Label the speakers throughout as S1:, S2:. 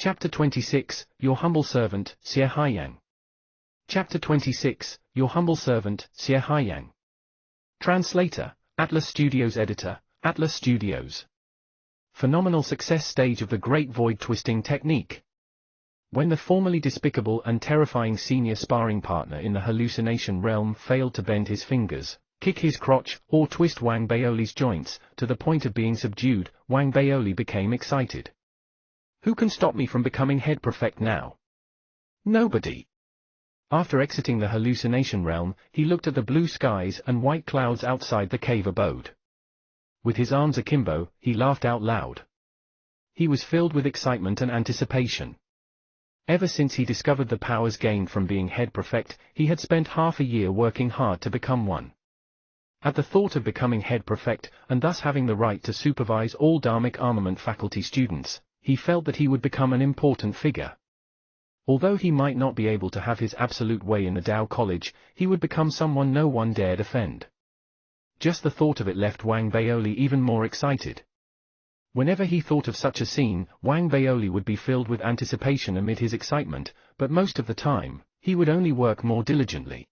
S1: Chapter 26, Your Humble Servant, Xie Haiyang. Chapter 26, Your Humble Servant, Xie Haiyang. Translator, Atlas Studios. Editor, Atlas Studios. Phenomenal success stage of the Great Void Twisting Technique. When the formerly despicable and terrifying senior sparring partner in the hallucination realm failed to bend his fingers, kick his crotch, or twist Wang Baoli's joints, to the point of being subdued, Wang Baoli became excited. Who can stop me from becoming head prefect now? Nobody. After exiting the hallucination realm, he looked at the blue skies and white clouds outside the cave abode. With his arms akimbo, he laughed out loud. He was filled with excitement and anticipation. Ever since he discovered the powers gained from being head prefect, he had spent half a year working hard to become one. At the thought of becoming head prefect, and thus having the right to supervise all Dharmic armament faculty students, he felt that he would become an important figure. Although he might not be able to have his absolute way in the Tao College, he would become someone no one dared offend. Just the thought of it left Wang Baoli even more excited. Whenever he thought of such a scene, Wang Baoli would be filled with anticipation amid his excitement, but most of the time, he would only work more diligently.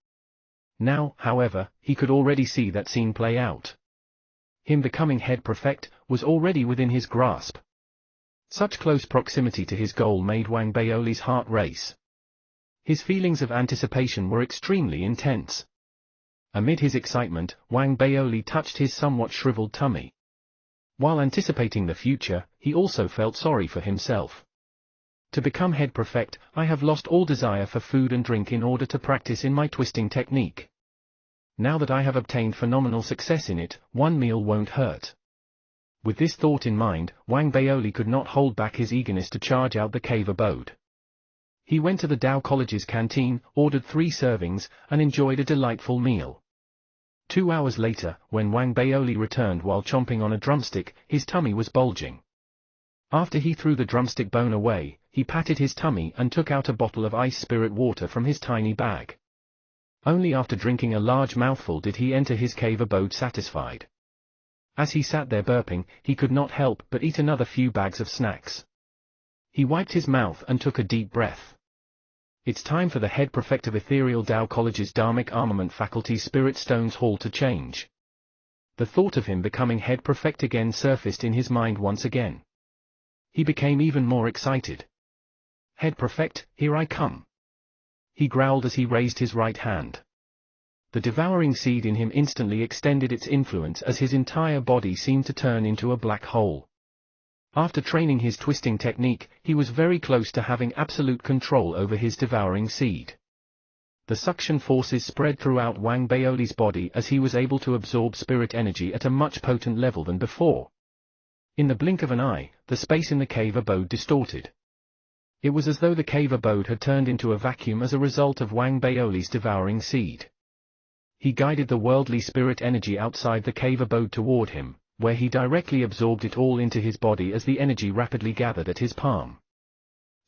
S1: Now, however, he could already see that scene play out. Him becoming head prefect was already within his grasp. Such close proximity to his goal made Wang Baoli's heart race. His feelings of anticipation were extremely intense. Amid his excitement, Wang Baoli touched his somewhat shriveled tummy. While anticipating the future, he also felt sorry for himself. To become head prefect, I have lost all desire for food and drink in order to practice in my twisting technique. Now that I have obtained phenomenal success in it, one meal won't hurt. With this thought in mind, Wang Baoli could not hold back his eagerness to charge out the cave abode. He went to the Tao College's canteen, ordered 3 servings, and enjoyed a delightful meal. 2 hours later, when Wang Baoli returned while chomping on a drumstick, his tummy was bulging. After he threw the drumstick bone away, he patted his tummy and took out a bottle of ice spirit water from his tiny bag. Only after drinking a large mouthful did he enter his cave abode satisfied. As he sat there burping, he could not help but eat another few bags of snacks. He wiped his mouth and took a deep breath. It's time for the head prefect of Ethereal Tao College's Dharmic Armament Faculty's Spirit Stones Hall to change. The thought of him becoming head prefect again surfaced in his mind once again. He became even more excited. Head prefect, here I come. He growled as he raised his right hand. The devouring seed in him instantly extended its influence as his entire body seemed to turn into a black hole. After training his twisting technique, he was very close to having absolute control over his devouring seed. The suction forces spread throughout Wang Baoli's body as he was able to absorb spirit energy at a much potent level than before. In the blink of an eye, the space in the cave abode distorted. It was as though the cave abode had turned into a vacuum as a result of Wang Baoli's devouring seed. He guided the worldly spirit energy outside the cave abode toward him, where he directly absorbed it all into his body as the energy rapidly gathered at his palm.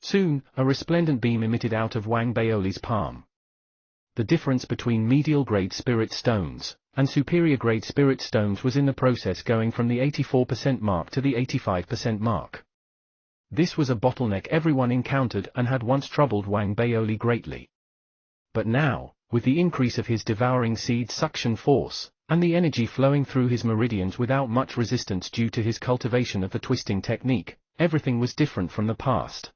S1: Soon, a resplendent beam emitted out of Wang Baoli's palm. The difference between medial-grade spirit stones and superior-grade spirit stones was in the process going from the 84% mark to the 85% mark. This was a bottleneck everyone encountered and had once troubled Wang Baoli greatly. But now, with the increase of his devouring seed suction force, and the energy flowing through his meridians without much resistance due to his cultivation of the twisting technique, everything was different from the past.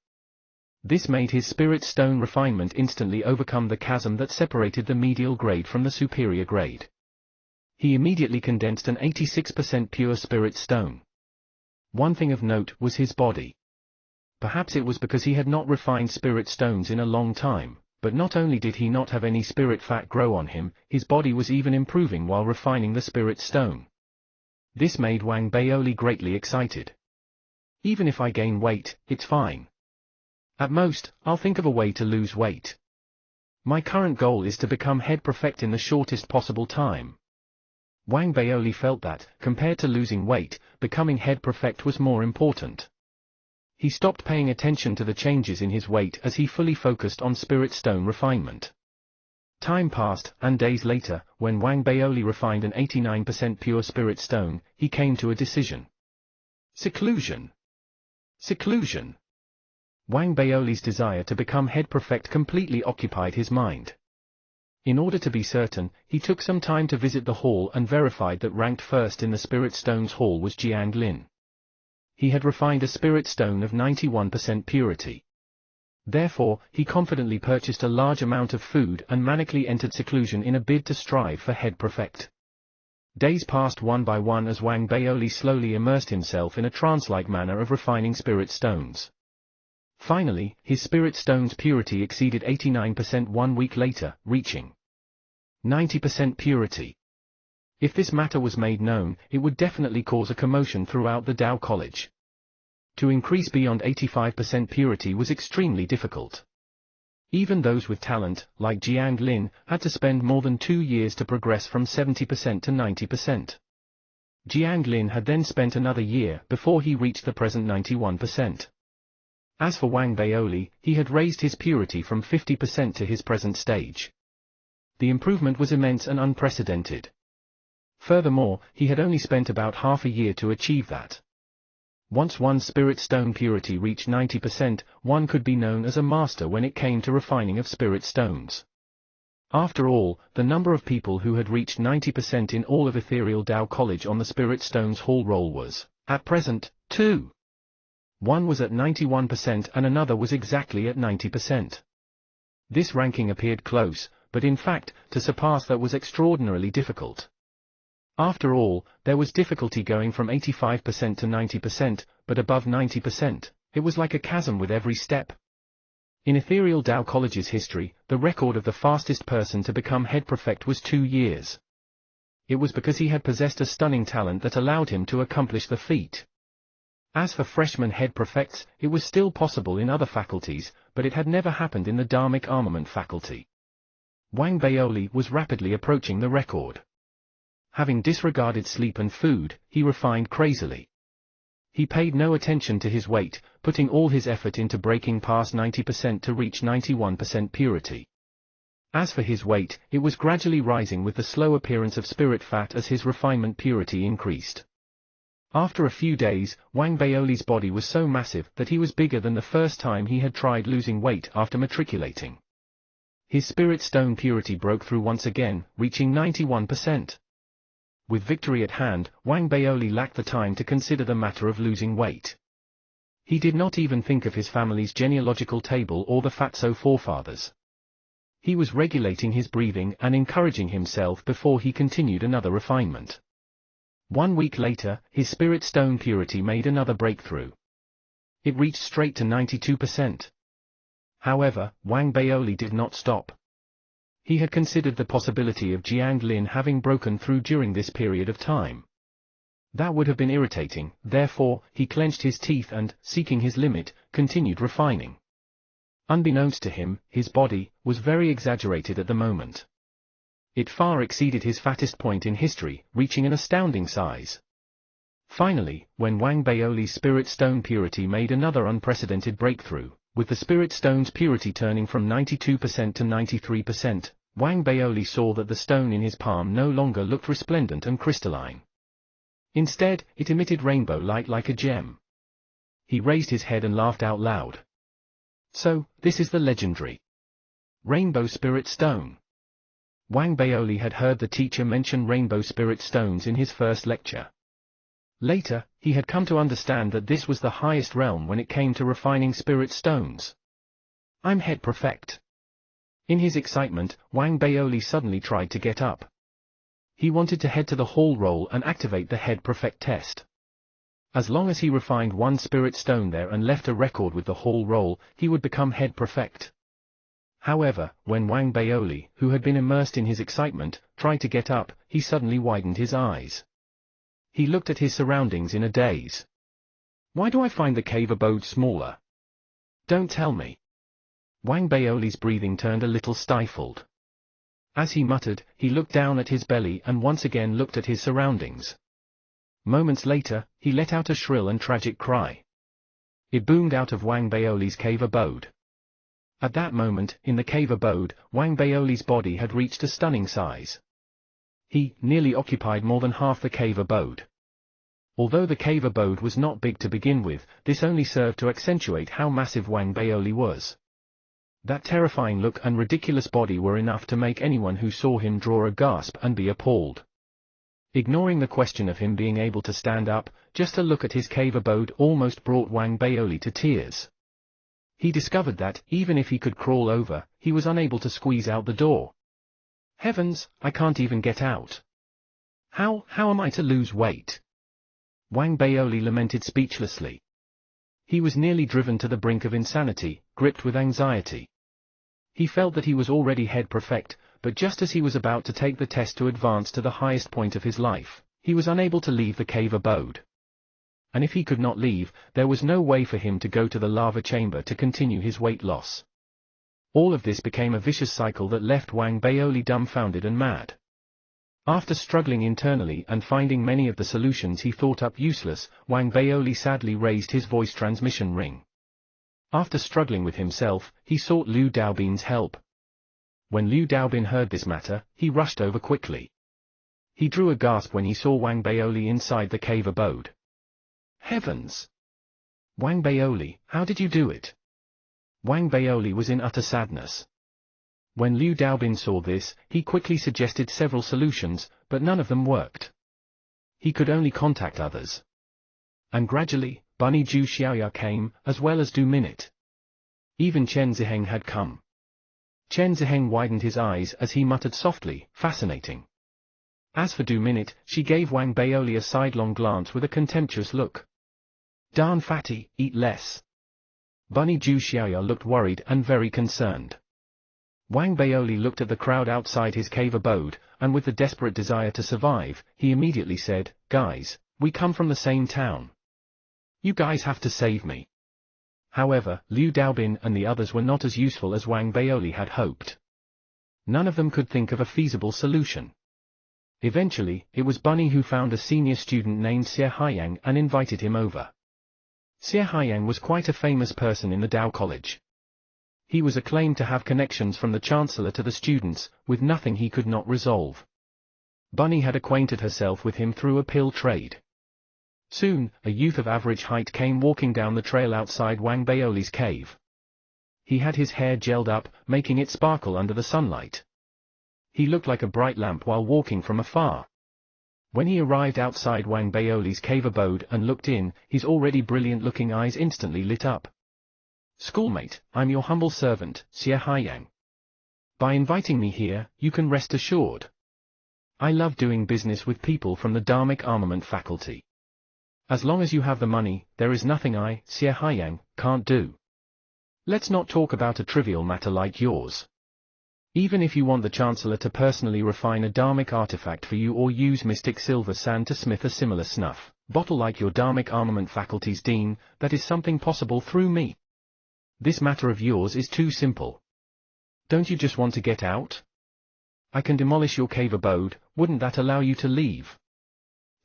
S1: This made his spirit stone refinement instantly overcome the chasm that separated the medial grade from the superior grade. He immediately condensed an 86% pure spirit stone. One thing of note was his body. Perhaps it was because he had not refined spirit stones in a long time. But not only did he not have any spirit fat grow on him, his body was even improving while refining the spirit stone. This made Wang Baoli greatly excited. Even if I gain weight, it's fine. At most, I'll think of a way to lose weight. My current goal is to become head prefect in the shortest possible time. Wang Baoli felt that, compared to losing weight, becoming head prefect was more important. He stopped paying attention to the changes in his weight as he fully focused on spirit stone refinement. Time passed, and days later, when Wang Baoli refined an 89% pure spirit stone, he came to a decision. Seclusion. Seclusion. Wang Baoli's desire to become head prefect completely occupied his mind. In order to be certain, he took some time to visit the hall and verified that ranked first in the Spirit Stones hall was Jiang Lin. He had refined a spirit stone of 91% purity. Therefore, he confidently purchased a large amount of food and manically entered seclusion in a bid to strive for head prefect. Days passed one by one as Wang Baoli slowly immersed himself in a trance-like manner of refining spirit stones. Finally, his spirit stone's purity exceeded 89% 1 week later, reaching 90% purity. If this matter was made known, it would definitely cause a commotion throughout the Tao College. To increase beyond 85% purity was extremely difficult. Even those with talent, like Jiang Lin, had to spend more than 2 years to progress from 70% to 90%. Jiang Lin had then spent another year before he reached the present 91%. As for Wang Baoli, he had raised his purity from 50% to his present stage. The improvement was immense and unprecedented. Furthermore, he had only spent about half a year to achieve that. Once one's spirit stone purity reached 90%, one could be known as a master when it came to refining of spirit stones. After all, the number of people who had reached 90% in all of Ethereal Tao College on the Spirit Stones Hall roll was, at present, 2. One was at 91% and another was exactly at 90%. This ranking appeared close, but in fact, to surpass that was extraordinarily difficult. After all, there was difficulty going from 85% to 90%, but above 90%, it was like a chasm with every step. In Ethereal Tao College's history, the record of the fastest person to become head prefect was 2 years. It was because he had possessed a stunning talent that allowed him to accomplish the feat. As for freshman head prefects, it was still possible in other faculties, but it had never happened in the Dharmic Armament faculty. Wang Baoli was rapidly approaching the record. Having disregarded sleep and food, he refined crazily. He paid no attention to his weight, putting all his effort into breaking past 90% to reach 91% purity. As for his weight, it was gradually rising with the slow appearance of spirit fat as his refinement purity increased. After a few days, Wang Baoli's body was so massive that he was bigger than the first time he had tried losing weight after matriculating. His spirit stone purity broke through once again, reaching 91%. With victory at hand, Wang Baoli lacked the time to consider the matter of losing weight. He did not even think of his family's genealogical table or the Fatso forefathers. He was regulating his breathing and encouraging himself before he continued another refinement. 1 week later, his spirit stone purity made another breakthrough. It reached straight to 92%. However, Wang Baoli did not stop. He had considered the possibility of Jiang Lin having broken through during this period of time. That would have been irritating, therefore, he clenched his teeth and, seeking his limit, continued refining. Unbeknownst to him, his body was very exaggerated at the moment. It far exceeded his fattest point in history, reaching an astounding size. Finally, when Wang Baoli's spirit stone purity made another unprecedented breakthrough, with the spirit stone's purity turning from 92% to 93%, Wang Baoli saw that the stone in his palm no longer looked resplendent and crystalline. Instead, it emitted rainbow light like a gem. He raised his head and laughed out loud. So, this is the legendary Rainbow Spirit Stone. Wang Baoli had heard the teacher mention rainbow spirit stones in his first lecture. Later, he had come to understand that this was the highest realm when it came to refining spirit stones. I'm head prefect. In his excitement, Wang Baoli suddenly tried to get up. He wanted to head to the hall roll and activate the head prefect test. As long as he refined one spirit stone there and left a record with the hall roll, he would become head prefect. However, when Wang Baoli, who had been immersed in his excitement, tried to get up, he suddenly widened his eyes. He looked at his surroundings in a daze. Why do I find the cave abode smaller? Don't tell me. Wang Baoli's breathing turned a little stifled. As he muttered, he looked down at his belly and once again looked at his surroundings. Moments later, he let out a shrill and tragic cry. It boomed out of Wang Baoli's cave abode. At that moment, in the cave abode, Wang Baoli's body had reached a stunning size. He nearly occupied more than half the cave abode. Although the cave abode was not big to begin with, this only served to accentuate how massive Wang Baoli was. That terrifying look and ridiculous body were enough to make anyone who saw him draw a gasp and be appalled. Ignoring the question of him being able to stand up, just a look at his cave abode almost brought Wang Baoli to tears. He discovered that, even if he could crawl over, he was unable to squeeze out the door. Heavens, I can't even get out. How am I to lose weight? Wang Baoli lamented speechlessly. He was nearly driven to the brink of insanity, gripped with anxiety. He felt that he was already head prefect, but just as he was about to take the test to advance to the highest point of his life, he was unable to leave the cave abode. And if he could not leave, there was no way for him to go to the lava chamber to continue his weight loss. All of this became a vicious cycle that left Wang Baoli dumbfounded and mad. After struggling internally and finding many of the solutions he thought up useless, Wang Baoli sadly raised his voice transmission ring. After struggling with himself, he sought Liu Daobin's help. When Liu Daobin heard this matter, he rushed over quickly. He drew a gasp when he saw Wang Baoli inside the cave abode. Heavens! Wang Baoli, how did you do it? Wang Baoli was in utter sadness. When Liu Daobin saw this, he quickly suggested several solutions, but none of them worked. He could only contact others. And gradually, Bunny Zhu Xiaoya came, as well as Du Minute. Even Chen Ziheng had come. Chen Ziheng widened his eyes as he muttered softly, fascinating. As for Du Minute, she gave Wang Baoli a sidelong glance with a contemptuous look. Darn fatty, eat less. Bunny Zhu Xiaoya looked worried and very concerned. Wang Baoli looked at the crowd outside his cave abode, and with the desperate desire to survive, he immediately said, "Guys, we come from the same town. You guys have to save me." However, Liu Daobin and the others were not as useful as Wang Baoli had hoped. None of them could think of a feasible solution. Eventually, it was Bunny who found a senior student named Xie Haiyang and invited him over. Xie Haiyang was quite a famous person in the Dao College. He was acclaimed to have connections from the Chancellor to the students, with nothing he could not resolve. Bunny had acquainted herself with him through a pill trade. Soon, a youth of average height came walking down the trail outside Wang Baoli's cave. He had his hair gelled up, making it sparkle under the sunlight. He looked like a bright lamp while walking from afar. When he arrived outside Wang Baoli's cave abode and looked in, his already brilliant-looking eyes instantly lit up. "Schoolmate, I'm your humble servant, Xie Haiyang. By inviting me here, you can rest assured. I love doing business with people from the Dharmic Armament faculty. As long as you have the money, there is nothing I, Xie Haiyang, can't do. Let's not talk about a trivial matter like yours. Even if you want the Chancellor to personally refine a Dharmic artifact for you or use mystic silver sand to smith a similar snuff bottle like your Dharmic Armament faculty's dean, that is something possible through me. This matter of yours is too simple. Don't you just want to get out? I can demolish your cave abode, wouldn't that allow you to leave?"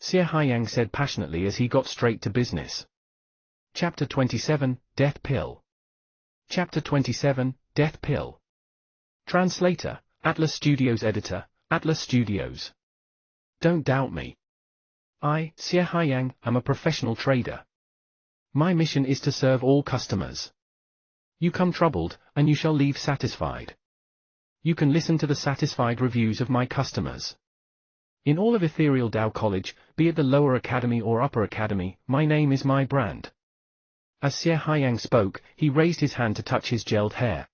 S1: Xie Haiyang said passionately as he got straight to business. Chapter 27, Death Pill. Chapter 27, Death Pill. Translator, Atlas Studios. Editor, Atlas Studios. Don't doubt me. I, Xie Haiyang, am a professional trader. My mission is to serve all customers. You come troubled, and you shall leave satisfied. You can listen to the satisfied reviews of my customers. In all of Ethereal Dao College, be it the lower academy or upper academy, my name is my brand. As Xie Haiyang spoke, he raised his hand to touch his gelled hair.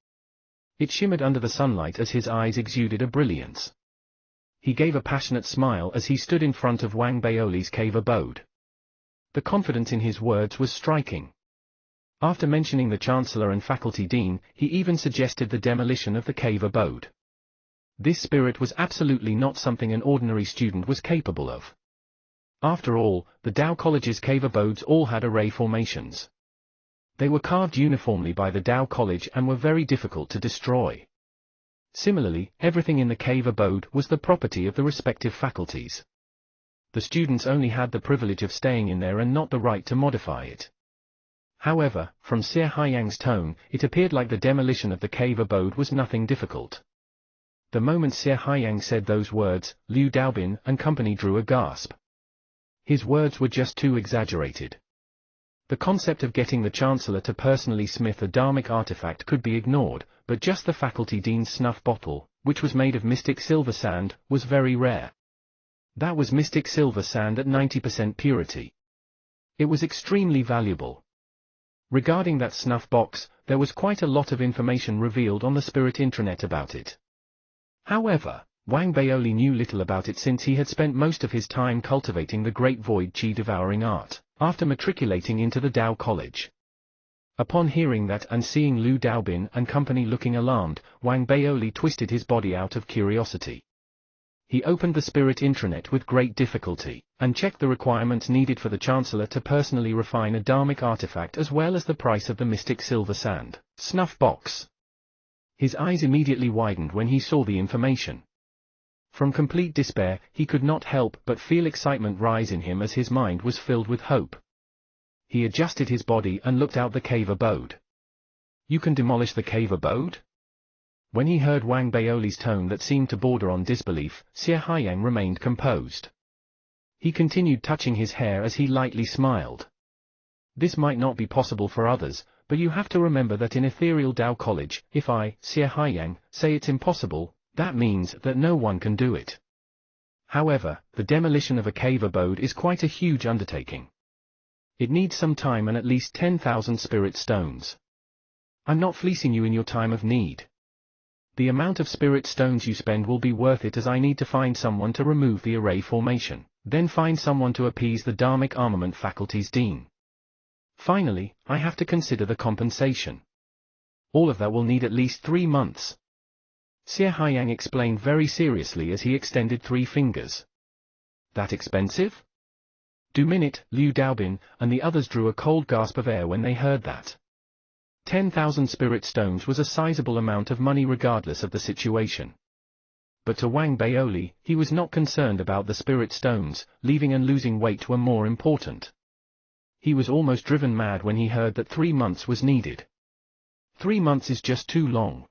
S1: It shimmered under the sunlight as his eyes exuded a brilliance. He gave a passionate smile as he stood in front of Wang Baoli's cave abode. The confidence in his words was striking. After mentioning the Chancellor and Faculty Dean, he even suggested the demolition of the cave abode. This spirit was absolutely not something an ordinary student was capable of. After all, the Dao College's cave abodes all had array formations. They were carved uniformly by the Dao College and were very difficult to destroy. Similarly, everything in the cave abode was the property of the respective faculties. The students only had the privilege of staying in there and not the right to modify it. However, from Xie Haiyang's tone, it appeared like the demolition of the cave abode was nothing difficult. The moment Xie Haiyang said those words, Liu Daobin and company drew a gasp. His words were just too exaggerated. The concept of getting the Chancellor to personally smith a dharmic artifact could be ignored, but just the faculty dean's snuff bottle, which was made of mystic silver sand, was very rare. That was mystic silver sand at 90% purity. It was extremely valuable. Regarding that snuff box, there was quite a lot of information revealed on the Spirit intranet about it. However, Wang Baoli knew little about it since he had spent most of his time cultivating the great void chi-devouring art, after matriculating into the Dao College. Upon hearing that and seeing Liu Daobin and company looking alarmed, Wang Baoli twisted his body out of curiosity. He opened the Spirit intranet with great difficulty, and checked the requirements needed for the Chancellor to personally refine a dharmic artifact as well as the price of the mystic silver sand snuff box. His eyes immediately widened when he saw the information. From complete despair, he could not help but feel excitement rise in him as his mind was filled with hope. He adjusted his body and looked out the cave abode. You can demolish the cave abode? When he heard Wang Baoli's tone that seemed to border on disbelief, Xie Haiyang remained composed. He continued touching his hair as he lightly smiled. This might not be possible for others, but you have to remember that in Ethereal Dao College, if I, Xie Haiyang, say it's impossible, that means that no one can do it. However, the demolition of a cave abode is quite a huge undertaking. It needs some time and at least 10,000 spirit stones. I'm not fleecing you in your time of need. The amount of spirit stones you spend will be worth it, as I need to find someone to remove the array formation, then find someone to appease the Dharmic Armament Faculty's Dean. Finally, I have to consider the compensation. All of that will need at least 3 months. Xie Haiyang explained very seriously as he extended 3 fingers. That expensive? 2 minute, Liu Daobin, and the others drew a cold gasp of air when they heard that. 10,000 spirit stones was a sizable amount of money regardless of the situation. But to Wang Baoli, he was not concerned about the spirit stones, leaving and losing weight were more important. He was almost driven mad when he heard that 3 months was needed. 3 months is just too long.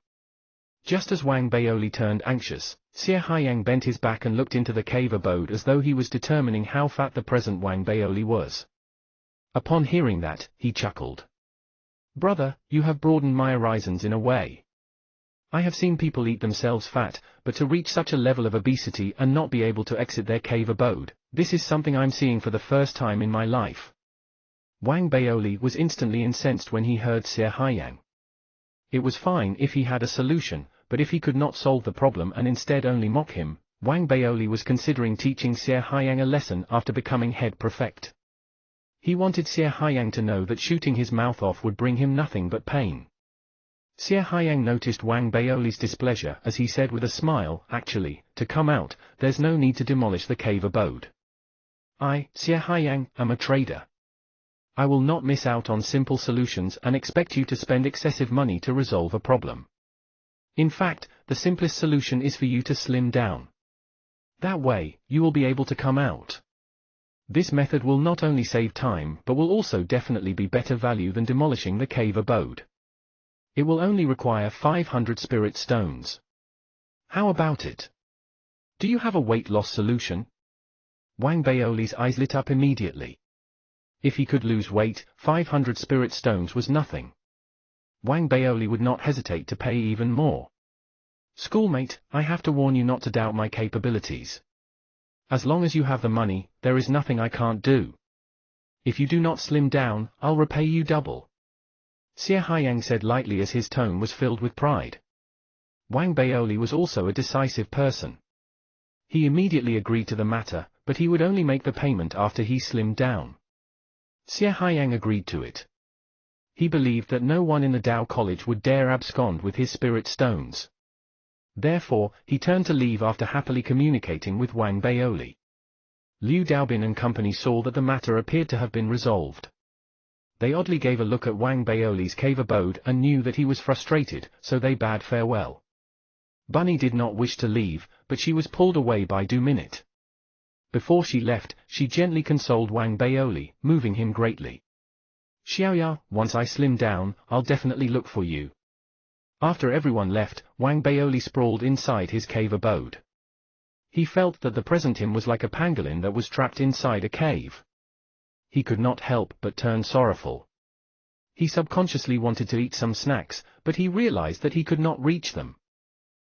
S1: Just as Wang Baoli turned anxious, Xie Haiyang bent his back and looked into the cave abode as though he was determining how fat the present Wang Baoli was. Upon hearing that, he chuckled. Brother, you have broadened my horizons in a way. I have seen people eat themselves fat, but to reach such a level of obesity and not be able to exit their cave abode, this is something I'm seeing for the first time in my life. Wang Baoli was instantly incensed when he heard Xie Haiyang. It was fine if he had a solution, but if he could not solve the problem and instead only mock him, Wang Baoli was considering teaching Xie Haiyang a lesson after becoming head prefect. He wanted Xie Haiyang to know that shooting his mouth off would bring him nothing but pain. Xie Haiyang noticed Wang Baoli's displeasure as he said with a smile, actually, to come out, there's no need to demolish the cave abode. I, Xie Haiyang, am a trader. I will not miss out on simple solutions and expect you to spend excessive money to resolve a problem. In fact, the simplest solution is for you to slim down. That way, you will be able to come out. This method will not only save time but will also definitely be better value than demolishing the cave abode. It will only require 500 spirit stones. How about it? Do you have a weight loss solution? Wang Baoli's eyes lit up immediately. If he could lose weight, 500 spirit stones was nothing. Wang Baoli would not hesitate to pay even more. Schoolmate, I have to warn you not to doubt my capabilities. As long as you have the money, there is nothing I can't do. If you do not slim down, I'll repay you double. Xie Haiyang said lightly as his tone was filled with pride. Wang Baoli was also a decisive person. He immediately agreed to the matter, but he would only make the payment after he slimmed down. Xie Haiyang agreed to it. He believed that no one in the Dao College would dare abscond with his spirit stones. Therefore, he turned to leave after happily communicating with Wang Baoli. Liu Daobin and company saw that the matter appeared to have been resolved. They oddly gave a look at Wang Baoli's cave abode and knew that he was frustrated, so they bade farewell. Bunny did not wish to leave, but she was pulled away by 2 minute. Before she left, she gently consoled Wang Baoli, moving him greatly. Xiaoya, once I slim down, I'll definitely look for you. After everyone left, Wang Baoli sprawled inside his cave abode. He felt that the present him was like a pangolin that was trapped inside a cave. He could not help but turn sorrowful. He subconsciously wanted to eat some snacks, but he realized that he could not reach them.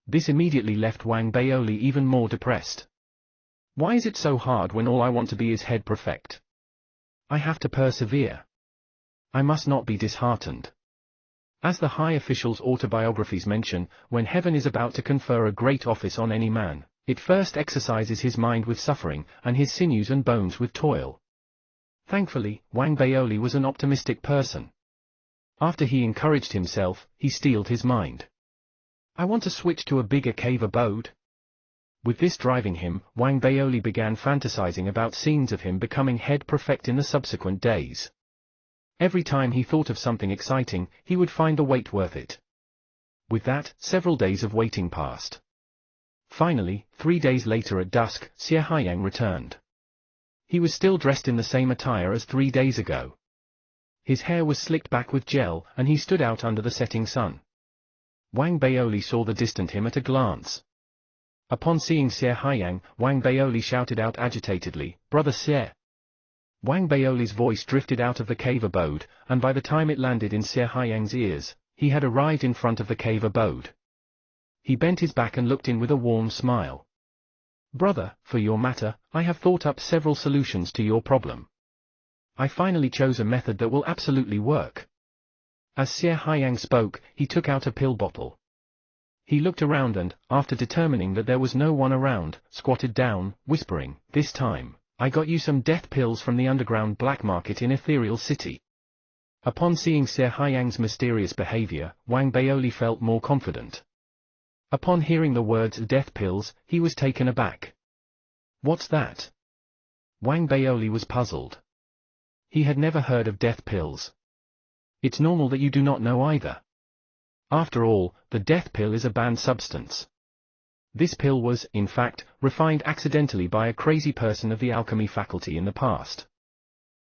S1: This immediately left Wang Baoli even more depressed. Why is it so hard when all I want to be is head prefect? I have to persevere. I must not be disheartened. As the high officials' autobiographies mention, when heaven is about to confer a great office on any man, it first exercises his mind with suffering, and his sinews and bones with toil. Thankfully, Wang Baoli was an optimistic person. After he encouraged himself, he steeled his mind. I want to switch to a bigger cave abode. With this driving him, Wang Baoli began fantasizing about scenes of him becoming head prefect in the subsequent days. Every time he thought of something exciting, he would find the wait worth it. With that, several days of waiting passed. Finally, 3 days later at dusk, Xie Haiyang returned. He was still dressed in the same attire as 3 days ago. His hair was slicked back with gel, and he stood out under the setting sun. Wang Baoli saw the distant him at a glance. Upon seeing Xie Haiyang, Wang Baoli shouted out agitatedly, "Brother Xie!" Wang Baoli's voice drifted out of the cave abode, and by the time it landed in Xie Haiyang's ears, he had arrived in front of the cave abode. He bent his back and looked in with a warm smile. "Brother, for your matter, I have thought up several solutions to your problem. I finally chose a method that will absolutely work." As Xie Haiyang spoke, he took out a pill bottle. He looked around and, after determining that there was no one around, squatted down, whispering, "This time, I got you some death pills from the underground black market in Ethereal City." Upon seeing Xie Haiyang's mysterious behavior, Wang Baoli felt more confident. Upon hearing the words death pills, he was taken aback. "What's that?" Wang Baoli was puzzled. He had never heard of death pills. It's normal that you do not know either. After all, the death pill is a banned substance. This pill was, in fact, refined accidentally by a crazy person of the alchemy faculty in the past.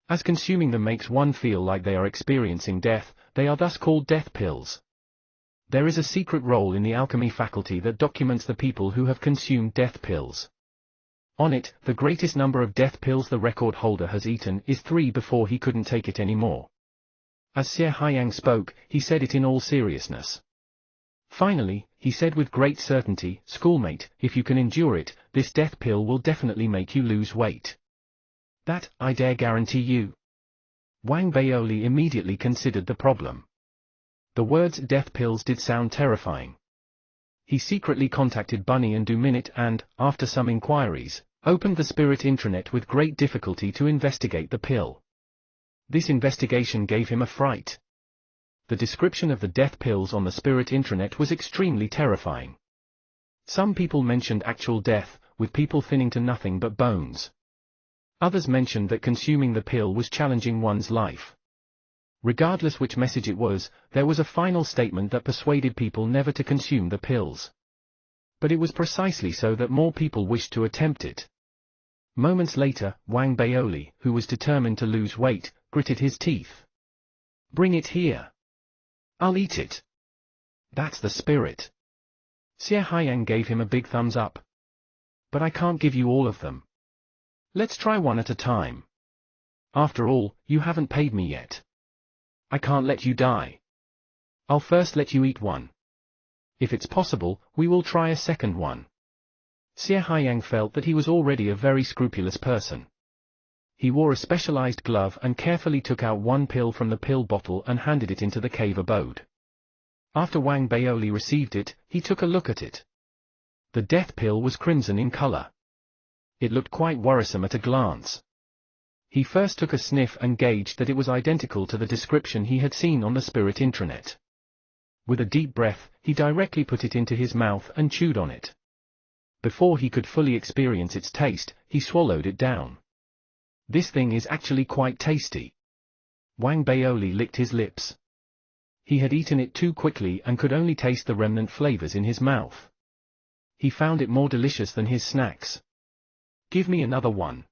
S1: As consuming them makes one feel like they are experiencing death, they are thus called death pills. There is a secret roll in the alchemy faculty that documents the people who have consumed death pills. On it, the greatest number of death pills the record holder has eaten is 3 before he couldn't take it anymore. As Xie Haiyang spoke, he said it in all seriousness. Finally, he said with great certainty, "Schoolmate, if you can endure it, this death pill will definitely make you lose weight. That, I dare guarantee you." Wang Baoli immediately considered the problem. The words death pills did sound terrifying. He secretly contacted Bunny and Do-Minute and, after some inquiries, opened the Spirit intranet with great difficulty to investigate the pill. This investigation gave him a fright. The description of the death pills on the Spirit intranet was extremely terrifying. Some people mentioned actual death, with people thinning to nothing but bones. Others mentioned that consuming the pill was challenging one's life. Regardless which message it was, there was a final statement that persuaded people never to consume the pills. But it was precisely so that more people wished to attempt it. Moments later, Wang Baoli, who was determined to lose weight, gritted his teeth. "Bring it here. I'll eat it. That's the spirit." Xie Haiyang gave him a big thumbs up. "But I can't give you all of them. Let's try one at a time. After all, you haven't paid me yet. I can't let you die. I'll first let you eat one. If it's possible, we will try a second one." Xie Haiyang felt that he was already a very scrupulous person. He wore a specialized glove and carefully took out one pill from the pill bottle and handed it into the cave abode. After Wang Baoli received it, he took a look at it. The death pill was crimson in color. It looked quite worrisome at a glance. He first took a sniff and gauged that it was identical to the description he had seen on the Spirit intranet. With a deep breath, he directly put it into his mouth and chewed on it. Before he could fully experience its taste, he swallowed it down. "This thing is actually quite tasty." Wang Baoli licked his lips. He had eaten it too quickly and could only taste the remnant flavors in his mouth. He found it more delicious than his snacks. "Give me another one."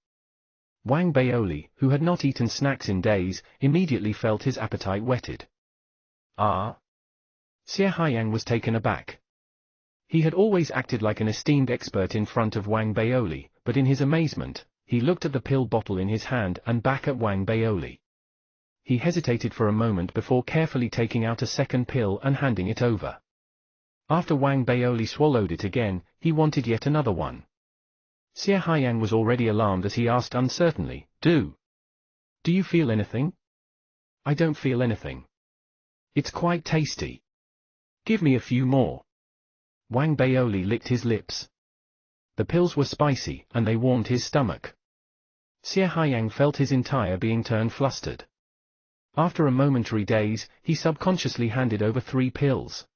S1: Wang Baoli, who had not eaten snacks in days, immediately felt his appetite whetted. "Ah?" Xie Haiyang was taken aback. He had always acted like an esteemed expert in front of Wang Baoli, but in his amazement, he looked at the pill bottle in his hand and back at Wang Baoli. He hesitated for a moment before carefully taking out a second pill and handing it over. After Wang Baoli swallowed it again, he wanted yet another one. Xie Haiyang was already alarmed as he asked uncertainly, Do you feel anything? I don't feel anything. It's quite tasty. Give me a few more. Wang Baoli licked his lips. The pills were spicy, and they warmed his stomach. Xie Haiyang felt his entire being turn flustered. After a momentary daze, he subconsciously handed over 3 pills.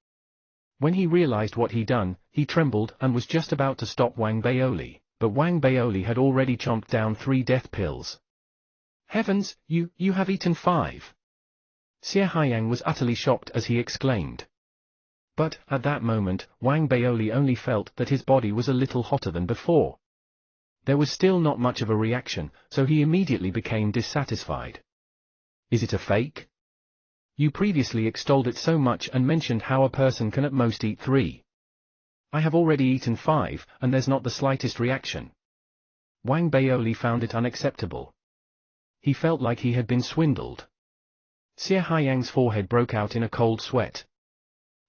S1: When he realized what he'd done, he trembled and was just about to stop Wang Baoli, but Wang Baoli had already chomped down 3 death pills. Heavens, you have eaten 5. Xie Haiyang was utterly shocked as he exclaimed. But, at that moment, Wang Baoli only felt that his body was a little hotter than before. There was still not much of a reaction, so he immediately became dissatisfied. Is it a fake? You previously extolled it so much and mentioned how a person can at most eat 3. I have already eaten 5, and there's not the slightest reaction. Wang Baoli found it unacceptable. He felt like he had been swindled. Xie Haiyang's forehead broke out in a cold sweat.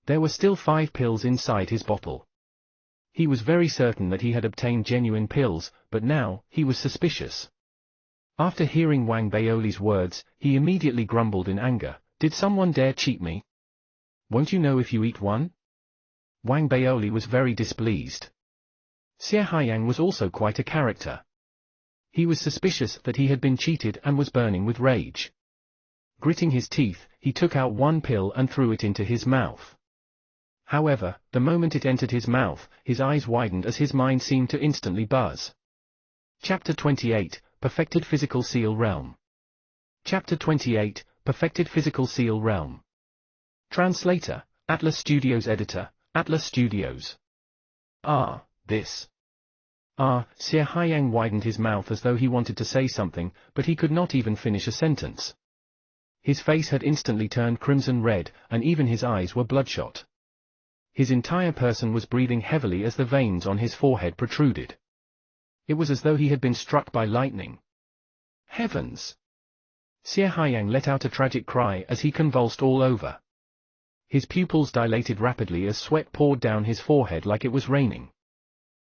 S1: There were still 5 pills inside his bottle. He was very certain that he had obtained genuine pills, but now, he was suspicious. After hearing Wang Baoli's words, he immediately grumbled in anger, Did someone dare cheat me? Won't you know if you eat 1? Wang Baoli was very displeased. Xie Haiyang was also quite a character. He was suspicious that he had been cheated and was burning with rage. Gritting his teeth, he took out 1 pill and threw it into his mouth. However, the moment it entered his mouth, his eyes widened as his mind seemed to instantly buzz. Chapter 28, Perfected Physical Seal Realm. Chapter 28, Perfected Physical Seal Realm. Translator, Atlas Studios Editor, Atlas Studios. Xie Haiyang widened his mouth as though he wanted to say something, but he could not even finish a sentence. His face had instantly turned crimson red, and even his eyes were bloodshot. His entire person was breathing heavily as the veins on his forehead protruded. It was as though he had been struck by lightning. Heavens! Xie Haiyang let out a tragic cry as he convulsed all over. His pupils dilated rapidly as sweat poured down his forehead like it was raining.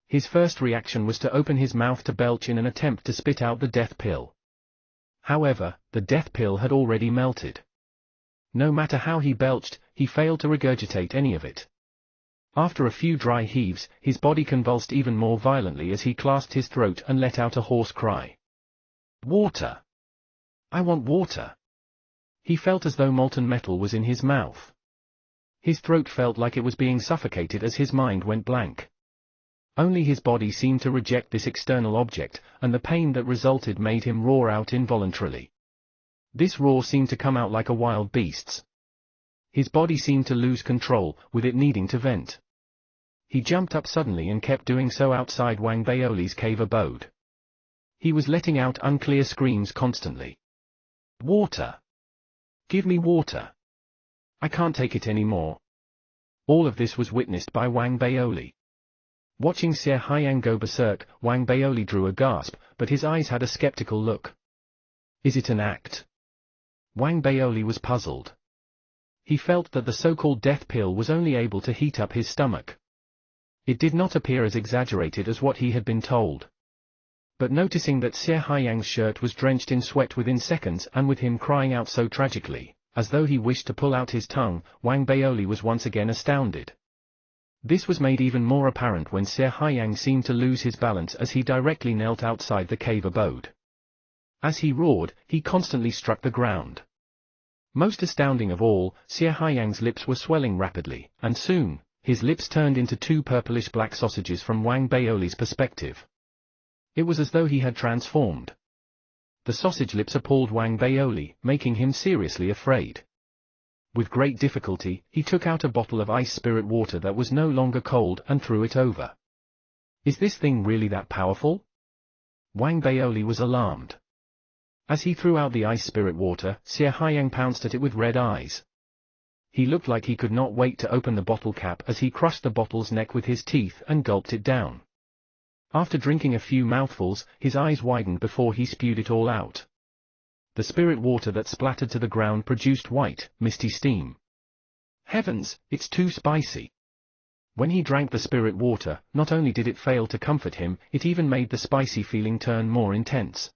S1: His first reaction was to open his mouth to belch in an attempt to spit out the death pill. However, the death pill had already melted. No matter how he belched, he failed to regurgitate any of it. After a few dry heaves, his body convulsed even more violently as he clasped his throat and let out a hoarse cry. Water! I want water! He felt as though molten metal was in his mouth. His throat felt like it was being suffocated as his mind went blank. Only his body seemed to reject this external object, and the pain that resulted made him roar out involuntarily. This roar seemed to come out like a wild beast's. His body seemed to lose control, with it needing to vent. He jumped up suddenly and kept doing so outside Wang Baoli's cave abode. He was letting out unclear screams constantly. Water! Give me water! I can't take it anymore. All of this was witnessed by Wang Baoli. Watching Xie Haiyang go berserk, Wang Baoli drew a gasp, but his eyes had a skeptical look. Is it an act? Wang Baoli was puzzled. He felt that the so-called death pill was only able to heat up his stomach. It did not appear as exaggerated as what he had been told. But noticing that Xie Haiyang's shirt was drenched in sweat within seconds and with him crying out so tragically, as though he wished to pull out his tongue, Wang Baoli was once again astounded. This was made even more apparent when Xie Haiyang seemed to lose his balance as he directly knelt outside the cave abode. As he roared, he constantly struck the ground. Most astounding of all, Xie Haiyang's lips were swelling rapidly, and soon, his lips turned into 2 purplish-black sausages from Wang Baoli's perspective. It was as though he had transformed. The sausage lips appalled Wang Baoli, making him seriously afraid. With great difficulty, he took out a bottle of ice spirit water that was no longer cold and threw it over. Is this thing really that powerful? Wang Baoli was alarmed. As he threw out the ice spirit water, Xie Haiyang pounced at it with red eyes. He looked like he could not wait to open the bottle cap as he crushed the bottle's neck with his teeth and gulped it down. After drinking a few mouthfuls, his eyes widened before he spewed it all out. The spirit water that splattered to the ground produced white, misty steam. Heavens, it's too spicy. When he drank the spirit water, not only did it fail to comfort him, it even made the spicy feeling turn more intense.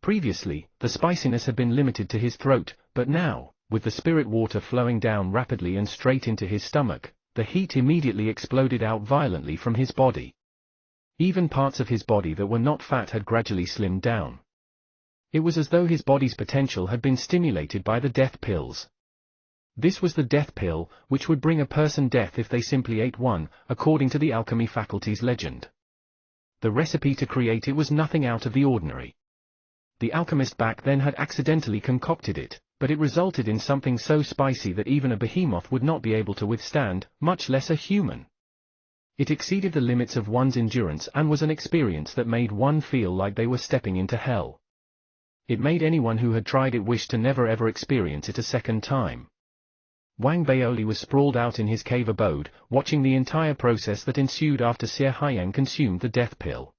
S1: Previously, the spiciness had been limited to his throat, but now, with the spirit water flowing down rapidly and straight into his stomach, the heat immediately exploded out violently from his body. Even parts of his body that were not fat had gradually slimmed down. It was as though his body's potential had been stimulated by the death pills. This was the death pill, which would bring a person death if they simply ate one, according to the alchemy faculty's legend. The recipe to create it was nothing out of the ordinary. The alchemist back then had accidentally concocted it, but it resulted in something so spicy that even a behemoth would not be able to withstand, much less a human. It exceeded the limits of one's endurance and was an experience that made one feel like they were stepping into hell. It made anyone who had tried it wish to never ever experience it a second time. Wang Baoli was sprawled out in his cave abode, watching the entire process that ensued after Xie Haiyang consumed the death pill.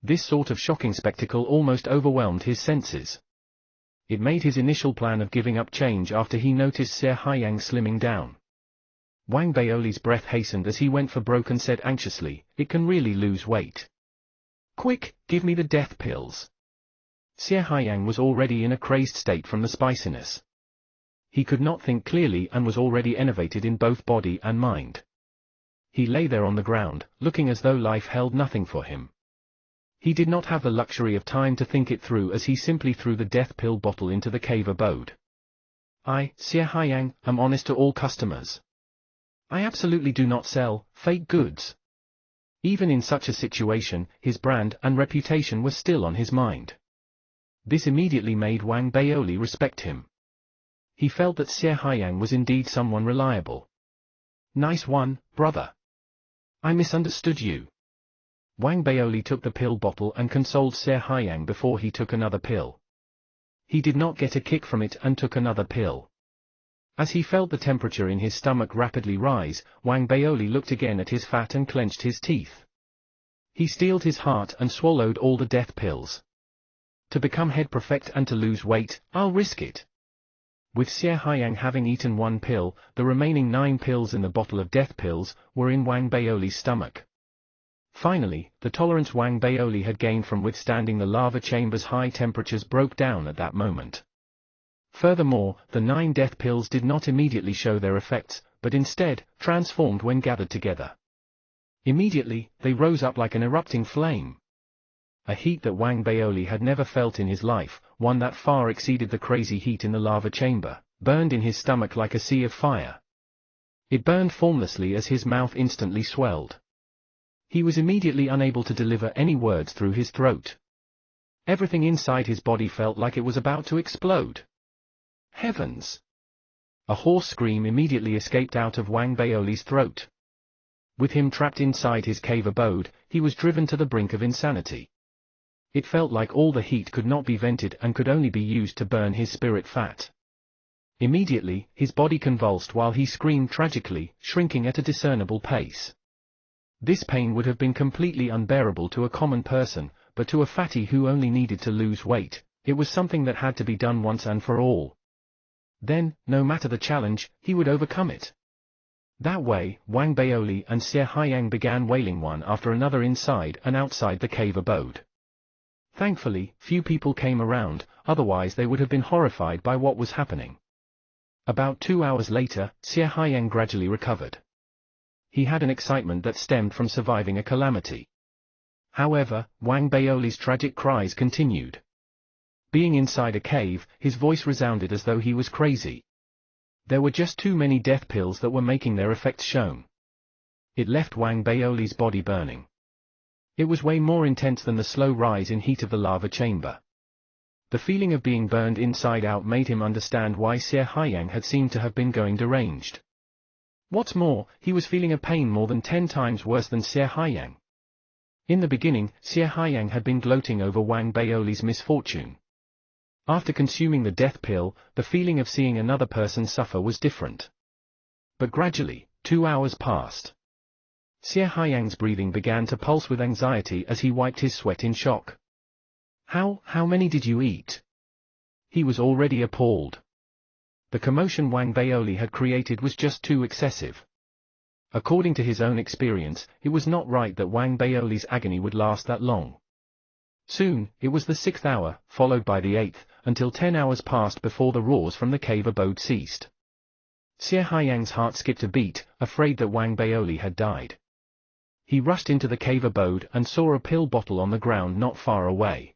S1: This sort of shocking spectacle almost overwhelmed his senses. It made his initial plan of giving up change after he noticed Xie Haiyang slimming down. Wang Baoli's breath hastened as he went for broke and said anxiously, "It can really lose weight. Quick, give me the death pills." Xie Haiyang was already in a crazed state from the spiciness. He could not think clearly and was already enervated in both body and mind. He lay there on the ground, looking as though life held nothing for him. He did not have the luxury of time to think it through as he simply threw the death pill bottle into the cave abode. "I, Xie Haiyang, am honest to all customers. I absolutely do not sell fake goods." Even in such a situation, his brand and reputation were still on his mind. This immediately made Wang Baoli respect him. He felt that Xie Haiyang was indeed someone reliable. "Nice one, brother. I misunderstood you." Wang Baoli took the pill bottle and consoled Xie Haiyang before he took another pill. He did not get a kick from it and took another pill. As he felt the temperature in his stomach rapidly rise, Wang Baoli looked again at his fat and clenched his teeth. He steeled his heart and swallowed all the death pills. To become head prefect and to lose weight, I'll risk it. With Xie Haiyang having eaten one pill, the remaining 9 pills in the bottle of death pills were in Wang Baoli's stomach. Finally, the tolerance Wang Baoli had gained from withstanding the lava chamber's high temperatures broke down at that moment. Furthermore, the 9 death pills did not immediately show their effects, but instead, transformed when gathered together. Immediately, they rose up like an erupting flame. A heat that Wang Baoli had never felt in his life, one that far exceeded the crazy heat in the lava chamber, burned in his stomach like a sea of fire. It burned formlessly as his mouth instantly swelled. He was immediately unable to deliver any words through his throat. Everything inside his body felt like it was about to explode. Heavens! A hoarse scream immediately escaped out of Wang Baoli's throat. With him trapped inside his cave abode, he was driven to the brink of insanity. It felt like all the heat could not be vented and could only be used to burn his spirit fat. Immediately, his body convulsed while he screamed tragically, shrinking at a discernible pace. This pain would have been completely unbearable to a common person, but to a fatty who only needed to lose weight, it was something that had to be done once and for all. Then, no matter the challenge, he would overcome it. That way, Wang Baoli and Xie Haiyang began wailing one after another inside and outside the cave abode. Thankfully, few people came around, otherwise they would have been horrified by what was happening. About 2 hours later, Xie Haiyang gradually recovered. He had an excitement that stemmed from surviving a calamity. However, Wang Baoli's tragic cries continued. Being inside a cave, his voice resounded as though he was crazy. There were just too many death pills that were making their effects shown. It left Wang Baoli's body burning. It was way more intense than the slow rise in heat of the lava chamber. The feeling of being burned inside out made him understand why Xie Haiyang had seemed to have been going deranged. What's more, he was feeling a pain more than 10 times worse than Xie Haiyang. In the beginning, Xie Haiyang had been gloating over Wang Baoli's misfortune. After consuming the death pill, the feeling of seeing another person suffer was different. But gradually, 2 hours passed. Xie Haiyang's breathing began to pulse with anxiety as he wiped his sweat in shock. How many did you eat? He was already appalled. The commotion Wang Baoli had created was just too excessive. According to his own experience, it was not right that Wang Baoli's agony would last that long. Soon, it was the 6th hour, followed by the 8th, until 10 hours passed before the roars from the cave abode ceased. Xie Haiyang's heart skipped a beat, afraid that Wang Baoli had died. He rushed into the cave abode and saw a pill bottle on the ground not far away.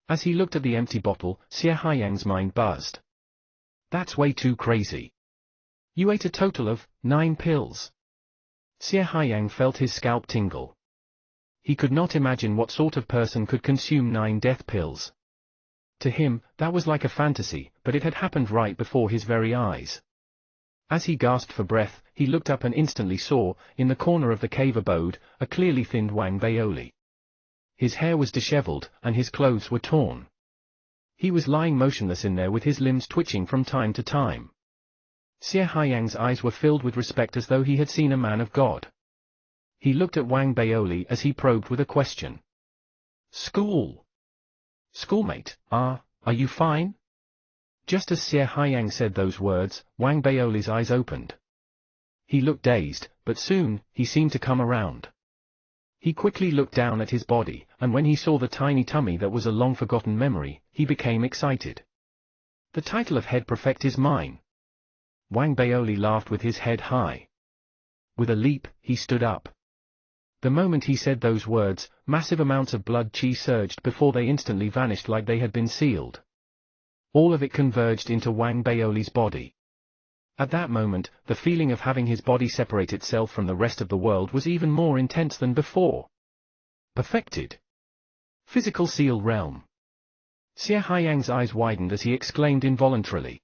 S1: As he looked at the empty bottle, Xie Haiyang's mind buzzed. That's way too crazy. You ate a total of 9 pills. Xie Haiyang felt his scalp tingle. He could not imagine what sort of person could consume 9 death pills. To him, that was like a fantasy, but it had happened right before his very eyes. As he gasped for breath, he looked up and instantly saw, in the corner of the cave abode, a clearly thinned Wang Baoli. His hair was disheveled, and his clothes were torn. He was lying motionless in there with his limbs twitching from time to time. Xie Haiyang's eyes were filled with respect as though he had seen a man of God. He looked at Wang Baoli as he probed with a question. Schoolmate, are you fine? Just as Xie Haiyang said those words, Wang Baoli's eyes opened. He looked dazed, but soon, he seemed to come around. He quickly looked down at his body, and when he saw the tiny tummy that was a long-forgotten memory, he became excited. The title of head prefect is mine. Wang Baoli laughed with his head high. With a leap, he stood up. The moment he said those words, massive amounts of blood qi surged before they instantly vanished like they had been sealed. All of it converged into Wang Baoli's body. At that moment, the feeling of having his body separate itself from the rest of the world was even more intense than before. Perfected. Physical Seal Realm. Xie Haiyang's eyes widened as he exclaimed involuntarily.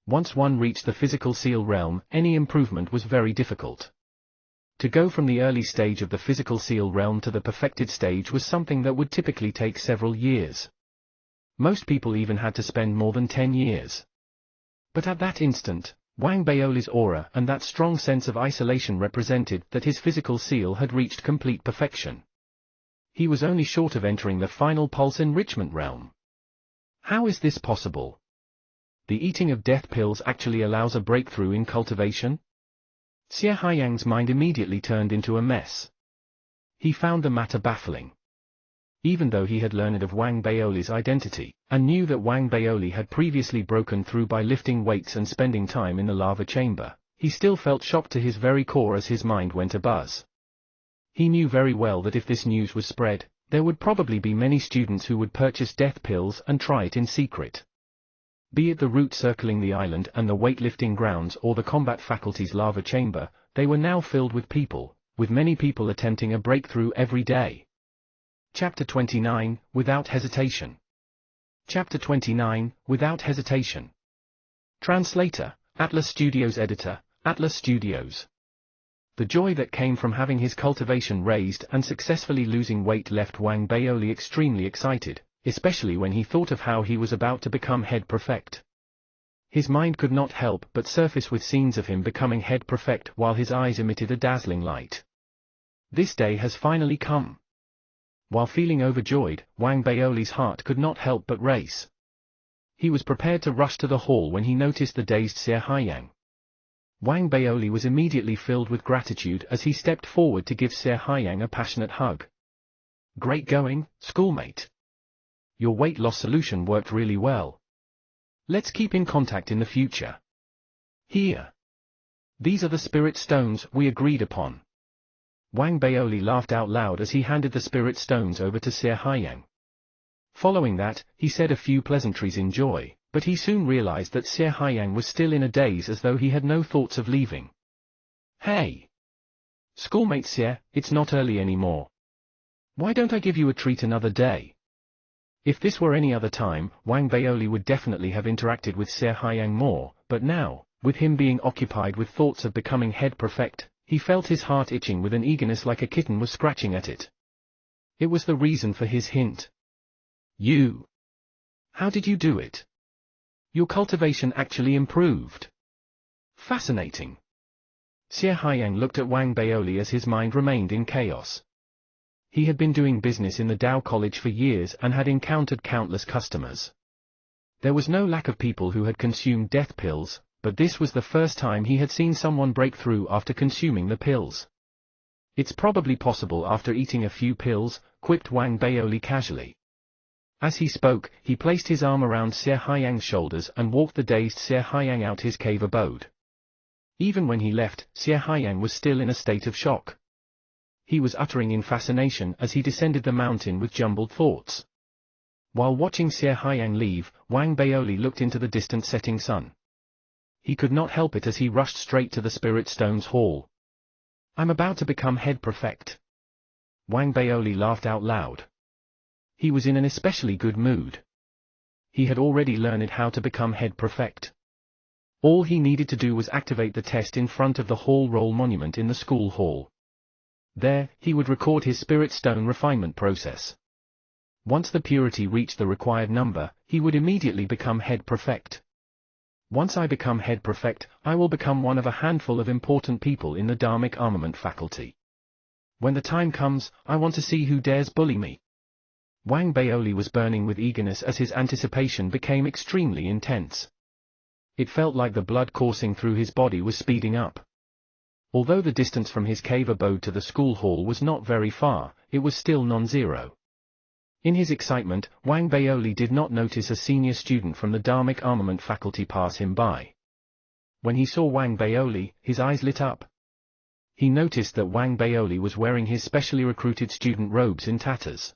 S1: Once one reached the Physical Seal Realm, any improvement was very difficult. To go from the early stage of the Physical Seal Realm to the perfected stage was something that would typically take several years. Most people even had to spend more than 10 years. But at that instant, Wang Baoli's aura and that strong sense of isolation represented that his physical seal had reached complete perfection. He was only short of entering the final pulse enrichment realm. How is this possible? The eating of death pills actually allows a breakthrough in cultivation? Xie Haiyang's mind immediately turned into a mess. He found the matter baffling. Even though he had learned of Wang Baoli's identity, and knew that Wang Baoli had previously broken through by lifting weights and spending time in the lava chamber, he still felt shocked to his very core as his mind went abuzz. He knew very well that if this news was spread, there would probably be many students who would purchase death pills and try it in secret. Be it the route circling the island and the weightlifting grounds or the combat faculty's lava chamber, they were now filled with many people attempting a breakthrough every day. Chapter 29, Without Hesitation. Chapter 29, Without Hesitation. Translator, Atlas Studios. Editor, Atlas Studios. The joy that came from having his cultivation raised and successfully losing weight left Wang Baoli extremely excited, especially when he thought of how he was about to become head prefect. His mind could not help but surface with scenes of him becoming head prefect while his eyes emitted a dazzling light. This day has finally come. While feeling overjoyed, Wang Baoli's heart could not help but race. He was prepared to rush to the hall when he noticed the dazed Xie Haiyang. Wang Baoli was immediately filled with gratitude as he stepped forward to give Xie Haiyang a passionate hug. Great going, schoolmate. Your weight loss solution worked really well. Let's keep in contact in the future. Here. These are the spirit stones we agreed upon. Wang Baoli laughed out loud as he handed the spirit stones over to Xie Haiyang. Following that, he said a few pleasantries in joy, but he soon realized that Xie Haiyang was still in a daze as though he had no thoughts of leaving. Hey! Schoolmate Xie, it's not early anymore. Why don't I give you a treat another day? If this were any other time, Wang Baoli would definitely have interacted with Xie Haiyang more, but now, with him being occupied with thoughts of becoming head prefect, he felt his heart itching with an eagerness like a kitten was scratching at it. It was the reason for his hint. You. How did you do it? Your cultivation actually improved. Fascinating. Xie Haiyang looked at Wang Baoli as his mind remained in chaos. He had been doing business in the Dao College for years and had encountered countless customers. There was no lack of people who had consumed death pills, but this was the first time he had seen someone break through after consuming the pills. It's probably possible after eating a few pills, quipped Wang Baoli casually. As he spoke, he placed his arm around Xie Haiyang's shoulders and walked the dazed Xie Haiyang out his cave abode. Even when he left, Xie Haiyang was still in a state of shock. He was uttering in fascination as he descended the mountain with jumbled thoughts. While watching Xie Haiyang leave, Wang Baoli looked into the distant setting sun. He could not help it as he rushed straight to the Spirit Stones Hall. I'm about to become head prefect. Wang Baoli laughed out loud. He was in an especially good mood. He had already learned how to become head prefect. All he needed to do was activate the test in front of the Hall Roll monument in the school hall. There, he would record his Spirit Stone refinement process. Once the purity reached the required number, he would immediately become head prefect. Once I become head prefect, I will become one of a handful of important people in the Dharmic Armament faculty. When the time comes, I want to see who dares bully me. Wang Baoli was burning with eagerness as his anticipation became extremely intense. It felt like the blood coursing through his body was speeding up. Although the distance from his cave abode to the school hall was not very far, it was still non-zero. In his excitement, Wang Baoli did not notice a senior student from the Dharmic Armament faculty pass him by. When he saw Wang Baoli, his eyes lit up. He noticed that Wang Baoli was wearing his specially recruited student robes in tatters.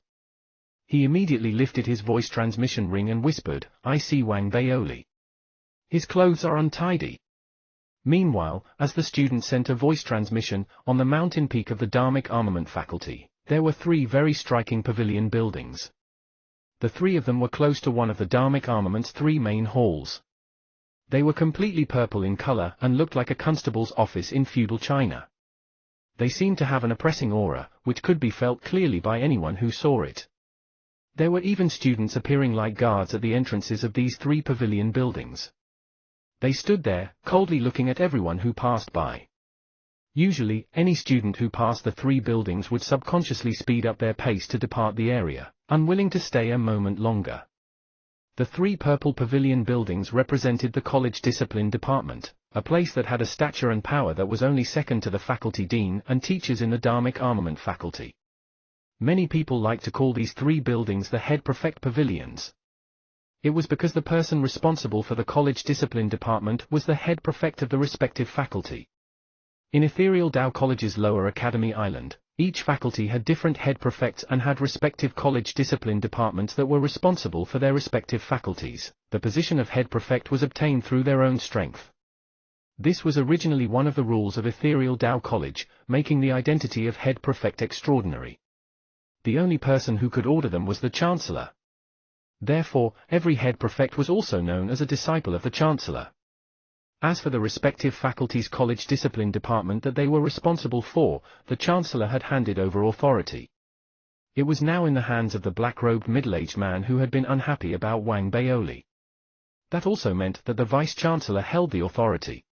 S1: He immediately lifted his voice transmission ring and whispered, "I see Wang Baoli. His clothes are untidy." Meanwhile, as the student sent a voice transmission, on the mountain peak of the Dharmic Armament faculty, there were 3 very striking pavilion buildings. The 3 of them were close to one of the Dharmic Armament's 3 main halls. They were completely purple in color and looked like a constable's office in feudal China. They seemed to have an oppressing aura, which could be felt clearly by anyone who saw it. There were even students appearing like guards at the entrances of these 3 pavilion buildings. They stood there, coldly looking at everyone who passed by. Usually, any student who passed the 3 buildings would subconsciously speed up their pace to depart the area, unwilling to stay a moment longer. The 3 purple pavilion buildings represented the college discipline department, a place that had a stature and power that was only second to the faculty dean and teachers in the Dharmic Armament faculty. Many people like to call these 3 buildings the head prefect pavilions. It was because the person responsible for the college discipline department was the head prefect of the respective faculty. In Ethereal Dao College's Lower Academy Island, each faculty had different head prefects and had respective college discipline departments that were responsible for their respective faculties. The position of head prefect was obtained through their own strength. This was originally one of the rules of Ethereal Dao College, making the identity of head prefect extraordinary. The only person who could order them was the Chancellor. Therefore, every head prefect was also known as a disciple of the Chancellor. As for the respective faculty's college discipline department that they were responsible for, the Chancellor had handed over authority. It was now in the hands of the black-robed middle-aged man who had been unhappy about Wang Baoli. That also meant that the Vice-Chancellor held the authority.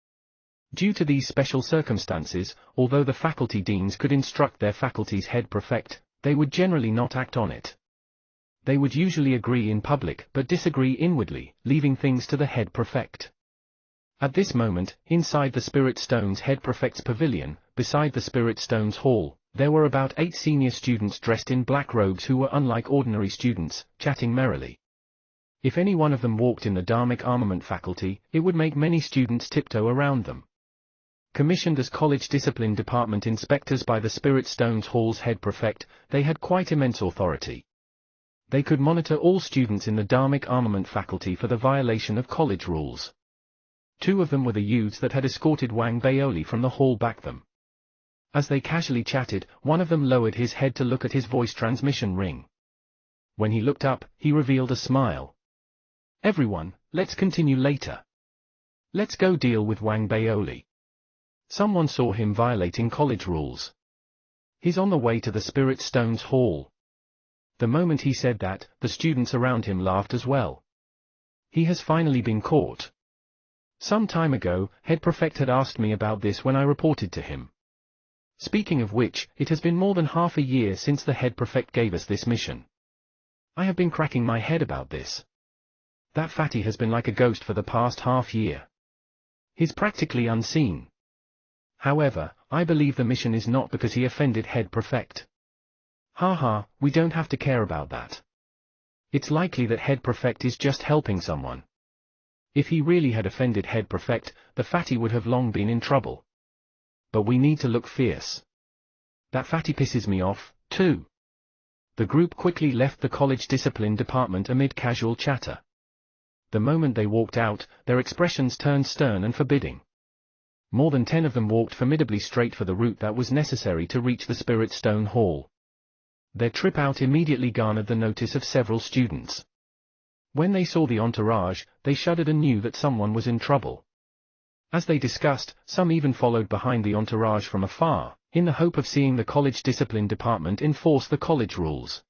S1: Due to these special circumstances, although the faculty deans could instruct their faculty's head prefect, they would generally not act on it. They would usually agree in public but disagree inwardly, leaving things to the head prefect. At this moment, inside the Spirit Stones head prefect's pavilion, beside the Spirit Stones hall, there were about 8 senior students dressed in black robes who were unlike ordinary students, chatting merrily. If any one of them walked in the Dharmic Armament faculty, it would make many students tiptoe around them. Commissioned as college discipline department inspectors by the Spirit Stones hall's head prefect, they had quite immense authority. They could monitor all students in the Dharmic Armament faculty for the violation of college rules. 2 of them were the youths that had escorted Wang Baoli from the hall back them. As they casually chatted, one of them lowered his head to look at his voice transmission ring. When he looked up, he revealed a smile. "Everyone, let's continue later. Let's go deal with Wang Baoli. Someone saw him violating college rules. He's on the way to the Spirit Stones hall." The moment he said that, the students around him laughed as well. He has finally been caught. Some time ago, head prefect had asked me about this when I reported to him. Speaking of which, it has been more than half a year since the head prefect gave us this mission. I have been cracking my head about this. That fatty has been like a ghost for the past half year. He's practically unseen. However, I believe the mission is not because he offended head prefect. Haha, we don't have to care about that. It's likely that head prefect is just helping someone. If he really had offended head prefect, the fatty would have long been in trouble. But we need to look fierce. That fatty pisses me off, too. The group quickly left the college discipline department amid casual chatter. The moment they walked out, their expressions turned stern and forbidding. More than 10 of them walked formidably straight for the route that was necessary to reach the Spirit Stone Hall. Their trip out immediately garnered the notice of several students. When they saw the entourage, they shuddered and knew that someone was in trouble. As they discussed, some even followed behind the entourage from afar, in the hope of seeing the college discipline department enforce the college rules.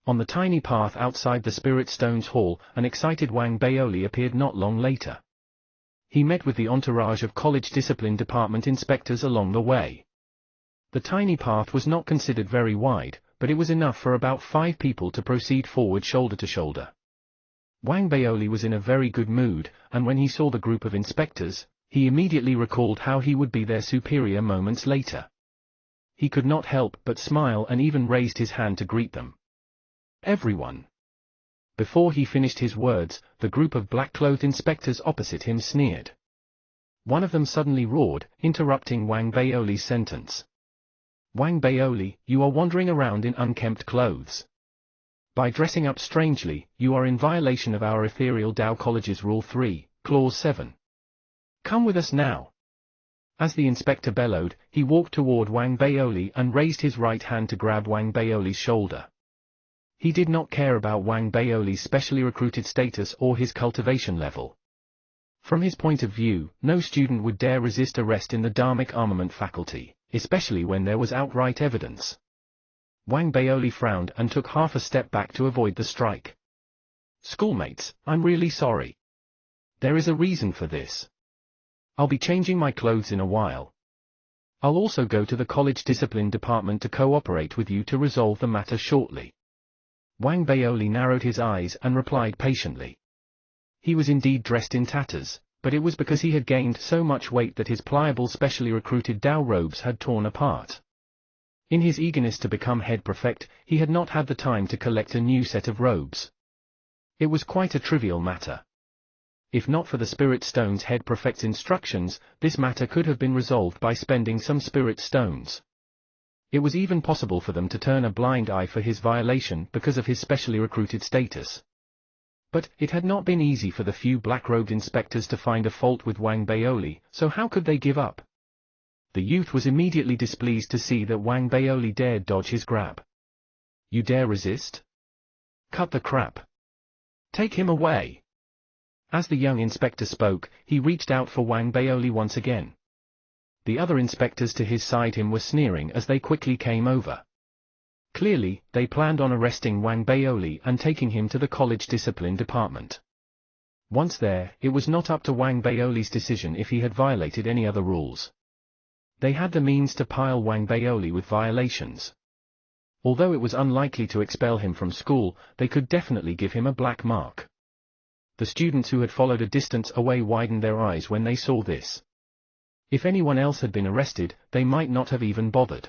S1: On the tiny path outside the Spirit Stones Hall, an excited Wang Baoli appeared not long later. He met with the entourage of college discipline department inspectors along the way. The tiny path was not considered very wide, but it was enough for about 5 people to proceed forward shoulder to shoulder. Wang Baoli was in a very good mood, and when he saw the group of inspectors, he immediately recalled how he would be their superior moments later. He could not help but smile and even raised his hand to greet them. Everyone. Before he finished his words, the group of black-clothed inspectors opposite him sneered. One of them suddenly roared, interrupting Wang Baoli's sentence. Wang Baoli, you are wandering around in unkempt clothes. By dressing up strangely, you are in violation of our Ethereal Tao College's Rule 3, Clause 7. Come with us now. As the inspector bellowed, he walked toward Wang Baoli and raised his right hand to grab Wang Baoli's shoulder. He did not care about Wang Baoli's specially recruited status or his cultivation level. From his point of view, no student would dare resist arrest in the Dharmic Armament faculty, especially when there was outright evidence. Wang Baoli frowned and took half a step back to avoid the strike. Schoolmates, I'm really sorry. There is a reason for this. I'll be changing my clothes in a while. I'll also go to the college discipline department to cooperate with you to resolve the matter shortly. Wang Baoli narrowed his eyes and replied patiently. He was indeed dressed in tatters, but it was because he had gained so much weight that his pliable specially recruited Tao robes had torn apart. In his eagerness to become head prefect, he had not had the time to collect a new set of robes. It was quite a trivial matter. If not for the Spirit Stone's head prefect's instructions, this matter could have been resolved by spending some Spirit Stones. It was even possible for them to turn a blind eye for his violation because of his specially recruited status. But it had not been easy for the few black-robed inspectors to find a fault with Wang Baoli, so how could they give up? The youth was immediately displeased to see that Wang Baoli dared dodge his grab. You dare resist? Cut the crap. Take him away. As the young inspector spoke, he reached out for Wang Baoli once again. The other inspectors to his side him were sneering as they quickly came over. Clearly, they planned on arresting Wang Baoli and taking him to the college discipline department. Once there, it was not up to Wang Baoli's decision if he had violated any other rules. They had the means to pile Wang Baoli with violations. Although it was unlikely to expel him from school, they could definitely give him a black mark. The students who had followed a distance away widened their eyes when they saw this. If anyone else had been arrested, they might not have even bothered.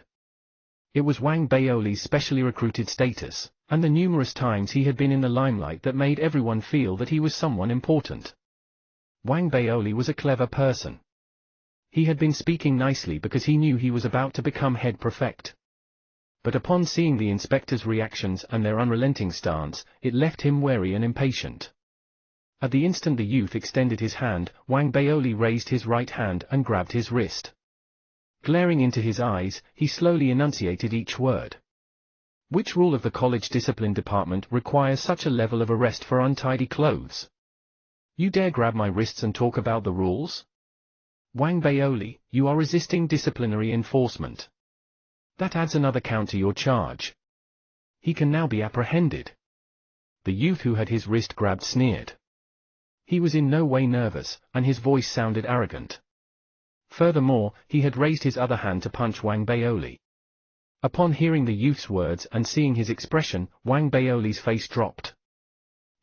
S1: It was Wang Baoli's specially recruited status, and the numerous times he had been in the limelight that made everyone feel that he was someone important. Wang Baoli was a clever person. He had been speaking nicely because he knew he was about to become head prefect. But upon seeing the inspectors' reactions and their unrelenting stance, it left him wary and impatient. At the instant the youth extended his hand, Wang Baoli raised his right hand and grabbed his wrist. Glaring into his eyes, he slowly enunciated each word. Which rule of the college discipline department requires such a level of arrest for untidy clothes? You dare grab my wrists and talk about the rules? Wang Baoli, you are resisting disciplinary enforcement. That adds another count to your charge. He can now be apprehended. The youth who had his wrist grabbed sneered. He was in no way nervous, and his voice sounded arrogant. Furthermore, he had raised his other hand to punch Wang Baoli. Upon hearing the youth's words and seeing his expression, Wang Baoli's face dropped.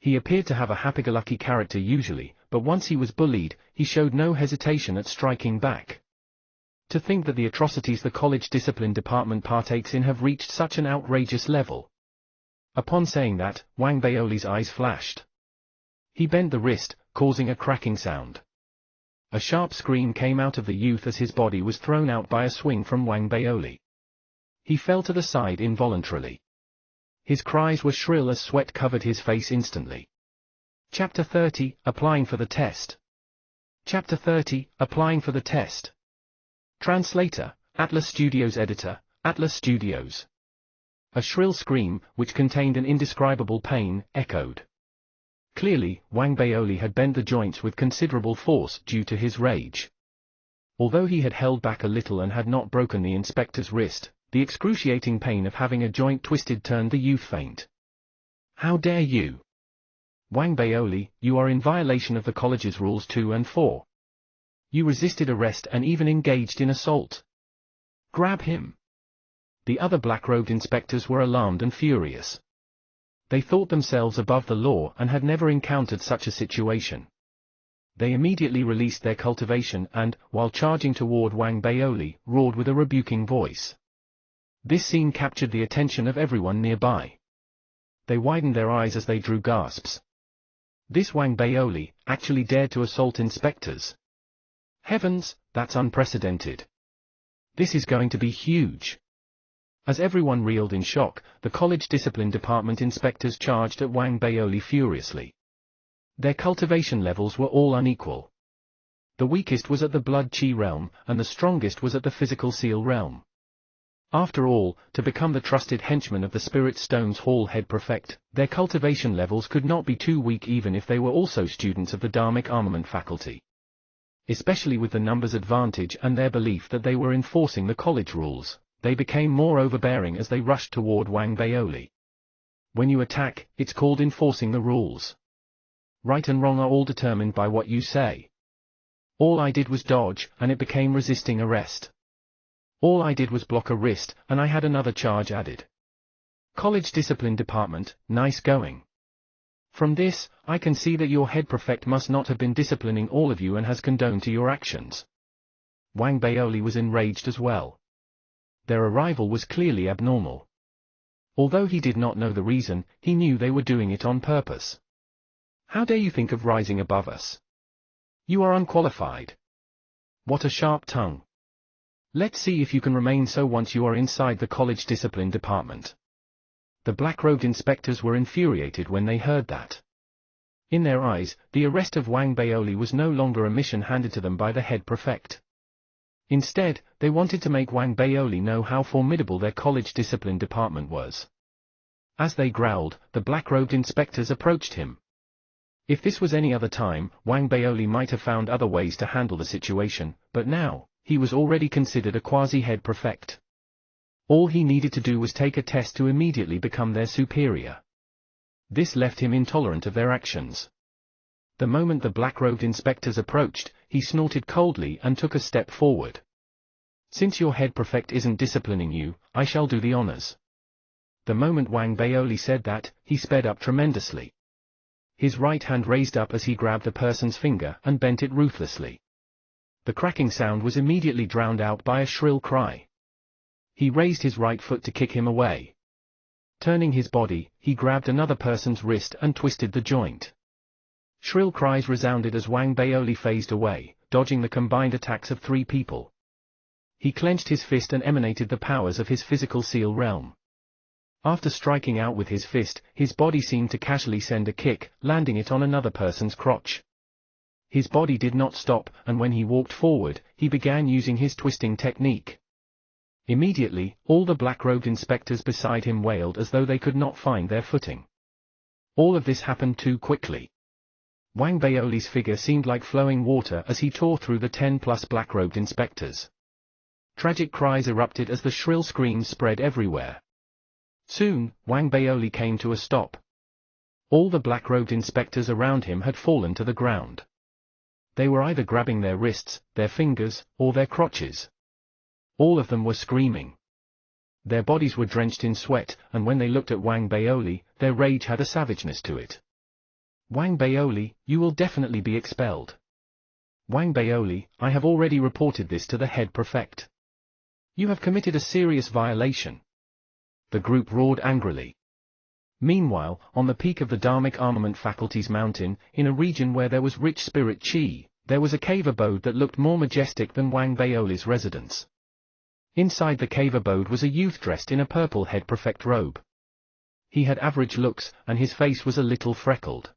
S1: He appeared to have a happy-go-lucky character usually, but once he was bullied, he showed no hesitation at striking back. To think that the atrocities the college discipline department partakes in have reached such an outrageous level. Upon saying that, Wang Baoli's eyes flashed. He bent the wrist, causing a cracking sound. A sharp scream came out of the youth as his body was thrown out by a swing from Wang Baoli. He fell to the side involuntarily. His cries were shrill as sweat covered his face instantly. Chapter 30, Applying for the Test. Chapter 30, Applying for the Test. Translator, Atlas Studios Editor, Atlas Studios. A shrill scream, which contained an indescribable pain, echoed. Clearly, Wang Baoli had bent the joints with considerable force due to his rage. Although he had held back a little and had not broken the inspector's wrist, the excruciating pain of having a joint twisted turned the youth faint. How dare you? Wang Baoli, you are in violation of the college's rules 2 and 4. You resisted arrest and even engaged in assault. Grab him. The other black-robed inspectors were alarmed and furious. They thought themselves above the law and had never encountered such a situation. They immediately released their cultivation and, while charging toward Wang Baoli, roared with a rebuking voice. This scene captured the attention of everyone nearby. They widened their eyes as they drew gasps. This Wang Baoli actually dared to assault inspectors. Heavens, that's unprecedented. This is going to be huge. As everyone reeled in shock, the college discipline department inspectors charged at Wang Baoli furiously. Their cultivation levels were all unequal. The weakest was at the blood chi realm, and the strongest was at the physical seal realm. After all, to become the trusted henchman of the Spirit Stone's Hall head prefect, their cultivation levels could not be too weak even if they were also students of the Dharmic Armament faculty. Especially with the numbers advantage and their belief that they were enforcing the college rules, they became more overbearing as they rushed toward Wang Baoli. When you attack, it's called enforcing the rules. Right and wrong are all determined by what you say. All I did was dodge, and it became resisting arrest. All I did was block a wrist, and I had another charge added. College Discipline Department, nice going. From this, I can see that your head prefect must not have been disciplining all of you and has condoned to your actions. Wang Baoli was enraged as well. Their arrival was clearly abnormal. Although he did not know the reason, he knew they were doing it on purpose. How dare you think of rising above us? You are unqualified. What a sharp tongue. Let's see if you can remain so once you are inside the college discipline department. The black-robed inspectors were infuriated when they heard that. In their eyes, the arrest of Wang Baoli was no longer a mission handed to them by the head prefect. Instead, they wanted to make Wang Baoli know how formidable their college discipline department was. As they growled, the black-robed inspectors approached him. If this was any other time, Wang Baoli might have found other ways to handle the situation, but now, he was already considered a quasi-head prefect. All he needed to do was take a test to immediately become their superior. This left him intolerant of their actions. The moment the black-robed inspectors approached, he snorted coldly and took a step forward. Since your head prefect isn't disciplining you, I shall do the honors. The moment Wang Baoli said that, he sped up tremendously. His right hand raised up as he grabbed the person's finger and bent it ruthlessly. The cracking sound was immediately drowned out by a shrill cry. He raised his right foot to kick him away. Turning his body, he grabbed another person's wrist and twisted the joint. Shrill cries resounded as Wang Baoli phased away, dodging the combined attacks of 3 people. He clenched his fist and emanated the powers of his physical seal realm. After striking out with his fist, his body seemed to casually send a kick, landing it on another person's crotch. His body did not stop, and when he walked forward, he began using his twisting technique. Immediately, all the black-robed inspectors beside him wailed as though they could not find their footing. All of this happened too quickly. Wang Baoli's figure seemed like flowing water as he tore through the 10+ black-robed inspectors. Tragic cries erupted as the shrill screams spread everywhere. Soon, Wang Baoli came to a stop. All the black-robed inspectors around him had fallen to the ground. They were either grabbing their wrists, their fingers, or their crotches. All of them were screaming. Their bodies were drenched in sweat, and when they looked at Wang Baoli, their rage had a savageness to it. Wang Baoli, you will definitely be expelled. Wang Baoli, I have already reported this to the head prefect. You have committed a serious violation. The group roared angrily. Meanwhile, on the peak of the Dharmic Armament Faculty's mountain, in a region where there was rich spirit chi, there was a cave abode that looked more majestic than Wang Baoli's residence. Inside the cave abode was a youth dressed in a purple head prefect robe. He had average looks, and his face was a little freckled.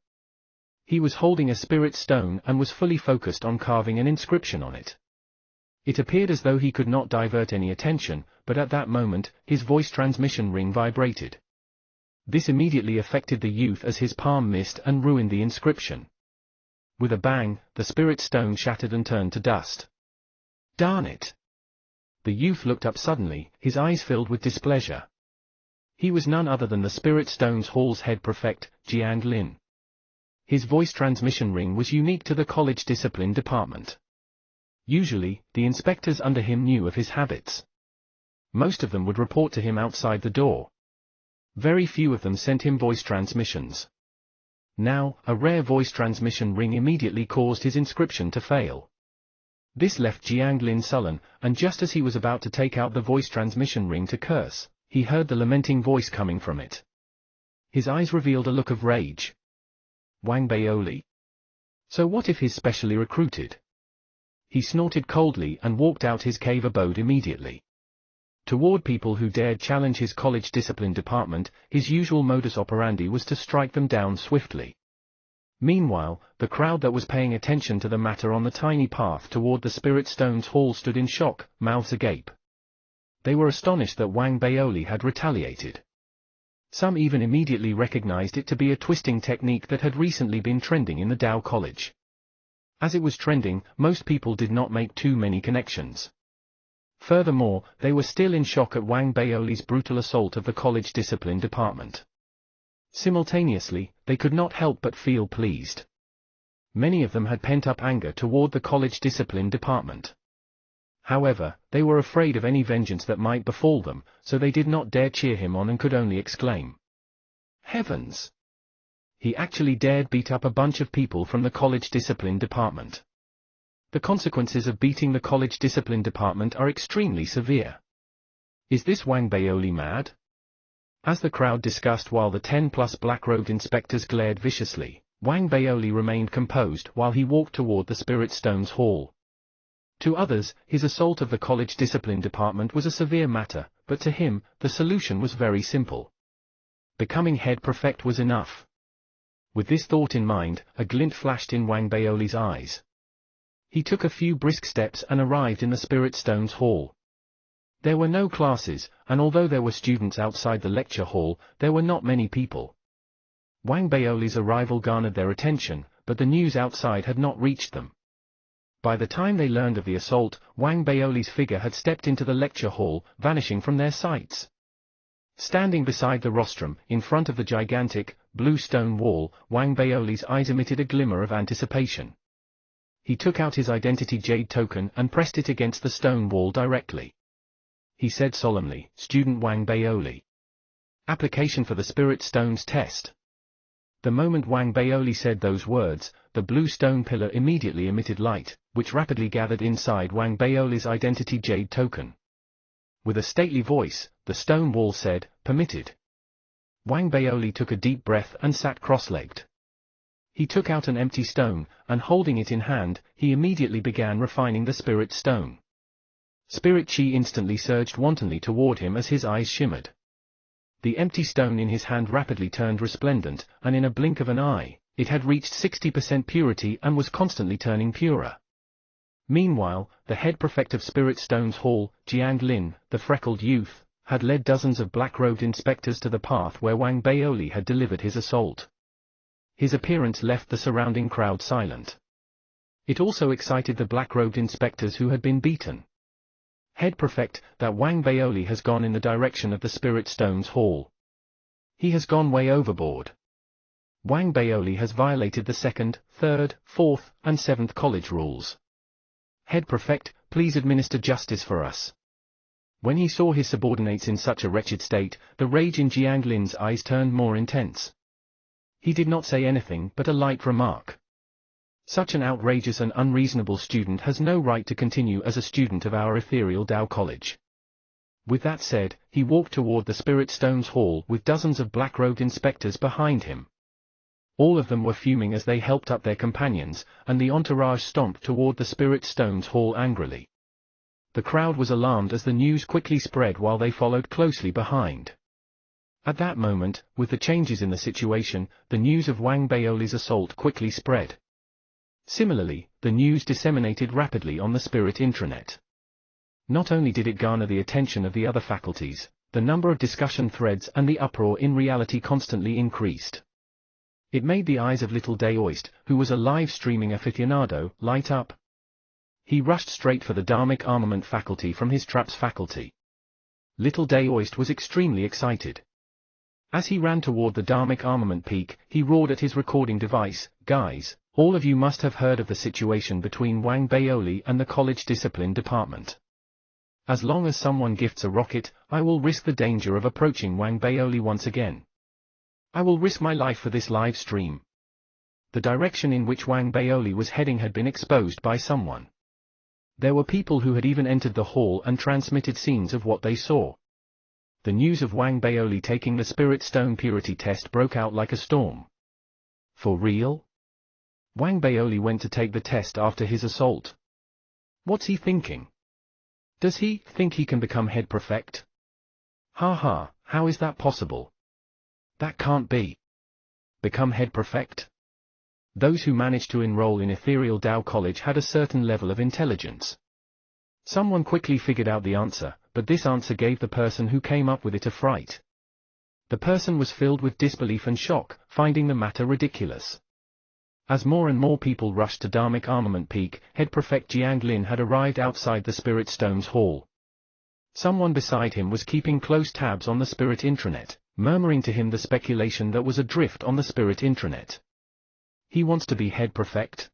S1: He was holding a spirit stone and was fully focused on carving an inscription on it. It appeared as though he could not divert any attention, but at that moment, his voice transmission ring vibrated. This immediately affected the youth as his palm missed and ruined the inscription. With a bang, the spirit stone shattered and turned to dust. Darn it! The youth looked up suddenly, his eyes filled with displeasure. He was none other than the Spirit Stones Hall's head prefect, Jiang Lin. His voice transmission ring was unique to the college discipline department. Usually, the inspectors under him knew of his habits. Most of them would report to him outside the door. Very few of them sent him voice transmissions. Now, a rare voice transmission ring immediately caused his inscription to fail. This left Jiang Lin sullen, and just as he was about to take out the voice transmission ring to curse, he heard the lamenting voice coming from it. His eyes revealed a look of rage. Wang Baoli. So what if he's specially recruited? He snorted coldly and walked out his cave abode immediately. Toward people who dared challenge his college discipline department, his usual modus operandi was to strike them down swiftly. Meanwhile, the crowd that was paying attention to the matter on the tiny path toward the Spirit Stones Hall stood in shock, mouths agape. They were astonished that Wang Baoli had retaliated. Some even immediately recognized it to be a twisting technique that had recently been trending in the Dao College. As it was trending, most people did not make too many connections. Furthermore, they were still in shock at Wang Baoli's brutal assault of the college discipline department. Simultaneously, they could not help but feel pleased. Many of them had pent-up anger toward the college discipline department. However, they were afraid of any vengeance that might befall them, so they did not dare cheer him on and could only exclaim. Heavens! He actually dared beat up a bunch of people from the college discipline department. The consequences of beating the college discipline department are extremely severe. Is this Wang Baoli mad? As the crowd discussed while the 10-plus black-robed inspectors glared viciously, Wang Baoli remained composed while he walked toward the Spirit Stones Hall. To others, his assault of the college discipline department was a severe matter, but to him, the solution was very simple. Becoming head prefect was enough. With this thought in mind, a glint flashed in Wang Baoli's eyes. He took a few brisk steps and arrived in the Spirit Stones Hall. There were no classes, and although there were students outside the lecture hall, there were not many people. Wang Baoli's arrival garnered their attention, but the news outside had not reached them. By the time they learned of the assault, Wang Baoli's figure had stepped into the lecture hall, vanishing from their sights. Standing beside the rostrum, in front of the gigantic, blue stone wall, Wang Baoli's eyes emitted a glimmer of anticipation. He took out his identity jade token and pressed it against the stone wall directly. He said solemnly, Student Wang Baoli. Application for the Spirit Stones test. The moment Wang Baoli said those words, the blue stone pillar immediately emitted light, which rapidly gathered inside Wang Baoli's identity jade token. With a stately voice, the stone wall said, Permitted. Wang Baoli took a deep breath and sat cross-legged. He took out an empty stone, and holding it in hand, he immediately began refining the spirit stone. Spirit chi instantly surged wantonly toward him as his eyes shimmered. The empty stone in his hand rapidly turned resplendent, and in a blink of an eye, it had reached 60% purity and was constantly turning purer. Meanwhile, the head prefect of Spirit Stones Hall, Jiang Lin, the freckled youth, had led dozens of black-robed inspectors to the path where Wang Baoli had delivered his assault. His appearance left the surrounding crowd silent. It also excited the black-robed inspectors who had been beaten. Head prefect, that Wang Baoli has gone in the direction of the Spirit Stones Hall. He has gone way overboard. Wang Baoli has violated the 2nd, 3rd, 4th, and 7th college rules. Head Prefect, please administer justice for us. When he saw his subordinates in such a wretched state, the rage in Jiang Lin's eyes turned more intense. He did not say anything but a light remark. Such an outrageous and unreasonable student has no right to continue as a student of our ethereal Tao College. With that said, he walked toward the Spirit Stones Hall with dozens of black-robed inspectors behind him. All of them were fuming as they helped up their companions, and the entourage stomped toward the Spirit Stones Hall angrily. The crowd was alarmed as the news quickly spread while they followed closely behind. At that moment, with the changes in the situation, the news of Wang Baoli's assault quickly spread. Similarly, the news disseminated rapidly on the Spirit intranet. Not only did it garner the attention of the other faculties, the number of discussion threads and the uproar in reality constantly increased. It made the eyes of little Daoist, who was a live-streaming aficionado, light up. He rushed straight for the Dharmic Armament faculty from his Traps faculty. Little Daoist was extremely excited. As he ran toward the Dharmic Armament peak, he roared at his recording device, "Guys, all of you must have heard of the situation between Wang Baoli and the college discipline department. As long as someone gifts a rocket, I will risk the danger of approaching Wang Baoli once again. I will risk my life for this live stream." The direction in which Wang Baoli was heading had been exposed by someone. There were people who had even entered the hall and transmitted scenes of what they saw. The news of Wang Baoli taking the Spirit Stone Purity test broke out like a storm. For real? Wang Baoli went to take the test after his assault. What's he thinking? Does he think he can become head prefect? Ha ha, how is that possible? That can't be. Become head prefect? Those who managed to enroll in Ethereal Tao College had a certain level of intelligence. Someone quickly figured out the answer, but this answer gave the person who came up with it a fright. The person was filled with disbelief and shock, finding the matter ridiculous. As more and more people rushed to Dharmic Armament Peak, Head Prefect Jiang Lin had arrived outside the Spirit Stones Hall. Someone beside him was keeping close tabs on the Spirit intranet, murmuring to him the speculation that was adrift on the Spirit intranet. He wants to be head prefect?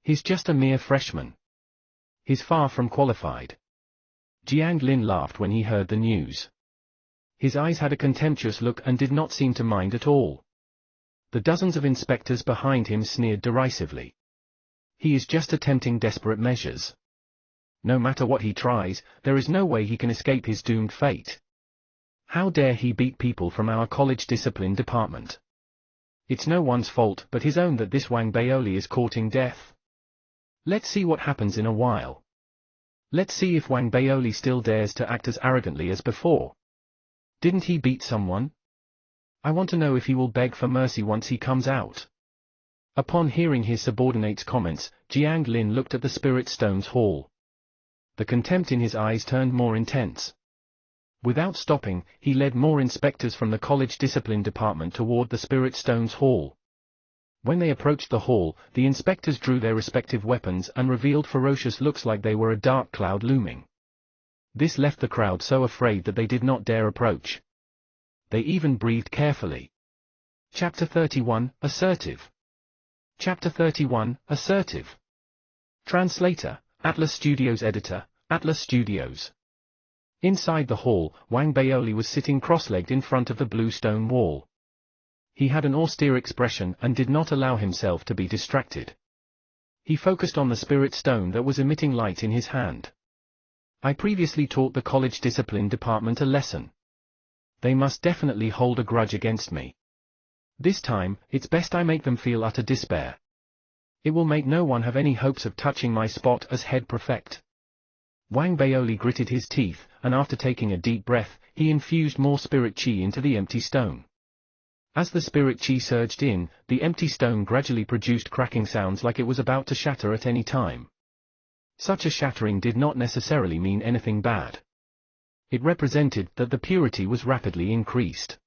S1: He's just a mere freshman. He's far from qualified. Jiang Lin laughed when he heard the news. His eyes had a contemptuous look and did not seem to mind at all. The dozens of inspectors behind him sneered derisively. He is just attempting desperate measures. No matter what he tries, there is no way he can escape his doomed fate. How dare he beat people from our college discipline department? It's no one's fault but his own that this Wang Baoli is courting death. Let's see what happens in a while. Let's see if Wang Baoli still dares to act as arrogantly as before. Didn't he beat someone? I want to know if he will beg for mercy once he comes out. Upon hearing his subordinate's comments, Jiang Lin looked at the Spirit Stones Hall. The contempt in his eyes turned more intense. Without stopping, he led more inspectors from the college discipline department toward the Spirit Stones Hall. When they approached the hall, the inspectors drew their respective weapons and revealed ferocious looks like they were a dark cloud looming. This left the crowd so afraid that they did not dare approach. They even breathed carefully. Chapter 31, Assertive. Chapter 31, Assertive. Translator, Atlas Studios Editor, Atlas Studios. Inside the hall, Wang Baoli was sitting cross-legged in front of the blue stone wall. He had an austere expression and did not allow himself to be distracted. He focused on the spirit stone that was emitting light in his hand. I previously taught the college discipline department a lesson. They must definitely hold a grudge against me. This time, it's best I make them feel utter despair. It will make no one have any hopes of touching my spot as head prefect. Wang Baoli gritted his teeth, and after taking a deep breath, he infused more spirit chi into the empty stone. As the spirit chi surged in, the empty stone gradually produced cracking sounds like it was about to shatter at any time. Such a shattering did not necessarily mean anything bad. It represented that the purity was rapidly increased.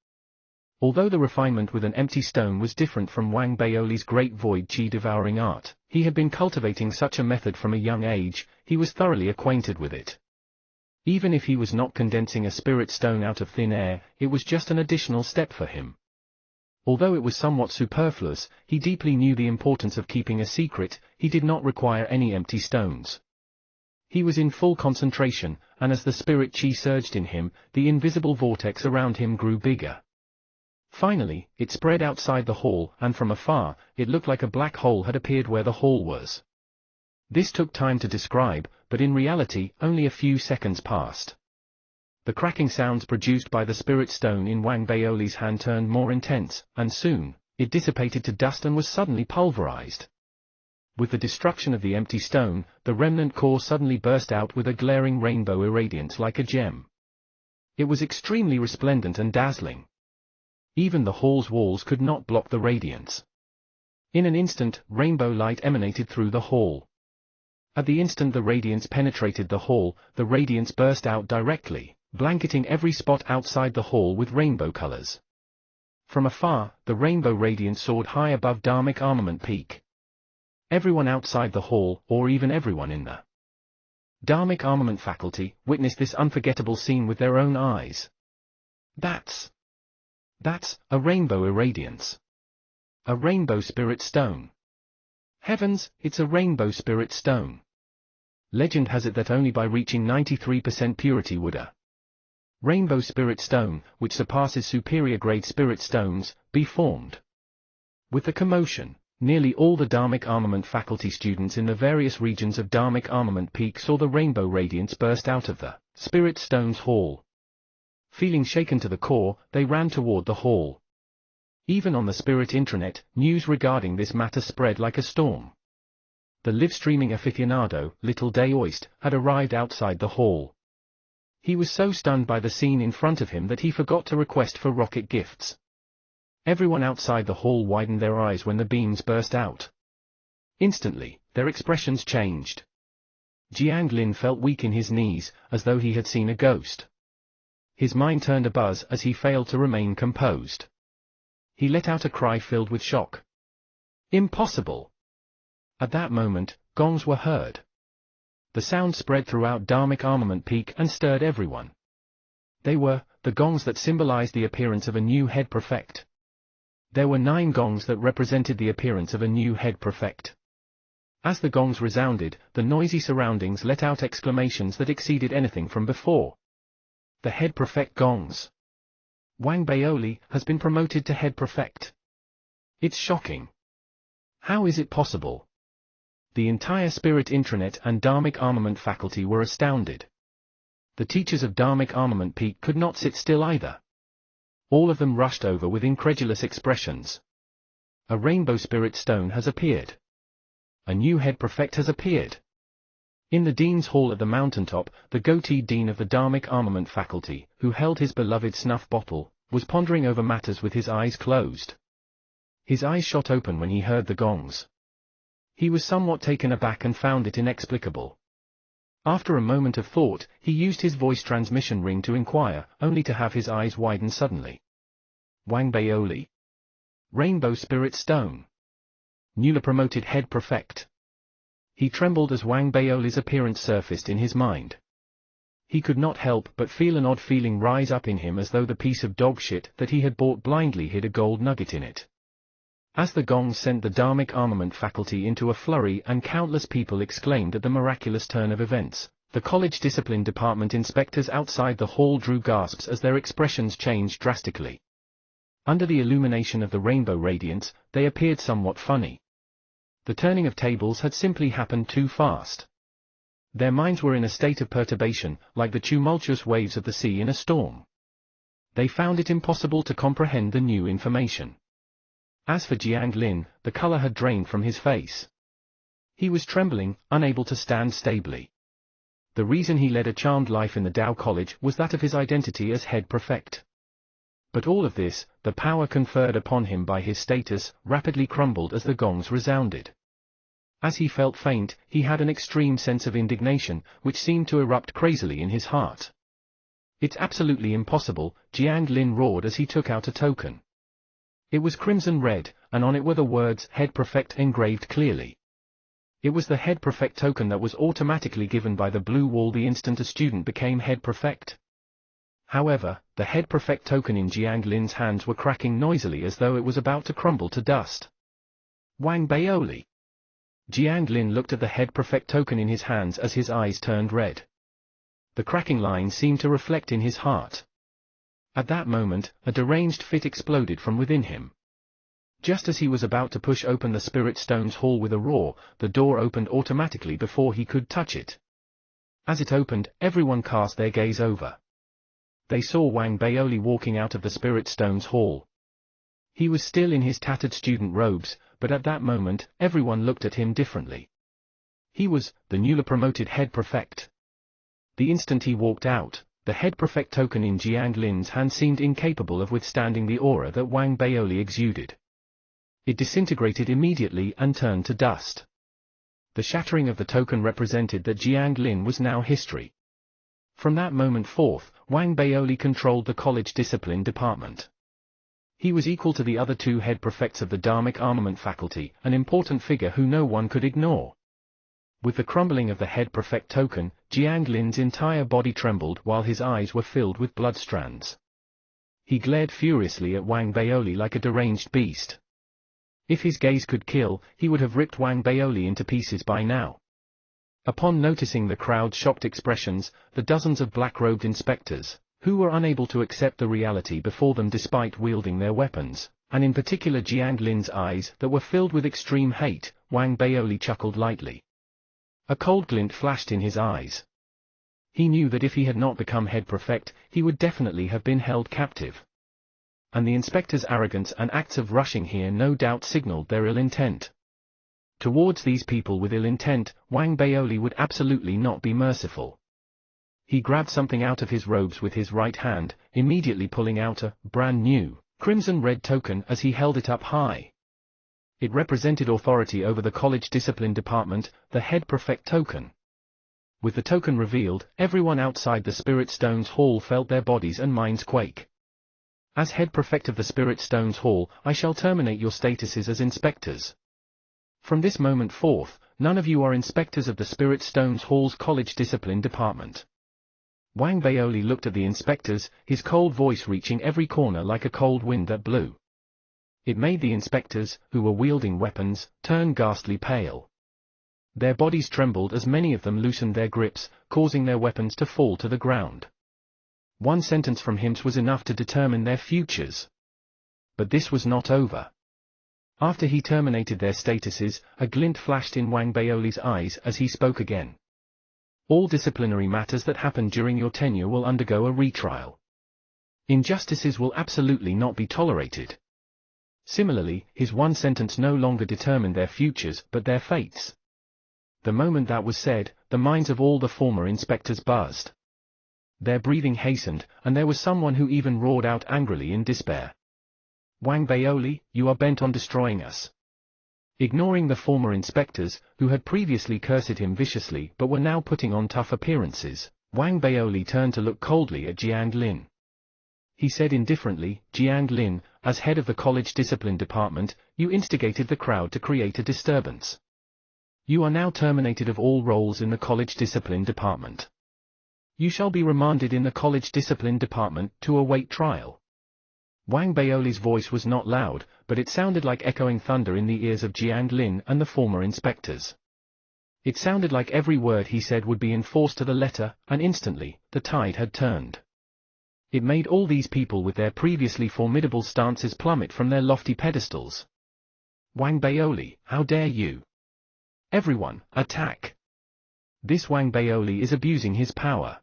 S1: Although the refinement with an empty stone was different from Wang Baoli's great void chi devouring art, he had been cultivating such a method from a young age, he was thoroughly acquainted with it. Even if he was not condensing a spirit stone out of thin air, it was just an additional step for him. Although it was somewhat superfluous, he deeply knew the importance of keeping a secret. He did not require any empty stones. He was in full concentration, and as the spirit chi surged in him, the invisible vortex around him grew bigger. Finally, it spread outside the hall, and from afar, it looked like a black hole had appeared where the hall was. This took time to describe, but in reality, only a few seconds passed. The cracking sounds produced by the spirit stone in Wang Baoli's hand turned more intense, and soon, it dissipated to dust and was suddenly pulverized. With the destruction of the empty stone, the remnant core suddenly burst out with a glaring rainbow irradiance like a gem. It was extremely resplendent and dazzling. Even the hall's walls could not block the radiance. In an instant, rainbow light emanated through the hall. At the instant the radiance penetrated the hall, the radiance burst out directly, blanketing every spot outside the hall with rainbow colors. From afar, the rainbow radiance soared high above Dharmic Armament Peak. Everyone outside the hall, or even everyone in the Dharmic Armament faculty, witnessed this unforgettable scene with their own eyes. That's a rainbow irradiance. A rainbow spirit stone. Heavens, it's a rainbow spirit stone. Legend has it that only by reaching 93% purity would a rainbow spirit stone, which surpasses superior grade spirit stones, be formed. With the commotion, nearly all the Dharmic Armament faculty students in the various regions of Dharmic Armament Peak saw the rainbow radiance burst out of the Spirit Stones Hall. Feeling shaken to the core, they ran toward the hall. Even on the Spirit intranet, news regarding this matter spread like a storm. The live-streaming aficionado, Little Day Oist, had arrived outside the hall. He was so stunned by the scene in front of him that he forgot to request for rocket gifts. Everyone outside the hall widened their eyes when the beams burst out. Instantly, their expressions changed. Jiang Lin felt weak in his knees, as though he had seen a ghost. His mind turned abuzz as he failed to remain composed. He let out a cry filled with shock. Impossible! At that moment, gongs were heard. The sound spread throughout Dharmic Armament Peak and stirred everyone. They were the gongs that symbolized the appearance of a new head prefect. There were 9 gongs that represented the appearance of a new head prefect. As the gongs resounded, the noisy surroundings let out exclamations that exceeded anything from before. The head prefect gongs. Wang Baoli has been promoted to head prefect. It's shocking. How is it possible? The entire Spirit intranet and Dharmic Armament faculty were astounded. The teachers of Dharmic Armament Peak could not sit still either. All of them rushed over with incredulous expressions. A rainbow spirit stone has appeared. A new head prefect has appeared. In the Dean's Hall at the mountaintop, the goateed dean of the Dharmic Armament faculty, who held his beloved snuff bottle, was pondering over matters with his eyes closed. His eyes shot open when he heard the gongs. He was somewhat taken aback and found it inexplicable. After a moment of thought, he used his voice transmission ring to inquire, only to have his eyes widen suddenly. Wang Baoli? Rainbow Spirit Stone. Newly promoted head prefect. He trembled as Wang Baoli's appearance surfaced in his mind. He could not help but feel an odd feeling rise up in him as though the piece of dog shit that he had bought blindly hid a gold nugget in it. As the gongs sent the Dharmic Armament faculty into a flurry and countless people exclaimed at the miraculous turn of events, the college discipline department inspectors outside the hall drew gasps as their expressions changed drastically. Under the illumination of the rainbow radiance, they appeared somewhat funny. The turning of tables had simply happened too fast. Their minds were in a state of perturbation, like the tumultuous waves of the sea in a storm. They found it impossible to comprehend the new information. As for Jiang Lin, the color had drained from his face. He was trembling, unable to stand stably. The reason he led a charmed life in the Tao College was that of his identity as head prefect. But all of this, the power conferred upon him by his status, rapidly crumbled as the gongs resounded. As he felt faint, he had an extreme sense of indignation, which seemed to erupt crazily in his heart. It's absolutely impossible, Jiang Lin roared as he took out a token. It was crimson red, and on it were the words Head Prefect engraved clearly. It was the Head Prefect token that was automatically given by the blue wall the instant a student became Head Prefect. However, the head prefect token in Jiang Lin's hands were cracking noisily as though it was about to crumble to dust. Wang Baoli. Jiang Lin looked at the head prefect token in his hands as his eyes turned red. The cracking line seemed to reflect in his heart. At that moment, a deranged fit exploded from within him. Just as he was about to push open the Spirit Stone's hall with a roar, the door opened automatically before he could touch it. As it opened, everyone cast their gaze over. They saw Wang Baoli walking out of the Spirit Stone's hall. He was still in his tattered student robes, but at that moment, everyone looked at him differently. He was the newly promoted head prefect. The instant he walked out, the head prefect token in Jiang Lin's hand seemed incapable of withstanding the aura that Wang Baoli exuded. It disintegrated immediately and turned to dust. The shattering of the token represented that Jiang Lin was now history. From that moment forth, Wang Baoli controlled the college discipline department. He was equal to the other two head prefects of the Dharmic Armament faculty, an important figure who no one could ignore. With the crumbling of the head prefect token, Jiang Lin's entire body trembled while his eyes were filled with blood strands. He glared furiously at Wang Baoli like a deranged beast. If his gaze could kill, he would have ripped Wang Baoli into pieces by now. Upon noticing the crowd's shocked expressions, the dozens of black-robed inspectors, who were unable to accept the reality before them despite wielding their weapons, and in particular Jiang Lin's eyes that were filled with extreme hate, Wang Baoli chuckled lightly. A cold glint flashed in his eyes. He knew that if he had not become head prefect, he would definitely have been held captive. And the inspector's arrogance and acts of rushing here no doubt signaled their ill intent. Towards these people with ill intent, Wang Baoli would absolutely not be merciful. He grabbed something out of his robes with his right hand, immediately pulling out a brand new, crimson-red token as he held it up high. It represented authority over the college discipline department, the head prefect token. With the token revealed, everyone outside the Spirit Stone's hall felt their bodies and minds quake. As head prefect of the Spirit Stone's hall, I shall terminate your statuses as inspectors. From this moment forth, none of you are inspectors of the Spirit Stone's hall's college discipline department. Wang Baoli looked at the inspectors, his cold voice reaching every corner like a cold wind that blew. It made the inspectors, who were wielding weapons, turn ghastly pale. Their bodies trembled as many of them loosened their grips, causing their weapons to fall to the ground. One sentence from him was enough to determine their futures. But this was not over. After he terminated their statuses, a glint flashed in Wang Baoli's eyes as he spoke again. All disciplinary matters that happen during your tenure will undergo a retrial. Injustices will absolutely not be tolerated. Similarly, his one sentence no longer determined their futures but their fates. The moment that was said, the minds of all the former inspectors buzzed. Their breathing hastened, and there was someone who even roared out angrily in despair. Wang Baoli, you are bent on destroying us. Ignoring the former inspectors, who had previously cursed him viciously but were now putting on tough appearances, Wang Baoli turned to look coldly at Jiang Lin. He said indifferently, Jiang Lin, as head of the college discipline department, you instigated the crowd to create a disturbance. You are now terminated of all roles in the college discipline department. You shall be remanded in the college discipline department to await trial. Wang Baoli's voice was not loud, but it sounded like echoing thunder in the ears of Jiang Lin and the former inspectors. It sounded like every word he said would be enforced to the letter, and instantly, the tide had turned. It made all these people with their previously formidable stances plummet from their lofty pedestals. Wang Baoli, how dare you? Everyone, attack! This Wang Baoli is abusing his power.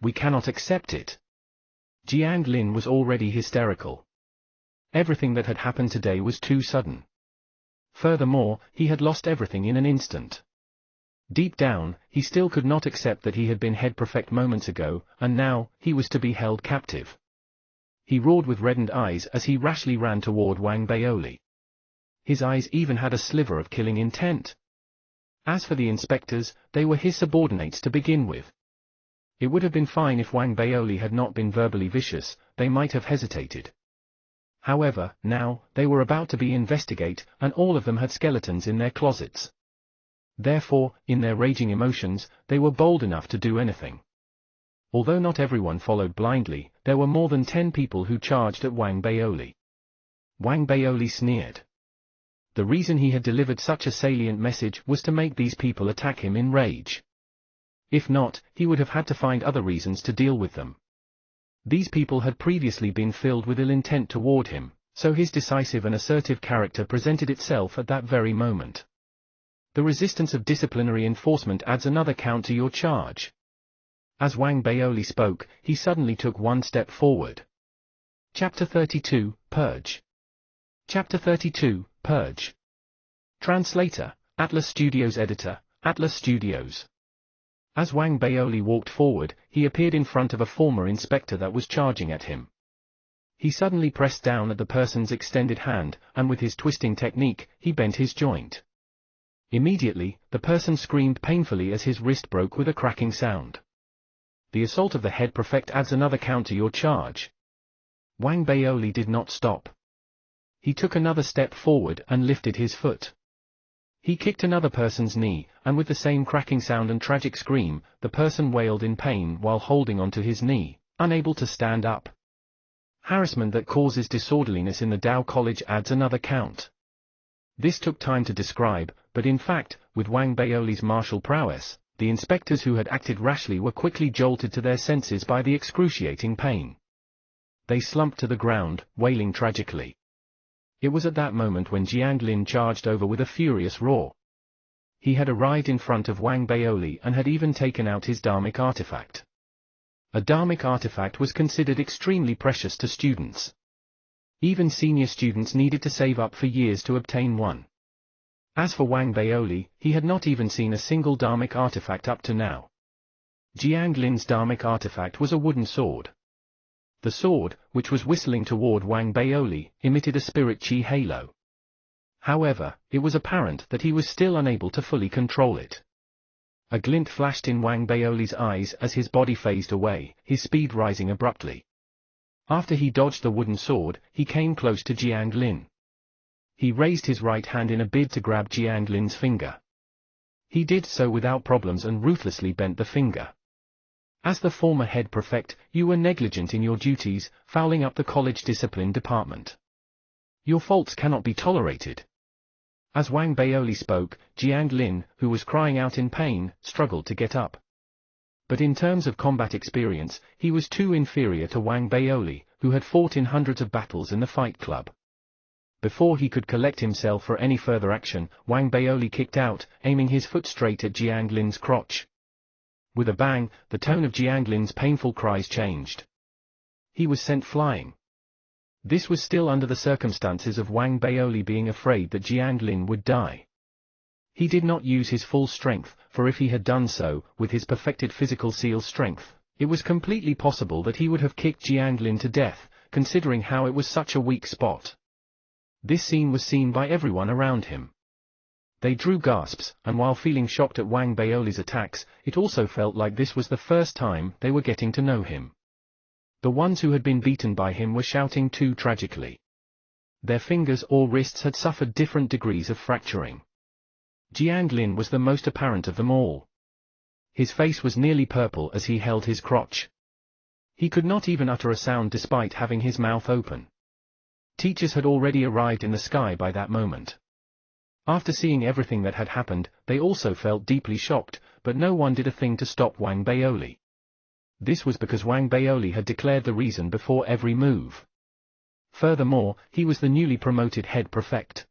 S1: We cannot accept it. Jiang Lin was already hysterical. Everything that had happened today was too sudden. Furthermore, he had lost everything in an instant. Deep down, he still could not accept that he had been head prefect moments ago, and now, he was to be held captive. He roared with reddened eyes as he rashly ran toward Wang Baoli. His eyes even had a sliver of killing intent. As for the inspectors, they were his subordinates to begin with. It would have been fine if Wang Baoli had not been verbally vicious, they might have hesitated. However, now, they were about to be investigated, and all of them had skeletons in their closets. Therefore, in their raging emotions, they were bold enough to do anything. Although not everyone followed blindly, there were more than 10 people who charged at Wang Baoli. Wang Baoli sneered. The reason he had delivered such a salient message was to make these people attack him in rage. If not, he would have had to find other reasons to deal with them. These people had previously been filled with ill intent toward him, so his decisive and assertive character presented itself at that very moment. The resistance of disciplinary enforcement adds another count to your charge. As Wang Baoli spoke, he suddenly took one step forward. Chapter 32, Purge. Chapter 32, Purge. Translator, Atlas Studios Editor, Atlas Studios. As Wang Baoli walked forward, he appeared in front of a former inspector that was charging at him. He suddenly pressed down at the person's extended hand, and with his twisting technique, he bent his joint. Immediately, the person screamed painfully as his wrist broke with a cracking sound. The assault of the head prefect adds another count to your charge. Wang Baoli did not stop. He took another step forward and lifted his foot. He kicked another person's knee, and with the same cracking sound and tragic scream, the person wailed in pain while holding onto his knee, unable to stand up. Harassment that causes disorderliness in the Dow College adds another count. This took time to describe, but in fact, with Wang Baoli's martial prowess, the inspectors who had acted rashly were quickly jolted to their senses by the excruciating pain. They slumped to the ground, wailing tragically. It was at that moment when Jiang Lin charged over with a furious roar. He had arrived in front of Wang Baoli and had even taken out his dharmic artifact. A dharmic artifact was considered extremely precious to students. Even senior students needed to save up for years to obtain one. As for Wang Baoli, he had not even seen a single dharmic artifact up to now. Jiang Lin's dharmic artifact was a wooden sword. The sword, which was whistling toward Wang Baoli, emitted a spirit chi halo. However, it was apparent that he was still unable to fully control it. A glint flashed in Wang Baoli's eyes as his body phased away, his speed rising abruptly. After he dodged the wooden sword, he came close to Jiang Lin. He raised his right hand in a bid to grab Jiang Lin's finger. He did so without problems and ruthlessly bent the finger. As the former head prefect, you were negligent in your duties, fouling up the college discipline department. Your faults cannot be tolerated. As Wang Baoli spoke, Jiang Lin, who was crying out in pain, struggled to get up. But in terms of combat experience, he was too inferior to Wang Baoli, who had fought in hundreds of battles in the Fight Club. Before he could collect himself for any further action, Wang Baoli kicked out, aiming his foot straight at Jiang Lin's crotch. With a bang, the tone of Jiang Lin's painful cries changed. He was sent flying. This was still under the circumstances of Wang Baoli being afraid that Jiang Lin would die. He did not use his full strength, for if he had done so, with his perfected physical seal strength, it was completely possible that he would have kicked Jiang Lin to death, considering how it was such a weak spot. This scene was seen by everyone around him. They drew gasps, and while feeling shocked at Wang Baoli's attacks, it also felt like this was the first time they were getting to know him. The ones who had been beaten by him were shouting too tragically. Their fingers or wrists had suffered different degrees of fracturing. Jiang Lin was the most apparent of them all. His face was nearly purple as he held his crotch. He could not even utter a sound despite having his mouth open. Teachers had already arrived in the sky by that moment. After seeing everything that had happened, they also felt deeply shocked, but no one did a thing to stop Wang Baoli. This was because Wang Baoli had declared the reason before every move. Furthermore, he was the newly promoted head prefect.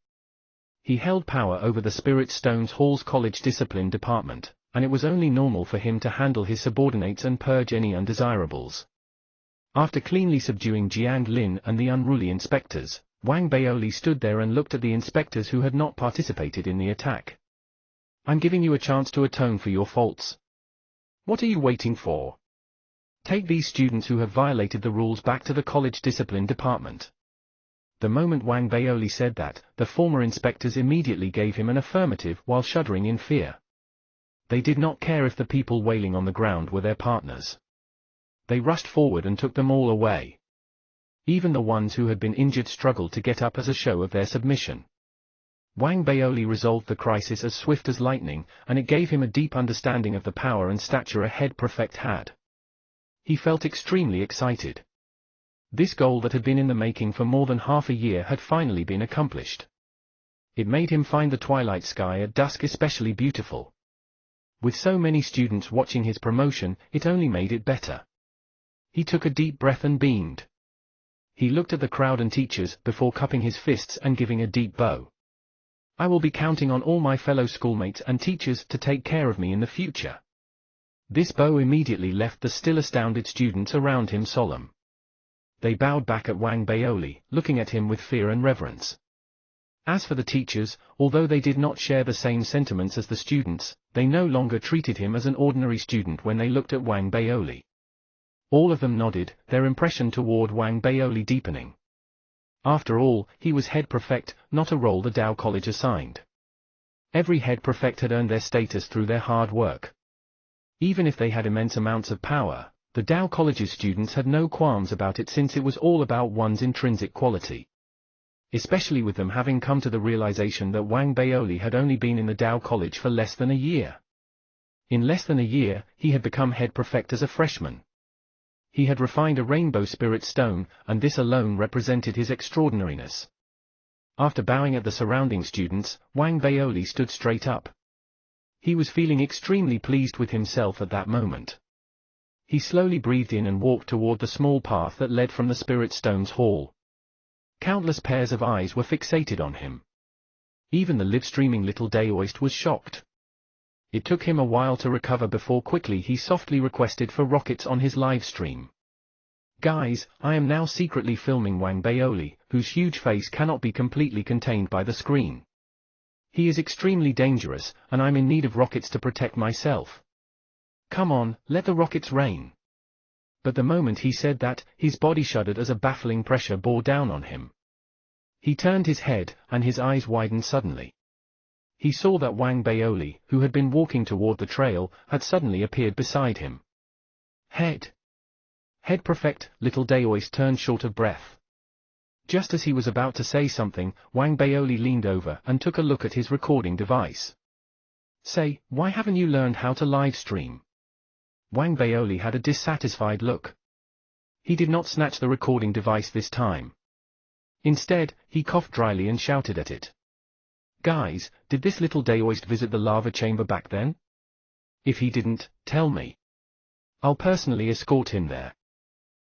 S1: He held power over the Spirit Stones Hall's college discipline department, and it was only normal for him to handle his subordinates and purge any undesirables. After cleanly subduing Jiang Lin and the unruly inspectors, Wang Baoli stood there and looked at the inspectors who had not participated in the attack. I'm giving you a chance to atone for your faults. What are you waiting for? Take these students who have violated the rules back to the college discipline department. The moment Wang Baoli said that, the former inspectors immediately gave him an affirmative while shuddering in fear. They did not care if the people wailing on the ground were their partners. They rushed forward and took them all away. Even the ones who had been injured struggled to get up as a show of their submission. Wang Baoli resolved the crisis as swift as lightning, and it gave him a deep understanding of the power and stature a head prefect had. He felt extremely excited. This goal that had been in the making for more than half a year had finally been accomplished. It made him find the twilight sky at dusk especially beautiful. With so many students watching his promotion, it only made it better. He took a deep breath and beamed. He looked at the crowd and teachers before cupping his fists and giving a deep bow. I will be counting on all my fellow schoolmates and teachers to take care of me in the future. This bow immediately left the still astounded students around him solemn. They bowed back at Wang Baoli, looking at him with fear and reverence. As for the teachers, although they did not share the same sentiments as the students, they no longer treated him as an ordinary student when they looked at Wang Baoli. All of them nodded, their impression toward Wang Baoli deepening. After all, he was head prefect, not a role the Dao College assigned. Every head prefect had earned their status through their hard work. Even if they had immense amounts of power, the Dao College's students had no qualms about it since it was all about one's intrinsic quality. Especially with them having come to the realization that Wang Baoli had only been in the Dao College for less than a year. In less than a year, he had become head prefect as a freshman. He had refined a rainbow spirit stone, and this alone represented his extraordinariness. After bowing at the surrounding students, Wang Baoli stood straight up. He was feeling extremely pleased with himself at that moment. He slowly breathed in and walked toward the small path that led from the spirit stone's hall. Countless pairs of eyes were fixated on him. Even the live-streaming little Daoist was shocked. It took him a while to recover before quickly he softly requested for rockets on his live stream. Guys, I am now secretly filming Wang Baoli, whose huge face cannot be completely contained by the screen. He is extremely dangerous, and I'm in need of rockets to protect myself. Come on, let the rockets rain. But the moment he said that, his body shuddered as a baffling pressure bore down on him. He turned his head, and his eyes widened suddenly. He saw that Wang Baoli, who had been walking toward the trail, had suddenly appeared beside him. Head Prefect, little Daoist turned short of breath. Just as he was about to say something, Wang Baoli leaned over and took a look at his recording device. Say, why haven't you learned how to live stream? Wang Baoli had a dissatisfied look. He did not snatch the recording device this time. Instead, he coughed dryly and shouted at it. Guys, did this little Daoist visit the lava chamber back then? If he didn't, tell me. I'll personally escort him there.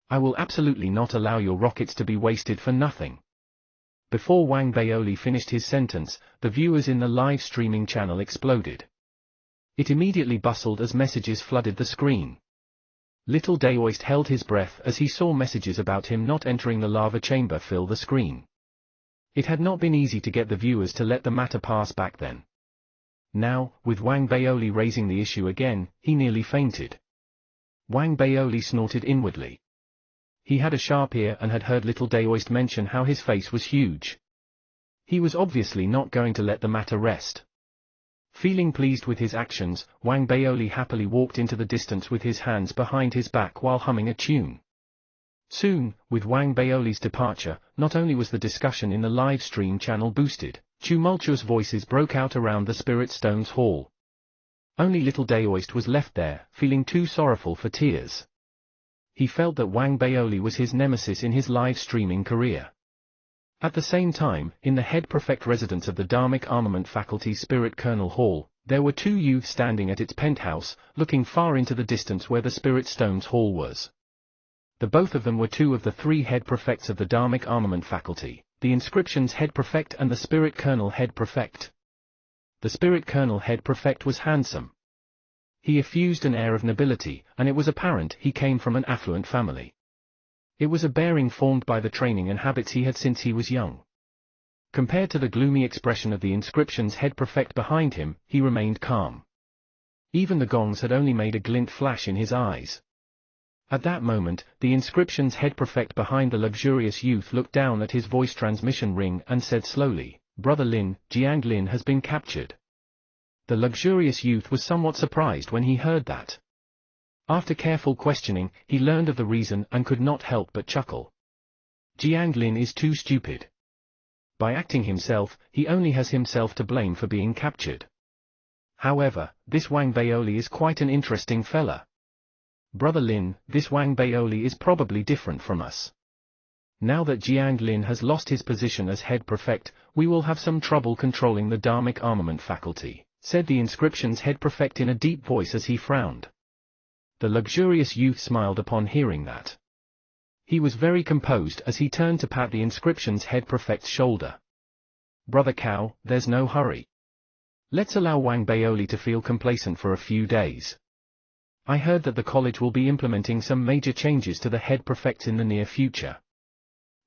S1: I will absolutely not allow your rockets to be wasted for nothing. Before Wang Baoli finished his sentence, the viewers in the live streaming channel exploded. It immediately bustled as messages flooded the screen. Little Daoist held his breath as he saw messages about him not entering the lava chamber fill the screen. It had not been easy to get the viewers to let the matter pass back then. Now, with Wang Baoli raising the issue again, he nearly fainted. Wang Baoli snorted inwardly. He had a sharp ear and had heard little Daoist mention how his face was huge. He was obviously not going to let the matter rest. Feeling pleased with his actions, Wang Baoli happily walked into the distance with his hands behind his back while humming a tune. Soon, with Wang Baoli's departure, not only was the discussion in the live stream channel boosted, tumultuous voices broke out around the Spirit Stone's hall. Only little Daoist was left there, feeling too sorrowful for tears. He felt that Wang Baoli was his nemesis in his live streaming career. At the same time, in the head prefect residence of the Dharmic Armament Faculty's Spirit Kernel Hall, there were two youths standing at its penthouse, looking far into the distance where the Spirit Stone's hall was. The both of them were two of the three head prefects of the Dharmic Armament Faculty, the Inscription's head prefect and the Spirit Kernel head prefect. The Spirit Kernel head prefect was handsome. He effused an air of nobility, and it was apparent he came from an affluent family. It was a bearing formed by the training and habits he had since he was young. Compared to the gloomy expression of the Inscription's head prefect behind him, he remained calm. Even the gongs had only made a glint flash in his eyes. At that moment, the Inscription's head prefect behind the luxurious youth looked down at his voice transmission ring and said slowly, "Brother Lin, Jiang Lin has been captured." The luxurious youth was somewhat surprised when he heard that. After careful questioning, he learned of the reason and could not help but chuckle. Jiang Lin is too stupid. By acting himself, he only has himself to blame for being captured. However, this Wang Baoli is quite an interesting fella. Brother Lin, this Wang Baoli is probably different from us. Now that Jiang Lin has lost his position as head prefect, we will have some trouble controlling the Dharmic armament faculty, said the inscription's head prefect in a deep voice as he frowned. The luxurious youth smiled upon hearing that. He was very composed as he turned to pat the inscription's head prefect's shoulder. Brother Cao, there's no hurry. Let's allow Wang Baoli to feel complacent for a few days. I heard that the college will be implementing some major changes to the head prefects in the near future.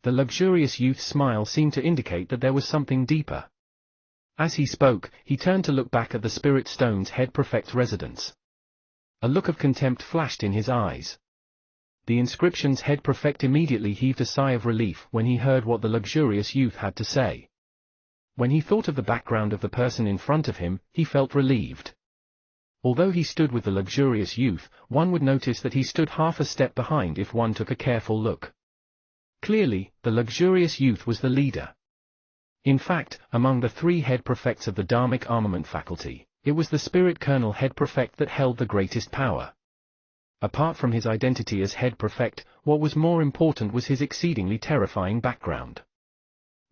S1: The luxurious youth's smile seemed to indicate that there was something deeper. As he spoke, he turned to look back at the Spirit Stone's head prefect's residence. A look of contempt flashed in his eyes. The inscription's head prefect immediately heaved a sigh of relief when he heard what the luxurious youth had to say. When he thought of the background of the person in front of him, he felt relieved. Although he stood with the luxurious youth, one would notice that he stood half a step behind if one took a careful look. Clearly, the luxurious youth was the leader. In fact, among the three head prefects of the Dharmic armament faculty, it was the Spirit Colonel head prefect that held the greatest power. Apart from his identity as head prefect, what was more important was his exceedingly terrifying background.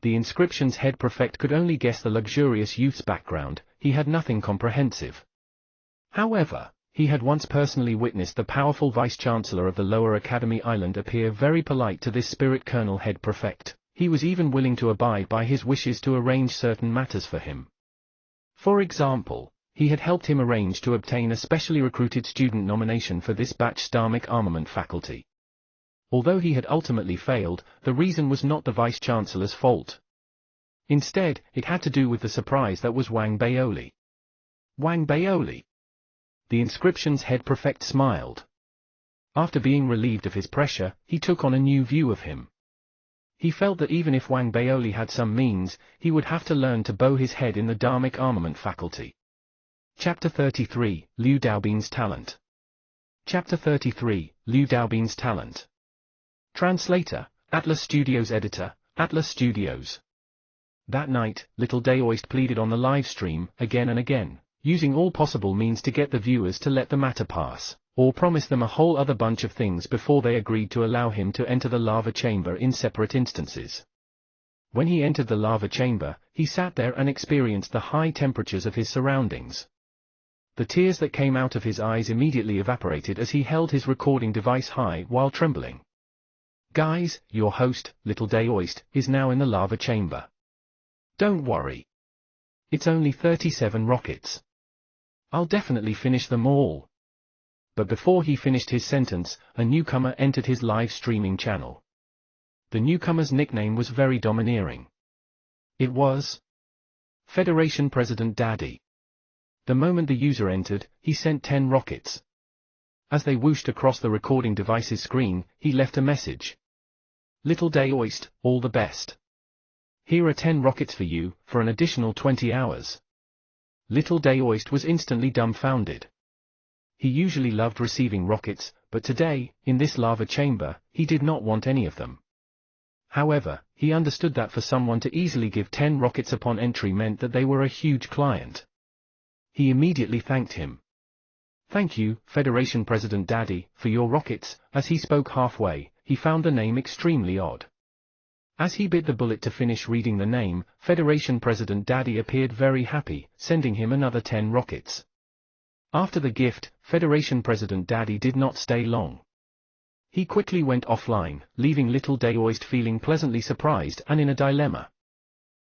S1: The inscription's head prefect could only guess the luxurious youth's background, he had nothing comprehensive. However, he had once personally witnessed the powerful vice-chancellor of the Lower Academy Island appear very polite to this Spirit Colonel head prefect. He was even willing to abide by his wishes to arrange certain matters for him. For example, he had helped him arrange to obtain a specially recruited student nomination for this batch's Dharmic armament faculty. Although he had ultimately failed, the reason was not the vice-chancellor's fault. Instead, it had to do with the surprise that was Wang Baoli. Wang Baoli? The inscription's head prefect smiled. After being relieved of his pressure, he took on a new view of him. He felt that even if Wang Baoli had some means, he would have to learn to bow his head in the Dharmic armament faculty. Chapter 33, Liu Daobin's Talent. Chapter 33, Liu Daobin's Talent. Translator, Atlas Studios Editor, Atlas Studios. That night, Little Daoist pleaded on the live stream, again and again, using all possible means to get the viewers to let the matter pass, or promise them a whole other bunch of things before they agreed to allow him to enter the lava chamber in separate instances. When he entered the lava chamber, he sat there and experienced the high temperatures of his surroundings. The tears that came out of his eyes immediately evaporated as he held his recording device high while trembling. Guys, your host, Little Daoist, is now in the lava chamber. Don't worry. It's only 37 rockets. I'll definitely finish them all. But before he finished his sentence, a newcomer entered his live streaming channel. The newcomer's nickname was very domineering. It was Federation President Daddy. The moment the user entered, he sent 10 rockets. As they whooshed across the recording device's screen, he left a message. Little Daoist, all the best. Here are 10 rockets for you, for an additional 20 hours. Little Daoist was instantly dumbfounded. He usually loved receiving rockets, but today, in this lava chamber, he did not want any of them. However, he understood that for someone to easily give 10 rockets upon entry meant that they were a huge client. He immediately thanked him. Thank you, Federation President Daddy, for your rockets. As he spoke halfway, he found the name extremely odd. As he bit the bullet to finish reading the name, Federation President Daddy appeared very happy, sending him another 10 rockets. After the gift, Federation President Daddy did not stay long. He quickly went offline, leaving Little Daoist feeling pleasantly surprised and in a dilemma.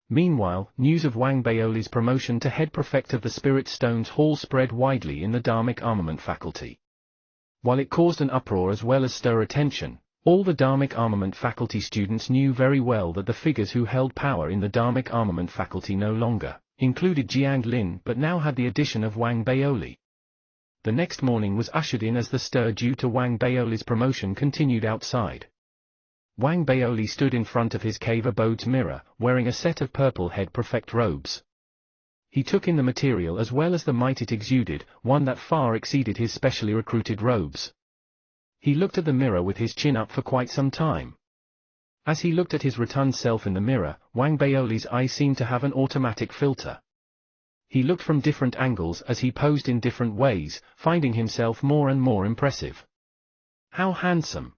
S1: Meanwhile, news of Wang Baoli's promotion to head prefect of the Spirit Stones Hall spread widely in the Dharmic armament faculty. While it caused an uproar as well as stir attention, all the Dharmic armament faculty students knew very well that the figures who held power in the Dharmic armament faculty no longer included Jiang Lin but now had the addition of Wang Baoli. The next morning was ushered in as the stir due to Wang Baoli's promotion continued outside. Wang Baoli stood in front of his cave abode's mirror, wearing a set of purple head prefect robes. He took in the material as well as the might it exuded, one that far exceeded his specially recruited robes. He looked at the mirror with his chin up for quite some time. As he looked at his rotund self in the mirror, Wang Baoli's eyes seemed to have an automatic filter. He looked from different angles as he posed in different ways, finding himself more and more impressive. How handsome!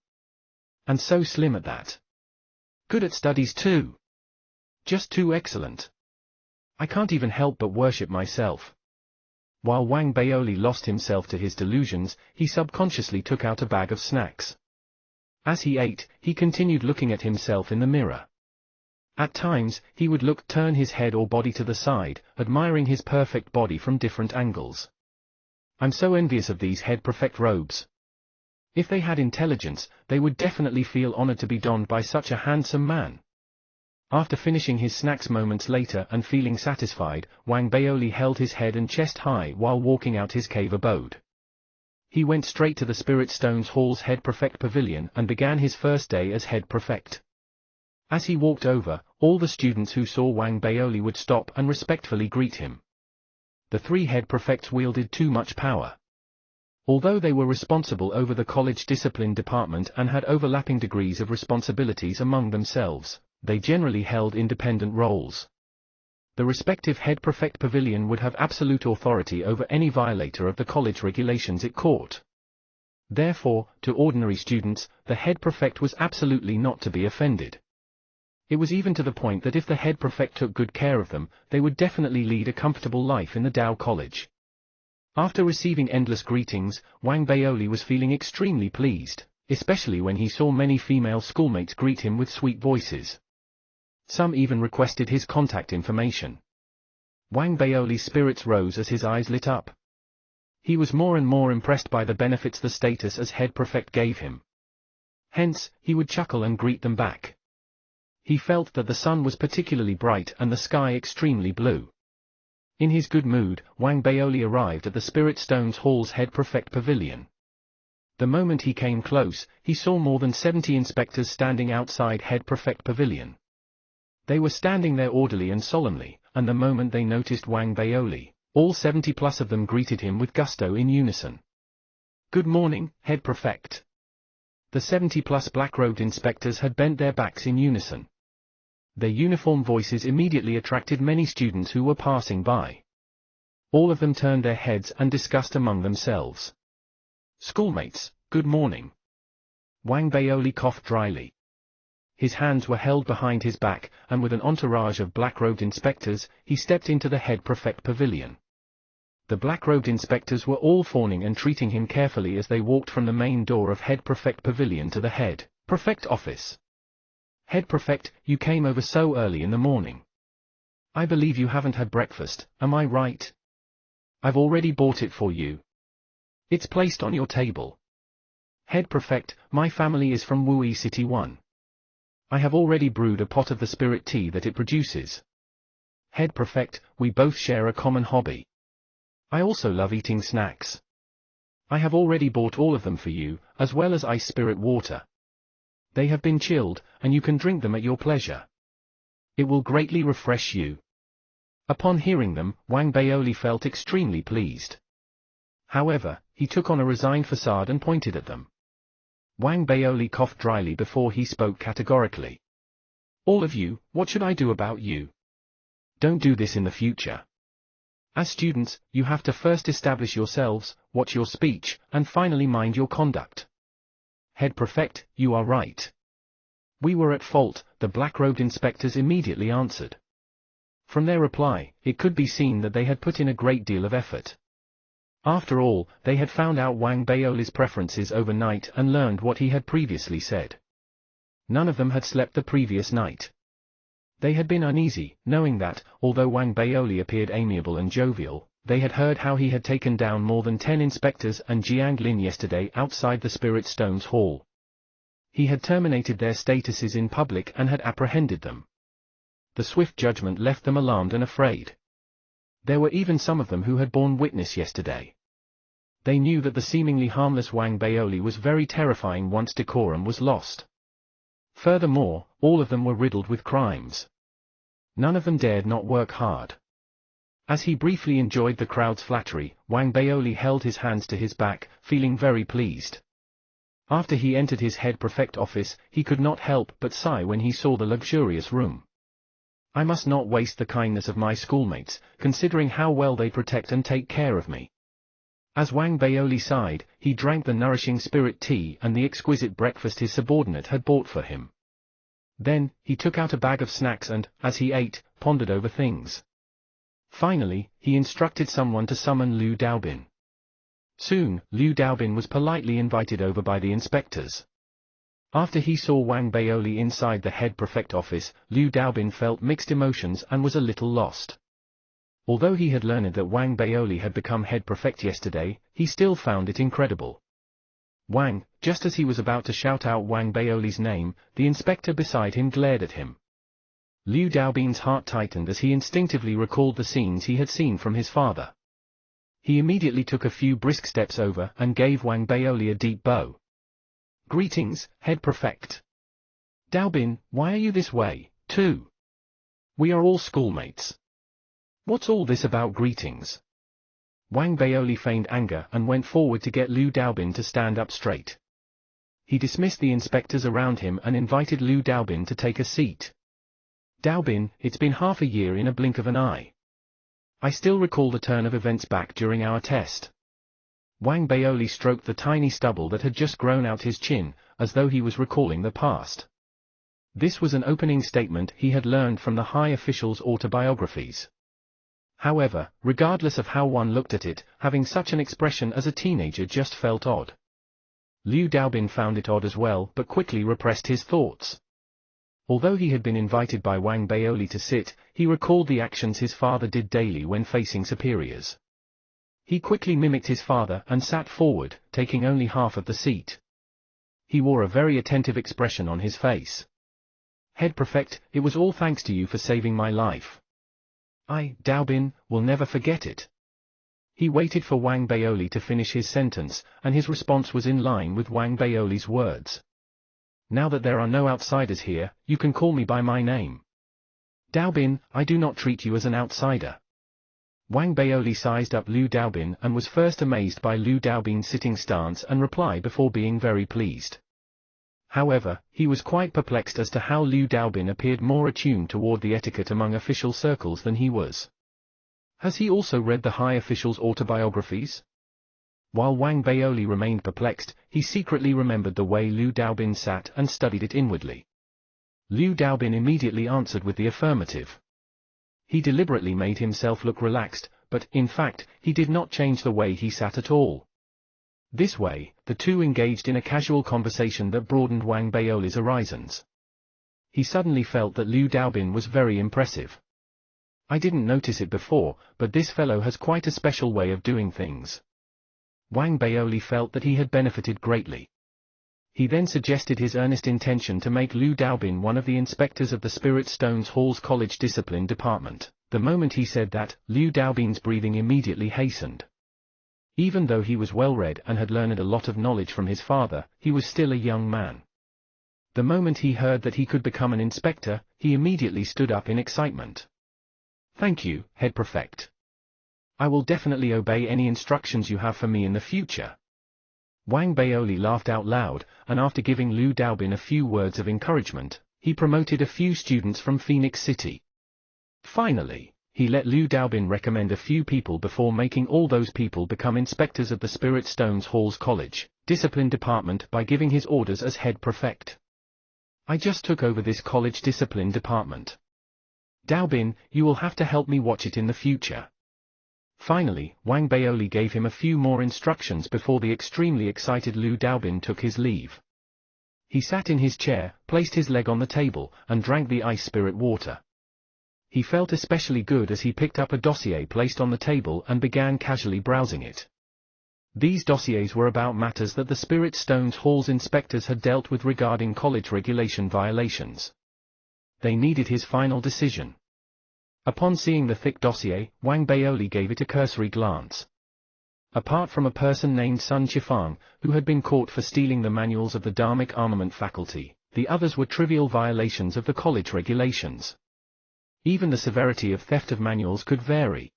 S1: And so slim at that. Good at studies too. Just too excellent. I can't even help but worship myself. While Wang Baoli lost himself to his delusions, he subconsciously took out a bag of snacks. As he ate, he continued looking at himself in the mirror. At times, he would turn his head or body to the side, admiring his perfect body from different angles. I'm so envious of these head prefect robes. If they had intelligence, they would definitely feel honored to be donned by such a handsome man. After finishing his snacks moments later and feeling satisfied, Wang Baoli held his head and chest high while walking out his cave abode. He went straight to the Spirit Stones Hall's head prefect pavilion and began his first day as head prefect. As he walked over, all the students who saw Wang Baoli would stop and respectfully greet him. The three head prefects wielded too much power. Although they were responsible over the college discipline department and had overlapping degrees of responsibilities among themselves, they generally held independent roles. The respective head prefect pavilion would have absolute authority over any violator of the college regulations it caught. Therefore, to ordinary students, the head prefect was absolutely not to be offended. It was even to the point that if the head prefect took good care of them, they would definitely lead a comfortable life in the Tao College. After receiving endless greetings, Wang Baoli was feeling extremely pleased, especially when he saw many female schoolmates greet him with sweet voices. Some even requested his contact information. Wang Baoli's spirits rose as his eyes lit up. He was more and more impressed by the benefits the status as head prefect gave him. Hence, he would chuckle and greet them back. He felt that the sun was particularly bright and the sky extremely blue. In his good mood, Wang Baoli arrived at the Spirit Stones Hall's head prefect pavilion. The moment he came close, he saw more than 70 inspectors standing outside head prefect pavilion. They were standing there orderly and solemnly, and the moment they noticed Wang Baoli, all 70 plus of them greeted him with gusto in unison. Good morning, head prefect. The 70 plus black-robed inspectors had bent their backs in unison. Their uniform voices immediately attracted many students who were passing by. All of them turned their heads and discussed among themselves. Schoolmates, good morning. Wang Baoli coughed dryly. His hands were held behind his back, and with an entourage of black-robed inspectors, he stepped into the head prefect pavilion. The black-robed inspectors were all fawning and treating him carefully as they walked from the main door of head prefect pavilion to the head prefect office. Head prefect, you came over so early in the morning. I believe you haven't had breakfast, am I right? I've already bought it for you. It's placed on your table. Head prefect, my family is from Wui City 1. I have already brewed a pot of the spirit tea that it produces. Head prefect, we both share a common hobby. I also love eating snacks. I have already bought all of them for you, as well as ice spirit water. They have been chilled, and you can drink them at your pleasure. It will greatly refresh you. Upon hearing them, Wang Baoli felt extremely pleased. However, he took on a resigned facade and pointed at them. Wang Baoli coughed dryly before he spoke categorically. All of you, what should I do about you? Don't do this in the future. As students, you have to first establish yourselves, watch your speech, and finally mind your conduct. Head prefect, you are right. We were at fault, the black-robed inspectors immediately answered. From their reply, it could be seen that they had put in a great deal of effort. After all, they had found out Wang Baoli's preferences overnight and learned what he had previously said. None of them had slept the previous night. They had been uneasy, knowing that, although Wang Baoli appeared amiable and jovial, they had heard how he had taken down more than 10 inspectors and Jiang Lin yesterday outside the Spirit Stones Hall. He had terminated their statuses in public and had apprehended them. The swift judgment left them alarmed and afraid. There were even some of them who had borne witness yesterday. They knew that the seemingly harmless Wang Baoli was very terrifying once decorum was lost. Furthermore, all of them were riddled with crimes. None of them dared not work hard. As he briefly enjoyed the crowd's flattery, Wang Baoli held his hands to his back, feeling very pleased. After he entered his head prefect office, he could not help but sigh when he saw the luxurious room. I must not waste the kindness of my schoolmates, considering how well they protect and take care of me. As Wang Baoli sighed, he drank the nourishing spirit tea and the exquisite breakfast his subordinate had bought for him. Then, he took out a bag of snacks and, as he ate, pondered over things. Finally, he instructed someone to summon Liu Daobin. Soon, Liu Daobin was politely invited over by the inspectors. After he saw Wang Baoli inside the head prefect office, Liu Daobin felt mixed emotions and was a little lost. Although he had learned that Wang Baoli had become head prefect yesterday, he still found it incredible. Wang, just as he was about to shout out Wang Baoli's name, the inspector beside him glared at him. Liu Daobin's heart tightened as he instinctively recalled the scenes he had seen from his father. He immediately took a few brisk steps over and gave Wang Baoli a deep bow. "Greetings, head prefect. Daobin, why are you this way, too? We are all schoolmates. What's all this about greetings?" Wang Baoli feigned anger and went forward to get Liu Daobin to stand up straight. He dismissed the inspectors around him and invited Liu Daobin to take a seat. "Daobin, it's been half a year in a blink of an eye. I still recall the turn of events back during our test." Wang Baoli stroked the tiny stubble that had just grown out his chin, as though he was recalling the past. This was an opening statement he had learned from the high officials' autobiographies. However, regardless of how one looked at it, having such an expression as a teenager just felt odd. Liu Daobin found it odd as well but quickly repressed his thoughts. Although he had been invited by Wang Baoli to sit, he recalled the actions his father did daily when facing superiors. He quickly mimicked his father and sat forward, taking only half of the seat. He wore a very attentive expression on his face. "Head prefect, it was all thanks to you for saving my life. I, Daobin, will never forget it." He waited for Wang Baoli to finish his sentence, and his response was in line with Wang Baoli's words. "Now that there are no outsiders here, you can call me by my name. Daobin, I do not treat you as an outsider." Wang Baoli sized up Liu Daobin and was first amazed by Liu Daobin's sitting stance and reply before being very pleased. However, he was quite perplexed as to how Liu Daobin appeared more attuned toward the etiquette among official circles than he was. Has he also read the high officials' autobiographies? While Wang Baoli remained perplexed, he secretly remembered the way Liu Daobin sat and studied it inwardly. Liu Daobin immediately answered with the affirmative. He deliberately made himself look relaxed, but, in fact, he did not change the way he sat at all. This way, the two engaged in a casual conversation that broadened Wang Baoli's horizons. He suddenly felt that Liu Daobin was very impressive. "I didn't notice it before, but this fellow has quite a special way of doing things." Wang Baoli felt that he had benefited greatly. He then suggested his earnest intention to make Liu Daobin one of the inspectors of the Spirit Stones Hall's College Discipline Department. The moment he said that, Liu Daobin's breathing immediately hastened. Even though he was well-read and had learned a lot of knowledge from his father, he was still a young man. The moment he heard that he could become an inspector, he immediately stood up in excitement. "Thank you, head prefect. I will definitely obey any instructions you have for me in the future." Wang Baoli laughed out loud, and after giving Liu Daobin a few words of encouragement, he promoted a few students from Phoenix City. Finally, he let Liu Daobin recommend a few people before making all those people become inspectors of the Spirit Stones Hall's College Discipline Department by giving his orders as head prefect. "I just took over this college discipline department. Daobin, you will have to help me watch it in the future." Finally, Wang Baoli gave him a few more instructions before the extremely excited Liu Daobin took his leave. He sat in his chair, placed his leg on the table, and drank the ice spirit water. He felt especially good as he picked up a dossier placed on the table and began casually browsing it. These dossiers were about matters that the Spirit Stones Hall's inspectors had dealt with regarding college regulation violations. They needed his final decision. Upon seeing the thick dossier, Wang Baoli gave it a cursory glance. Apart from a person named Sun Qifang, who had been caught for stealing the manuals of the Dharmic Armament faculty, the others were trivial violations of the college regulations. Even the severity of theft of manuals could vary.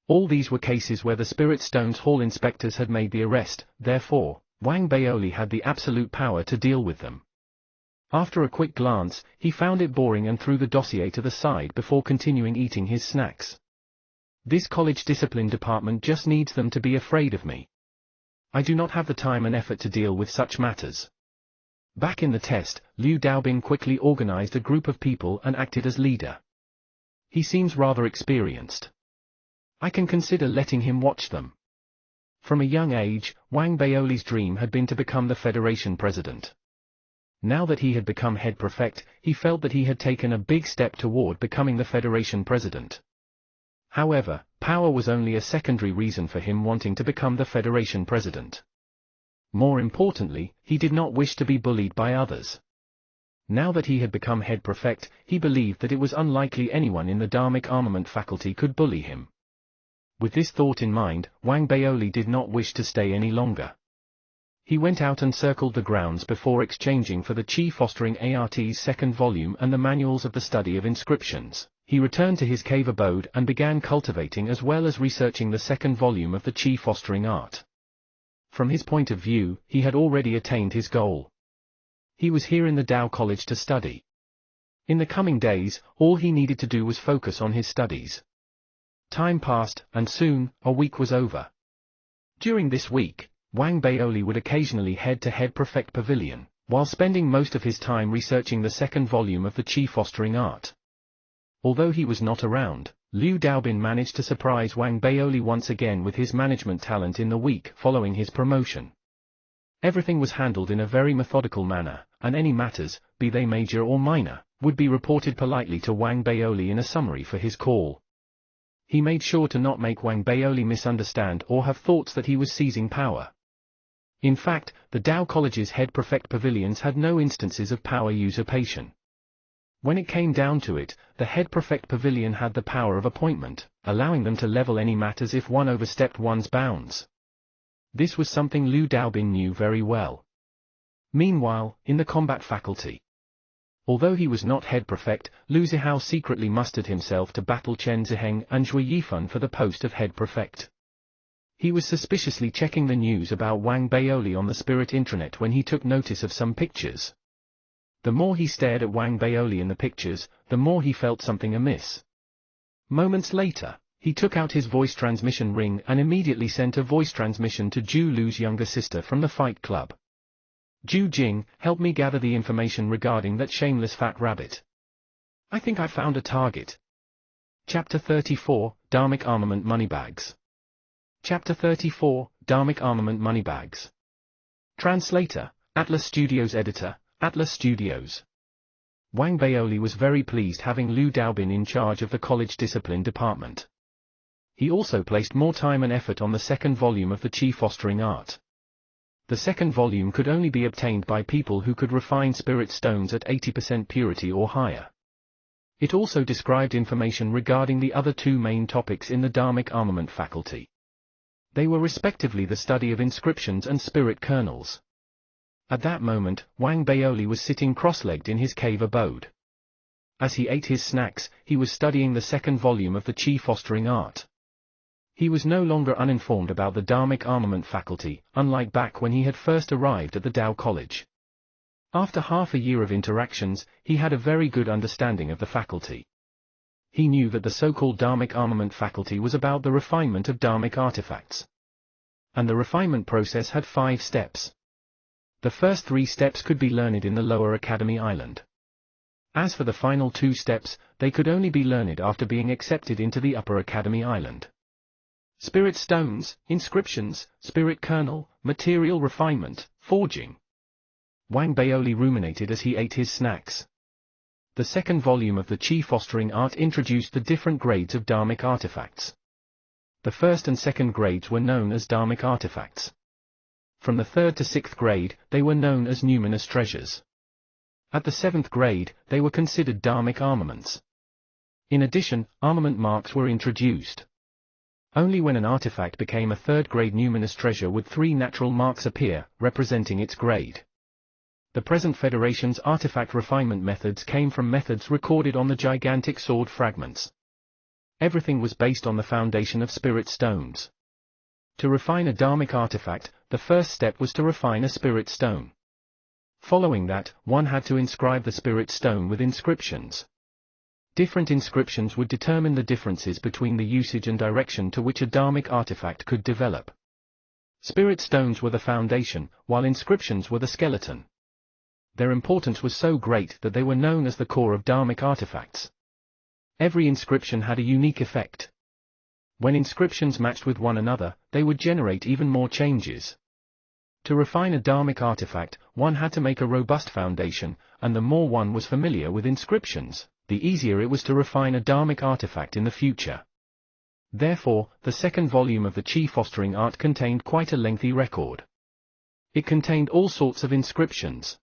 S1: All these were cases where the Spirit Stones Hall inspectors had made the arrest, therefore, Wang Baoli had the absolute power to deal with them. After a quick glance, he found it boring and threw the dossier to the side before continuing eating his snacks. This college discipline department just needs them to be afraid of me. I do not have the time and effort to deal with such matters. Back in the test, Liu Daobin quickly organized a group of people and acted as leader. He seems rather experienced. I can consider letting him watch them. From a young age, Wang Baoli's dream had been to become the Federation president. Now that he had become head prefect, he felt that he had taken a big step toward becoming the Federation president. However, power was only a secondary reason for him wanting to become the Federation president. More importantly, he did not wish to be bullied by others. Now that he had become head prefect, he believed that it was unlikely anyone in the Dharmic Armament faculty could bully him. With this thought in mind, Wang Baoli did not wish to stay any longer. He went out and circled the grounds before exchanging for the Qi Fostering Art's second volume and the manuals of the study of inscriptions. He returned to his cave abode and began cultivating as well as researching the second volume of the Qi Fostering Art. From his point of view, he had already attained his goal. He was here in the Tao College to study. In the coming days, all he needed to do was focus on his studies. Time passed, and soon, a week was over. During this week, Wang Baoli would occasionally head to Head Prefect Pavilion, while spending most of his time researching the second volume of the Qi Fostering Art. Although he was not around, Liu Daobin managed to surprise Wang Baoli once again with his management talent in the week following his promotion. Everything was handled in a very methodical manner, and any matters, be they major or minor, would be reported politely to Wang Baoli in a summary for his call. He made sure to not make Wang Baoli misunderstand or have thoughts that he was seizing power. In fact, the Tao College's head prefect pavilions had no instances of power usurpation. When it came down to it, the head prefect pavilion had the power of appointment, allowing them to level any matters if one overstepped one's bounds. This was something Liu Daobin knew very well. Meanwhile, in the combat faculty. Although he was not head prefect, Lu Zihao secretly mustered himself to battle Chen Ziheng and Zhui Yifan for the post of head prefect. He was suspiciously checking the news about Wang Baoli on the Spirit intranet when he took notice of some pictures. The more he stared at Wang Baoli in the pictures, the more he felt something amiss. Moments later, he took out his voice transmission ring and immediately sent a voice transmission to Zhu Lu's younger sister from the Fight Club. Zhu Jing, help me gather the information regarding that shameless fat rabbit. I think I found a target. Chapter 34, Dharmic Armament Moneybags. Chapter 34, Dharmic Armament Moneybags. Translator, Atlas Studios Editor, Atlas Studios. Wang Baoli was very pleased having Liu Daobin in charge of the college discipline department. He also placed more time and effort on the second volume of the Qi Fostering Art. The second volume could only be obtained by people who could refine spirit stones at 80% purity or higher. It also described information regarding the other two main topics in the Dharmic Armament faculty. They were respectively the study of inscriptions and spirit kernels. At that moment, Wang Baoli was sitting cross-legged in his cave abode. As he ate his snacks, he was studying the second volume of the Qi Fostering Art. He was no longer uninformed about the Dharmic Armament faculty, unlike back when he had first arrived at the Tao College. After half a year of interactions, he had a very good understanding of the faculty. He knew that the so-called Dharmic Armament faculty was about the refinement of Dharmic artifacts. And the refinement process had 5 steps. The first 3 steps could be learned in the Lower Academy Island. As for the final 2 steps, they could only be learned after being accepted into the Upper Academy Island. Spirit stones, inscriptions, spirit kernel, material refinement, forging. Wang Baoli ruminated as he ate his snacks. The second volume of the Qi Fostering Art introduced the different grades of Dharmic artifacts. The first and second grades were known as Dharmic artifacts. From the 3rd to 6th grade, they were known as numinous treasures. At the 7th grade, they were considered Dharmic armaments. In addition, armament marks were introduced. Only when an artifact became a 3rd grade numinous treasure would 3 natural marks appear, representing its grade. The present Federation's artifact refinement methods came from methods recorded on the gigantic sword fragments. Everything was based on the foundation of spirit stones. To refine a Dharmic artifact, the first step was to refine a spirit stone. Following that, one had to inscribe the spirit stone with inscriptions. Different inscriptions would determine the differences between the usage and direction to which a dharmic artifact could develop. Spirit stones were the foundation, while inscriptions were the skeleton. Their importance was so great that they were known as the core of dharmic artifacts. Every inscription had a unique effect. When inscriptions matched with one another, they would generate even more changes. To refine a dharmic artifact, one had to make a robust foundation, and the more one was familiar with inscriptions, the easier it was to refine a dharmic artifact in the future. Therefore, the second volume of the Chi Fostering Art contained quite a lengthy record. It contained all sorts of inscriptions.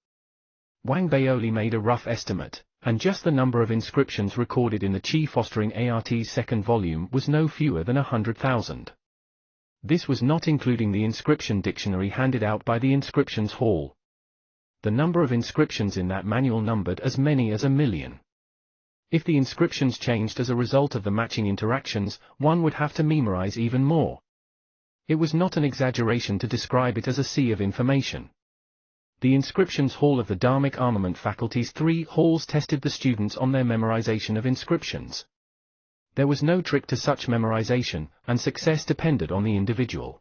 S1: Wang Baoli made a rough estimate, and just the number of inscriptions recorded in the Chi Fostering Art's second volume was no fewer than 100,000. This was not including the inscription dictionary handed out by the Inscriptions Hall. The number of inscriptions in that manual numbered as many as 1,000,000. If the inscriptions changed as a result of the matching interactions, one would have to memorize even more. It was not an exaggeration to describe it as a sea of information. The Inscriptions Hall of the Dharmic Armament Faculty's 3 halls tested the students on their memorization of inscriptions. There was no trick to such memorization, and success depended on the individual.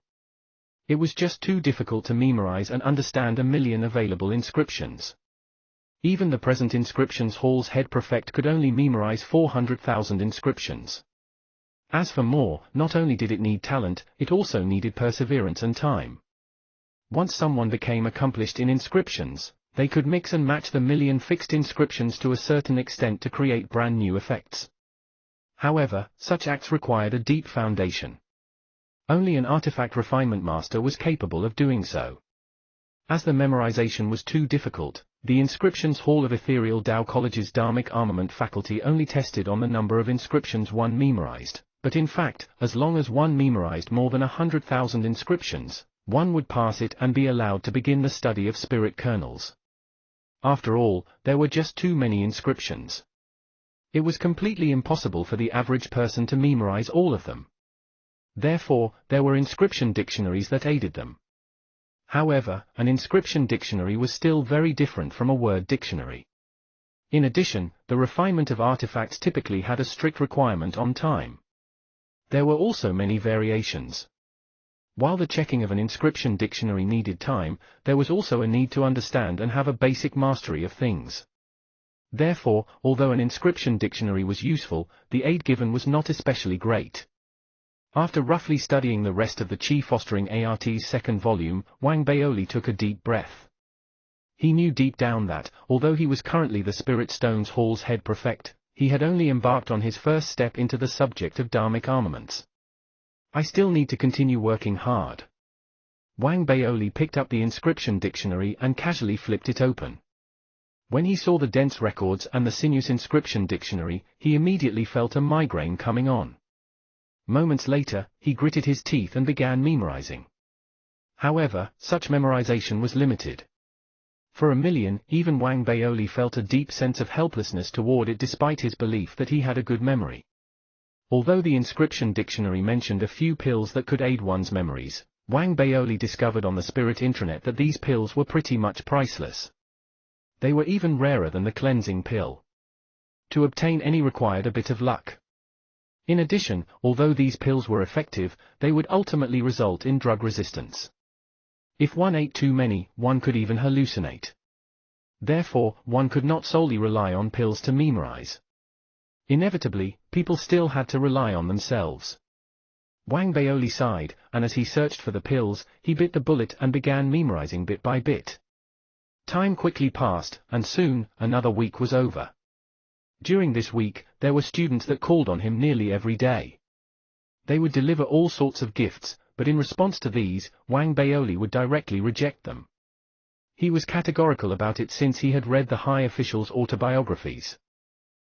S1: It was just too difficult to memorize and understand 1,000,000 available inscriptions. Even the present Inscriptions Hall's head prefect could only memorize 400,000 inscriptions. As for more, not only did it need talent, it also needed perseverance and time. Once someone became accomplished in inscriptions, they could mix and match the 1,000,000 fixed inscriptions to a certain extent to create brand new effects. However, such acts required a deep foundation. Only an artifact refinement master was capable of doing so. As the memorization was too difficult, the Inscriptions Hall of Ethereal Tao College's Dharmic Armament Faculty only tested on the number of inscriptions one memorized, but in fact, as long as one memorized more than 100,000 inscriptions, one would pass it and be allowed to begin the study of spirit kernels. After all, there were just too many inscriptions. It was completely impossible for the average person to memorize all of them. Therefore, there were inscription dictionaries that aided them. However, an inscription dictionary was still very different from a word dictionary. In addition, the refinement of artifacts typically had a strict requirement on time. There were also many variations. While the checking of an inscription dictionary needed time, there was also a need to understand and have a basic mastery of things. Therefore, although an inscription dictionary was useful, the aid given was not especially great. After roughly studying the rest of the Chi Fostering Art's second volume, Wang Baoli took a deep breath. He knew deep down that, although he was currently the Spirit Stones Hall's head prefect, he had only embarked on his first step into the subject of dharmic armaments. I still need to continue working hard. Wang Baoli picked up the inscription dictionary and casually flipped it open. When he saw the dense records and the sinuous inscription dictionary, he immediately felt a migraine coming on. Moments later, he gritted his teeth and began memorizing. However, such memorization was limited. For 1,000,000, even Wang Baoli felt a deep sense of helplessness toward it despite his belief that he had a good memory. Although the inscription dictionary mentioned a few pills that could aid one's memories, Wang Baoli discovered on the Spirit Intranet that these pills were pretty much priceless. They were even rarer than the cleansing pill. To obtain any required a bit of luck. In addition, although these pills were effective, they would ultimately result in drug resistance. If one ate too many, one could even hallucinate. Therefore, one could not solely rely on pills to memorize. Inevitably, people still had to rely on themselves. Wang Baoli sighed, and as he searched for the pills, he bit the bullet and began memorizing bit by bit. Time quickly passed, and soon, another week was over. During this week, there were students that called on him nearly every day. They would deliver all sorts of gifts, but in response to these, Wang Baoli would directly reject them. He was categorical about it since he had read the high officials' autobiographies.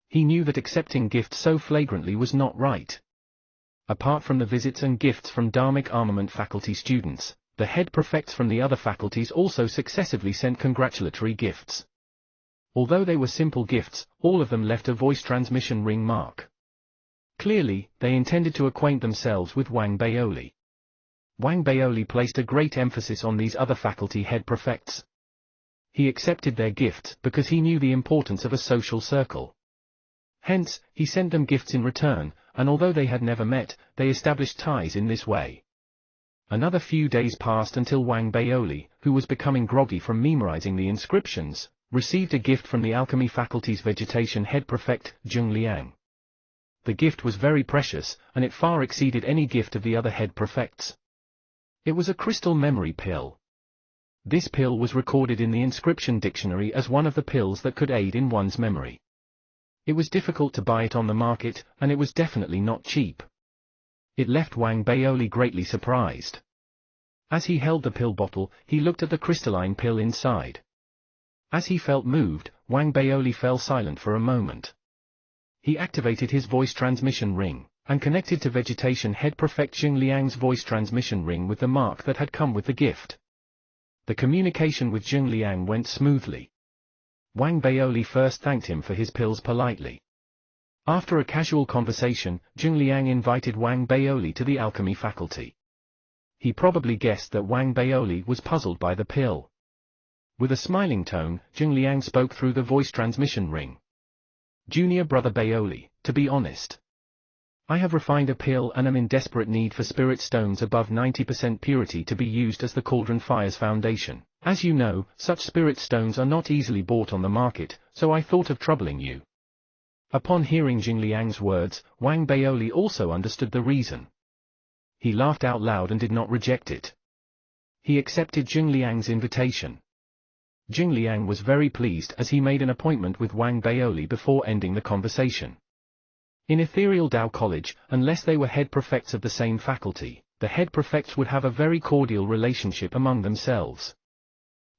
S1: He knew that accepting gifts so flagrantly was not right. Apart from the visits and gifts from Dharmic Armament faculty students, the head prefects from the other faculties also successively sent congratulatory gifts. Although they were simple gifts, all of them left a voice transmission ring mark. Clearly, they intended to acquaint themselves with Wang Baoli. Wang Baoli placed a great emphasis on these other faculty head prefects. He accepted their gifts because he knew the importance of a social circle. Hence, he sent them gifts in return, and although they had never met, they established ties in this way. Another few days passed until Wang Baoli, who was becoming groggy from memorizing the inscriptions, received a gift from the alchemy faculty's vegetation head prefect, Zheng Liang. The gift was very precious, and it far exceeded any gift of the other head prefects. It was a crystal memory pill. This pill was recorded in the inscription dictionary as one of the pills that could aid in one's memory. It was difficult to buy it on the market, and it was definitely not cheap. It left Wang Baoli greatly surprised. As he held the pill bottle, he looked at the crystalline pill inside. As he felt moved, Wang Baoli fell silent for a moment. He activated his voice transmission ring, and connected to vegetation head prefect Zheng Liang's voice transmission ring with the mark that had come with the gift. The communication with Zheng Liang went smoothly. Wang Baoli first thanked him for his pills politely. After a casual conversation, Zheng Liang invited Wang Baoli to the alchemy faculty. He probably guessed that Wang Baoli was puzzled by the pill. With a smiling tone, Zheng Liang spoke through the voice transmission ring. Junior brother Baoli, to be honest, I have refined a pill and am in desperate need for spirit stones above 90% purity to be used as the Cauldron Fire's foundation. As you know, such spirit stones are not easily bought on the market, so I thought of troubling you. Upon hearing Zheng Liang's words, Wang Baoli also understood the reason. He laughed out loud and did not reject it. He accepted Zheng Liang's invitation. Zheng Liang was very pleased as he made an appointment with Wang Baoli before ending the conversation. In Ethereal Dao College, unless they were head prefects of the same faculty, the head prefects would have a very cordial relationship among themselves.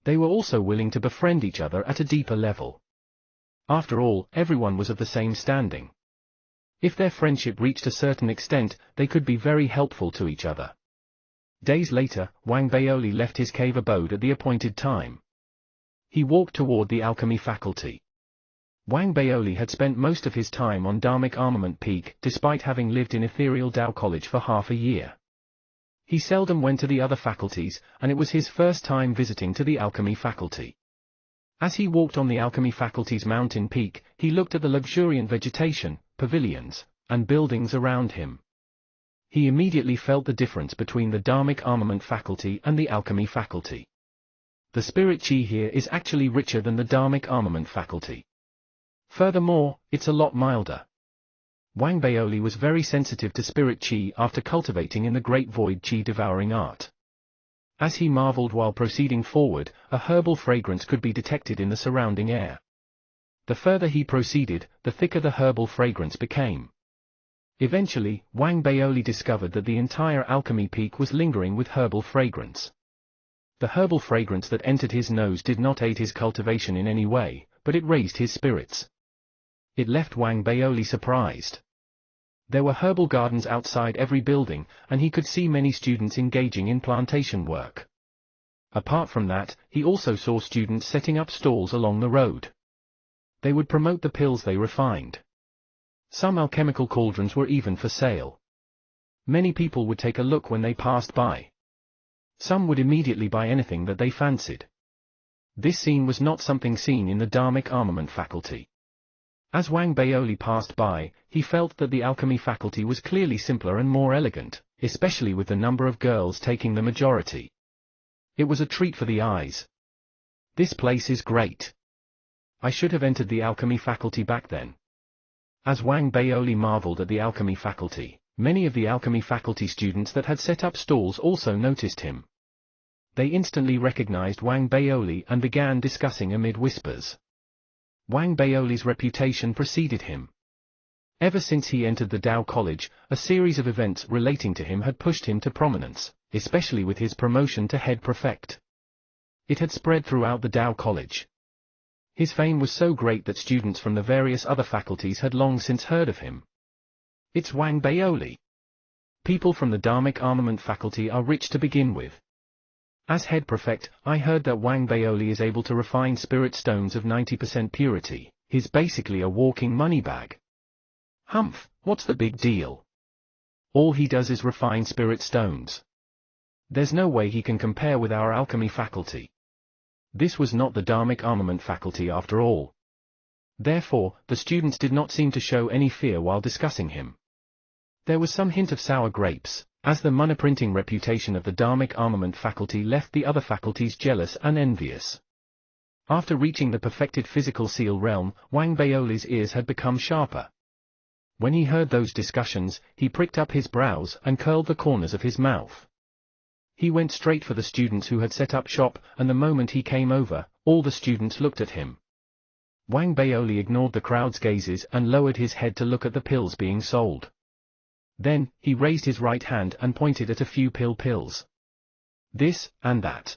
S1: They were also willing to befriend each other at a deeper level. After all, everyone was of the same standing. If their friendship reached a certain extent, they could be very helpful to each other. Days later, Wang Baoli left his cave abode at the appointed time. He walked toward the alchemy faculty. Wang Baoli had spent most of his time on Dharmic Armament Peak, despite having lived in Ethereal Dao College for half a year. He seldom went to the other faculties, and it was his first time visiting to the alchemy faculty. As he walked on the alchemy faculty's mountain peak, he looked at the luxuriant vegetation, pavilions, and buildings around him. He immediately felt the difference between the Dharmic Armament faculty and the alchemy faculty. The spirit chi here is actually richer than the Dharmic Armament faculty. Furthermore, it's a lot milder. Wang Baoli was very sensitive to spirit chi after cultivating in the Great Void Chi devouring art. As he marveled while proceeding forward, a herbal fragrance could be detected in the surrounding air. The further he proceeded, the thicker the herbal fragrance became. Eventually, Wang Baoli discovered that the entire alchemy peak was lingering with herbal fragrance. The herbal fragrance that entered his nose did not aid his cultivation in any way, but it raised his spirits. It left Wang Baoli surprised. There were herbal gardens outside every building, and he could see many students engaging in plantation work. Apart from that, he also saw students setting up stalls along the road. They would promote the pills they refined. Some alchemical cauldrons were even for sale. Many people would take a look when they passed by. Some would immediately buy anything that they fancied. This scene was not something seen in the Dharmic Armament faculty. As Wang Baoli passed by, he felt that the alchemy faculty was clearly simpler and more elegant, especially with the number of girls taking the majority. It was a treat for the eyes. This place is great. I should have entered the alchemy faculty back then. As Wang Baoli marveled at the alchemy faculty, many of the alchemy faculty students that had set up stalls also noticed him. They instantly recognized Wang Baoli and began discussing amid whispers. Wang Baoli's reputation preceded him. Ever since he entered the Dao College, a series of events relating to him had pushed him to prominence, especially with his promotion to head prefect. It had spread throughout the Dao College. His fame was so great that students from the various other faculties had long since heard of him. It's Wang Baoli. People from the Dharmic Armament faculty are rich to begin with. As head prefect, I heard that Wang Baoli is able to refine spirit stones of 90% purity. He's basically a walking money bag. Humph, what's the big deal? All he does is refine spirit stones. There's no way he can compare with our alchemy faculty. This was not the Dharmic Armament faculty after all. Therefore, the students did not seem to show any fear while discussing him. There was some hint of sour grapes, as the monoprinting reputation of the Dharmic Armament faculty left the other faculties jealous and envious. After reaching the perfected physical seal realm, Wang Baoli's ears had become sharper. When he heard those discussions, he pricked up his brows and curled the corners of his mouth. He went straight for the students who had set up shop, and the moment he came over, all the students looked at him. Wang Baoli ignored the crowd's gazes and lowered his head to look at the pills being sold. Then, he raised his right hand and pointed at a few pills. This, and that.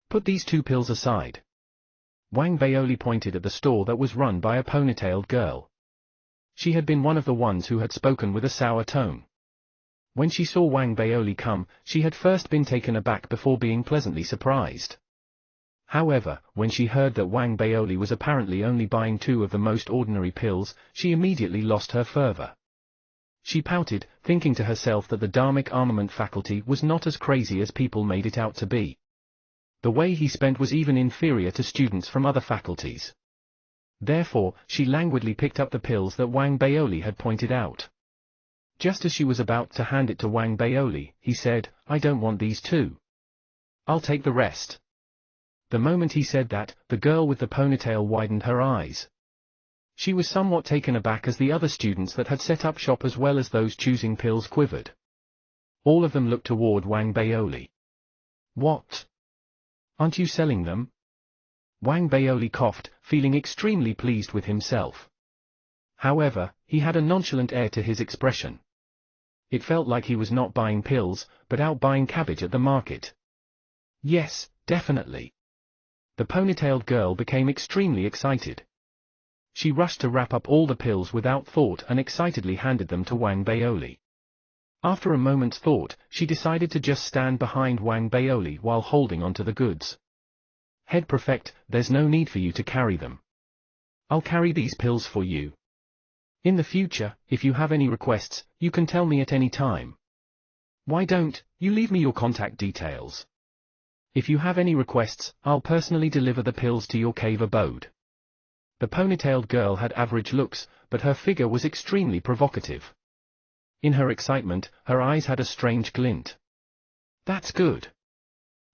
S1: Put these 2 pills aside. Wang Baoli pointed at the store that was run by a ponytailed girl. She had been one of the ones who had spoken with a sour tone. When she saw Wang Baoli come, she had first been taken aback before being pleasantly surprised. However, when she heard that Wang Baoli was apparently only buying 2 of the most ordinary pills, she immediately lost her fervor. She pouted, thinking to herself that the Dharmic Armament faculty was not as crazy as people made it out to be. The way he spent was even inferior to students from other faculties. Therefore, she languidly picked up the pills that Wang Baoli had pointed out. Just as she was about to hand it to Wang Baoli, he said, "I don't want these 2. I'll take the rest." The moment he said that, the girl with the ponytail widened her eyes. She was somewhat taken aback as the other students that had set up shop as well as those choosing pills quivered. All of them looked toward Wang Baoli. "What? Aren't you selling them?" Wang Baoli coughed, feeling extremely pleased with himself. However, he had a nonchalant air to his expression. It felt like he was not buying pills, but out buying cabbage at the market. "Yes, definitely." The ponytailed girl became extremely excited. She rushed to wrap up all the pills without thought and excitedly handed them to Wang Baoli. After a moment's thought, she decided to just stand behind Wang Baoli while holding onto the goods. "Head Prefect, there's no need for you to carry them. I'll carry these pills for you. In the future, if you have any requests, you can tell me at any time. Why don't you leave me your contact details? If you have any requests, I'll personally deliver the pills to your cave abode." The ponytailed girl had average looks, but her figure was extremely provocative. In her excitement, her eyes had a strange glint. "That's good.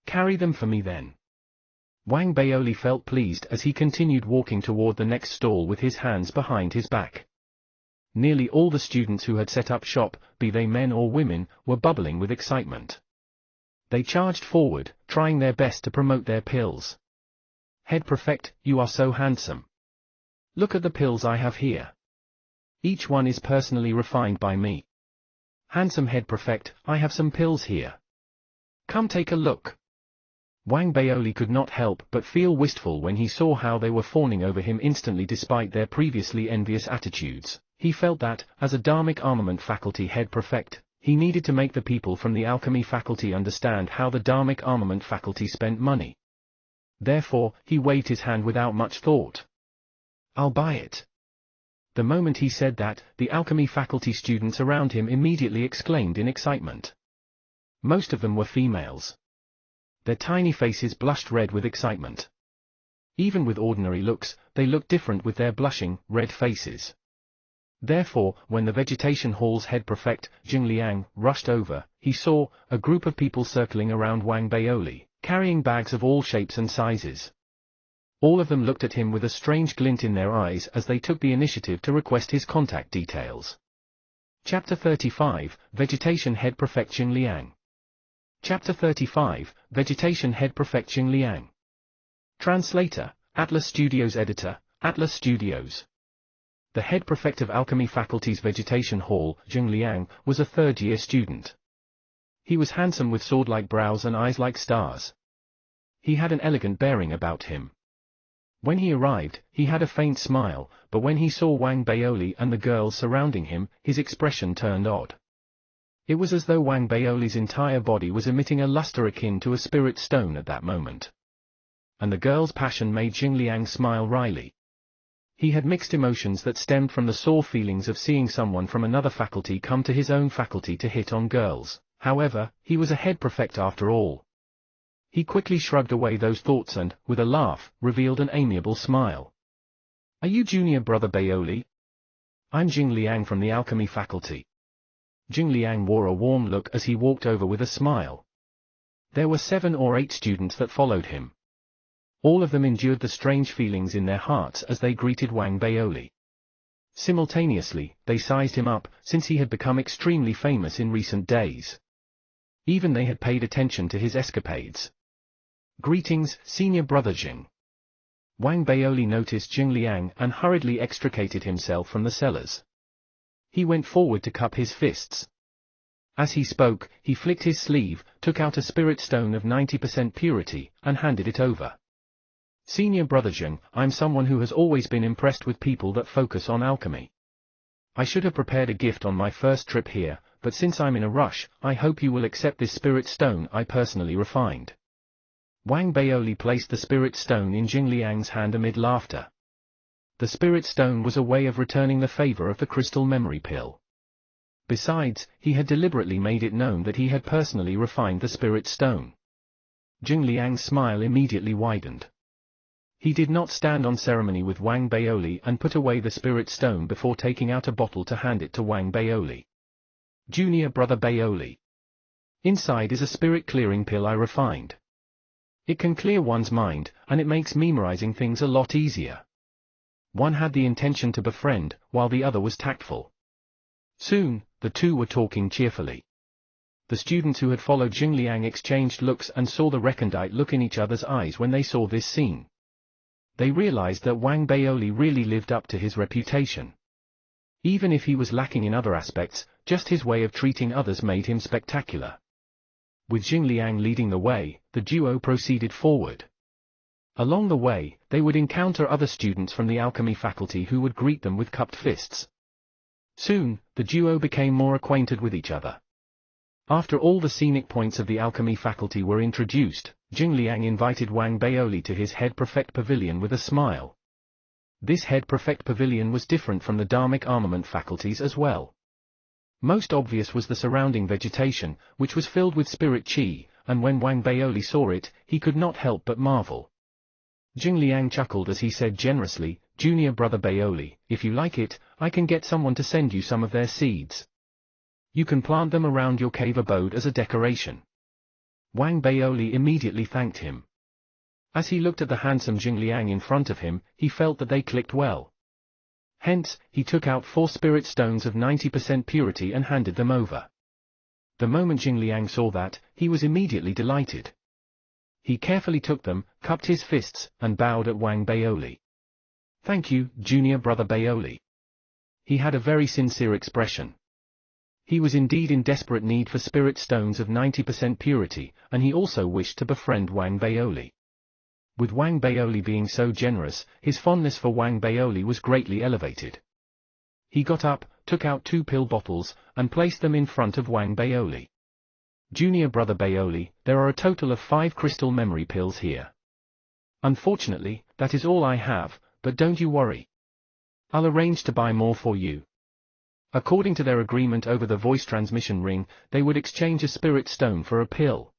S1: Carry them for me then." Wang Baoli felt pleased as he continued walking toward the next stall with his hands behind his back. Nearly all the students who had set up shop, be they men or women, were bubbling with excitement. They charged forward, trying their best to promote their pills. "Head Prefect, you are so handsome. Look at the pills I have here. Each one is personally refined by me. Handsome Head Prefect, I have some pills here. Come take a look." Wang Baoli could not help but feel wistful when he saw how they were fawning over him instantly despite their previously envious attitudes. He felt that, as a Dharmic Armament faculty Head Prefect, he needed to make the people from the Alchemy faculty understand how the Dharmic Armament faculty spent money. Therefore, he waved his hand without much thought. "I'll buy it." The moment he said that, the Alchemy faculty students around him immediately exclaimed in excitement. Most of them were females. Their tiny faces blushed red with excitement. Even with ordinary looks, they looked different with their blushing, red faces. Therefore, when the Vegetation Hall's head prefect, Jing Liang, rushed over, he saw a group of people circling around Wang Baoli, carrying bags of all shapes and sizes. All of them looked at him with a strange glint in their eyes as they took the initiative to request his contact details. Chapter 35, Vegetation Head Prefect Jing Liang. Chapter 35, Vegetation Head Prefect Jing Liang. Translator, Atlas Studios Editor, Atlas Studios. The head prefect of Alchemy Faculty's Vegetation Hall, Jing Liang, was a third-year student. He was handsome with sword-like brows and eyes like stars. He had an elegant bearing about him. When he arrived, he had a faint smile, but when he saw Wang Baoli and the girls surrounding him, his expression turned odd. It was as though Wang Baoli's entire body was emitting a luster akin to a spirit stone at that moment. And the girl's passion made Jing Liang smile wryly. He had mixed emotions that stemmed from the sore feelings of seeing someone from another faculty come to his own faculty to hit on girls. However, he was a head prefect after all. He quickly shrugged away those thoughts and, with a laugh, revealed an amiable smile. Are you junior brother Baoli? I'm Jing Liang from the alchemy faculty. Jing Liang wore a warm look as he walked over with a smile. There were 7 or 8 students that followed him. All of them endured the strange feelings in their hearts as they greeted Wang Baoli. Simultaneously, they sized him up, since he had become extremely famous in recent days. Even they had paid attention to his escapades. Greetings, senior brother Jing. Wang Baoli noticed Jing Liang and hurriedly extricated himself from the cellars. He went forward to cup his fists. As he spoke, he flicked his sleeve, took out a spirit stone of 90% purity, and handed it over. Senior brother Jing, I'm someone who has always been impressed with people that focus on alchemy. I should have prepared a gift on my first trip here, but since I'm in a rush, I hope you will accept this spirit stone I personally refined. Wang Baoli placed the spirit stone in Jing Liang's hand amid laughter. The spirit stone was a way of returning the favor of the crystal memory pill. Besides, he had deliberately made it known that he had personally refined the spirit stone. Jing Liang's smile immediately widened. He did not stand on ceremony with Wang Baoli and put away the spirit stone before taking out a bottle to hand it to Wang Baoli. Junior brother Baoli. Inside is a spirit clearing pill I refined. It can clear one's mind, and it makes memorizing things a lot easier. One had the intention to befriend, while the other was tactful. Soon, the two were talking cheerfully. The students who had followed Jing Liang exchanged looks and saw the recondite look in each other's eyes when they saw this scene. They realized that Wang Baoli really lived up to his reputation. Even if he was lacking in other aspects, just his way of treating others made him spectacular. With Jing Liang leading the way, the duo proceeded forward. Along the way, they would encounter other students from the alchemy faculty who would greet them with cupped fists. Soon, the duo became more acquainted with each other. After all the scenic points of the alchemy faculty were introduced, Jing Liang invited Wang Baoli to his head prefect pavilion with a smile. This head prefect pavilion was different from the Dharmic armament faculties as well. Most obvious was the surrounding vegetation, which was filled with spirit chi, and when Wang Baoli saw it, he could not help but marvel. Jing Liang chuckled as he said generously, "Junior brother Baoli, if you like it, I can get someone to send you some of their seeds. You can plant them around your cave abode as a decoration." Wang Baoli immediately thanked him. As he looked at the handsome Jing Liang in front of him, he felt that they clicked well. Hence, he took out 4 spirit stones of 90% purity and handed them over. The moment Jing Liang saw that, he was immediately delighted. He carefully took them, cupped his fists, and bowed at Wang Baoli. "Thank you, junior brother Baoli." He had a very sincere expression. He was indeed in desperate need for spirit stones of 90% purity, and he also wished to befriend Wang Baoli. With Wang Baoli being so generous, his fondness for Wang Baoli was greatly elevated. He got up, took out 2 pill bottles, and placed them in front of Wang Baoli. "Junior brother Baoli, there are a total of 5 crystal memory pills here. Unfortunately, that is all I have, but don't you worry. I'll arrange to buy more for you." According to their agreement over the voice transmission ring, they would exchange a spirit stone for a pill.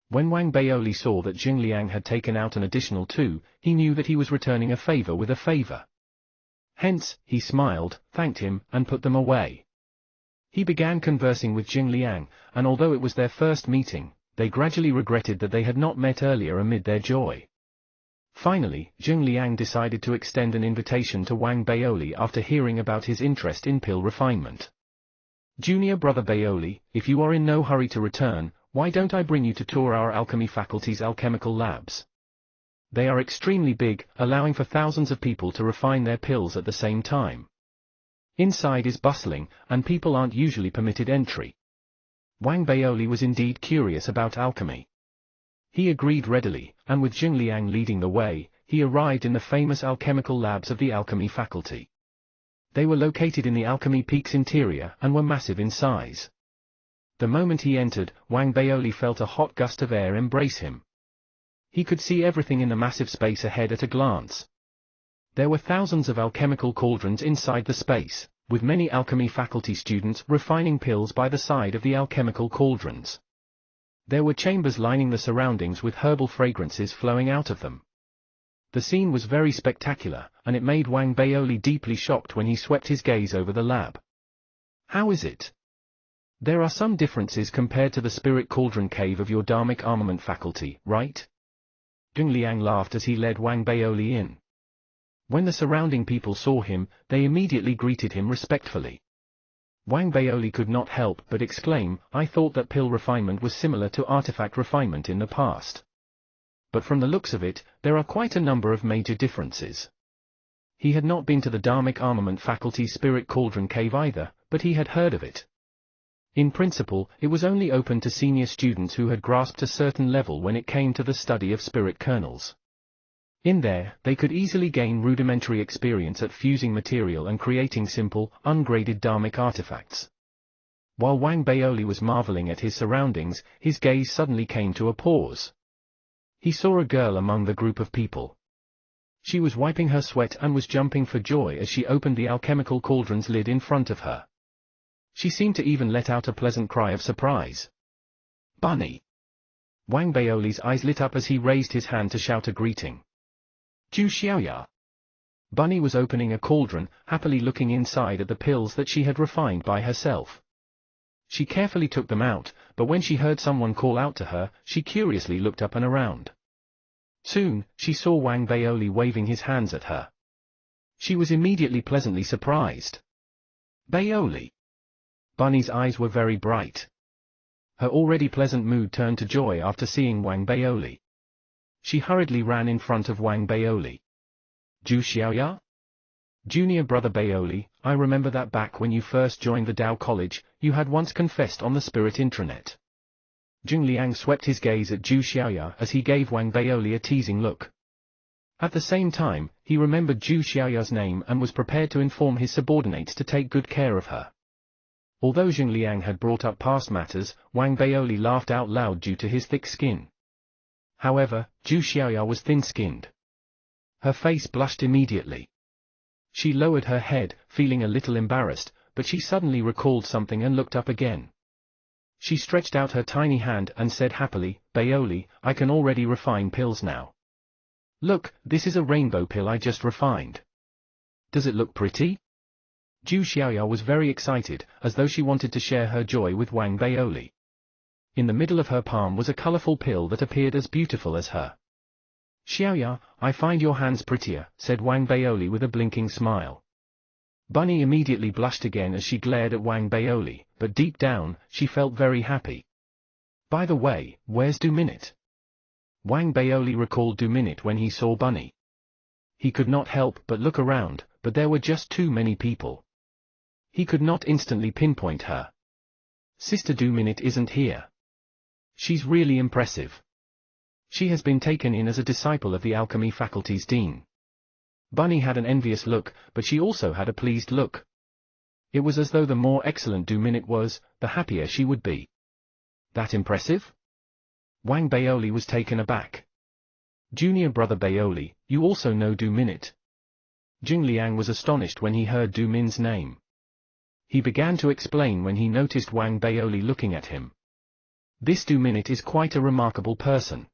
S1: When Wang Baoli saw that Jing Liang had taken out an additional 2, he knew that he was returning a favor with a favor. Hence, he smiled, thanked him, and put them away. He began conversing with Jing Liang, and although it was their first meeting, they gradually regretted that they had not met earlier amid their joy. Finally, Jing Liang decided to extend an invitation to Wang Baoli after hearing about his interest in pill refinement. "Junior brother Baoli, if you are in no hurry to return, why don't I bring you to tour our alchemy faculty's alchemical labs? They are extremely big, allowing for thousands of people to refine their pills at the same time. Inside is bustling, and people aren't usually permitted entry." Wang Baoli was indeed curious about alchemy. He agreed readily, and with Jing Liang leading the way, he arrived in the famous alchemical labs of the alchemy faculty. They were located in the Alchemy Peak's interior and were massive in size. The moment he entered, Wang Baoli felt a hot gust of air embrace him. He could see everything in the massive space ahead at a glance. There were thousands of alchemical cauldrons inside the space, with many alchemy faculty students refining pills by the side of the alchemical cauldrons. There were chambers lining the surroundings with herbal fragrances flowing out of them. The scene was very spectacular, and it made Wang Baoli deeply shocked when he swept his gaze over the lab. How is it? There are some differences compared to the spirit cauldron cave of your Dharmic armament faculty, right? Zheng Liang laughed as he led Wang Baoli in. When the surrounding people saw him, they immediately greeted him respectfully. Wang Baoli could not help but exclaim, I thought that pill refinement was similar to artifact refinement in the past. But from the looks of it, there are quite a number of major differences. He had not been to the Dharmic armament faculty's spirit cauldron cave either, but he had heard of it. In principle, it was only open to senior students who had grasped a certain level when it came to the study of spirit kernels. In there, they could easily gain rudimentary experience at fusing material and creating simple, ungraded Dharmic artifacts. While Wang Baoli was marveling at his surroundings, his gaze suddenly came to a pause. He saw a girl among the group of people. She was wiping her sweat and was jumping for joy as she opened the alchemical cauldron's lid in front of her. She seemed to even let out a pleasant cry of surprise. Bunny! Wang Baoli's eyes lit up as he raised his hand to shout a greeting. Zhu Xiaoya! Bunny was opening a cauldron, happily looking inside at the pills that she had refined by herself. She carefully took them out, but when she heard someone call out to her, she curiously looked up and around. Soon, she saw Wang Baoli waving his hands at her. She was immediately pleasantly surprised. Baoli! Bunny's eyes were very bright. Her already pleasant mood turned to joy after seeing Wang Baoli. She hurriedly ran in front of Wang Baoli. Zhu Xiaoya? Junior brother Baoli, I remember that back when you first joined the Dao College, you had once confessed on the Spirit Intranet. Zheng Liang swept his gaze at Zhu Xiaoya as he gave Wang Baoli a teasing look. At the same time, he remembered Zhu Xiaoya's name and was prepared to inform his subordinates to take good care of her. Although Zheng Liang had brought up past matters, Wang Baoli laughed out loud due to his thick skin. However, Zhu Xiaoya was thin-skinned. Her face blushed immediately. She lowered her head, feeling a little embarrassed, but she suddenly recalled something and looked up again. She stretched out her tiny hand and said happily, Baoli, I can already refine pills now. Look, this is a rainbow pill I just refined. Does it look pretty? Zhu Xiaoya was very excited, as though she wanted to share her joy with Wang Baoli. In the middle of her palm was a colorful pill that appeared as beautiful as her. Xiaoya, I find your hands prettier, said Wang Baoli with a blinking smile. Bunny immediately blushed again as she glared at Wang Baoli, but deep down, she felt very happy. By the way, where's Duminit? Wang Baoli recalled Duminit when he saw Bunny. He could not help but look around, but there were just too many people. He could not instantly pinpoint her. Sister Duminit isn't here. She's really impressive. She has been taken in as a disciple of the alchemy faculty's dean. Bunny had an envious look, but she also had a pleased look. It was as though the more excellent Duminit was, the happier she would be. That impressive? Wang Baoli was taken aback. Junior brother Baoli, you also know Duminit. Zheng Liang was astonished when he heard Du Min's name. He began to explain when he noticed Wang Baoli looking at him. This Duminit is quite a remarkable person.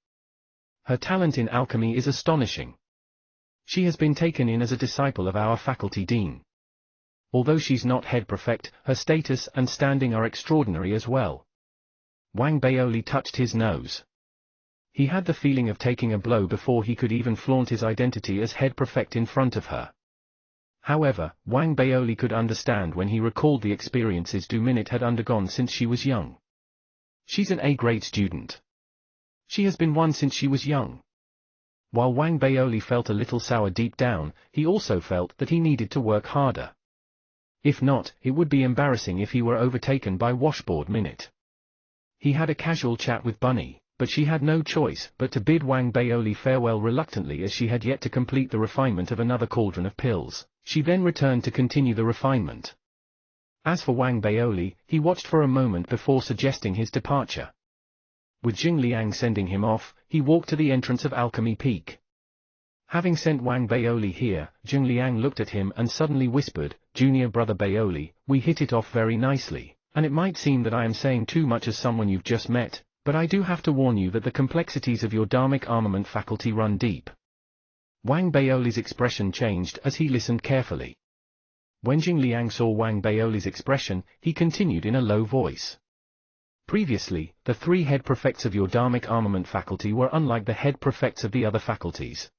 S1: Her talent in alchemy is astonishing. She has been taken in as a disciple of our faculty dean. Although she's not head prefect, her status and standing are extraordinary as well. Wang Baoli touched his nose. He had the feeling of taking a blow before he could even flaunt his identity as head prefect in front of her. However, Wang Baoli could understand when he recalled the experiences Duminit had undergone since she was young. She's an A-grade student. She has been one since she was young. While Wang Baoli felt a little sour deep down, he also felt that he needed to work harder. If not, it would be embarrassing if he were overtaken by Washboard Minute. He had a casual chat with Bunny, but she had no choice but to bid Wang Baoli farewell reluctantly as she had yet to complete the refinement of another cauldron of pills. She then returned to continue the refinement. As for Wang Baoli, he watched for a moment before suggesting his departure. With Zheng Liang sending him off, he walked to the entrance of Alchemy Peak. Having sent Wang Baoli here, Zheng Liang looked at him and suddenly whispered, Junior brother Baoli, we hit it off very nicely, and it might seem that I am saying too much as someone you've just met, but I do have to warn you that the complexities of your Dharmic armament faculty run deep. Wang Baoli's expression changed as he listened carefully. When Jing Liang saw Wang Baoli's expression, he continued in a low voice. Previously, the 3 head prefects of your Dharmic armament faculty were unlike the head prefects of the other faculties.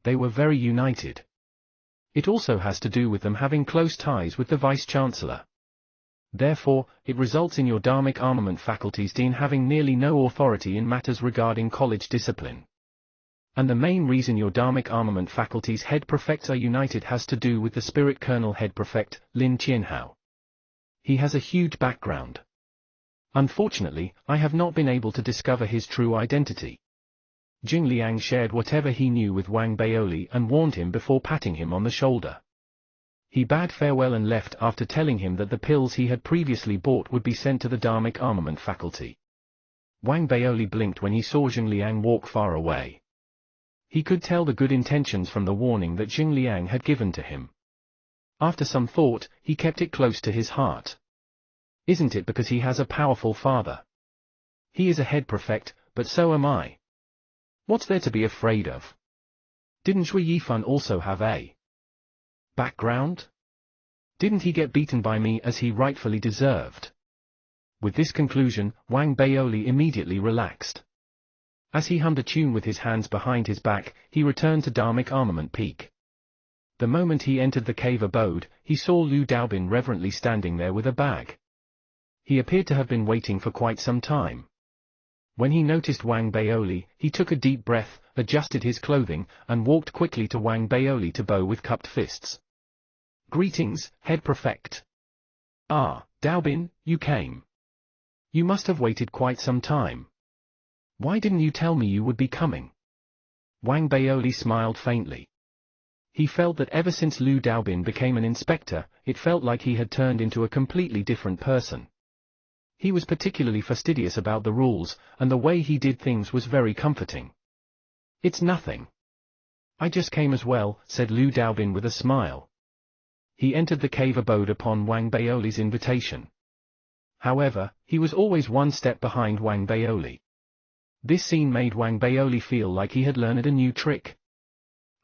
S1: They were very united. It also has to do with them having close ties with the Vice-Chancellor. Therefore, it results in your Dharmic armament faculties Dean having nearly no authority in matters regarding college discipline. And the main reason your Dharmic armament faculty's head prefects are united has to do with the Spirit Colonel head prefect, Lin Qianhao. He has a huge background. Unfortunately, I have not been able to discover his true identity. Jing Liang shared whatever he knew with Wang Baoli and warned him before patting him on the shoulder. He bade farewell and left after telling him that the pills he had previously bought would be sent to the Dharmic armament faculty. Wang Baoli blinked when he saw Jing Liang walk far away. He could tell the good intentions from the warning that Jing Liang had given to him. After some thought, he kept it close to his heart. Isn't it because he has a powerful father? He is a head prefect, but so am I. What's there to be afraid of? Didn't Shui Yifan also have a background? Didn't he get beaten by me as he rightfully deserved? With this conclusion, Wang Baoli immediately relaxed. As he hummed a tune with his hands behind his back, he returned to Dharmic Armament Peak. The moment he entered the cave abode, he saw Liu Daobin reverently standing there with a bag. He appeared to have been waiting for quite some time. When he noticed Wang Baoli, he took a deep breath, adjusted his clothing, and walked quickly to Wang Baoli to bow with cupped fists. Greetings, head prefect. Ah, Daobin, you came. You must have waited quite some time. Why didn't you tell me you would be coming? Wang Baoli smiled faintly. He felt that ever since Liu Daobin became an inspector, it felt like he had turned into a completely different person. He was particularly fastidious about the rules, and the way he did things was very comforting. It's nothing. I just came as well, said Liu Daobin with a smile. He entered the cave abode upon Wang Baoli's invitation. However, he was always one step behind Wang Baoli. This scene made Wang Baoli feel like he had learned a new trick.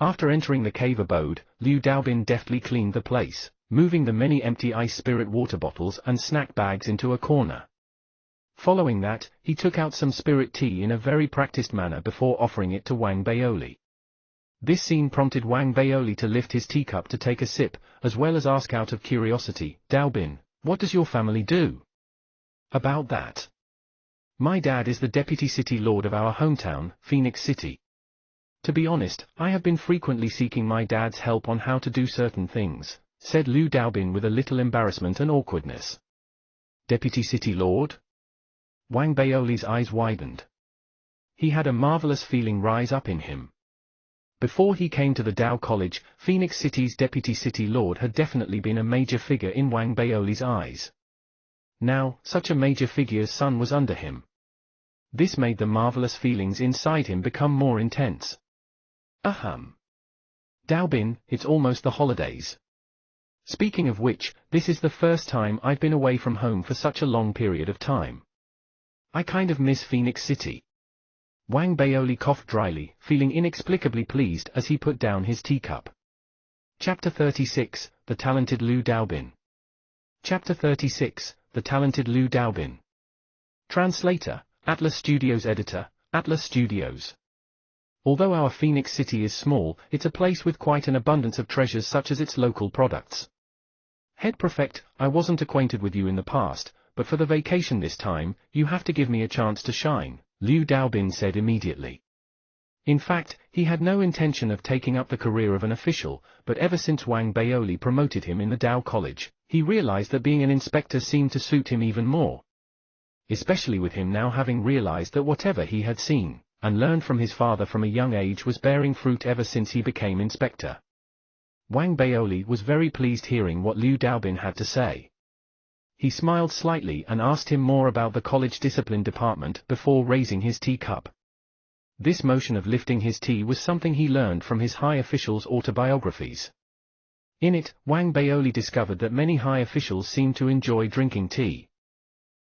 S1: After entering the cave abode, Liu Daobin deftly cleaned the place, moving the many empty ice spirit water bottles and snack bags into a corner. Following that, he took out some spirit tea in a very practiced manner before offering it to Wang Baoli. This scene prompted Wang Baoli to lift his teacup to take a sip, as well as ask out of curiosity, Daobin, what does your family do? About that. My dad is the deputy city lord of our hometown, Phoenix City. To be honest, I have been frequently seeking my dad's help on how to do certain things, said Liu Daobin with a little embarrassment and awkwardness. Deputy city lord? Wang Baoli's eyes widened. He had a marvelous feeling rise up in him. Before he came to the Dao College, Phoenix City's deputy city lord had definitely been a major figure in Wang Baoli's eyes. Now, such a major figure's son was under him. This made the marvelous feelings inside him become more intense. Ahem. Daobin, it's almost the holidays. Speaking of which, this is the first time I've been away from home for such a long period of time. I kind of miss Phoenix City. Wang Baoli coughed dryly, feeling inexplicably pleased as he put down his teacup. Chapter 36, The Talented Liu Daobin. Chapter 36, The Talented Liu Daobin. Translator, Atlas Studios Editor, Atlas Studios. Although our Phoenix City is small, it's a place with quite an abundance of treasures such as its local products. Head Prefect, I wasn't acquainted with you in the past, but for the vacation this time, you have to give me a chance to shine, Liu Daobin said immediately. In fact, he had no intention of taking up the career of an official, but ever since Wang Baoli promoted him in the Dao College, he realized that being an inspector seemed to suit him even more. Especially with him now having realized that whatever he had seen and learned from his father from a young age was bearing fruit ever since he became inspector. Wang Baoli was very pleased hearing what Liu Daobin had to say. He smiled slightly and asked him more about the college discipline department before raising his teacup. This motion of lifting his tea was something he learned from his high officials' autobiographies. In it, Wang Baoli discovered that many high officials seemed to enjoy drinking tea.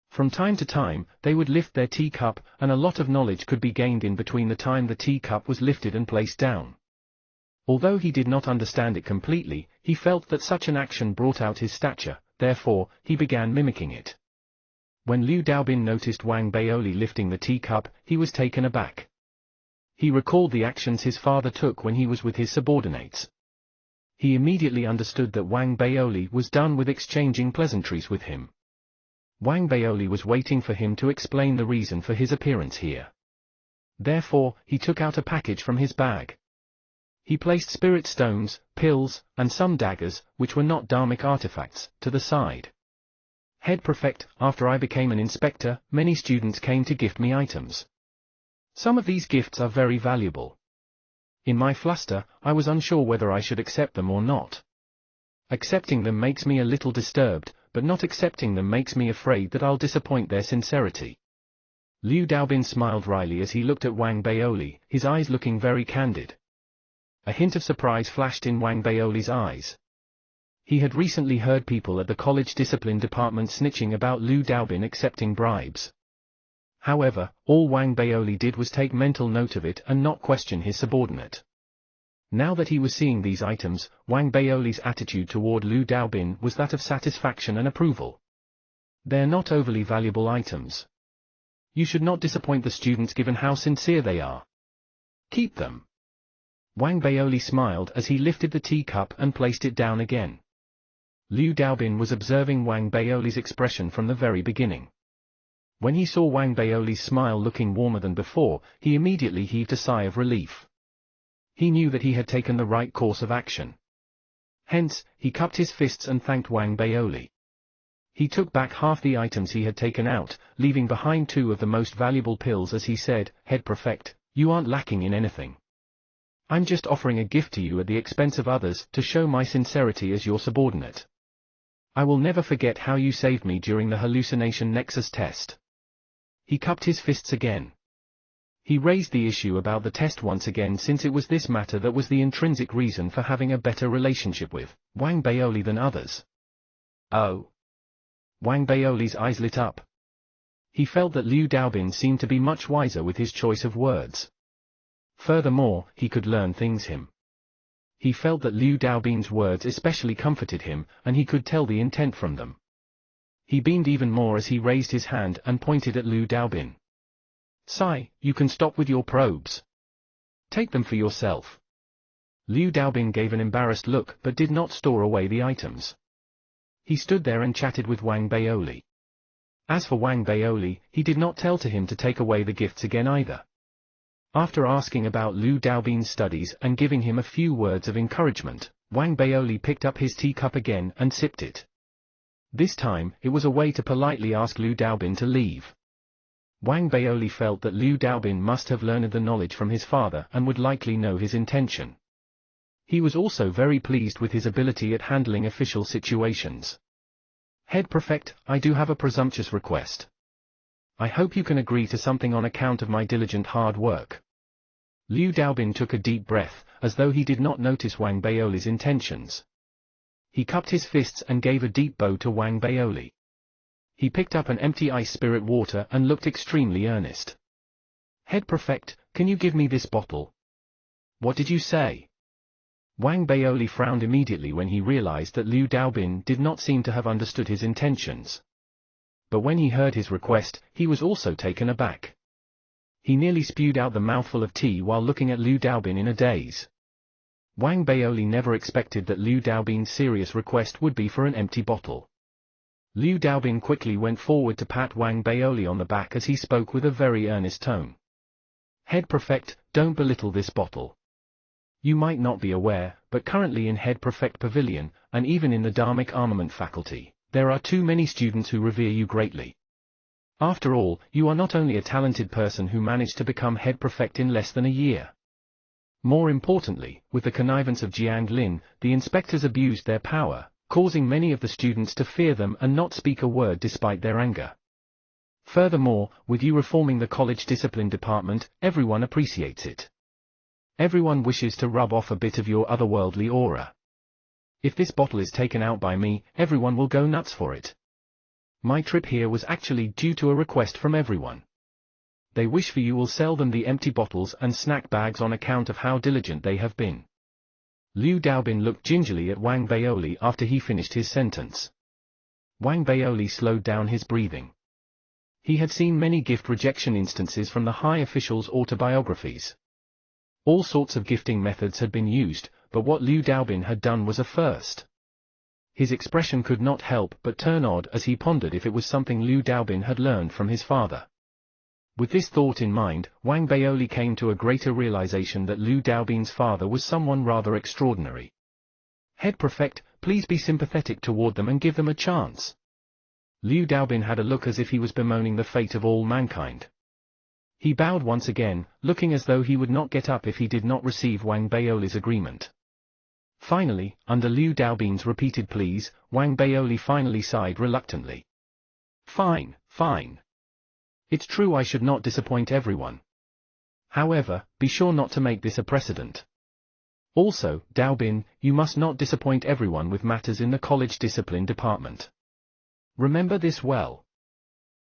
S1: From time to time, they would lift their teacup, and a lot of knowledge could be gained in between the time the teacup was lifted and placed down. Although he did not understand it completely, he felt that such an action brought out his stature, therefore, he began mimicking it. When Liu Daobin noticed Wang Baoli lifting the teacup, he was taken aback. He recalled the actions his father took when he was with his subordinates. He immediately understood that Wang Baoli was done with exchanging pleasantries with him. Wang Baoli was waiting for him to explain the reason for his appearance here. Therefore, he took out a package from his bag. He placed spirit stones, pills, and some daggers, which were not dharmic artifacts, to the side. Head Prefect, after I became an inspector, many students came to gift me items. Some of these gifts are very valuable. In my fluster, I was unsure whether I should accept them or not. Accepting them makes me a little disturbed, but not accepting them makes me afraid that I'll disappoint their sincerity. Liu Daobin smiled wryly as he looked at Wang Baoli, his eyes looking very candid. A hint of surprise flashed in Wang Baoli's eyes. He had recently heard people at the college discipline department snitching about Liu Daobin accepting bribes. However, all Wang Baoli did was take mental note of it and not question his subordinate. Now that he was seeing these items, Wang Baoli's attitude toward Liu Daobin was that of satisfaction and approval. They're not overly valuable items. You should not disappoint the students given how sincere they are. Keep them. Wang Baoli smiled as he lifted the teacup and placed it down again. Liu Daobin was observing Wang Baoli's expression from the very beginning. When he saw Wang Baoli's smile looking warmer than before, he immediately heaved a sigh of relief. He knew that he had taken the right course of action. Hence, he cupped his fists and thanked Wang Baoli. He took back half the items he had taken out, leaving behind 2 of the most valuable pills as he said, "Head Prefect, you aren't lacking in anything. I'm just offering a gift to you at the expense of others to show my sincerity as your subordinate. I will never forget how you saved me during the hallucination nexus test." He cupped his fists again. He raised the issue about the test once again since it was this matter that was the intrinsic reason for having a better relationship with Wang Baoli than others. Oh. Wang Baoli's eyes lit up. He felt that Liu Daobin seemed to be much wiser with his choice of words. Furthermore, he could learn things him. He felt that Liu Daobin's words especially comforted him, and he could tell the intent from them. He beamed even more as he raised his hand and pointed at Liu Daobin. "Sai, you can stop with your probes. Take them for yourself." Liu Daobin gave an embarrassed look but did not store away the items. He stood there and chatted with Wang Baoli. As for Wang Baoli, he did not tell to him to take away the gifts again either. After asking about Liu Daobin's studies and giving him a few words of encouragement, Wang Baoli picked up his teacup again and sipped it. This time, it was a way to politely ask Liu Daobin to leave. Wang Baoli felt that Liu Daobin must have learned the knowledge from his father and would likely know his intention. He was also very pleased with his ability at handling official situations. "Head Prefect, I do have a presumptuous request. I hope you can agree to something on account of my diligent hard work." Liu Daobin took a deep breath, as though he did not notice Wang Baoli's intentions. He cupped his fists and gave a deep bow to Wang Baoli. He picked up an empty ice spirit water and looked extremely earnest. "Head Prefect, can you give me this bottle?" "What did you say?" Wang Baoli frowned immediately when he realized that Liu Daobin did not seem to have understood his intentions. But when he heard his request, he was also taken aback. He nearly spewed out the mouthful of tea while looking at Liu Daobin in a daze. Wang Baoli never expected that Liu Daobin's serious request would be for an empty bottle. Liu Daobin quickly went forward to pat Wang Baoli on the back as he spoke with a very earnest tone. "Head Prefect, don't belittle this bottle. You might not be aware, but currently in Head Prefect Pavilion, and even in the Dharmic Armament faculty, there are too many students who revere you greatly. After all, you are not only a talented person who managed to become Head Prefect in less than a year. More importantly, with the connivance of Jiang Lin, the inspectors abused their power, causing many of the students to fear them and not speak a word despite their anger. Furthermore, with you reforming the college discipline department, everyone appreciates it. Everyone wishes to rub off a bit of your otherworldly aura. If this bottle is taken out by me, everyone will go nuts for it. My trip here was actually due to a request from everyone. They wish for you will sell them the empty bottles and snack bags on account of how diligent they have been. Liu Daobin looked gingerly at Wang Baoli after he finished his sentence. Wang Baoli slowed down his breathing. He had seen many gift rejection instances from the high officials' autobiographies. All sorts of gifting methods had been used, but what Liu Daobin had done was a first. His expression could not help but turn odd as he pondered if it was something Liu Daobin had learned from his father. With this thought in mind, Wang Baoli came to a greater realization that Liu Daobin's father was someone rather extraordinary. Head Prefect, please be sympathetic toward them and give them a chance. Liu Daobin had a look as if he was bemoaning the fate of all mankind. He bowed once again, looking as though he would not get up if he did not receive Wang Baoli's agreement. Finally, under Liu Daobin's repeated pleas, Wang Baoli finally sighed reluctantly. Fine, fine. It's true I should not disappoint everyone. However, be sure not to make this a precedent. Also, Daobin, you must not disappoint everyone with matters in the college discipline department. Remember this well.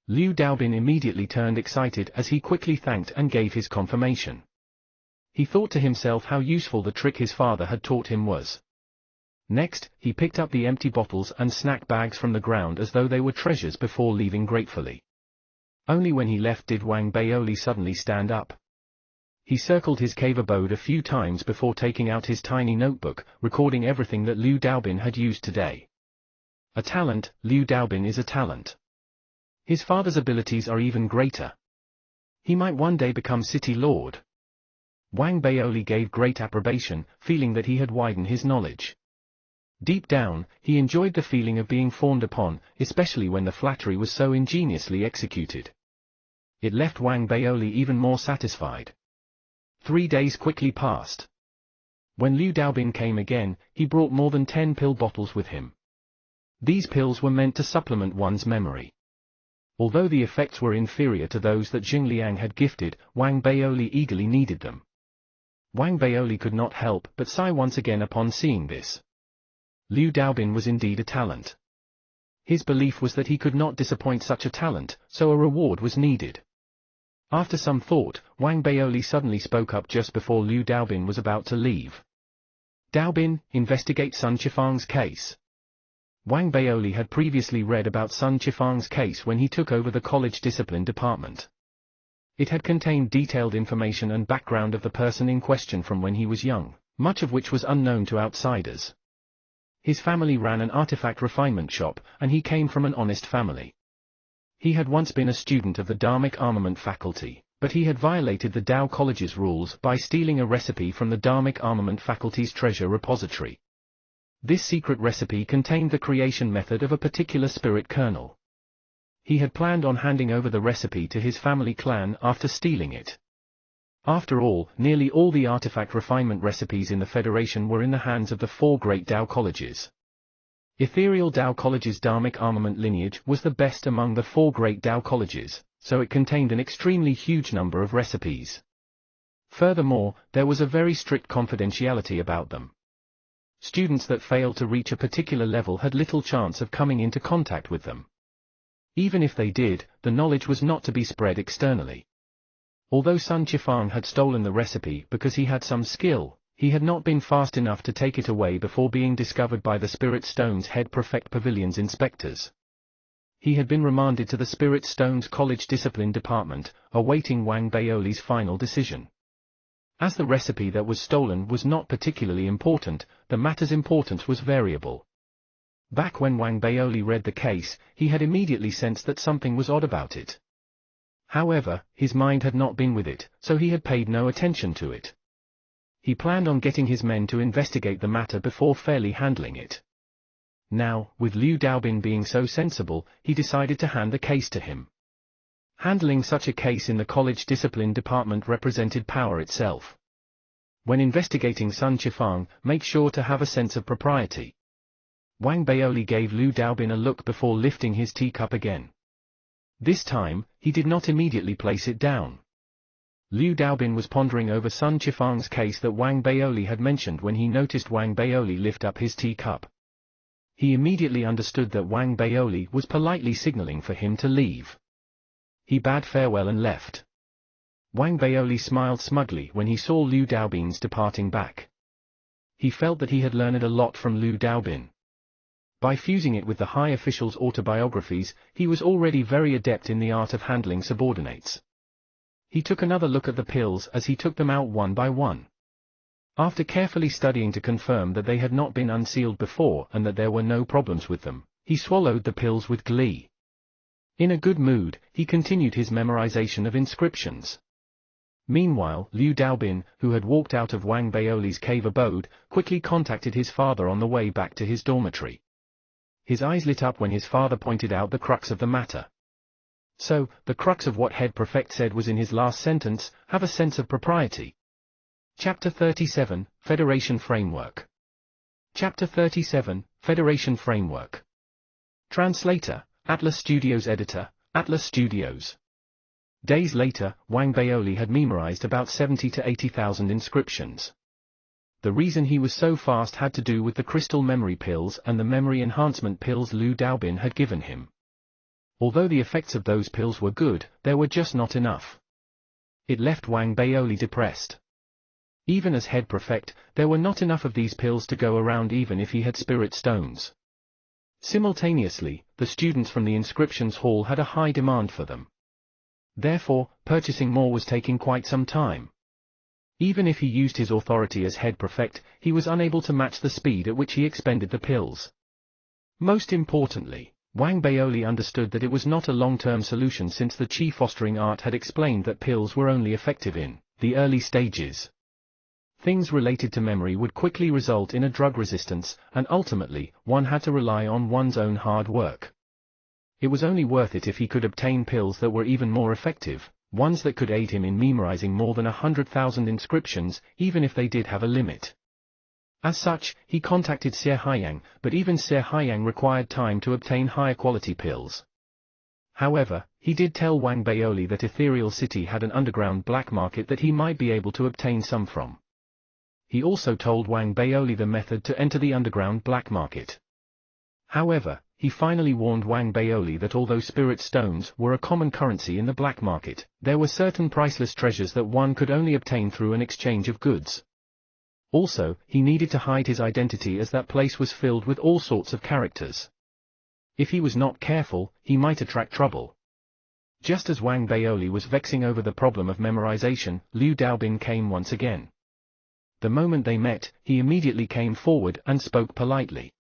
S1: Liu Daobin immediately turned excited as he quickly thanked and gave his confirmation. He thought to himself how useful the trick his father had taught him was. Next, he picked up the empty bottles and snack bags from the ground as though they were treasures before leaving gratefully. Only when he left did Wang Baoli suddenly stand up. He circled his cave abode a few times before taking out his tiny notebook, recording everything that Liu Daobin had used today. A talent, Liu Daobin is a talent. His father's abilities are even greater. He might one day become city lord. Wang Baoli gave great approbation, feeling that he had widened his knowledge. Deep down, he enjoyed the feeling of being fawned upon, especially when the flattery was so ingeniously executed. It left Wang Baoli even more satisfied. 3 days quickly passed. When Liu Daobin came again, he brought more than 10 pill bottles with him. These pills were meant to supplement one's memory. Although the effects were inferior to those that Jingliang had gifted, Wang Baoli eagerly needed them. Wang Baoli could not help but sigh once again upon seeing this. Liu Daobin was indeed a talent. His belief was that he could not disappoint such a talent, so a reward was needed. After some thought, Wang Baoli suddenly spoke up just before Liu Daobin was about to leave. Daobin, investigate Sun Qifang's case. Wang Baoli had previously read about Sun Qifang's case when he took over the college discipline department. It had contained detailed information and background of the person in question from when he was young, much of which was unknown to outsiders. His family ran an artifact refinement shop, and he came from an honest family. He had once been a student of the Dharmic Armament faculty, but he had violated the Dao College's rules by stealing a recipe from the Dharmic Armament faculty's treasure repository. This secret recipe contained the creation method of a particular spirit kernel. He had planned on handing over the recipe to his family clan after stealing it. After all, nearly all the artifact refinement recipes in the Federation were in the hands of the 4 great Dao colleges. Ethereal Dao College's Dharmic Armament lineage was the best among the 4 great Dao colleges, so it contained an extremely huge number of recipes. Furthermore, there was a very strict confidentiality about them. Students that failed to reach a particular level had little chance of coming into contact with them. Even if they did, the knowledge was not to be spread externally. Although Sun Qifang had stolen the recipe because he had some skill, he had not been fast enough to take it away before being discovered by the Spirit Stone's Head Prefect Pavilion's inspectors. He had been remanded to the Spirit Stone's College Discipline Department, awaiting Wang Baoli's final decision. As the recipe that was stolen was not particularly important, the matter's importance was variable. Back when Wang Baoli read the case, he had immediately sensed that something was odd about it. However, his mind had not been with it, so he had paid no attention to it. He planned on getting his men to investigate the matter before fairly handling it. Now, with Liu Daobin being so sensible, he decided to hand the case to him. Handling such a case in the college discipline department represented power itself. When investigating Sun Qifang, make sure to have a sense of propriety. Wang Baoli gave Liu Daobin a look before lifting his teacup again. This time, he did not immediately place it down. Liu Daobin was pondering over Sun Qifang's case that Wang Baoli had mentioned when he noticed Wang Baoli lift up his teacup. He immediately understood that Wang Baoli was politely signaling for him to leave. He bade farewell and left. Wang Baoli smiled smugly when he saw Liu Daobin's departing back. he felt that he had learned a lot from Liu Daobin. By fusing it with the high officials' autobiographies, he was already very adept in the art of handling subordinates. He took another look at the pills as he took them out one by one. After carefully studying to confirm that they had not been unsealed before and that there were no problems with them, he swallowed the pills with glee. In a good mood, he continued his memorization of inscriptions. Meanwhile, Liu Daobin, who had walked out of Wang Baoli's cave abode, quickly contacted his father on the way back to his dormitory. His eyes lit up when his father pointed out the crux of the matter. So, the crux of what head prefect said was in his last sentence: have a sense of propriety. Chapter 37, Federation Framework. Chapter 37, Federation Framework. Translator, Atlas Studios. Editor, Atlas Studios. Days later, Wang Baoli had memorized about 70 to 80,000 inscriptions. The reason he was so fast had to do with the crystal memory pills and the memory enhancement pills Liu Daobin had given him. Although the effects of those pills were good, they were just not enough. It left Wang Baoli depressed. Even as head prefect, there were not enough of these pills to go around even if he had spirit stones. Simultaneously, the students from the inscriptions hall had a high demand for them. Therefore, purchasing more was taking quite some time. Even if he used his authority as head prefect, he was unable to match the speed at which he expended the pills. Most importantly, Wang Baoli understood that it was not a long-term solution since the Qi fostering art had explained that pills were only effective in the early stages. Things related to memory would quickly result in a drug resistance, and ultimately, one had to rely on one's own hard work. It was only worth it if he could obtain pills that were even more effective, ones that could aid him in memorizing more than 100,000 inscriptions, even if they did have a limit. As such, he contacted Xie Haiyang, but even Xie Haiyang required time to obtain higher quality pills. However, he did tell Wang Baoli that Ethereal City had an underground black market that he might be able to obtain some from. He also told Wang Baoli the method to enter the underground black market. However, he finally warned Wang Baoli that although spirit stones were a common currency in the black market, there were certain priceless treasures that one could only obtain through an exchange of goods. Also, he needed to hide his identity as that place was filled with all sorts of characters. If he was not careful, he might attract trouble. Just as Wang Baoli was vexing over the problem of memorization, Liu Daobin came once again. The moment they met, he immediately came forward and spoke politely.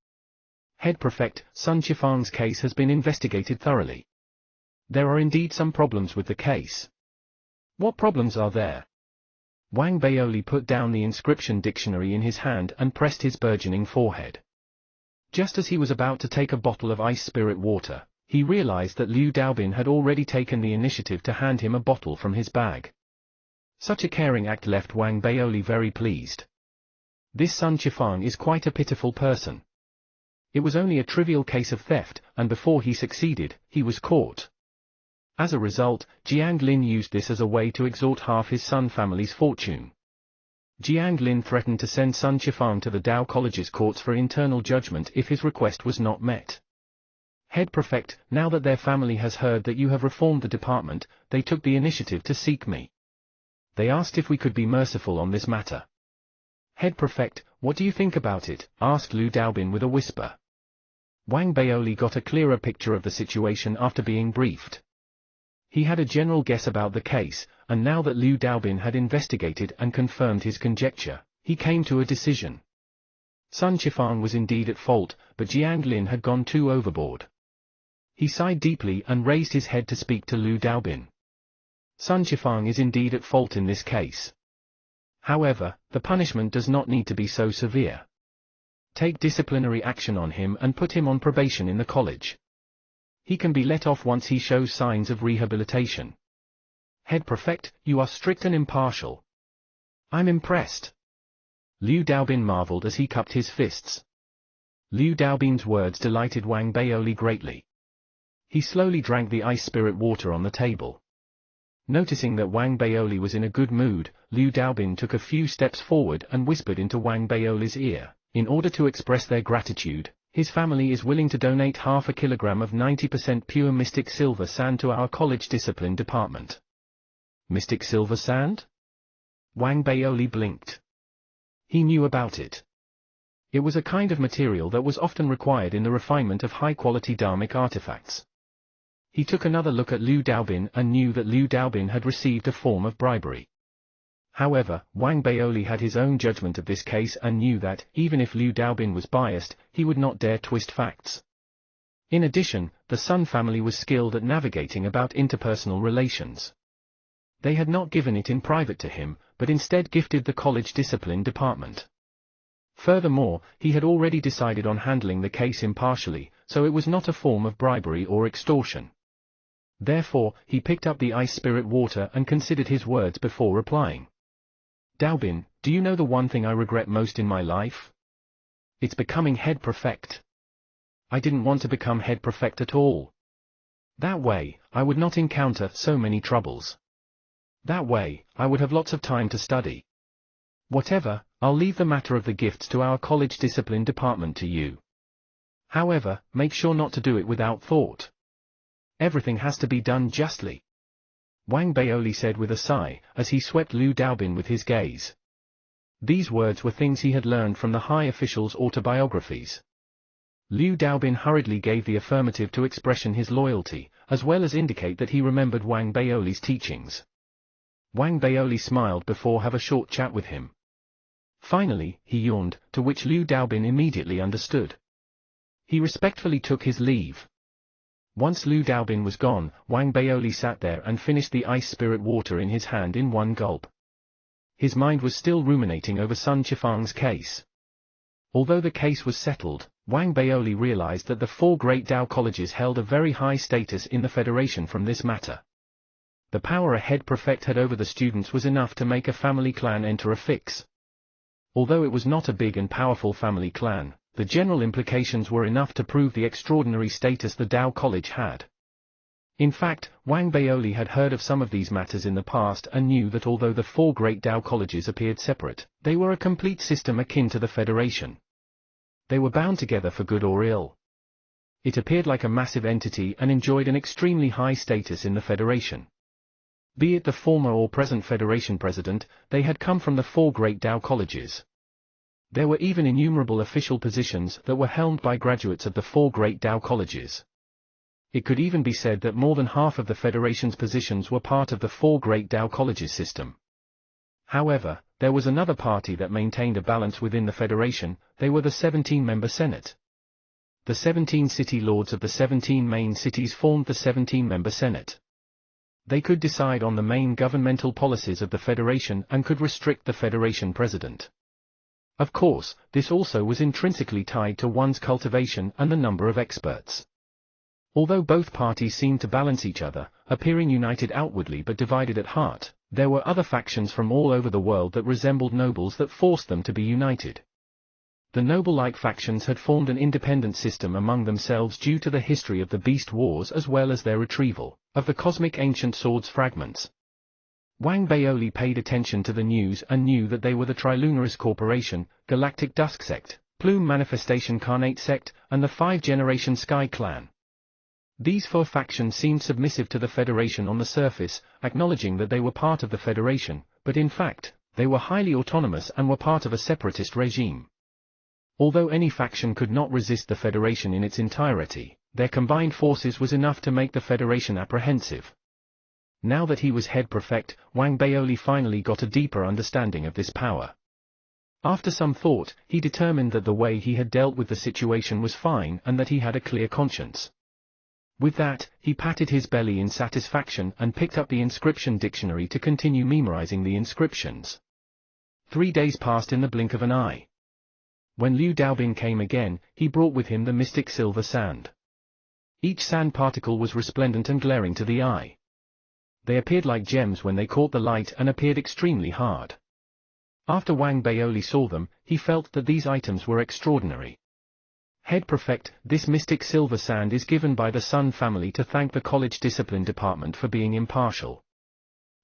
S1: Head Prefect, Sun Qifang's case has been investigated thoroughly. There are indeed some problems with the case. What problems are there? Wang Baoli put down the inscription dictionary in his hand and pressed his burgeoning forehead. Just as he was about to take a bottle of ice spirit water, he realized that Liu Daobin had already taken the initiative to hand him a bottle from his bag. Such a caring act left Wang Baoli very pleased. This Sun Qifang is quite a pitiful person. It was only a trivial case of theft, and before he succeeded, he was caught. As a result, Jiang Lin used this as a way to extort half his Sun family's fortune. Jiang Lin threatened to send Sun Qifang to the Dao College's courts for internal judgment if his request was not met. Head Prefect, now that their family has heard that you have reformed the department, they took the initiative to seek me. They asked if we could be merciful on this matter. Head Prefect, what do you think about it? Asked Liu Daobin with a whisper. Wang Baoli got a clearer picture of the situation after being briefed. He had a general guess about the case, and now that Liu Daobin had investigated and confirmed his conjecture, he came to a decision. Sun Qifang was indeed at fault, but Jiang Lin had gone too overboard. He sighed deeply and raised his head to speak to Liu Daobin. Sun Qifang is indeed at fault in this case. However, the punishment does not need to be so severe. Take disciplinary action on him and put him on probation in the college. He can be let off once he shows signs of rehabilitation. Head Prefect, you are strict and impartial. I'm impressed. Liu Daobin marveled as he cupped his fists. Liu Daobin's words delighted Wang Baoli greatly. He slowly drank the ice spirit water on the table. Noticing that Wang Baoli was in a good mood, Liu Daobin took a few steps forward and whispered into Wang Baoli's ear. In order to express their gratitude, his family is willing to donate half a kilogram of 90% pure mystic silver sand to our college discipline department. Mystic silver sand? Wang Baoli blinked. He knew about it. It was a kind of material that was often required in the refinement of high-quality dharmic artifacts. He took another look at Liu Daobin and knew that Liu Daobin had received a form of bribery. However, Wang Baoli had his own judgment of this case and knew that, even if Liu Daobin was biased, he would not dare twist facts. In addition, the Sun family was skilled at navigating about interpersonal relations. They had not given it in private to him, but instead gifted the college discipline department. Furthermore, he had already decided on handling the case impartially, so it was not a form of bribery or extortion. Therefore, he picked up the ice spirit water and considered his words before replying. Daobin, do you know the one thing I regret most in my life? It's becoming head prefect. I didn't want to become head prefect at all. That way, I would not encounter so many troubles. That way, I would have lots of time to study. Whatever, I'll leave the matter of the gifts to our college discipline department to you. However, make sure not to do it without thought. Everything has to be done justly. Wang Baoli said with a sigh, as he swept Liu Daobin with his gaze. These words were things he had learned from the high officials' autobiographies. Liu Daobin hurriedly gave the affirmative to expression his loyalty, as well as indicate that he remembered Wang Baoli's teachings. Wang Baoli smiled before have a short chat with him. Finally, he yawned, to which Liu Daobin immediately understood. He respectfully took his leave. Once Liu Daobin was gone, Wang Baoli sat there and finished the ice spirit water in his hand in one gulp. His mind was still ruminating over Sun Qifang's case. Although the case was settled, Wang Baoli realized that the four great Tao colleges held a very high status in the Federation from this matter. The power a head prefect had over the students was enough to make a family clan enter a fix. Although it was not a big and powerful family clan, the general implications were enough to prove the extraordinary status the Tao College had. In fact, Wang Baoli had heard of some of these matters in the past and knew that although the four great Tao colleges appeared separate, they were a complete system akin to the Federation. They were bound together for good or ill. It appeared like a massive entity and enjoyed an extremely high status in the Federation. Be it the former or present Federation president, they had come from the four great Tao colleges. There were even innumerable official positions that were held by graduates of the four great Tao colleges. It could even be said that more than half of the Federation's positions were part of the four great Tao colleges system. However, there was another party that maintained a balance within the Federation. They were the 17-member Senate. The 17 city lords of the 17 main cities formed the 17-member Senate. They could decide on the main governmental policies of the Federation and could restrict the Federation president. Of course, this also was intrinsically tied to one's cultivation and the number of experts. Although both parties seemed to balance each other, appearing united outwardly but divided at heart, there were other factions from all over the world that resembled nobles that forced them to be united. The noble-like factions had formed an independent system among themselves due to the history of the Beast Wars as well as their retrieval of the cosmic ancient swords fragments. Wang Baoli paid attention to the news and knew that they were the Trilunaris Corporation, Galactic Dusk Sect, Plume Manifestation Carnate Sect, and the Five-Generation Sky Clan. These four factions seemed submissive to the Federation on the surface, acknowledging that they were part of the Federation, but in fact, they were highly autonomous and were part of a separatist regime. Although any faction could not resist the Federation in its entirety, their combined forces was enough to make the Federation apprehensive. Now that he was head prefect, Wang Baoli finally got a deeper understanding of this power. After some thought, he determined that the way he had dealt with the situation was fine and that he had a clear conscience. With that, he patted his belly in satisfaction and picked up the inscription dictionary to continue memorizing the inscriptions. 3 days passed in the blink of an eye. When Liu Daobin came again, he brought with him the mystic silver sand. Each sand particle was resplendent and glaring to the eye. They appeared like gems when they caught the light and appeared extremely hard. After Wang Baoli saw them, he felt that these items were extraordinary. Head Prefect, this mystic silver sand is given by the Sun family to thank the college discipline department for being impartial.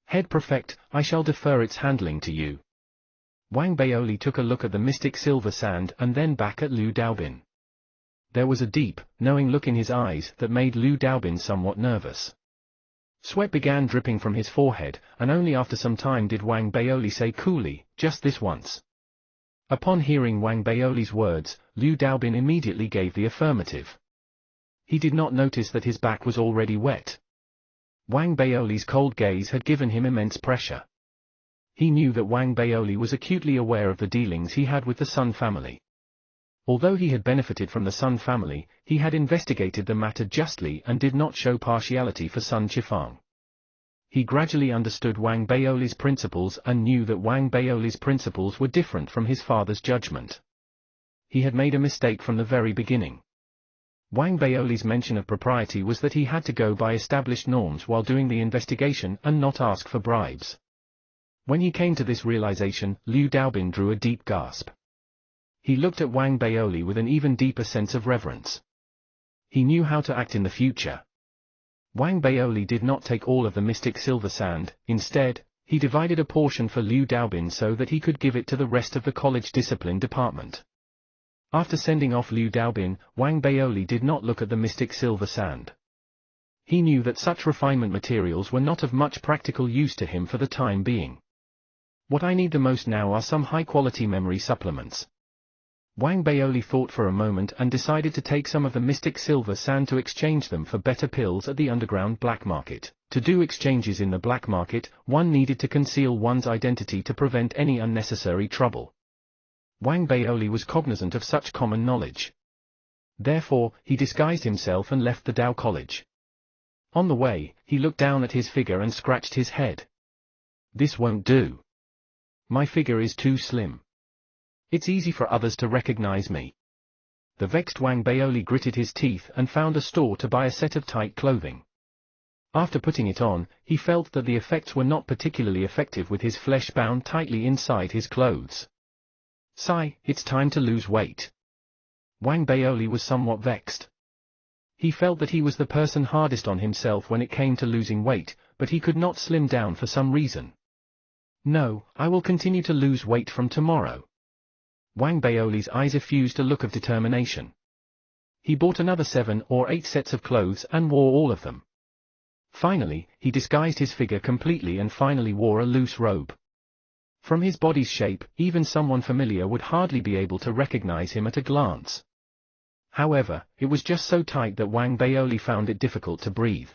S1: Head Prefect, I shall defer its handling to you. Wang Baoli took a look at the mystic silver sand and then back at Liu Daobin. There was a deep, knowing look in his eyes that made Liu Daobin somewhat nervous. Sweat began dripping from his forehead, and only after some time did Wang Baoli say coolly, just this once. Upon hearing Wang Baoli's words, Liu Daobin immediately gave the affirmative. He did not notice that his back was already wet. Wang Baoli's cold gaze had given him immense pressure. He knew that Wang Baoli was acutely aware of the dealings he had with the Sun family. Although he had benefited from the Sun family, he had investigated the matter justly and did not show partiality for Sun Qifang. He gradually understood Wang Baoli's principles and knew that Wang Baoli's principles were different from his father's judgment. He had made a mistake from the very beginning. Wang Baoli's mention of propriety was that he had to go by established norms while doing the investigation and not ask for bribes. When he came to this realization, Liu Daobin drew a deep gasp. He looked at Wang Baoli with an even deeper sense of reverence. He knew how to act in the future. Wang Baoli did not take all of the mystic silver sand. Instead, he divided a portion for Liu Daobin so that he could give it to the rest of the college discipline department. After sending off Liu Daobin, Wang Baoli did not look at the mystic silver sand. He knew that such refinement materials were not of much practical use to him for the time being. What I need the most now are some high-quality memory supplements. Wang Baoli thought for a moment and decided to take some of the mystic silver sand to exchange them for better pills at the underground black market. To do exchanges in the black market, one needed to conceal one's identity to prevent any unnecessary trouble. Wang Baoli was cognizant of such common knowledge. Therefore, he disguised himself and left the Dao College. On the way, he looked down at his figure and scratched his head. This won't do. My figure is too slim. It's easy for others to recognize me. The vexed Wang Baoli gritted his teeth and found a store to buy a set of tight clothing. After putting it on, he felt that the effects were not particularly effective with his flesh bound tightly inside his clothes. Sigh, it's time to lose weight. Wang Baoli was somewhat vexed. He felt that he was the person hardest on himself when it came to losing weight, but he could not slim down for some reason. No, I will continue to lose weight from tomorrow. Wang Baoli's eyes effused a look of determination. He bought another 7 or 8 sets of clothes and wore all of them. Finally, he disguised his figure completely and finally wore a loose robe. From his body's shape, even someone familiar would hardly be able to recognize him at a glance. However, it was just so tight that Wang Baoli found it difficult to breathe.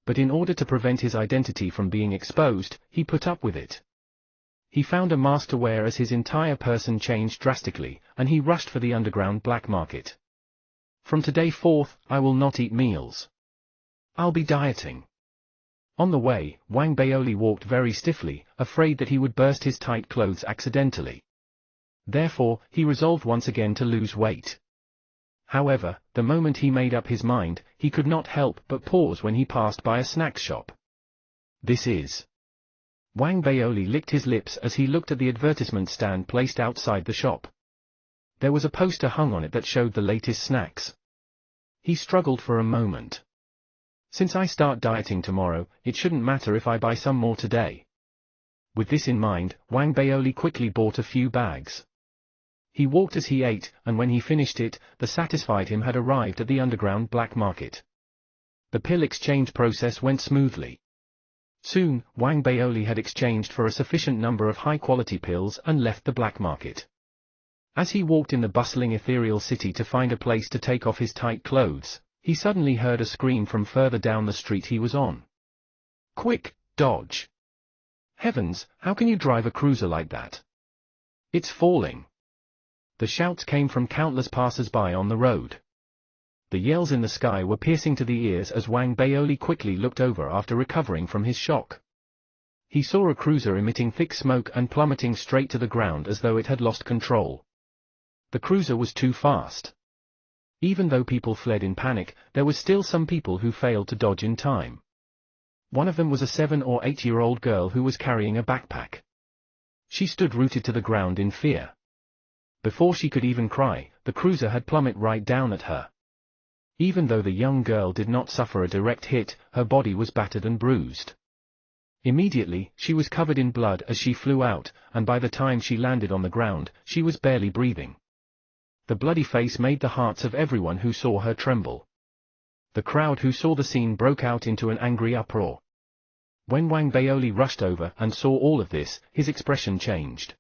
S1: But in order to prevent his identity from being exposed, he put up with it. He found a mask to wear as his entire person changed drastically, and he rushed for the underground black market. From today forth, I will not eat meals. I'll be dieting. On the way, Wang Baoli walked very stiffly, afraid that he would burst his tight clothes accidentally. Therefore, he resolved once again to lose weight. However, the moment he made up his mind, he could not help but pause when he passed by a snack shop. This is... Wang Baoli licked his lips as he looked at the advertisement stand placed outside the shop. There was a poster hung on it that showed the latest snacks. He struggled for a moment. Since I start dieting tomorrow, it shouldn't matter if I buy some more today. With this in mind, Wang Baoli quickly bought a few bags. He walked as he ate, and when he finished it, the satisfied him had arrived at the underground black market. The pill exchange process went smoothly. Soon, Wang Baoli had exchanged for a sufficient number of high-quality pills and left the black market. As he walked in the bustling ethereal city to find a place to take off his tight clothes, he suddenly heard a scream from further down the street he was on. Quick, dodge! Heavens, how can you drive a cruiser like that? It's falling! The shouts came from countless passers-by on the road. The yells in the sky were piercing to the ears as Wang Baoli quickly looked over after recovering from his shock. He saw a cruiser emitting thick smoke and plummeting straight to the ground as though it had lost control. The cruiser was too fast. Even though people fled in panic, there was still some people who failed to dodge in time. One of them was a 7 or 8-year-old girl who was carrying a backpack. She stood rooted to the ground in fear. Before she could even cry, the cruiser had plummeted right down at her. Even though the young girl did not suffer a direct hit, her body was battered and bruised. Immediately, she was covered in blood as she flew out, and by the time she landed on the ground, she was barely breathing. The bloody face made the hearts of everyone who saw her tremble. The crowd who saw the scene broke out into an angry uproar. When Wang Baoli rushed over and saw all of this, his expression changed.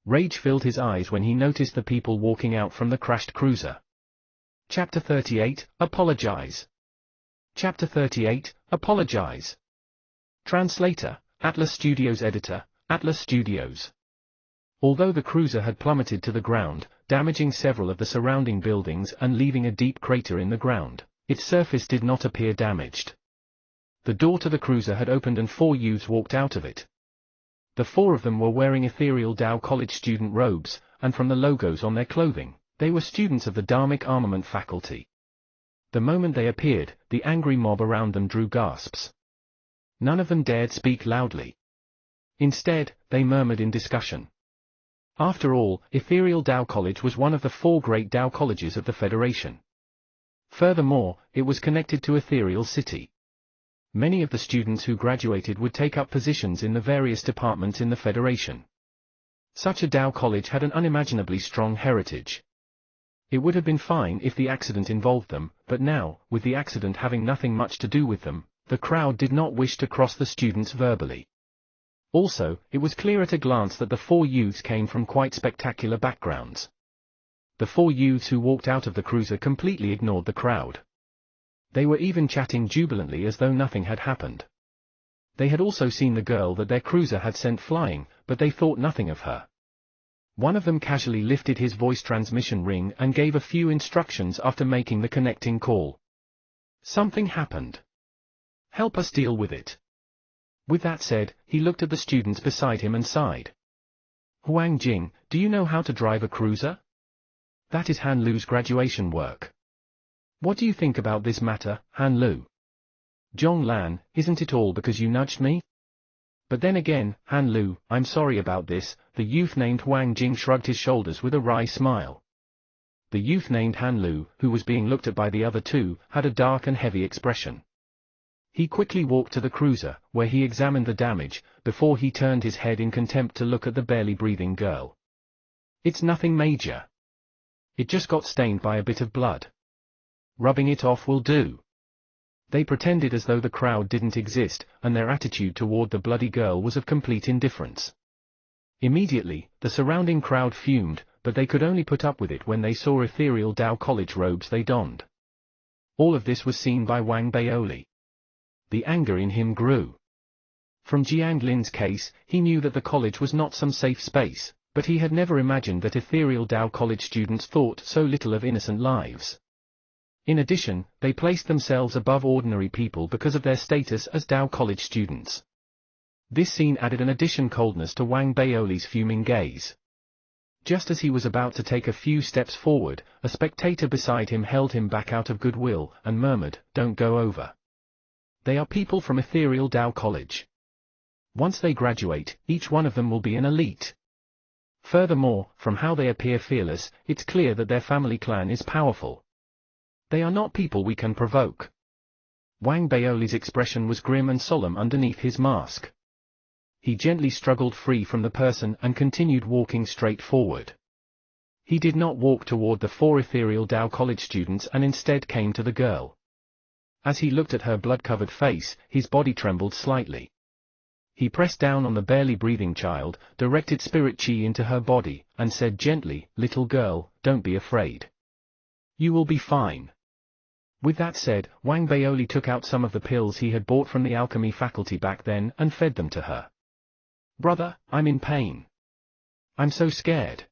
S1: Rage filled his eyes when he noticed the people walking out from the crashed cruiser. Chapter 38, Apologize. Chapter 38, Apologize. Translator, Atlas Studios Editor, Atlas Studios. Although the cruiser had plummeted to the ground, damaging several of the surrounding buildings and leaving a deep crater in the ground, its surface did not appear damaged. The door to the cruiser had opened and 4 youths walked out of it. The 4 of them were wearing ethereal Dow College student robes, and from the logos on their clothing, they were students of the Dharmic Armament faculty. The moment they appeared, the angry mob around them drew gasps. None of them dared speak loudly. Instead, they murmured in discussion. After all, Ethereal Dow College was one of the 4 great Dow colleges of the Federation. Furthermore, it was connected to Ethereal City. Many of the students who graduated would take up positions in the various departments in the Federation. Such a Dow college had an unimaginably strong heritage. It would have been fine if the accident involved them, but now, with the accident having nothing much to do with them, the crowd did not wish to cross the students verbally. Also, it was clear at a glance that the 4 youths came from quite spectacular backgrounds. The 4 youths who walked out of the cruiser completely ignored the crowd. They were even chatting jubilantly as though nothing had happened. They had also seen the girl that their cruiser had sent flying, but they thought nothing of her. One of them casually lifted his voice transmission ring and gave a few instructions after making the connecting call. Something happened. Help us deal with it. With that said, he looked at the students beside him and sighed. Huang Jing, do you know how to drive a cruiser? That is Han Lu's graduation work. What do you think about this matter, Han Lu? Zhong Lan, isn't it all because you nudged me? But then again, Han Lu, I'm sorry about this. The youth named Huang Jing shrugged his shoulders with a wry smile. The youth named Han Lu, who was being looked at by the other 2, had a dark and heavy expression. He quickly walked to the cruiser, where he examined the damage, before he turned his head in contempt to look at the barely breathing girl. It's nothing major. It just got stained by a bit of blood. Rubbing it off will do. They pretended as though the crowd didn't exist, and their attitude toward the bloody girl was of complete indifference. Immediately, the surrounding crowd fumed, but they could only put up with it when they saw ethereal Dow College robes they donned. All of this was seen by Wang Baoli. The anger in him grew. From Jiang Lin's case, he knew that the college was not some safe space, but he had never imagined that ethereal Dow College students thought so little of innocent lives. In addition, they placed themselves above ordinary people because of their status as Dow College students. This scene added an additional coldness to Wang Baoli's fuming gaze. Just as he was about to take a few steps forward, a spectator beside him held him back out of goodwill, and murmured, "Don't go over. They are people from ethereal Dow College. Once they graduate, each one of them will be an elite. Furthermore, from how they appear fearless, it's clear that their family clan is powerful. They are not people we can provoke." Wang Baoli's expression was grim and solemn underneath his mask. He gently struggled free from the person and continued walking straight forward. He did not walk toward the 4 ethereal Dow College students and instead came to the girl. As he looked at her blood-covered face, his body trembled slightly. He pressed down on the barely breathing child, directed spirit chi into her body, and said gently, "Little girl, don't be afraid. You will be fine." With that said, Wang Baoli took out some of the pills he had bought from the alchemy faculty back then and fed them to her. "Brother, I'm in pain. I'm so scared.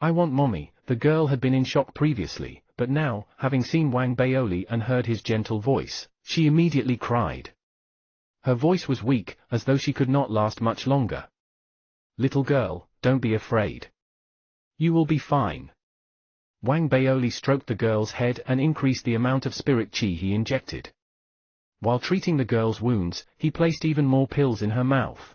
S1: I want mommy." The girl had been in shock previously, but now, having seen Wang Baoli and heard his gentle voice, she immediately cried. Her voice was weak, as though she could not last much longer. "Little girl, don't be afraid. You will be fine." Wang Baoli stroked the girl's head and increased the amount of spirit chi he injected. While treating the girl's wounds, he placed even more pills in her mouth.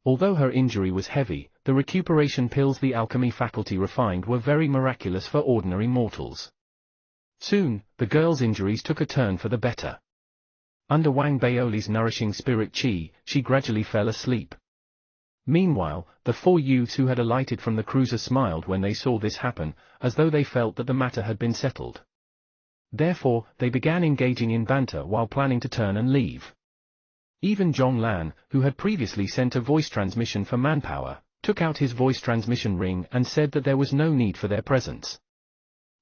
S1: Although her injury was heavy, the recuperation pills the alchemy faculty refined were very miraculous for ordinary mortals. Soon, the girl's injuries took a turn for the better. Under Wang Baoli's nourishing spirit chi, she gradually fell asleep. Meanwhile, the 4 youths who had alighted from the cruiser smiled when they saw this happen, as though they felt that the matter had been settled. Therefore, they began engaging in banter while planning to turn and leave. Even Zhong Lan, who had previously sent a voice transmission for manpower, took out his voice transmission ring and said that there was no need for their presence.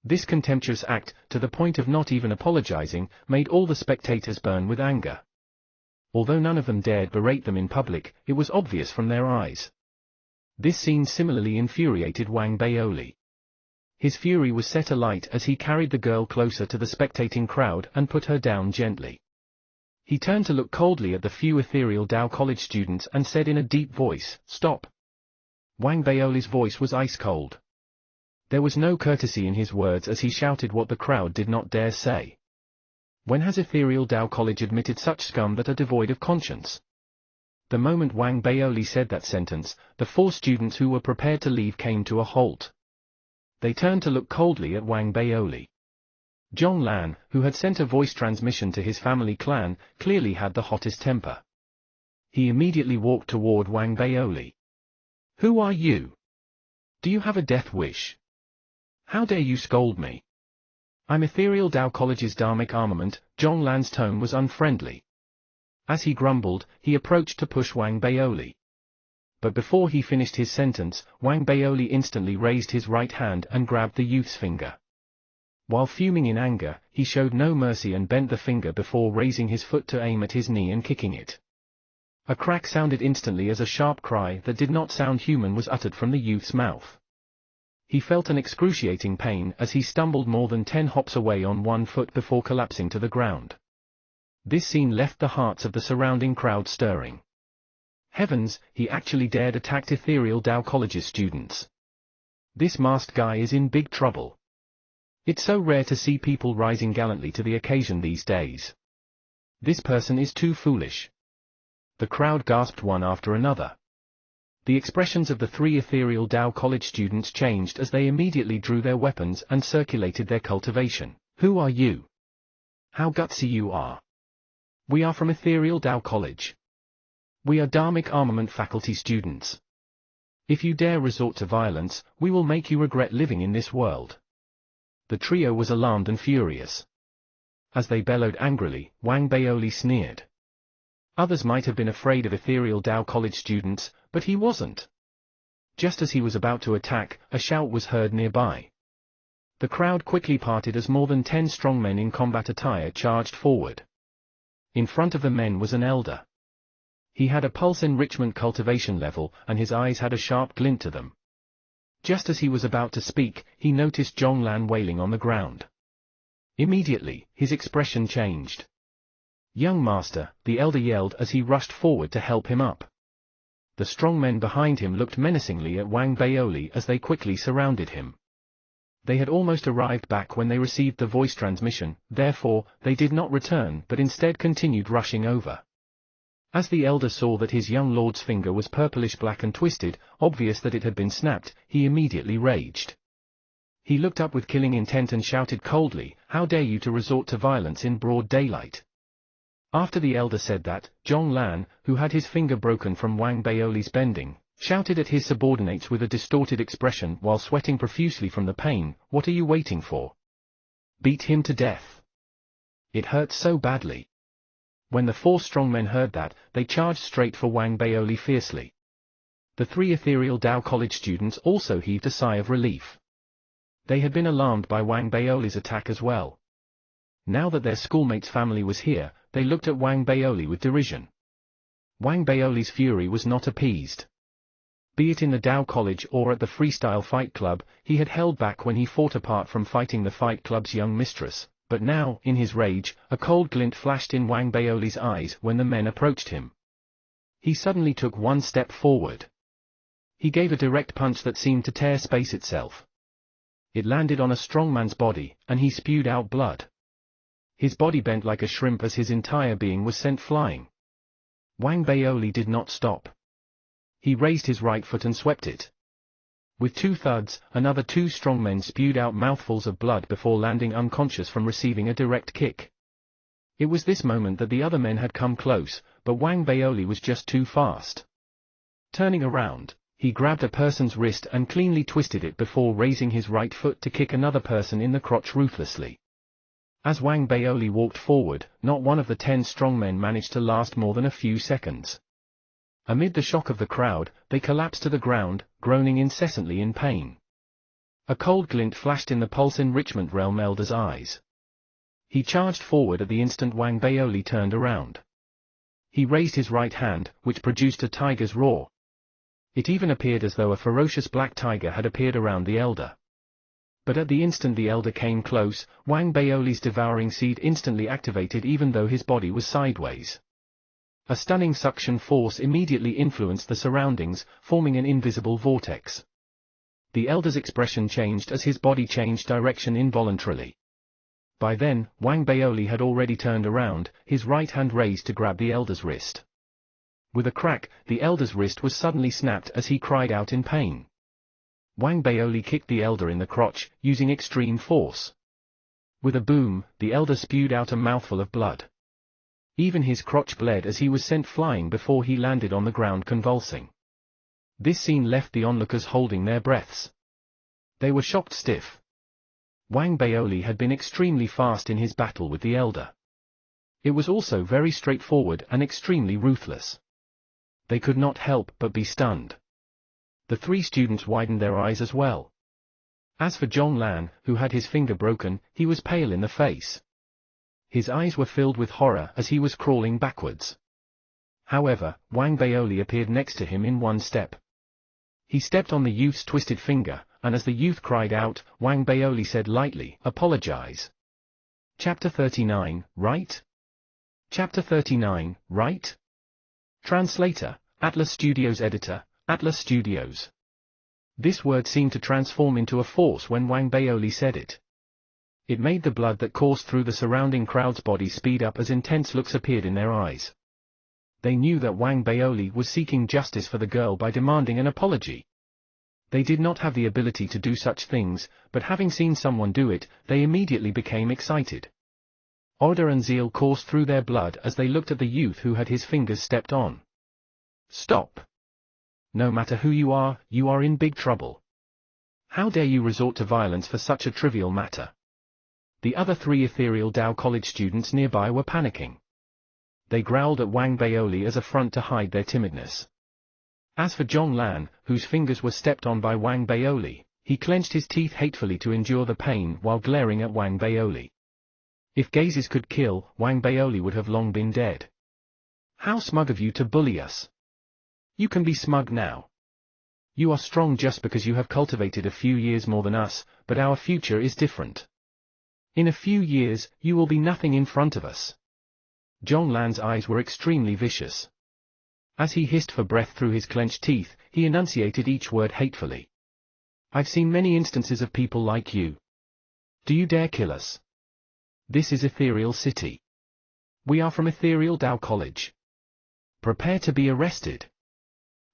S1: This contemptuous act, to the point of not even apologizing, made all the spectators burn with anger. Although none of them dared berate them in public, it was obvious from their eyes. This scene similarly infuriated Wang Baoli. His fury was set alight as he carried the girl closer to the spectating crowd and put her down gently. He turned to look coldly at the few ethereal Dao College students and said in a deep voice, "Stop." Wang Baoli's voice was ice cold. There was no courtesy in his words as he shouted what the crowd did not dare say. When has ethereal Dao College admitted such scum that are devoid of conscience? The moment Wang Baoli said that sentence, the 4 students who were prepared to leave came to a halt. They turned to look coldly at Wang Baoli. Zhong Lan, who had sent a voice transmission to his family clan, clearly had the hottest temper. He immediately walked toward Wang Baoli. "Who are you? Do you have a death wish? How dare you scold me? I'm Ethereal Dao College's Dharmic armament." Zhong Lan's tone was unfriendly. As he grumbled, he approached to push Wang Baoli. But before he finished his sentence, Wang Baoli instantly raised his right hand and grabbed the youth's finger. While fuming in anger, he showed no mercy and bent the finger before raising his foot to aim at his knee and kicking it. A crack sounded instantly as a sharp cry that did not sound human was uttered from the youth's mouth. He felt an excruciating pain as he stumbled more than 10 hops away on one foot before collapsing to the ground. This scene left the hearts of the surrounding crowd stirring. Heavens, he actually dared attack Ethereal Dao College's students. This masked guy is in big trouble. It's so rare to see people rising gallantly to the occasion these days. This person is too foolish. The crowd gasped one after another. The expressions of the 3 Ethereal Dao College students changed as they immediately drew their weapons and circulated their cultivation. "Who are you? How gutsy you are. We are from Ethereal Dao College. We are Dharmic armament faculty students. If you dare resort to violence, we will make you regret living in this world." The trio was alarmed and furious. As they bellowed angrily, Wang Baoli sneered. Others might have been afraid of Ethereal Dao College students, but he wasn't. Just as he was about to attack, a shout was heard nearby. The crowd quickly parted as more than 10 strong men in combat attire charged forward. In front of the men was an elder. He had a pulse enrichment cultivation level, and his eyes had a sharp glint to them. Just as he was about to speak, he noticed Zhong Lan wailing on the ground. Immediately, his expression changed. "Young master," the elder yelled as he rushed forward to help him up. The strong men behind him looked menacingly at Wang Baoli as they quickly surrounded him. They had almost arrived back when they received the voice transmission, therefore, they did not return but instead continued rushing over. As the elder saw that his young lord's finger was purplish black and twisted, obvious that it had been snapped, he immediately raged. He looked up with killing intent and shouted coldly, "How dare you to resort to violence in broad daylight?" After the elder said that, Zhong Lan, who had his finger broken from Wang Baoli's bending, shouted at his subordinates with a distorted expression while sweating profusely from the pain, "What are you waiting for? Beat him to death. It hurts so badly." When the 4 strong men heard that, they charged straight for Wang Baoli fiercely. The 3 Ethereal Dao College students also heaved a sigh of relief. They had been alarmed by Wang Baoli's attack as well. Now that their schoolmate's family was here, they looked at Wang Baoli with derision. Wang Baoli's fury was not appeased. Be it in the Dao College or at the Freestyle Fight Club, he had held back when he fought apart from fighting the Fight Club's young mistress, but now, in his rage, a cold glint flashed in Wang Baoli's eyes when the men approached him. He suddenly took one step forward. He gave a direct punch that seemed to tear space itself. It landed on a strong man's body, and he spewed out blood. His body bent like a shrimp as his entire being was sent flying. Wang Baoli did not stop. He raised his right foot and swept it. With 2 thuds, another 2 strong men spewed out mouthfuls of blood before landing unconscious from receiving a direct kick. It was this moment that the other men had come close, but Wang Baoli was just too fast. Turning around, he grabbed a person's wrist and cleanly twisted it before raising his right foot to kick another person in the crotch ruthlessly. As Wang Baoli walked forward, not one of the 10 strong men managed to last more than a few seconds. Amid the shock of the crowd, they collapsed to the ground, groaning incessantly in pain. A cold glint flashed in the pulse-enrichment realm elder's eyes. He charged forward at the instant Wang Baoli turned around. He raised his right hand, which produced a tiger's roar. It even appeared as though a ferocious black tiger had appeared around the elder. But at the instant the elder came close, Wang Baoli's devouring seed instantly activated even though his body was sideways. A stunning suction force immediately influenced the surroundings, forming an invisible vortex. The elder's expression changed as his body changed direction involuntarily. By then, Wang Baoli had already turned around, his right hand raised to grab the elder's wrist. With a crack, the elder's wrist was suddenly snapped as he cried out in pain. Wang Baoli kicked the elder in the crotch, using extreme force. With a boom, the elder spewed out a mouthful of blood. Even his crotch bled as he was sent flying before he landed on the ground convulsing. This scene left the onlookers holding their breaths. They were shocked stiff. Wang Baoli had been extremely fast in his battle with the elder. It was also very straightforward and extremely ruthless. They could not help but be stunned. The three students widened their eyes as well. As for Zhonglan, who had his finger broken, he was pale in the face. His eyes were filled with horror as he was crawling backwards. However, Wang Baoli appeared next to him in one step. He stepped on the youth's twisted finger, and as the youth cried out, Wang Baoli said lightly, "Apologize." Chapter 39, right? Chapter 39, right? Translator, Atlas Studios Editor, Atlas Studios. This word seemed to transform into a force when Wang Baoli said it. It made the blood that coursed through the surrounding crowd's body speed up as intense looks appeared in their eyes. They knew that Wang Baoli was seeking justice for the girl by demanding an apology. They did not have the ability to do such things, but having seen someone do it, they immediately became excited. Order and zeal coursed through their blood as they looked at the youth who had his fingers stepped on. Stop! No matter who you are in big trouble. How dare you resort to violence for such a trivial matter? The other three Ethereal Dao College students nearby were panicking. They growled at Wang Baoli as a front to hide their timidness. As for Zhonglan, whose fingers were stepped on by Wang Baoli, he clenched his teeth hatefully to endure the pain while glaring at Wang Baoli. If gazes could kill, Wang Baoli would have long been dead. How smug of you to bully us! You can be smug now. You are strong just because you have cultivated a few years more than us, but our future is different. In a few years, you will be nothing in front of us. Zhonglan's eyes were extremely vicious. As he hissed for breath through his clenched teeth, he enunciated each word hatefully. I've seen many instances of people like you. Do you dare kill us? This is Ethereal City. We are from Ethereal Dao College. Prepare to be arrested.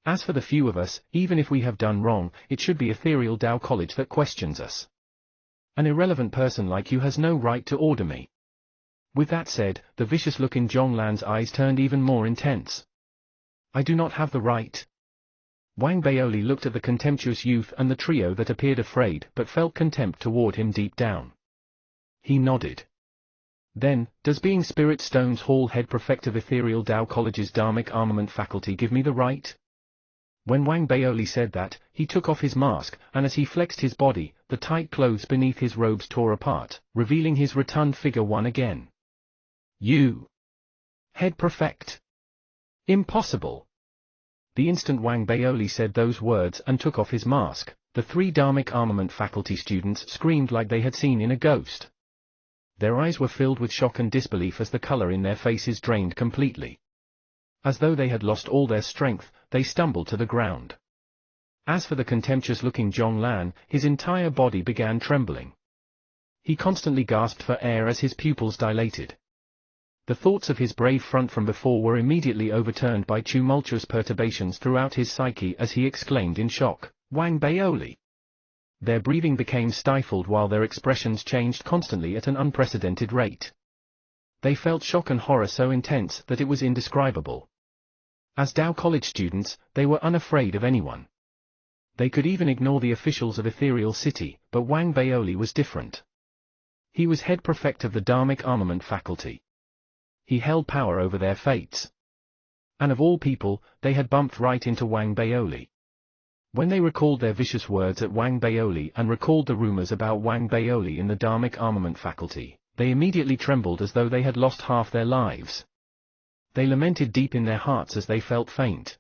S1: As for the few of us, even if we have done wrong, it should be Ethereal Dao College that questions us. An irrelevant person like you has no right to order me. With that said, the vicious look in Zhonglan's eyes turned even more intense. I do not have the right. Wang Baoli looked at the contemptuous youth and the trio that appeared afraid but felt contempt toward him deep down. He nodded. Then, does being Spirit Stone's Hall head prefect of Ethereal Dao College's Dharmic Armament faculty give me the right? When Wang Baoli said that, he took off his mask, and as he flexed his body, the tight clothes beneath his robes tore apart, revealing his rotund figure once again. You! Head Prefect! Impossible! The instant Wang Baoli said those words and took off his mask, the three Dharmic Armament faculty students screamed like they had seen in a ghost. Their eyes were filled with shock and disbelief as the color in their faces drained completely. As though they had lost all their strength, they stumbled to the ground. As for the contemptuous-looking Zhonglan, his entire body began trembling. He constantly gasped for air as his pupils dilated. The thoughts of his brave front from before were immediately overturned by tumultuous perturbations throughout his psyche as he exclaimed in shock, Wang Baoli! Their breathing became stifled while their expressions changed constantly at an unprecedented rate. They felt shock and horror so intense that it was indescribable. As Dao College students, they were unafraid of anyone. They could even ignore the officials of Ethereal City, but Wang Baoli was different. He was head prefect of the Dharmic Armament faculty. He held power over their fates. And of all people, they had bumped right into Wang Baoli. When they recalled their vicious words at Wang Baoli and recalled the rumors about Wang Baoli in the Dharmic Armament faculty, they immediately trembled as though they had lost half their lives. They lamented deep in their hearts as they felt faint.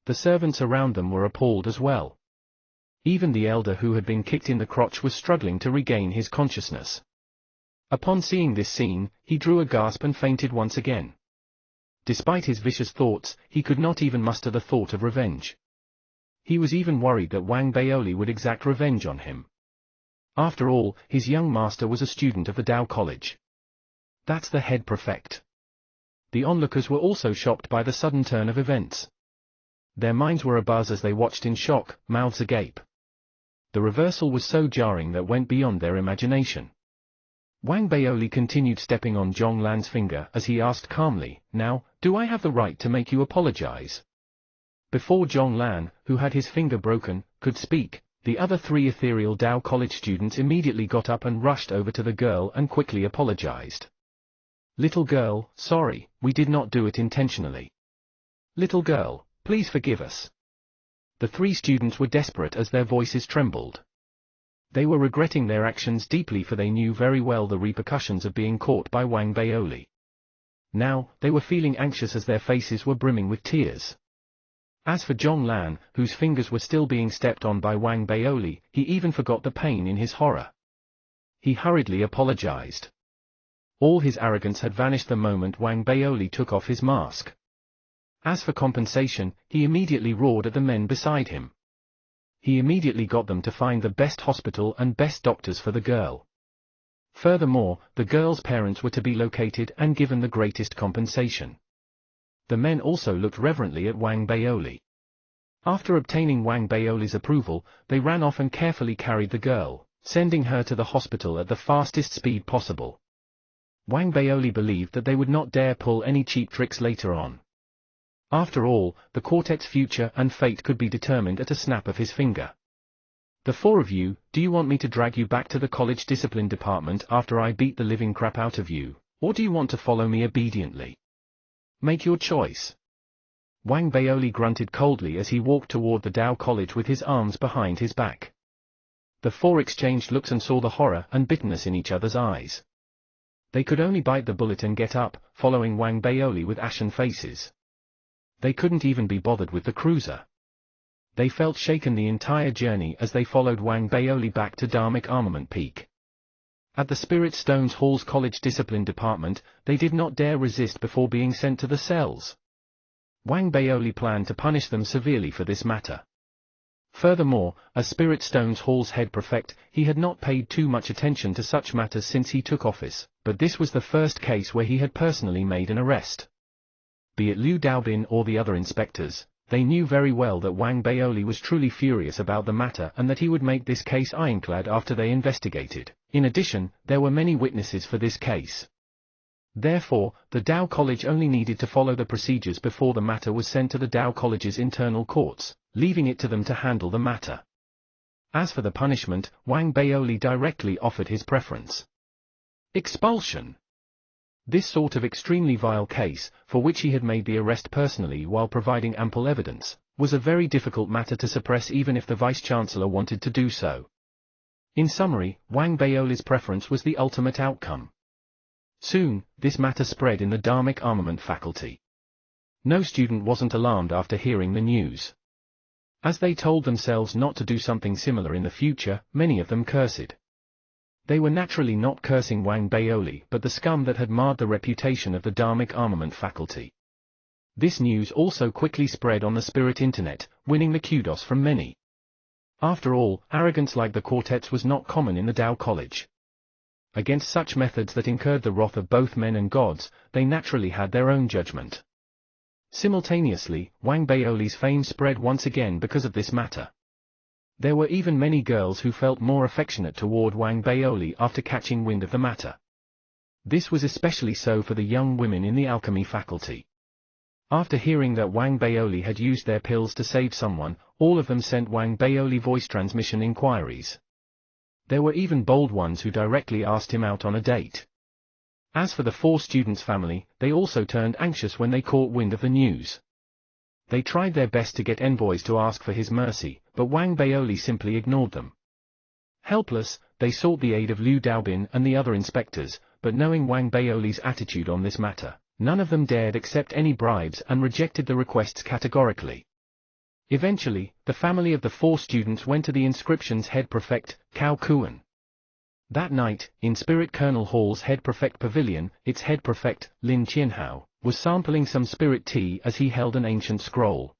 S1: The servants around them were appalled as well. Even the elder who had been kicked in the crotch was struggling to regain his consciousness. Upon seeing this scene, he drew a gasp and fainted once again. Despite his vicious thoughts, he could not even muster the thought of revenge. He was even worried that Wang Baoli would exact revenge on him. After all, his young master was a student of the Tao College. That's the head prefect. The onlookers were also shocked by the sudden turn of events. Their minds were abuzz as they watched in shock, mouths agape. The reversal was so jarring that went beyond their imagination. Wang Baoli continued stepping on Zhong Lan's finger as he asked calmly, "Now, do I have the right to make you apologize?" Before Zhong Lan, who had his finger broken, could speak, the other three ethereal Tao College students immediately got up and rushed over to the girl and quickly apologized. "Little girl, sorry, we did not do it intentionally. Little girl, please forgive us." The three students were desperate as their voices trembled. They were regretting their actions deeply, for they knew very well the repercussions of being caught by Wang Baoli. Now, they were feeling anxious as their faces were brimming with tears. As for Zhong Lan, whose fingers were still being stepped on by Wang Baoli, he even forgot the pain in his horror. He hurriedly apologized. All his arrogance had vanished the moment Wang Baoli took off his mask. As for compensation, he immediately roared at the men beside him. He immediately got them to find the best hospital and best doctors for the girl. Furthermore, the girl's parents were to be located and given the greatest compensation. The men also looked reverently at Wang Baoli. After obtaining Wang Baoli's approval, they ran off and carefully carried the girl, sending her to the hospital at the fastest speed possible. Wang Baoli believed that they would not dare pull any cheap tricks later on. After all, the quartet's future and fate could be determined at a snap of his finger. "The four of you, do you want me to drag you back to the college discipline department after I beat the living crap out of you, or do you want to follow me obediently? Make your choice." Wang Baoli grunted coldly as he walked toward the Tao College with his arms behind his back. The four exchanged looks and saw the horror and bitterness in each other's eyes. They could only bite the bullet and get up, following Wang Baoli with ashen faces. They couldn't even be bothered with the cruiser. They felt shaken the entire journey as they followed Wang Baoli back to Dharmic Armament Peak. At the Spirit Stones Hall's college discipline department, they did not dare resist before being sent to the cells. Wang Baoli planned to punish them severely for this matter. Furthermore, as Spirit Stones Hall's head prefect, he had not paid too much attention to such matters since he took office, but this was the first case where he had personally made an arrest. Be it Liu Daobin or the other inspectors, they knew very well that Wang Baoli was truly furious about the matter and that he would make this case ironclad after they investigated. In addition, there were many witnesses for this case. Therefore, the Tao College only needed to follow the procedures before the matter was sent to the Tao College's internal courts, leaving it to them to handle the matter. As for the punishment, Wang Baoli directly offered his preference: expulsion. This sort of extremely vile case, for which he had made the arrest personally while providing ample evidence, was a very difficult matter to suppress even if the Vice-Chancellor wanted to do so. In summary, Wang Baoli's preference was the ultimate outcome. Soon, this matter spread in the Dharmic Armament faculty. No student wasn't alarmed after hearing the news. As they told themselves not to do something similar in the future, many of them cursed. They were naturally not cursing Wang Baoli but the scum that had marred the reputation of the Dharmic Armament faculty. This news also quickly spread on the Spirit Internet, winning the kudos from many. After all, arrogance like the quartet's was not common in the Tao College. Against such methods that incurred the wrath of both men and gods, they naturally had their own judgment. Simultaneously, Wang Baoli's fame spread once again because of this matter. There were even many girls who felt more affectionate toward Wang Baoli after catching wind of the matter. This was especially so for the young women in the alchemy faculty. After hearing that Wang Baoli had used their pills to save someone, all of them sent Wang Baoli voice transmission inquiries. There were even bold ones who directly asked him out on a date. As for the 4 students' family, they also turned anxious when they caught wind of the news. They tried their best to get envoys to ask for his mercy, but Wang Baoli simply ignored them. Helpless, they sought the aid of Liu Daobin and the other inspectors, but knowing Wang Baoli's attitude on this matter, none of them dared accept any bribes and rejected the requests categorically. Eventually, the family of the 4 students went to the inscription's head prefect, Cao Kuan. That night, in Spirit Colonel Hall's head prefect pavilion, its head prefect, Lin Qianhao, was sampling some spirit tea as he held an ancient scroll.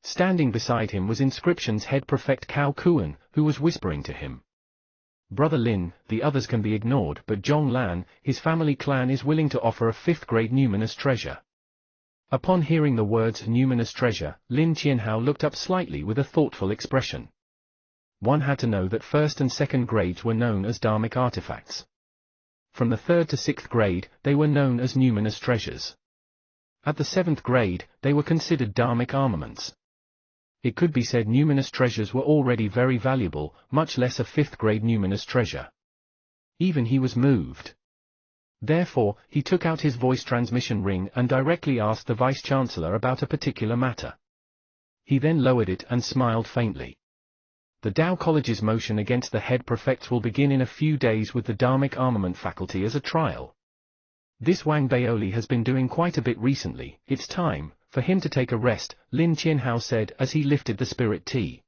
S1: Standing beside him was inscription's head prefect Cao Kuan, who was whispering to him. Brother Lin, the others can be ignored, but Zhong Lan, his family clan is willing to offer a 5th-grade numinous treasure. Upon hearing the words numinous treasure, Lin Qianhao looked up slightly with a thoughtful expression. One had to know that 1st and 2nd grades were known as dharmic artifacts. From the 3rd to 6th grade, they were known as numinous treasures. At the 7th grade, they were considered dharmic armaments. It could be said numinous treasures were already very valuable, much less a 5th-grade numinous treasure. Even he was moved. Therefore, he took out his voice transmission ring and directly asked the Vice-Chancellor about a particular matter. He then lowered it and smiled faintly. The Dao College's motion against the head prefects will begin in a few days with the dharmic armament faculty as a trial. This Wang Baoli has been doing quite a bit recently. It's time for him to take a rest, Lin Qianhao said as he lifted the spirit tea.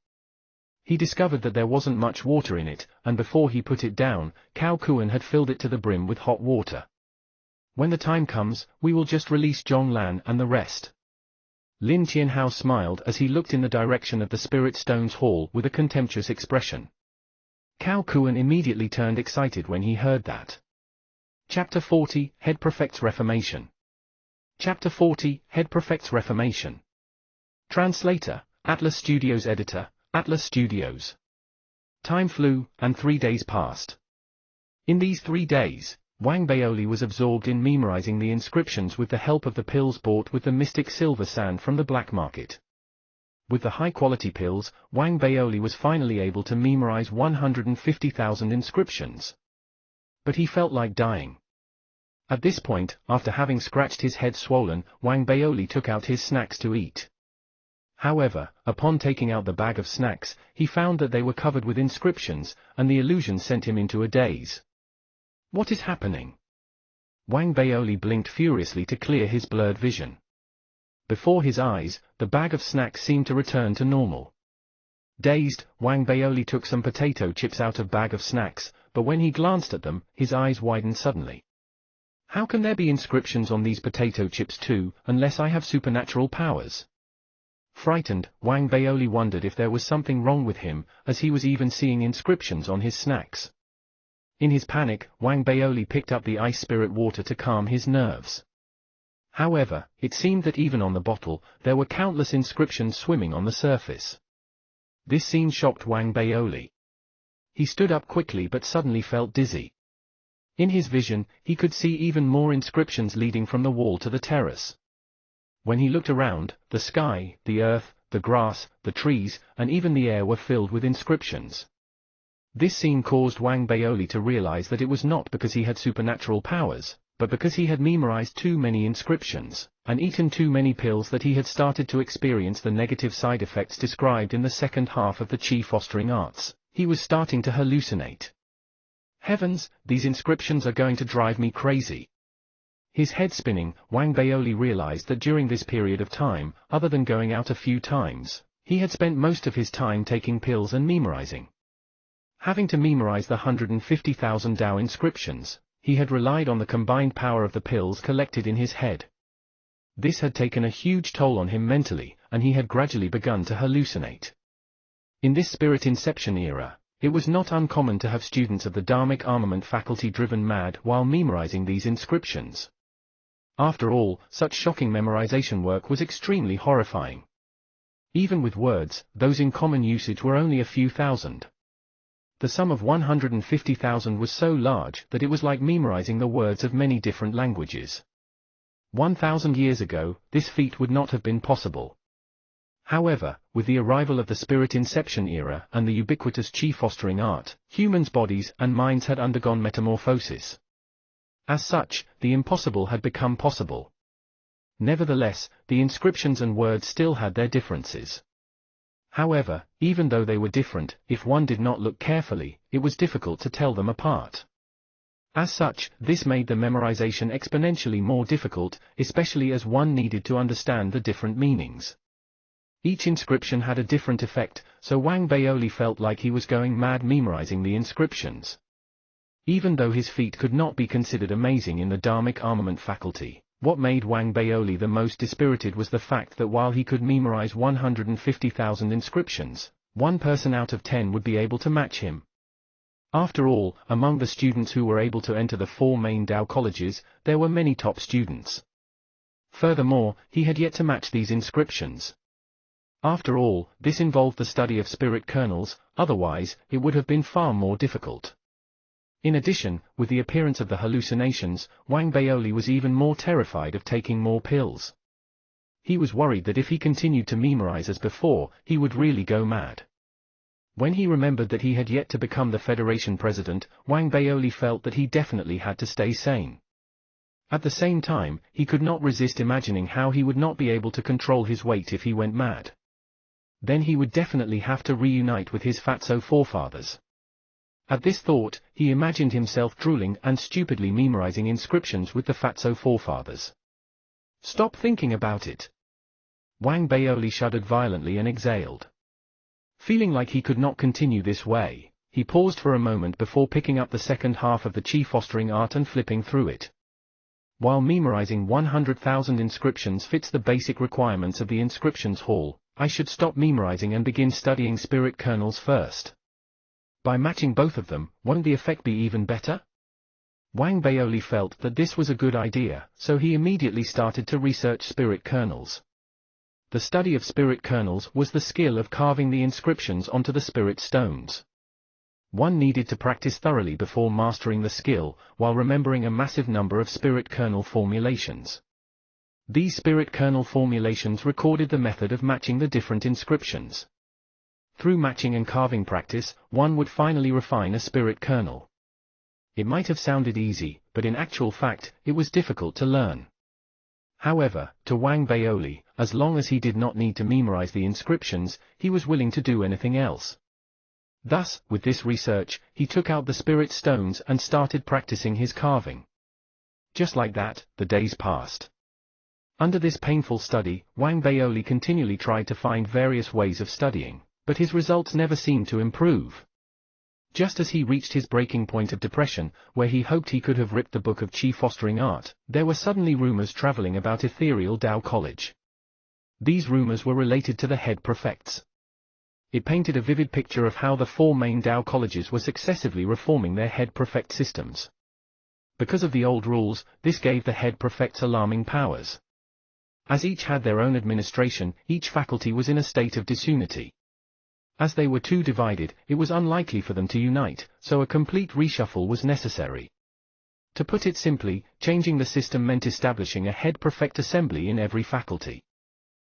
S1: He discovered that there wasn't much water in it, and before he put it down, Cao Kuan had filled it to the brim with hot water. When the time comes, we will just release Zhong Lan and the rest. Lin Qianhao smiled as he looked in the direction of the Spirit Stones Hall with a contemptuous expression. Cao Kuan immediately turned excited when he heard that. Chapter 40, Head Prefect's Reformation. Chapter 40, Head Prefect's Reformation. Translator, Atlas Studios Editor, Atlas Studios. Time flew, and 3 days passed. In these 3 days, Wang Baoli was absorbed in memorizing the inscriptions with the help of the pills bought with the mystic silver sand from the black market. With the high-quality pills, Wang Baoli was finally able to memorize 150,000 inscriptions. But he felt like dying. At this point, after having scratched his head swollen, Wang Baoli took out his snacks to eat. However, upon taking out the bag of snacks, he found that they were covered with inscriptions, and the illusion sent him into a daze. What is happening? Wang Baoli blinked furiously to clear his blurred vision. Before his eyes, the bag of snacks seemed to return to normal. Dazed, Wang Baoli took some potato chips out of bag of snacks, but when he glanced at them, his eyes widened suddenly. How can there be inscriptions on these potato chips too, unless I have supernatural powers? Frightened, Wang Baoli wondered if there was something wrong with him, as he was even seeing inscriptions on his snacks. In his panic, Wang Baoli picked up the ice spirit water to calm his nerves. However, it seemed that even on the bottle, there were countless inscriptions swimming on the surface. This scene shocked Wang Baoli. He stood up quickly but suddenly felt dizzy. In his vision, he could see even more inscriptions leading from the wall to the terrace. When he looked around, the sky, the earth, the grass, the trees, and even the air were filled with inscriptions. This scene caused Wang Baoli to realize that it was not because he had supernatural powers, but because he had memorized too many inscriptions, and eaten too many pills that he had started to experience the negative side effects described in the second half of the Qi Fostering Arts. He was starting to hallucinate. Heavens, these inscriptions are going to drive me crazy. His head spinning, Wang Baoli realized that during this period of time, other than going out a few times, he had spent most of his time taking pills and memorizing. Having to memorize the 150,000 Dao inscriptions, he had relied on the combined power of the pills collected in his head. This had taken a huge toll on him mentally, and he had gradually begun to hallucinate. In this spirit inception era, it was not uncommon to have students of the Dharmic Armament faculty driven mad while memorizing these inscriptions. After all, such shocking memorization work was extremely horrifying. Even with words, those in common usage were only a few thousand. The sum of 150,000 was so large that it was like memorizing the words of many different languages. 1,000 years ago, this feat would not have been possible. However, with the arrival of the spirit inception era and the ubiquitous Qi fostering art, humans' bodies and minds had undergone metamorphosis. As such, the impossible had become possible. Nevertheless, the inscriptions and words still had their differences. However, even though they were different, if one did not look carefully, it was difficult to tell them apart. As such, this made the memorization exponentially more difficult, especially as one needed to understand the different meanings. Each inscription had a different effect, so Wang Baoli felt like he was going mad memorizing the inscriptions. Even though his feat could not be considered amazing in the Dharmic armament faculty, what made Wang Baoli the most dispirited was the fact that while he could memorize 150,000 inscriptions, one person out of 10 would be able to match him. After all, among the students who were able to enter the 4 main Tao colleges, there were many top students. Furthermore, he had yet to match these inscriptions. After all, this involved the study of spirit kernels, otherwise, it would have been far more difficult. In addition, with the appearance of the hallucinations, Wang Baoli was even more terrified of taking more pills. He was worried that if he continued to memorize as before, he would really go mad. When he remembered that he had yet to become the Federation president, Wang Baoli felt that he definitely had to stay sane. At the same time, he could not resist imagining how he would not be able to control his weight if he went mad. Then he would definitely have to reunite with his fatso forefathers. At this thought, he imagined himself drooling and stupidly memorizing inscriptions with the fatso forefathers. Stop thinking about it. Wang Baoli shuddered violently and exhaled. Feeling like he could not continue this way, he paused for a moment before picking up the second half of the Chi Fostering Art and flipping through it. While memorizing 100,000 inscriptions fits the basic requirements of the inscriptions hall, I should stop memorizing and begin studying spirit kernels first. By matching both of them, won't the effect be even better? Wang Baoli felt that this was a good idea, so he immediately started to research spirit kernels. The study of spirit kernels was the skill of carving the inscriptions onto the spirit stones. One needed to practice thoroughly before mastering the skill, while remembering a massive number of spirit kernel formulations. These spirit kernel formulations recorded the method of matching the different inscriptions. Through matching and carving practice, one would finally refine a spirit kernel. It might have sounded easy, but in actual fact, it was difficult to learn. However, to Wang Baoli, as long as he did not need to memorize the inscriptions, he was willing to do anything else. Thus, with this research, he took out the spirit stones and started practicing his carving. Just like that, the days passed. Under this painful study, Wang Baoli continually tried to find various ways of studying, but his results never seemed to improve. Just as he reached his breaking point of depression, where he hoped he could have ripped the book of Chi Fostering Art, there were suddenly rumors traveling about Ethereal Tao College. These rumors were related to the head prefects. It painted a vivid picture of how the 4 main Tao colleges were successively reforming their head prefect systems. Because of the old rules, this gave the head prefects alarming powers. As each had their own administration, each faculty was in a state of disunity. As they were too divided, it was unlikely for them to unite, so a complete reshuffle was necessary. To put it simply, changing the system meant establishing a head prefect assembly in every faculty.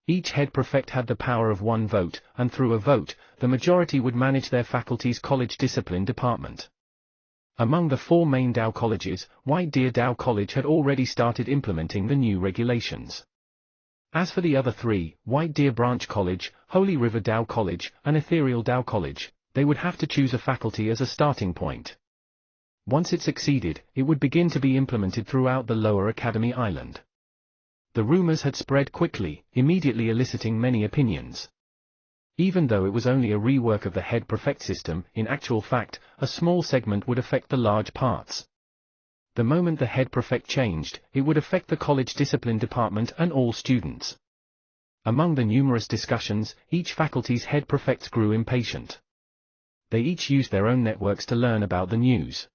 S1: Each head prefect had the power of 1 vote, and through a vote, the majority would manage their faculty's college discipline department. Among the 4 main Tao colleges, White Deer Tao College had already started implementing the new regulations. As for the other 3, White Deer Branch College, Holy River Tao College, and Ethereal Tao College, they would have to choose a faculty as a starting point. Once it succeeded, it would begin to be implemented throughout the Lower Academy Island. The rumors had spread quickly, immediately eliciting many opinions. Even though it was only a rework of the head prefect system, in actual fact, a small segment would affect the large parts. The moment the head prefect changed, it would affect the college discipline department and all students. Among the numerous discussions, each faculty's head prefects grew impatient. They each used their own networks to learn about the news.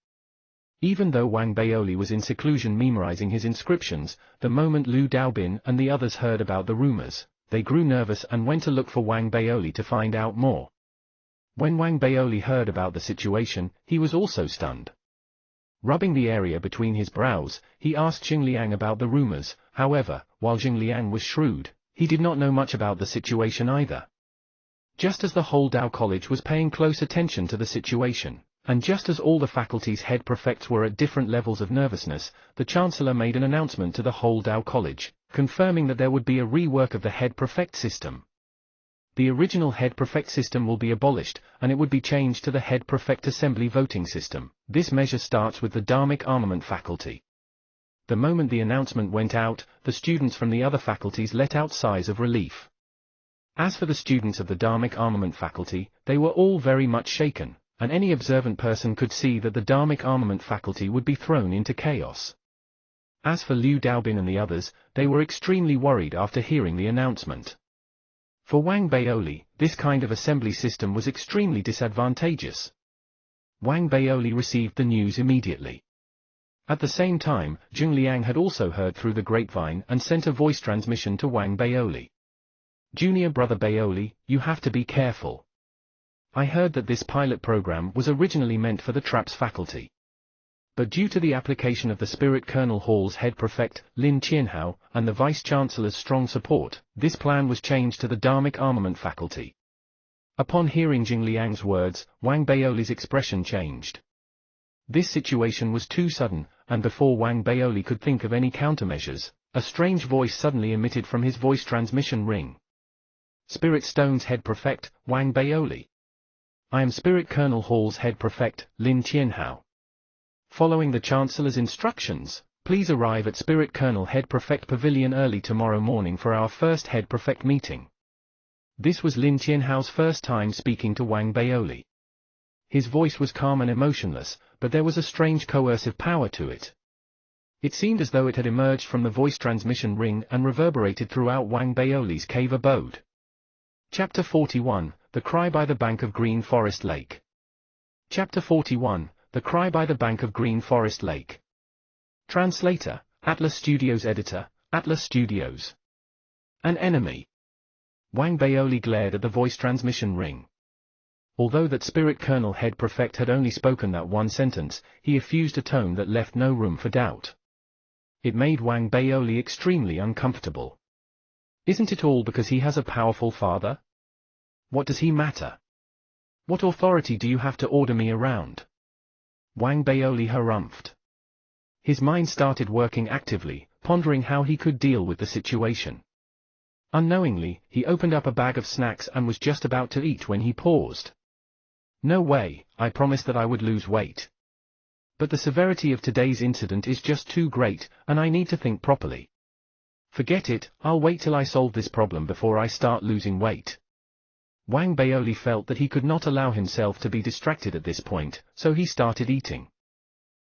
S1: Even though Wang Baoli was in seclusion memorizing his inscriptions, the moment Liu Daobin and the others heard about the rumors, they grew nervous and went to look for Wang Baoli to find out more. When Wang Baoli heard about the situation, he was also stunned. Rubbing the area between his brows, he asked Xingliang about the rumors. However, while Xingliang was shrewd, he did not know much about the situation either. Just as the whole Tao College was paying close attention to the situation, And just as all the faculty's head prefects were at different levels of nervousness, the Chancellor made an announcement to the whole Tao College, confirming that there would be a rework of the head prefect system. The original head prefect system will be abolished, and it would be changed to the head prefect assembly voting system. This measure starts with the Dharmic armament faculty. The moment the announcement went out, the students from the other faculties let out sighs of relief. As for the students of the Dharmic armament faculty, they were all very much shaken, and any observant person could see that the Dharmic armament faculty would be thrown into chaos. As for Liu Daobin and the others, they were extremely worried after hearing the announcement. For Wang Baoli, this kind of assembly system was extremely disadvantageous. Wang Baoli received the news immediately. At the same time, Zheng Liang had also heard through the grapevine and sent a voice transmission to Wang Baoli. "Junior brother Baoli, you have to be careful. I heard that this pilot program was originally meant for the TRAPS faculty. But due to the application of the Spirit Colonel Hall's head prefect, Lin Qianhao, and the Vice-Chancellor's strong support, this plan was changed to the Dharmic armament faculty." Upon hearing Zheng Liang's words, Wang Baoli's expression changed. This situation was too sudden, and before Wang Baoli could think of any countermeasures, a strange voice suddenly emitted from his voice transmission ring. "Spirit Stone's head prefect, Wang Baoli. I am Spirit Colonel Hall's head prefect, Lin Qianhao. Following the Chancellor's instructions, please arrive at Spirit Colonel Head Prefect Pavilion early tomorrow morning for our first Head Prefect meeting." This was Lin Qianhao's first time speaking to Wang Baoli. His voice was calm and emotionless, but there was a strange coercive power to it. It seemed as though it had emerged from the voice transmission ring and reverberated throughout Wang Baoli's cave abode. Chapter 41, The Cry by the Bank of Green Forest Lake. Chapter 41, The Cry by the Bank of Green Forest Lake. Translator, Atlas Studios. Editor, Atlas Studios. An enemy. Wang Baoli glared at the voice transmission ring. Although that Spirit Colonel Head Prefect had only spoken that one sentence, he effused a tone that left no room for doubt. It made Wang Baoli extremely uncomfortable. Isn't it all because he has a powerful father? What does he matter? What authority do you have to order me around? Wang Baoli harumphed. His mind started working actively, pondering how he could deal with the situation. Unknowingly, he opened up a bag of snacks and was just about to eat when he paused. No way, I promised that I would lose weight. But the severity of today's incident is just too great, and I need to think properly. Forget it, I'll wait till I solve this problem before I start losing weight. Wang Baoli felt that he could not allow himself to be distracted at this point, so he started eating.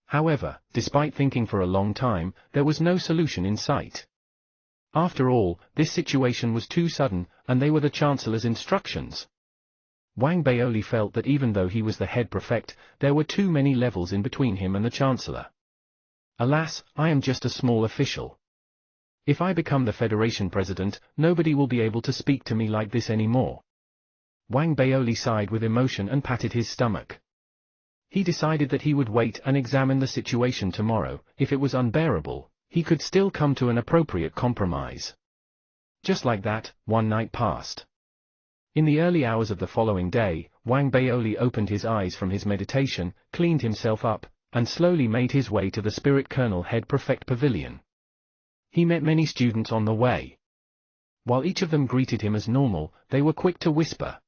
S1: However, despite thinking for a long time, there was no solution in sight. After all, this situation was too sudden, and they were the Chancellor's instructions. Wang Baoli felt that even though he was the head prefect, there were too many levels in between him and the Chancellor. Alas, I am just a small official. If I become the Federation President, nobody will be able to speak to me like this anymore. Wang Baoli sighed with emotion and patted his stomach. He decided that he would wait and examine the situation tomorrow. If it was unbearable, he could still come to an appropriate compromise. Just like that, one night passed. In the early hours of the following day, Wang Baoli opened his eyes from his meditation, cleaned himself up, and slowly made his way to the Spirit Colonel Head Prefect Pavilion. He met many students on the way. While each of them greeted him as normal, they were quick to whisper.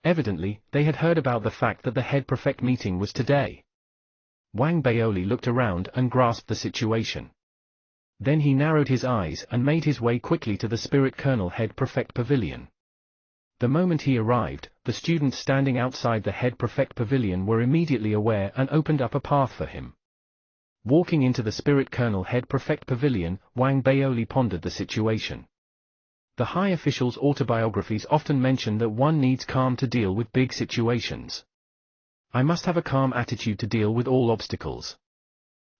S1: Evidently, they had heard about the fact that the head prefect meeting was today. Wang Baoli looked around and grasped the situation. Then he narrowed his eyes and made his way quickly to the Spirit Colonel Head Prefect Pavilion. The moment he arrived, the students standing outside the Head Prefect Pavilion were immediately aware and opened up a path for him. Walking into the Spirit Colonel Head Prefect Pavilion, Wang Baoli pondered the situation. The high officials' autobiographies often mention that one needs calm to deal with big situations. I must have a calm attitude to deal with all obstacles.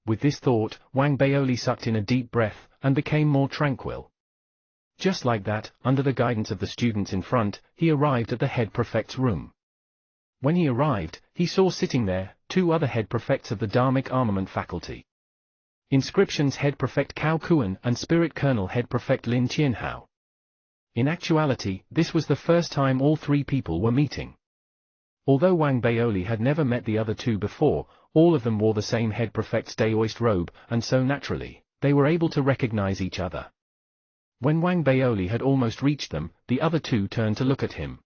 S1: With this thought, Wang Baoli sucked in a deep breath, and became more tranquil. Just like that, under the guidance of the students in front, he arrived at the head prefect's room. When he arrived, he saw sitting there, two other head prefects of the Dharmic armament faculty. Inscriptions Head Prefect Cao Kuan and Spirit Colonel Head Prefect Lin Qianhao. In actuality, this was the first time all three people were meeting. Although Wang Baoli had never met the other two before, all of them wore the same head prefect's Daoist robe, and so naturally, they were able to recognize each other. When Wang Baoli had almost reached them, the other two turned to look at him.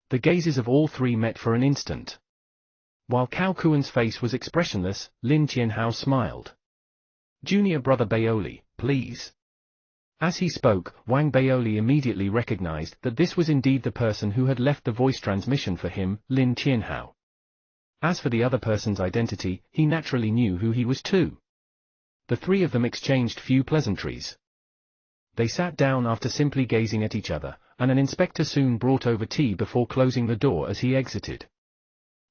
S1: The gazes of all three met for an instant. While Cao Kuan's face was expressionless, Lin Qianhao smiled. "Junior brother Baoli, please." As he spoke, Wang Baoli immediately recognized that this was indeed the person who had left the voice transmission for him, Lin Qianhao. As for the other person's identity, he naturally knew who he was too. The three of them exchanged few pleasantries. They sat down after simply gazing at each other, and an inspector soon brought over tea before closing the door as he exited.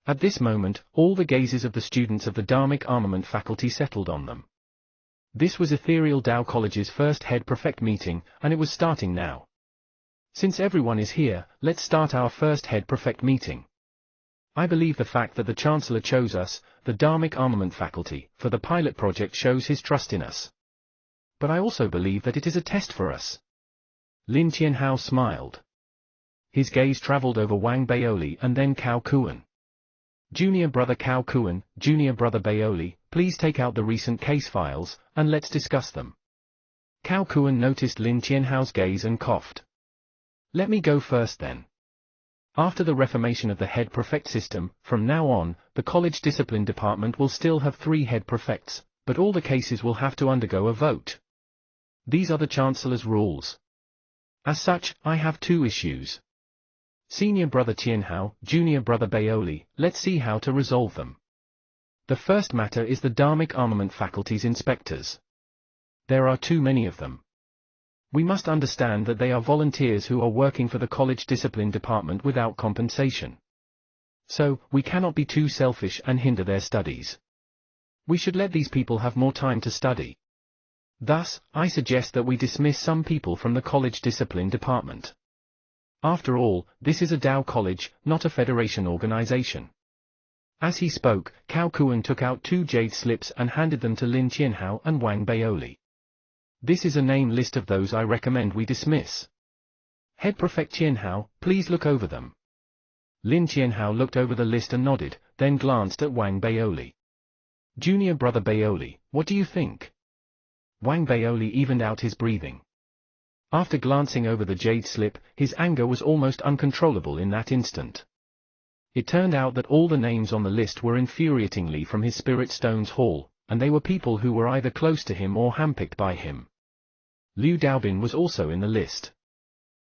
S1: At this moment, all the gazes of the students of the Dharmic Armament faculty settled on them. This was Ethereal Tao College's first head prefect meeting, and it was starting now. Since everyone is here, let's start our first head prefect meeting. I believe the fact that the Chancellor chose us, the Dharmic Armament faculty, for the pilot project shows his trust in us. But I also believe that it is a test for us. Lin Qianhao smiled. His gaze traveled over Wang Baoli and then Cao Kuan. "Junior brother Cao Kuan, junior brother Baoli, please take out the recent case files, and let's discuss them." Cao Kuan noticed Lin Qianhao's gaze and coughed. "Let me go first then. After the reformation of the head prefect system, from now on, the college discipline department will still have 3 head prefects, but all the cases will have to undergo a vote. These are the Chancellor's rules. As such, I have 2 issues. Senior brother Qianhao, junior brother Baoli, let's see how to resolve them. The first matter is the Dharmic Armament faculty's inspectors. There are too many of them. We must understand that they are volunteers who are working for the college discipline department without compensation. So, we cannot be too selfish and hinder their studies. We should let these people have more time to study. Thus, I suggest that we dismiss some people from the college discipline department. After all, this is a Tao college, not a federation organization." As he spoke, Cao Kuan took out 2 jade slips and handed them to Lin Qianhao and Wang Baoli. "This is a name list of those I recommend we dismiss. Head Prefect Qianhao, please look over them." Lin Qianhao looked over the list and nodded, then glanced at Wang Baoli. "Junior brother Baoli, what do you think?" Wang Baoli evened out his breathing. After glancing over the jade slip, his anger was almost uncontrollable in that instant. It turned out that all the names on the list were infuriatingly from his Spirit Stones Hall, and they were people who were either close to him or handpicked by him. Liu Daobin was also in the list.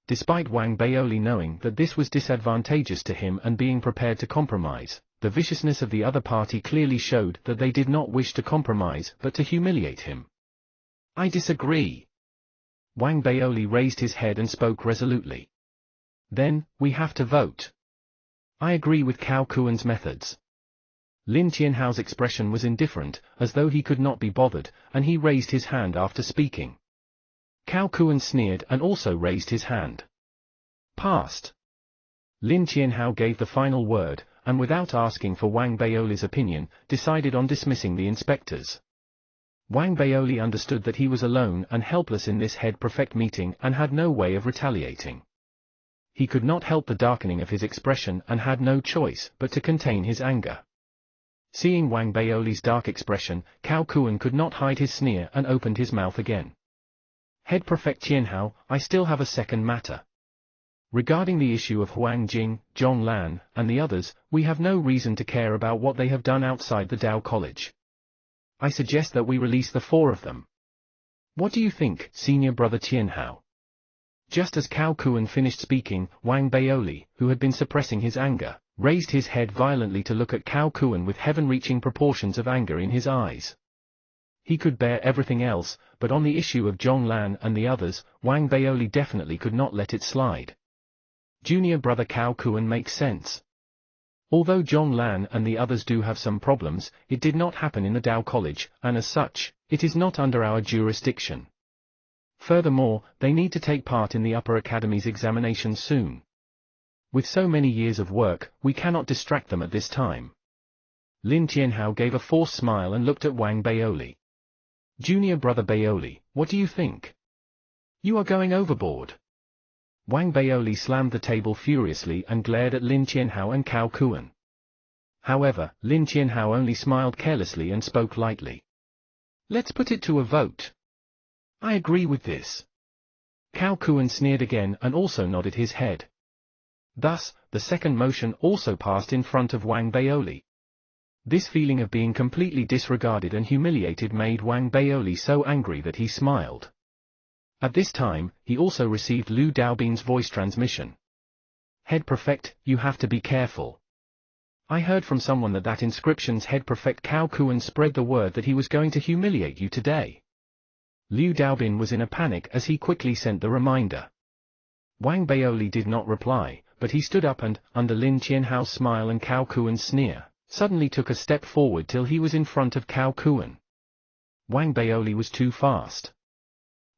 S1: Despite Wang Baoli knowing that this was disadvantageous to him and being prepared to compromise, the viciousness of the other party clearly showed that they did not wish to compromise but to humiliate him. "I disagree." Wang Baoli raised his head and spoke resolutely. "Then, we have to vote. I agree with Cao Kuan's methods." Lin Qianhao's expression was indifferent, as though he could not be bothered, and he raised his hand after speaking. Cao Kuan sneered and also raised his hand. "Passed." Lin Qianhao gave the final word, and without asking for Wang Baoli's opinion, decided on dismissing the inspectors. Wang Baoli understood that he was alone and helpless in this head prefect meeting and had no way of retaliating. He could not help the darkening of his expression and had no choice but to contain his anger. Seeing Wang Baoli's dark expression, Cao Kuan could not hide his sneer and opened his mouth again. "Head Prefect Qianhao, I still have a second matter. Regarding the issue of Huang Jing, Zhong Lan, and the others, we have no reason to care about what they have done outside the Tao College. I suggest that we release the 4 of them. What do you think, senior brother Qianhao?" Just as Cao Kuan finished speaking, Wang Baoli, who had been suppressing his anger, raised his head violently to look at Cao Kuan with heaven-reaching proportions of anger in his eyes. He could bear everything else, but on the issue of Zhong Lan and the others, Wang Baoli definitely could not let it slide. Junior brother Cao Kuan makes sense. Although Zhong Lan and the others do have some problems, it did not happen in the Tao College, and as such, it is not under our jurisdiction. Furthermore, they need to take part in the upper academy's examinations soon. With so many years of work, we cannot distract them at this time. Lin Qianhao gave a forced smile and looked at Wang Baoli. "Junior brother Baoli, what do you think? You are going overboard." Wang Baoli slammed the table furiously and glared at Lin Qianhao and Cao Kuan. However, Lin Qianhao only smiled carelessly and spoke lightly. "Let's put it to a vote. I agree with this." Cao Kuan sneered again and also nodded his head. Thus, the second motion also passed in front of Wang Baoli. This feeling of being completely disregarded and humiliated made Wang Baoli so angry that he smiled. At this time, he also received Liu Daobin's voice transmission. "Head Prefect, you have to be careful. I heard from someone that inscription's head prefect Cao Kuan spread the word that he was going to humiliate you today." Liu Daobin was in a panic as he quickly sent the reminder. Wang Baoli did not reply, but he stood up and, under Lin Qianhao's smile and Cao Kuan's sneer, suddenly took a step forward till he was in front of Cao Kuan. Wang Baoli was too fast.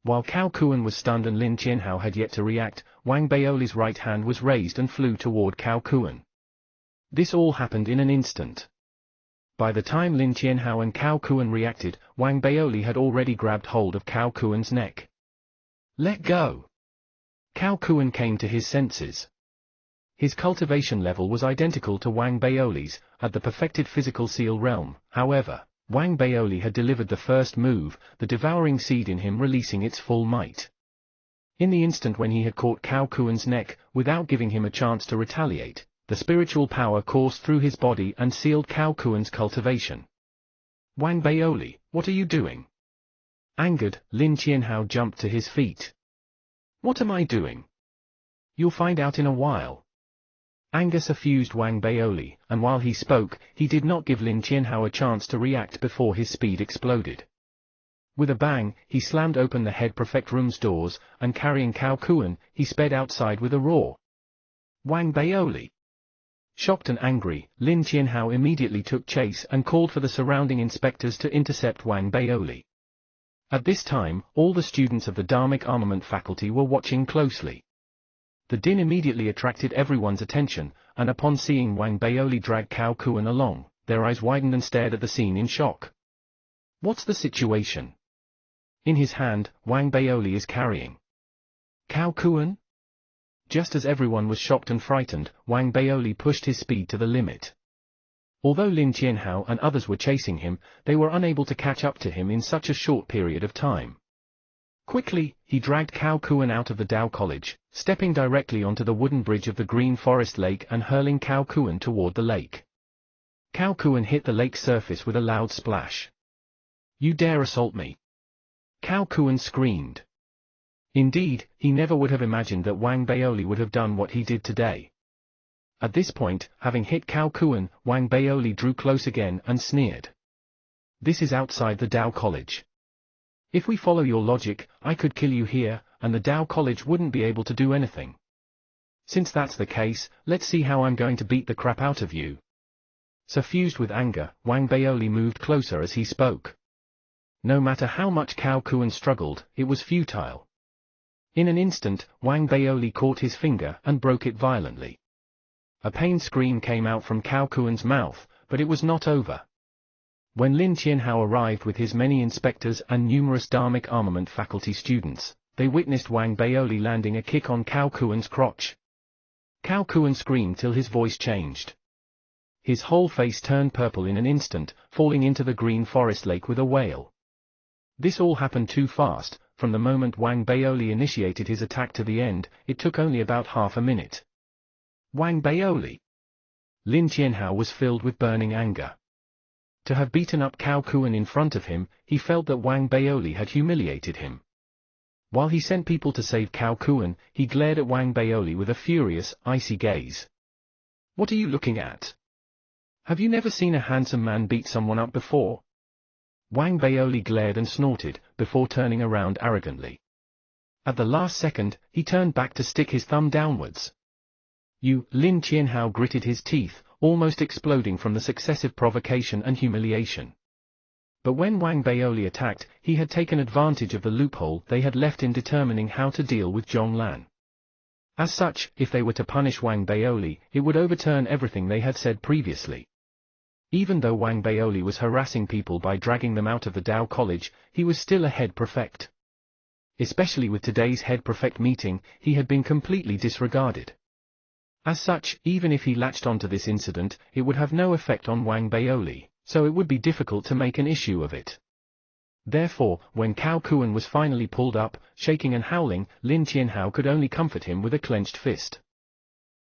S1: While Cao Kuan was stunned and Lin Qianhao had yet to react, Wang Baoli's right hand was raised and flew toward Cao Kuan. This all happened in an instant. By the time Lin Qianhao and Cao Kuan reacted, Wang Baoli had already grabbed hold of Cao Kuan's neck. "Let go!" Cao Kuan came to his senses. His cultivation level was identical to Wang Baoli's, at the perfected physical seal realm. However, Wang Baoli had delivered the first move, the devouring seed in him releasing its full might. In the instant when he had caught Cao Kuan's neck, without giving him a chance to retaliate, the spiritual power coursed through his body and sealed Cao Kuan's cultivation. "Wang Baoli, what are you doing?" Angered, Lin Qianhao jumped to his feet. "What am I doing?" "You'll find out in a while." Anger suffused Wang Baoli, and while he spoke, he did not give Lin Qianhao a chance to react before his speed exploded. With a bang, he slammed open the head prefect room's doors, and carrying Cao Kuan, he sped outside with a roar. "Wang Baoli!" Shocked and angry, Lin Qianhao immediately took chase and called for the surrounding inspectors to intercept Wang Baoli. At this time, all the students of the Dharmic Armament faculty were watching closely. The din immediately attracted everyone's attention, and upon seeing Wang Baoli drag Cao Kuan along, their eyes widened and stared at the scene in shock. "What's the situation?" In his hand, Wang Baoli is carrying Cao Kuan? Just as everyone was shocked and frightened, Wang Baoli pushed his speed to the limit. Although Lin Qianhao and others were chasing him, they were unable to catch up to him in such a short period of time. Quickly, he dragged Cao Kuan out of the Dao College, stepping directly onto the wooden bridge of the Green Forest Lake and hurling Cao Kuan toward the lake. Cao Kuan hit the lake's surface with a loud splash. "You dare assault me!" Cao Kuan screamed. Indeed, he never would have imagined that Wang Baoli would have done what he did today. At this point, having hit Cao Kuan, Wang Baoli drew close again and sneered. "This is outside the Dao College. If we follow your logic, I could kill you here, and the Dao College wouldn't be able to do anything. Since that's the case, let's see how I'm going to beat the crap out of you." Suffused with anger, Wang Baoli moved closer as he spoke. No matter how much Cao Kuan struggled, it was futile. In an instant, Wang Baoli caught his finger and broke it violently. A pained scream came out from Cao Kuan's mouth, but it was not over. When Lin Qianhao arrived with his many inspectors and numerous Dharmic Armament faculty students, they witnessed Wang Baoli landing a kick on Cao Kuan's crotch. Cao Kuan screamed till his voice changed. His whole face turned purple in an instant, falling into the Green Forest Lake with a wail. This all happened too fast. From the moment Wang Baoli initiated his attack to the end, it took only about half a minute. "Wang Baoli!" Lin Qianhao was filled with burning anger. To have beaten up Cao Kuan in front of him, he felt that Wang Baoli had humiliated him. While he sent people to save Cao Kuan, he glared at Wang Baoli with a furious, icy gaze. "What are you looking at? Have you never seen a handsome man beat someone up before?" Wang Baoli glared and snorted, before turning around arrogantly. At the last second, he turned back to stick his thumb downwards. "You," Lin Qianhao gritted his teeth, almost exploding from the successive provocation and humiliation. But when Wang Baoli attacked, he had taken advantage of the loophole they had left in determining how to deal with Zhonglan. As such, if they were to punish Wang Baoli, it would overturn everything they had said previously. Even though Wang Baoli was harassing people by dragging them out of the Dao College, he was still a head prefect. Especially with today's head prefect meeting, he had been completely disregarded. As such, even if he latched onto this incident, it would have no effect on Wang Baoli, so it would be difficult to make an issue of it. Therefore, when Cao Kuan was finally pulled up, shaking and howling, Lin Qianhao could only comfort him with a clenched fist.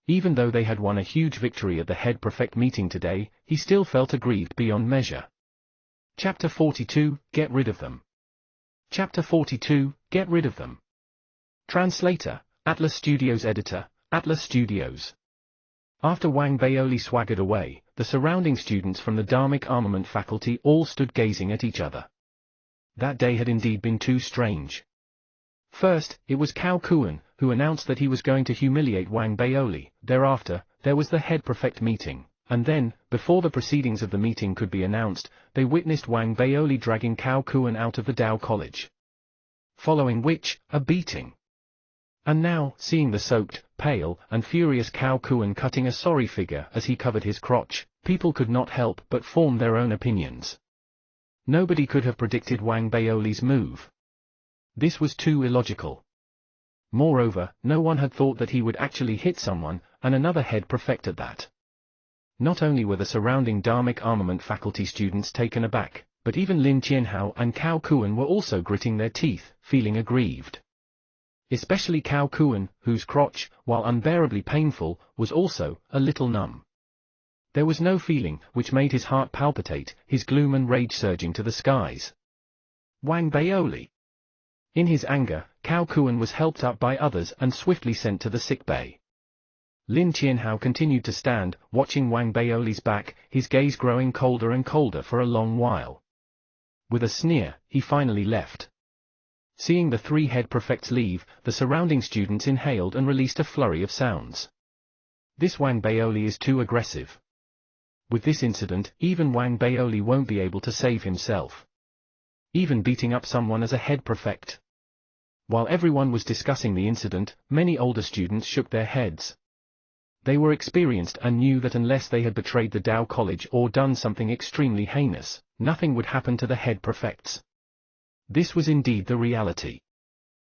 S1: Even though they had won a huge victory at the head prefect meeting today, he still felt aggrieved beyond measure. Chapter 42, Get Rid of Them. Chapter 42, Get Rid of Them. Translator, Atlas Studios Editor, Atlas Studios. After Wang Baoli swaggered away, the surrounding students from the Dharmic Armament faculty all stood gazing at each other. That day had indeed been too strange. First, it was Cao Kuan, who announced that he was going to humiliate Wang Baoli. Thereafter, there was the head prefect meeting, and then, before the proceedings of the meeting could be announced, they witnessed Wang Baoli dragging Cao Kuan out of the Dao College. Following which, a beating. And now, seeing the soaked, pale, and furious Cao Kuan cutting a sorry figure as he covered his crotch, people could not help but form their own opinions. Nobody could have predicted Wang Baoli's move. This was too illogical. Moreover, no one had thought that he would actually hit someone, and another head prefect at that. Not only were the surrounding Dharmic Armament faculty students taken aback, but even Lin Qianhao and Cao Kuan were also gritting their teeth, feeling aggrieved. Especially Cao Kuan, whose crotch, while unbearably painful, was also a little numb. There was no feeling, which made his heart palpitate, his gloom and rage surging to the skies. Wang Baoli. In his anger, Cao Kuan was helped up by others and swiftly sent to the sick bay. Lin Qianhao continued to stand, watching Wang Baoli's back, his gaze growing colder and colder for a long while. With a sneer, he finally left. Seeing the three head prefects leave, the surrounding students inhaled and released a flurry of sounds. This Wang Baoli is too aggressive. With this incident, even Wang Baoli won't be able to save himself. Even beating up someone as a head prefect. While everyone was discussing the incident, many older students shook their heads. They were experienced and knew that unless they had betrayed the Dao College or done something extremely heinous, nothing would happen to the head prefects. This was indeed the reality.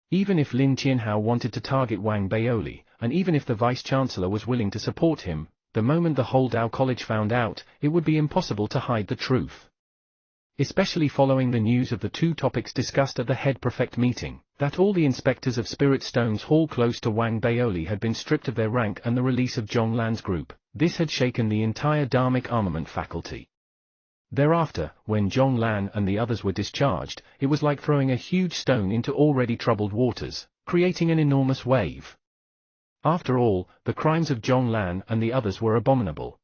S1: Even if Lin Qianhao wanted to target Wang Baoli, and even if the vice-chancellor was willing to support him, the moment the whole Dao College found out, it would be impossible to hide the truth. Especially following the news of the two topics discussed at the head prefect meeting, that all the inspectors of Spirit Stone's hall close to Wang Baoli had been stripped of their rank and the release of Zhong Lan's group, this had shaken the entire Dharmic Armament faculty. Thereafter, when Zhong Lan and the others were discharged, it was like throwing a huge stone into already troubled waters, creating an enormous wave. After all, the crimes of Zhong Lan and the others were abominable.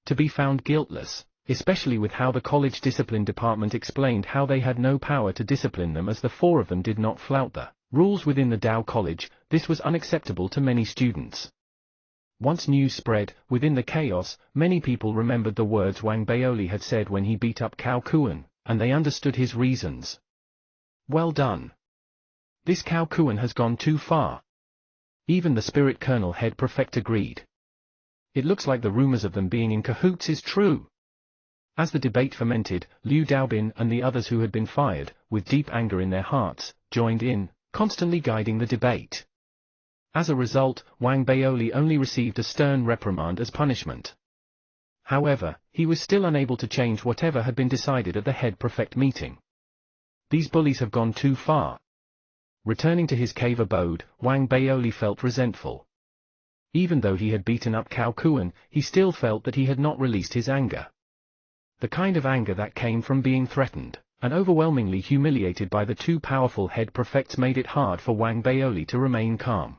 S1: To be found guiltless, especially with how the college discipline department explained how they had no power to discipline them as the four of them did not flout the rules within the Dao College, this was unacceptable to many students. Once news spread, within the chaos, many people remembered the words Wang Baoli had said when he beat up Cao Kuan, and they understood his reasons. Well done. This Cao Kuan has gone too far. Even the spirit colonel head prefect agreed. It looks like the rumors of them being in cahoots is true. As the debate fermented, Liu Daobin and the others who had been fired, with deep anger in their hearts, joined in, constantly guiding the debate. As a result, Wang Baoli only received a stern reprimand as punishment. However, he was still unable to change whatever had been decided at the head prefect meeting. These bullies have gone too far. Returning to his cave abode, Wang Baoli felt resentful. Even though he had beaten up Cao Kuan, he still felt that he had not released his anger. The kind of anger that came from being threatened, and overwhelmingly humiliated by the two powerful head prefects made it hard for Wang Baoli to remain calm.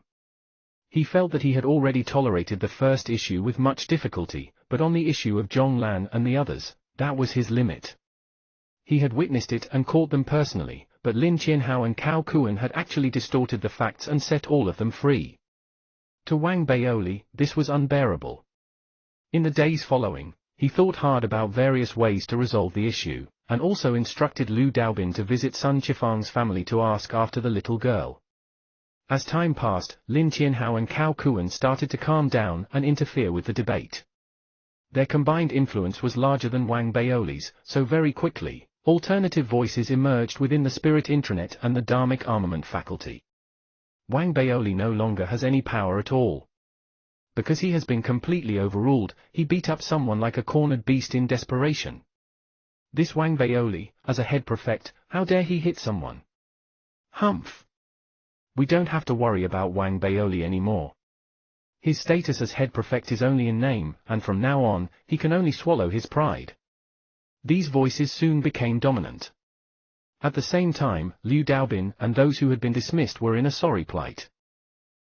S1: He felt that he had already tolerated the first issue with much difficulty, but on the issue of Zhong Lan and the others, that was his limit. He had witnessed it and caught them personally, but Lin Qianhao and Cao Kuan had actually distorted the facts and set all of them free. To Wang Baoli, this was unbearable. In the days following, he thought hard about various ways to resolve the issue, and also instructed Liu Daobin to visit Sun Qifang's family to ask after the little girl. As time passed, Lin Qianhao and Cao Kuan started to calm down and interfere with the debate. Their combined influence was larger than Wang Baoli's, so very quickly, Alternative voices emerged within the Spirit Intranet and the Dharmic Armament faculty. Wang Baoli no longer has any power at all. Because he has been completely overruled, he beat up someone like a cornered beast in desperation. This Wang Baoli, as a head prefect, how dare he hit someone? Humph! We don't have to worry about Wang Baoli anymore. His status as head prefect is only in name, and from now on, he can only swallow his pride. These voices soon became dominant. At the same time, Liu Daobin and those who had been dismissed were in a sorry plight.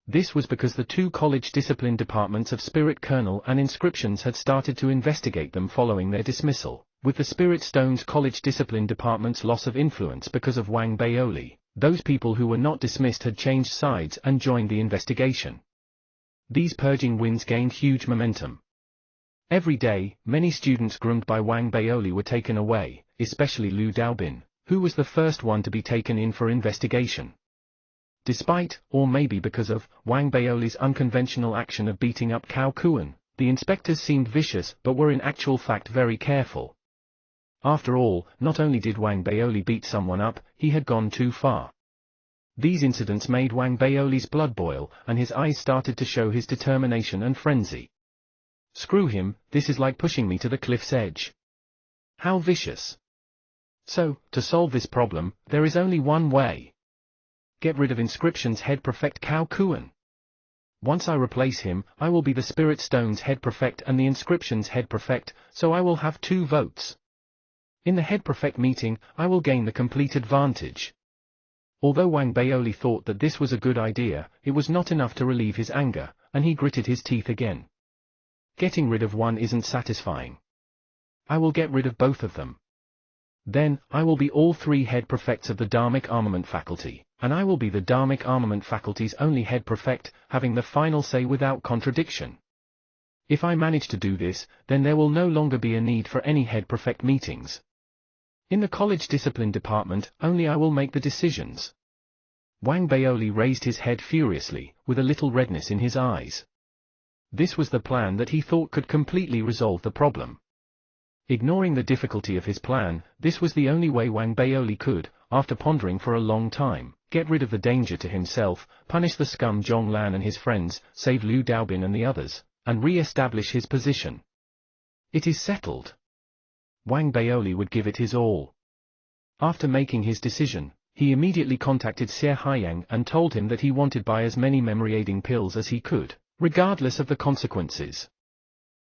S1: This was because the two college discipline departments of Spirit Kernel and Inscriptions had started to investigate them following their dismissal, with the Spirit Stones College Discipline Department's loss of influence because of Wang Baoli. Those people who were not dismissed had changed sides and joined the investigation. These purging winds gained huge momentum. Every day, many students groomed by Wang Baoli were taken away, especially Liu Daobin, who was the first one to be taken in for investigation. Despite, or maybe because of, Wang Baoli's unconventional action of beating up Cao Kuan, the inspectors seemed vicious but were in actual fact very careful. After all, not only did Wang Baoli beat someone up, he had gone too far. These incidents made Wang Baoli's blood boil, and his eyes started to show his determination and frenzy. Screw him, this is like pushing me to the cliff's edge. How vicious. So, to solve this problem, there is only one way. Get rid of Inscription's head prefect Cao Kuan. Once I replace him, I will be the Spirit Stone's head prefect and the Inscription's head prefect, so I will have 2 votes. In the head prefect meeting, I will gain the complete advantage. Although Wang Baoli thought that this was a good idea, it was not enough to relieve his anger, and he gritted his teeth again. Getting rid of one isn't satisfying. I will get rid of both of them. Then, I will be all 3 head prefects of the Dharmic Armament faculty, and I will be the Dharmic Armament faculty's only head prefect, having the final say without contradiction. If I manage to do this, then there will no longer be a need for any head prefect meetings. In the college discipline department, only I will make the decisions. Wang Baoli raised his head furiously, with a little redness in his eyes. This was the plan that he thought could completely resolve the problem. Ignoring the difficulty of his plan, this was the only way Wang Baoli could, after pondering for a long time, get rid of the danger to himself, punish the scum Zhonglan and his friends, save Liu Daobin and the others, and re-establish his position. It is settled. Wang Baoli would give it his all. After making his decision, he immediately contacted Xie Haiyang and told him that he wanted to buy as many memory-aiding pills as he could, regardless of the consequences.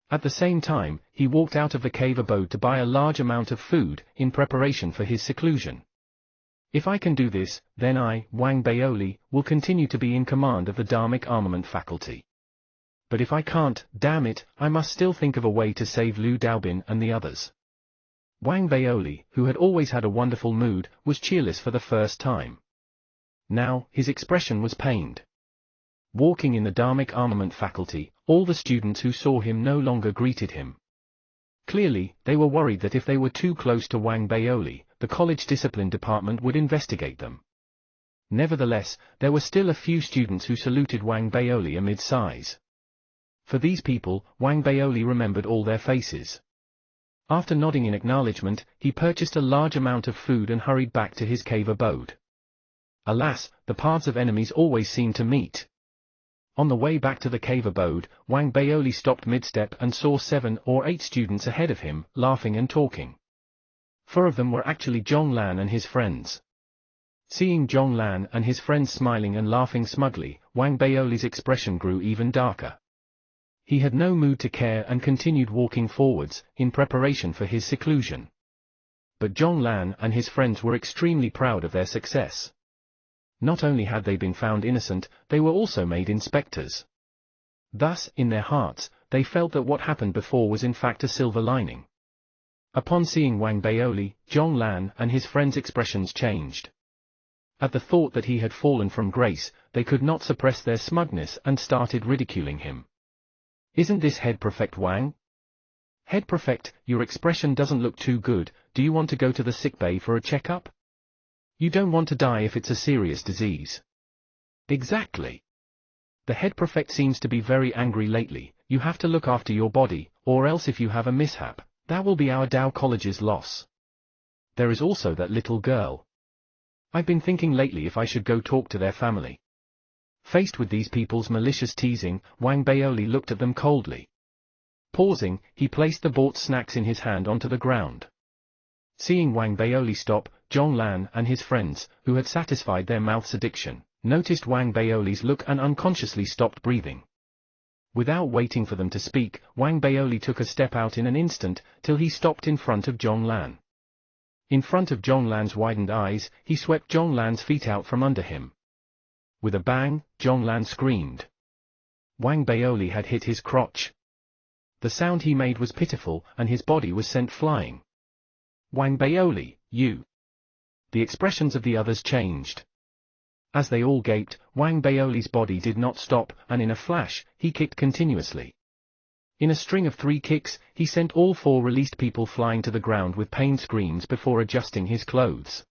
S1: At the same time, he walked out of the cave abode to buy a large amount of food, in preparation for his seclusion. If I can do this, then I, Wang Baoli, will continue to be in command of the Dharmic Armament faculty. But if I can't, damn it, I must still think of a way to save Liu Daobin and the others. Wang Baoli, who had always had a wonderful mood, was cheerless for the first time. Now, his expression was pained. Walking in the Dharmic Armament faculty, all the students who saw him no longer greeted him. Clearly, they were worried that if they were too close to Wang Baoli, the college discipline department would investigate them. Nevertheless, there were still a few students who saluted Wang Baoli amid sighs. For these people, Wang Baoli remembered all their faces. After nodding in acknowledgement, he purchased a large amount of food and hurried back to his cave abode. Alas, the paths of enemies always seem to meet. On the way back to the cave abode, Wang Baoli stopped mid-step and saw 7 or 8 students ahead of him, laughing and talking. 4 of them were actually Zhonglan and his friends. Seeing Zhonglan and his friends smiling and laughing smugly, Wang Baoli's expression grew even darker. He had no mood to care and continued walking forwards, in preparation for his seclusion. But Zhonglan and his friends were extremely proud of their success. Not only had they been found innocent, they were also made inspectors. Thus, in their hearts, they felt that what happened before was in fact a silver lining. Upon seeing Wang Baoli, Zhonglan and his friends' expressions changed. At the thought that he had fallen from grace, they could not suppress their smugness and started ridiculing him. Isn't this head prefect Wang? Head prefect, your expression doesn't look too good, do you want to go to the sickbay for a checkup? You don't want to die if it's a serious disease. Exactly. The head prefect seems to be very angry lately, you have to look after your body, or else if you have a mishap, that will be our Tao College's loss. there is also that little girl. I've been thinking lately if I should go talk to their family. Faced with these people's malicious teasing, Wang Baoli looked at them coldly. Pausing, he placed the bought snacks in his hand onto the ground. Seeing Wang Baoli stop, Zhong Lan and his friends, who had satisfied their mouth's addiction, noticed Wang Baoli's look and unconsciously stopped breathing. Without waiting for them to speak, Wang Baoli took a step out in an instant, till he stopped in front of Zhong Lan. In front of Zhong Lan's widened eyes, he swept Zhong Lan's feet out from under him. With a bang, Zhong Lan screamed. Wang Baoli had hit his crotch. The sound he made was pitiful, and his body was sent flying. Wang Baoli, you! The expressions of the others changed. As they all gaped, Wang Baoli's body did not stop, and in a flash, he kicked continuously. In a string of 3 kicks, he sent all 4 released people flying to the ground with pained screams before adjusting his clothes.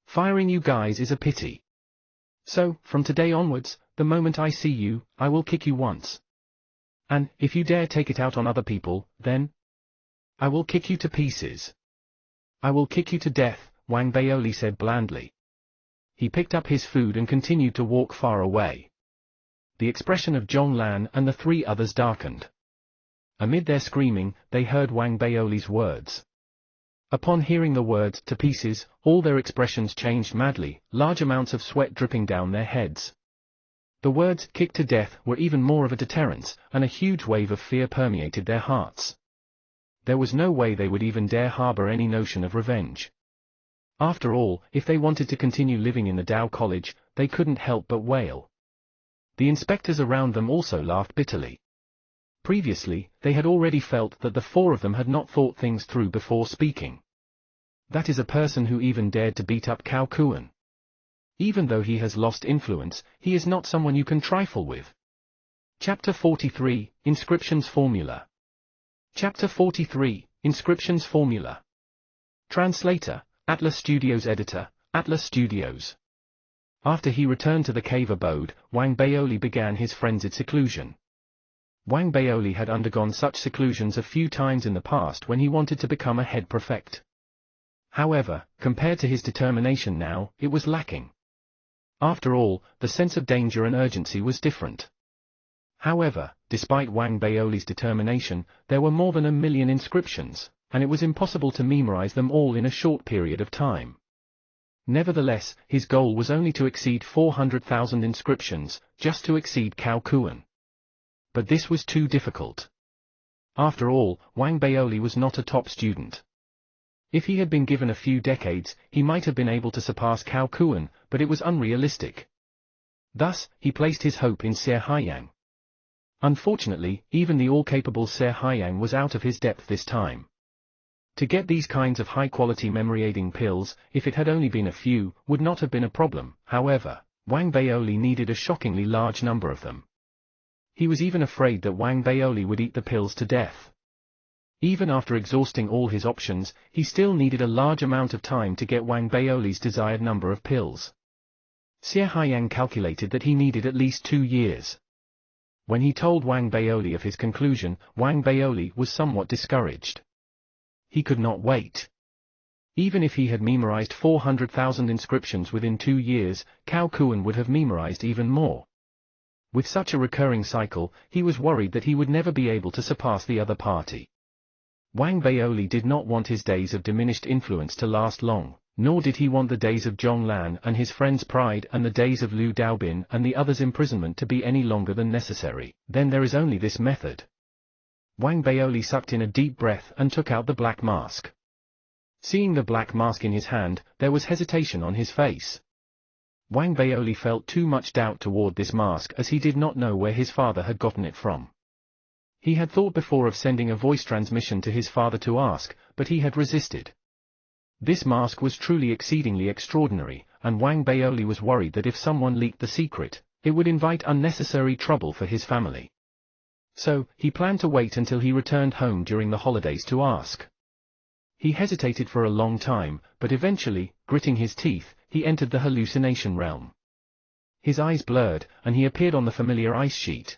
S1: Firing you guys is a pity. So, from today onwards, the moment I see you, I will kick you once. And, if you dare take it out on other people, then I will kick you to pieces. I will kick you to death, Wang Baoli said blandly. He picked up his food and continued to walk far away. The expression of Zhong Lan and the 3 others darkened. Amid their screaming, they heard Wang Baoli's words. Upon hearing the words, to pieces, all their expressions changed madly, large amounts of sweat dripping down their heads. The words, kick to death, were even more of a deterrence, and a huge wave of fear permeated their hearts. There was no way they would even dare harbor any notion of revenge. After all, if they wanted to continue living in the Dao College, they couldn't help but wail. The inspectors around them also laughed bitterly. Previously, they had already felt that the 4 of them had not thought things through before speaking. That is a person who even dared to beat up Cao Kuan. Even though he has lost influence, he is not someone you can trifle with. Chapter 43, Inscriptions Formula. Chapter 43, Inscriptions Formula. Translator, Atlas Studios Editor, Atlas Studios. After he returned to the cave abode, Wang Baoli began his frenzied seclusion. Wang Baoli had undergone such seclusions a few times in the past when he wanted to become a head prefect. However, compared to his determination now, it was lacking. After all, the sense of danger and urgency was different. However, despite Wang Baoli's determination, there were more than 1 million inscriptions, and it was impossible to memorize them all in a short period of time. Nevertheless, his goal was only to exceed 400,000 inscriptions, just to exceed Cao Kuan. But this was too difficult. After all, Wang Baoli was not a top student. If he had been given a few decades, he might have been able to surpass Cao Kuan, but it was unrealistic. Thus, he placed his hope in Xie Haiyang. Unfortunately, even the all-capable Xie Haiyang was out of his depth this time. To get these kinds of high-quality memory-aiding pills, if it had only been a few, would not have been a problem. However, Wang Baoli needed a shockingly large number of them. He was even afraid that Wang Baoli would eat the pills to death. Even after exhausting all his options, he still needed a large amount of time to get Wang Baoli's desired number of pills. Xie Haiyang calculated that he needed at least 2 years. When he told Wang Baoli of his conclusion, Wang Baoli was somewhat discouraged. He could not wait. Even if he had memorized 400,000 inscriptions within 2 years, Cao Kuan would have memorized even more. With such a recurring cycle, he was worried that he would never be able to surpass the other party. Wang Baoli did not want his days of diminished influence to last long, nor did he want the days of Zhong Lan and his friend's pride and the days of Liu Daobin and the others' imprisonment to be any longer than necessary. Then there is only this method. Wang Baoli sucked in a deep breath and took out the black mask. Seeing the black mask in his hand, there was hesitation on his face. Wang Baoli felt too much doubt toward this mask as he did not know where his father had gotten it from. He had thought before of sending a voice transmission to his father to ask, but he had resisted. This mask was truly exceedingly extraordinary, and Wang Baoli was worried that if someone leaked the secret, it would invite unnecessary trouble for his family. So, he planned to wait until he returned home during the holidays to ask. He hesitated for a long time, but eventually, gritting his teeth, he entered the hallucination realm. His eyes blurred, and he appeared on the familiar ice sheet.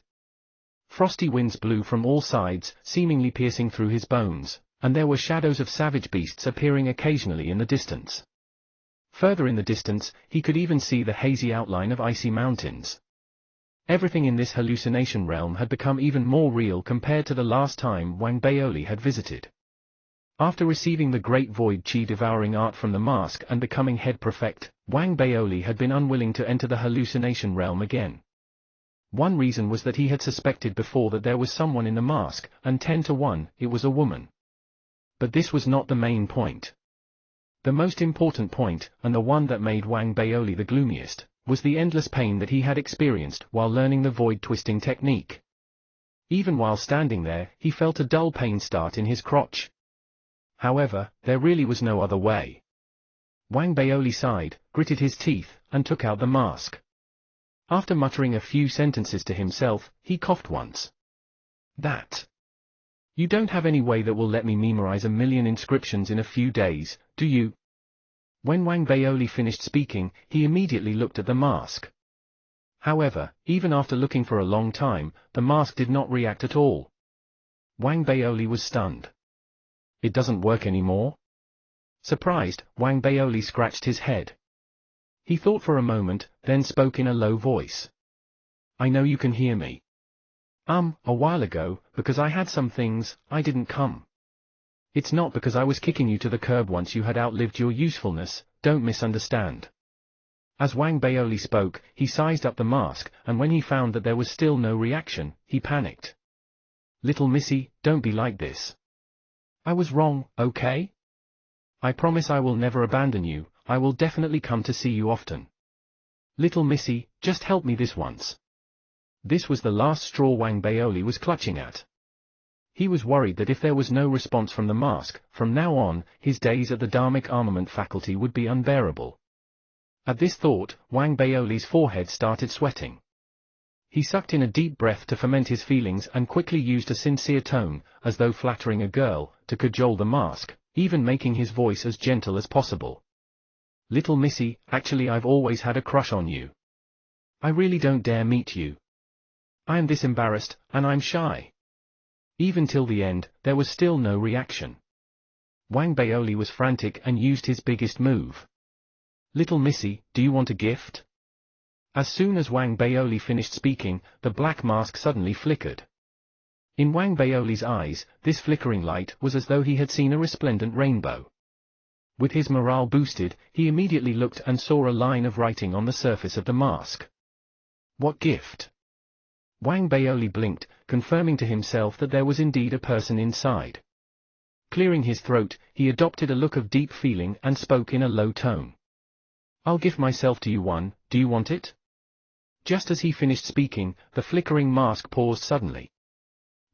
S1: Frosty winds blew from all sides, seemingly piercing through his bones, and there were shadows of savage beasts appearing occasionally in the distance. Further in the distance, he could even see the hazy outline of icy mountains. Everything in this hallucination realm had become even more real compared to the last time Wang Baoli had visited. After receiving the great void chi devouring art from the mask and becoming head prefect, Wang Baoli had been unwilling to enter the hallucination realm again. One reason was that he had suspected before that there was someone in the mask, and 10 to 1, it was a woman. But this was not the main point. The most important point, and the one that made Wang Baoli the gloomiest, was the endless pain that he had experienced while learning the void twisting technique. Even while standing there, he felt a dull pain start in his crotch. However, there really was no other way. Wang Baoli sighed, gritted his teeth, and took out the mask. After muttering a few sentences to himself, he coughed once. That. You don't have any way that will let me memorize 1,000,000 inscriptions in a few days, do you? When Wang Baoli finished speaking, he immediately looked at the mask. However, even after looking for a long time, the mask did not react at all. Wang Baoli was stunned. It doesn't work anymore? Surprised, Wang Baoli scratched his head. He thought for a moment, then spoke in a low voice. I know you can hear me. A while ago, because I had some things, I didn't come. It's not because I was kicking you to the curb once you had outlived your usefulness, don't misunderstand. As Wang Baoli spoke, he sized up the mask, and when he found that there was still no reaction, he panicked. Little missy, don't be like this. I was wrong, okay? I promise I will never abandon you, I will definitely come to see you often. Little missy, just help me this once. This was the last straw Wang Baoli was clutching at. He was worried that if there was no response from the mask, from now on, his days at the Dharmic Armament faculty would be unbearable. At this thought, Wang Baoli's forehead started sweating. He sucked in a deep breath to ferment his feelings and quickly used a sincere tone, as though flattering a girl, to cajole the mask, even making his voice as gentle as possible. Little missy, actually I've always had a crush on you. I really don't dare meet you. I am this embarrassed, and I'm shy. Even till the end, there was still no reaction. Wang Baoli was frantic and used his biggest move. Little missy, do you want a gift? As soon as Wang Baoli finished speaking, the black mask suddenly flickered. In Wang Baoli's eyes, this flickering light was as though he had seen a resplendent rainbow. With his morale boosted, he immediately looked and saw a line of writing on the surface of the mask. What gift? Wang Baoli blinked, confirming to himself that there was indeed a person inside. Clearing his throat, he adopted a look of deep feeling and spoke in a low tone. I'll give myself to you do you want it? Just as he finished speaking, the flickering mask paused suddenly.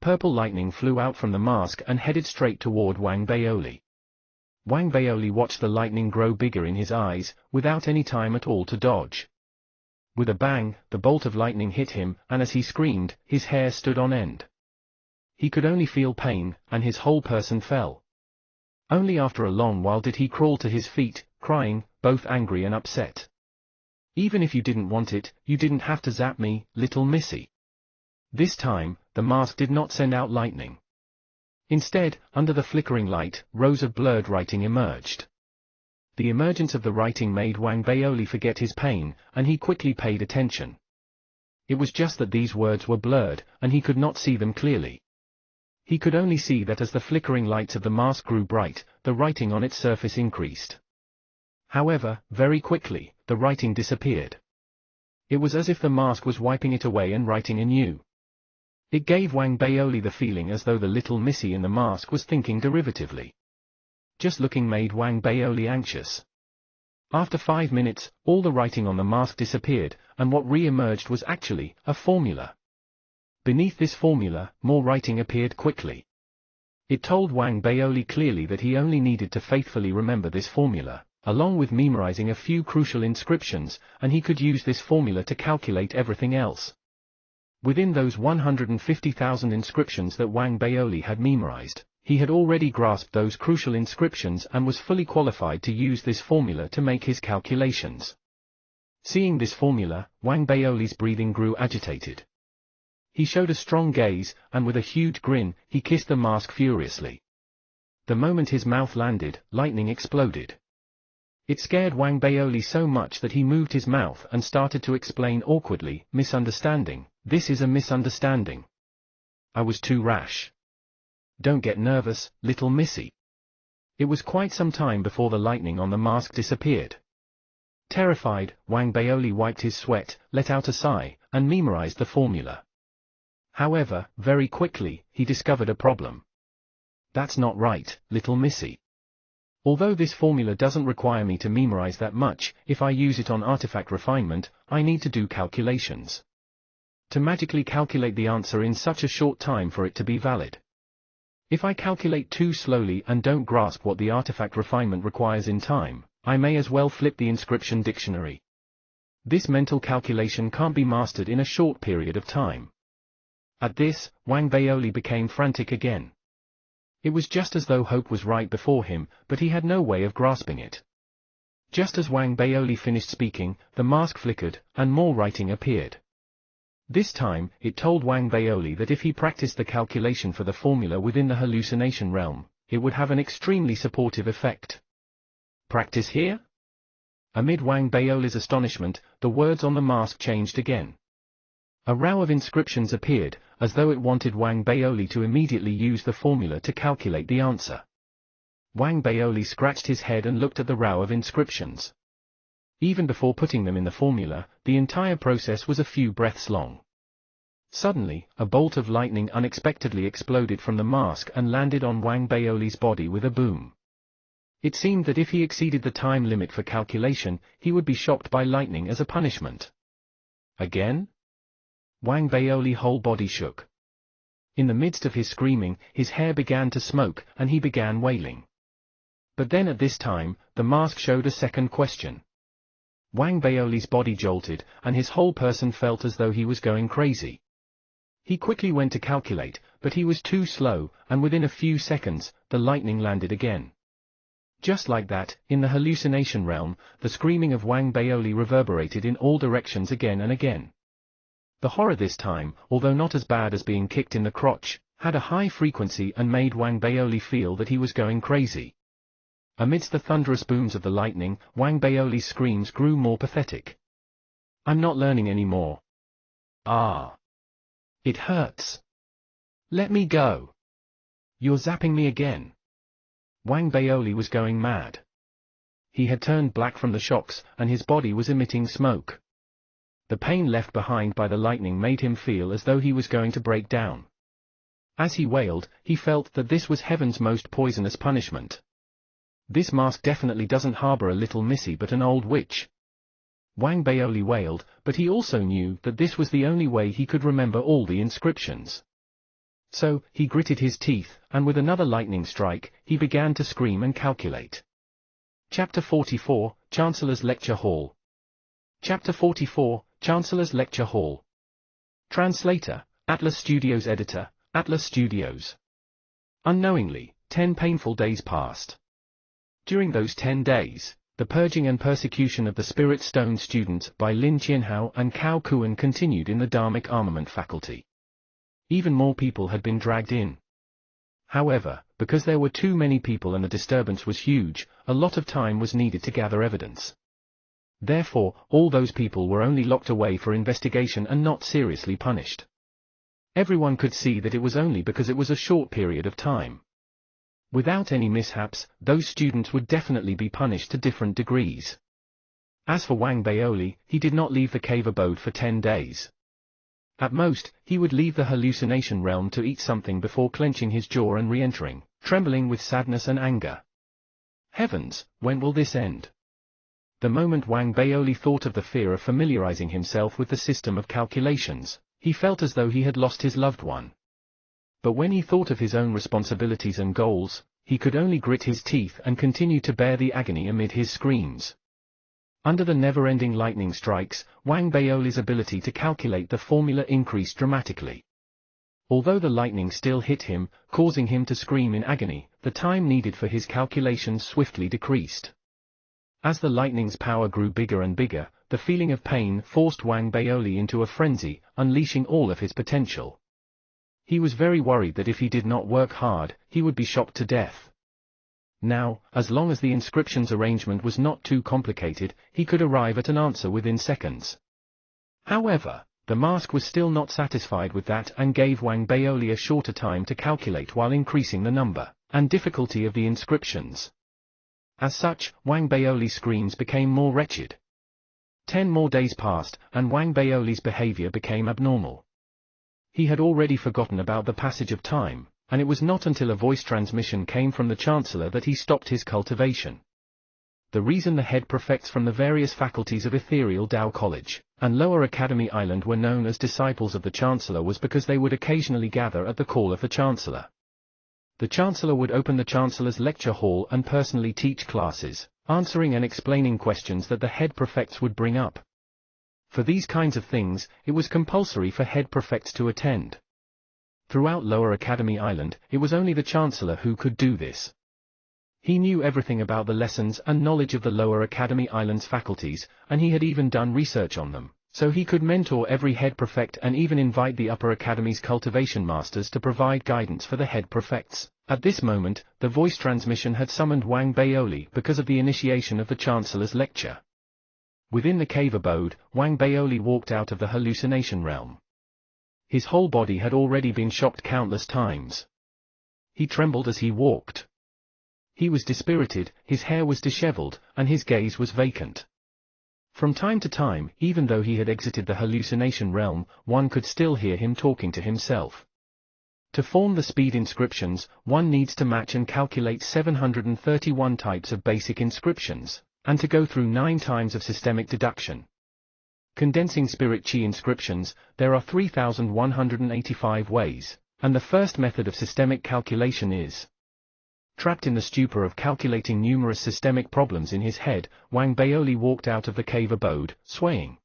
S1: Purple lightning flew out from the mask and headed straight toward Wang Baoli. Wang Baoli watched the lightning grow bigger in his eyes, without any time at all to dodge. With a bang, the bolt of lightning hit him, and as he screamed, his hair stood on end. He could only feel pain, and his whole person fell. Only after a long while did he crawl to his feet, crying, both angry and upset. Even if you didn't want it, you didn't have to zap me, little missy. This time, the mask did not send out lightning. Instead, under the flickering light, rows of blurred writing emerged. The emergence of the writing made Wang Baoli forget his pain, and he quickly paid attention. It was just that these words were blurred, and he could not see them clearly. He could only see that as the flickering lights of the mask grew bright, the writing on its surface increased. However, very quickly, the writing disappeared. It was as if the mask was wiping it away and writing anew. It gave Wang Baoli the feeling as though the little missy in the mask was thinking derivatively. Just looking made Wang Baoli anxious. After 5 minutes, all the writing on the mask disappeared, and what re-emerged was actually a formula. Beneath this formula, more writing appeared quickly. It told Wang Baoli clearly that he only needed to faithfully remember this formula, along with memorizing a few crucial inscriptions, and he could use this formula to calculate everything else. Within those 150,000 inscriptions that Wang Baoli had memorized, he had already grasped those crucial inscriptions and was fully qualified to use this formula to make his calculations. Seeing this formula, Wang Baoli's breathing grew agitated. He showed a strong gaze, and with a huge grin, he kissed the mask furiously. The moment his mouth landed, lightning exploded. It scared Wang Baoli so much that he moved his mouth and started to explain awkwardly, "Misunderstanding, this is a misunderstanding. I was too rash. Don't get nervous, little missy." It was quite some time before the lightning on the mask disappeared. Terrified, Wang Baoli wiped his sweat, let out a sigh, and memorized the formula. However, very quickly, he discovered a problem. "That's not right, little missy. Although this formula doesn't require me to memorize that much, if I use it on artifact refinement, I need to do calculations. To magically calculate the answer in such a short time for it to be valid. If I calculate too slowly and don't grasp what the artifact refinement requires in time, I may as well flip the inscription dictionary. This mental calculation can't be mastered in a short period of time." At this, Wang Baoli became frantic again. It was just as though hope was right before him, but he had no way of grasping it. Just as Wang Baoli finished speaking, the mask flickered, and more writing appeared. This time, it told Wang Baoli that if he practiced the calculation for the formula within the hallucination realm, it would have an extremely supportive effect. "Practice here?" Amid Wang Baoli's astonishment, the words on the mask changed again. A row of inscriptions appeared, as though it wanted Wang Baoli to immediately use the formula to calculate the answer. Wang Baoli scratched his head and looked at the row of inscriptions. Even before putting them in the formula, the entire process was a few breaths long. Suddenly, a bolt of lightning unexpectedly exploded from the mask and landed on Wang Baoli's body with a boom. It seemed that if he exceeded the time limit for calculation, he would be shocked by lightning as a punishment. Again? Wang Baoli's whole body shook. In the midst of his screaming, his hair began to smoke, and he began wailing. But then at this time, the mask showed a second question. Wang Baoli's body jolted, and his whole person felt as though he was going crazy. He quickly went to calculate, but he was too slow, and within a few seconds, the lightning landed again. Just like that, in the hallucination realm, the screaming of Wang Baoli reverberated in all directions again and again. The horror this time, although not as bad as being kicked in the crotch, had a high frequency and made Wang Baoli feel that he was going crazy. Amidst the thunderous booms of the lightning, Wang Baoli's screams grew more pathetic. "I'm not learning anymore. Ah! It hurts. Let me go. You're zapping me again." Wang Baoli was going mad. He had turned black from the shocks, and his body was emitting smoke. The pain left behind by the lightning made him feel as though he was going to break down. As he wailed, he felt that this was heaven's most poisonous punishment. This mask definitely doesn't harbor a little missy but an old witch. Wang Baoli wailed, but he also knew that this was the only way he could remember all the inscriptions. So, he gritted his teeth, and with another lightning strike, he began to scream and calculate. Chapter 44, Chancellor's Lecture Hall. Chapter 44, Chancellor's Lecture Hall. Translator, Atlas Studios. Editor, Atlas Studios. Unknowingly, 10 painful days passed. During those 10 days, the purging and persecution of the Spirit Stone students by Lin Qianhao and Cao Kuan continued in the Dharmic Armament faculty. Even more people had been dragged in. However, because there were too many people and the disturbance was huge, a lot of time was needed to gather evidence. Therefore, all those people were only locked away for investigation and not seriously punished. Everyone could see that it was only because it was a short period of time. Without any mishaps, those students would definitely be punished to different degrees. As for Wang Baoli, he did not leave the cave abode for 10 days. At most, he would leave the hallucination realm to eat something before clenching his jaw and re-entering, trembling with sadness and anger. Heavens, when will this end? The moment Wang Baoli thought of the fear of familiarizing himself with the system of calculations, he felt as though he had lost his loved one. But when he thought of his own responsibilities and goals, he could only grit his teeth and continue to bear the agony amid his screams. Under the never-ending lightning strikes, Wang Baoli's ability to calculate the formula increased dramatically. Although the lightning still hit him, causing him to scream in agony, the time needed for his calculations swiftly decreased. As the lightning's power grew bigger and bigger, the feeling of pain forced Wang Baoli into a frenzy, unleashing all of his potential. He was very worried that if he did not work hard, he would be shocked to death. Now, as long as the inscription's arrangement was not too complicated, he could arrive at an answer within seconds. However, the mask was still not satisfied with that and gave Wang Baoli a shorter time to calculate while increasing the number and difficulty of the inscriptions. As such, Wang Baoli's screams became more wretched. 10 more days passed, and Wang Baoli's behavior became abnormal. He had already forgotten about the passage of time, and it was not until a voice transmission came from the Chancellor that he stopped his cultivation. The reason the head prefects from the various faculties of Ethereal Tao College and Lower Academy Island were known as disciples of the Chancellor was because they would occasionally gather at the call of the Chancellor. The Chancellor would open the Chancellor's lecture hall and personally teach classes, answering and explaining questions that the head prefects would bring up. For these kinds of things, it was compulsory for head prefects to attend. Throughout Lower Academy Island, it was only the Chancellor who could do this. He knew everything about the lessons and knowledge of the Lower Academy Island's faculties, and he had even done research on them, so he could mentor every head prefect and even invite the Upper Academy's cultivation masters to provide guidance for the head prefects. At this moment, the voice transmission had summoned Wang Baoli because of the initiation of the Chancellor's lecture. Within the cave abode, Wang Baoli walked out of the hallucination realm. His whole body had already been shocked countless times. He trembled as he walked. He was dispirited, his hair was disheveled, and his gaze was vacant. From time to time, even though he had exited the hallucination realm, one could still hear him talking to himself. To form the speed inscriptions, one needs to match and calculate 731 types of basic inscriptions, and to go through 9 times of systemic deduction. Condensing spirit chi inscriptions, there are 3,185 ways, and the first method of systemic calculation is. Trapped in the stupor of calculating numerous systemic problems in his head, Wang Baoli walked out of the cave abode, swaying.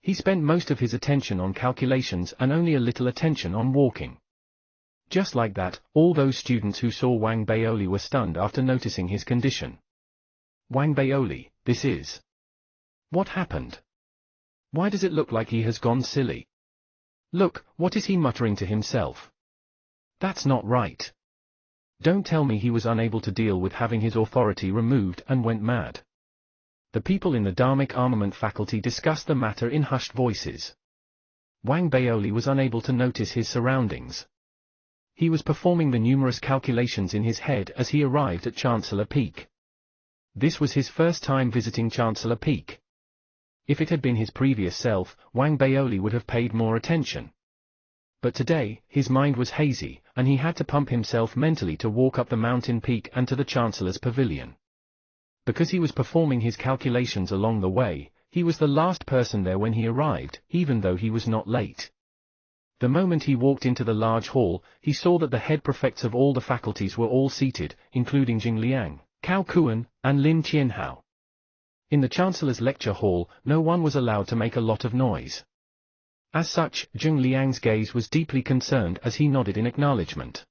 S1: He spent most of his attention on calculations and only a little attention on walking. Just like that, all those students who saw Wang Baoli were stunned after noticing his condition. Wang Baoli, this is. What happened? Why does it look like he has gone silly? Look, what is he muttering to himself? That's not right. Don't tell me he was unable to deal with having his authority removed and went mad. The people in the Dharmic Armament faculty discussed the matter in hushed voices. Wang Baoli was unable to notice his surroundings. He was performing the numerous calculations in his head as he arrived at Chancellor Peak. This was his first time visiting Chancellor Peak. If it had been his previous self, Wang Baoli would have paid more attention. But today, his mind was hazy, and he had to pump himself mentally to walk up the mountain peak and to the Chancellor's pavilion. Because he was performing his calculations along the way, he was the last person there when he arrived, even though he was not late. The moment he walked into the large hall, he saw that the head prefects of all the faculties were all seated, including Jing Liang, Cao Kuan, and Lin Qianhao. In the Chancellor's lecture hall, no one was allowed to make a lot of noise. As such, Zheng Liang's gaze was deeply concerned as he nodded in acknowledgement.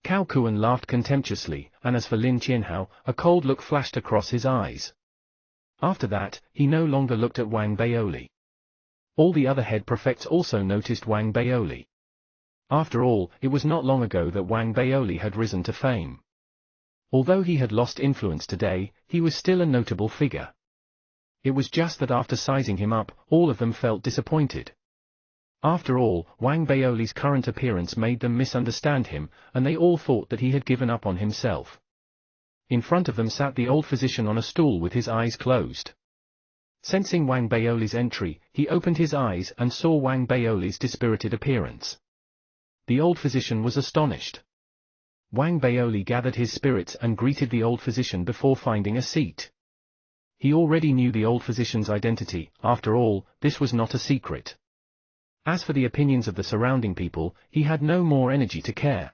S1: Cao Kuan laughed contemptuously, and as for Lin Qianhao, a cold look flashed across his eyes. After that, he no longer looked at Wang Baoli. All the other head prefects also noticed Wang Baoli. After all, it was not long ago that Wang Baoli had risen to fame. Although he had lost influence today, he was still a notable figure. It was just that after sizing him up, all of them felt disappointed. After all, Wang Baoli's current appearance made them misunderstand him, and they all thought that he had given up on himself. In front of them sat the old physician on a stool with his eyes closed. Sensing Wang Baoli's entry, he opened his eyes and saw Wang Baoli's dispirited appearance. The old physician was astonished. Wang Baoli gathered his spirits and greeted the old physician before finding a seat. He already knew the old physician's identity, after all, this was not a secret. As for the opinions of the surrounding people, he had no more energy to care.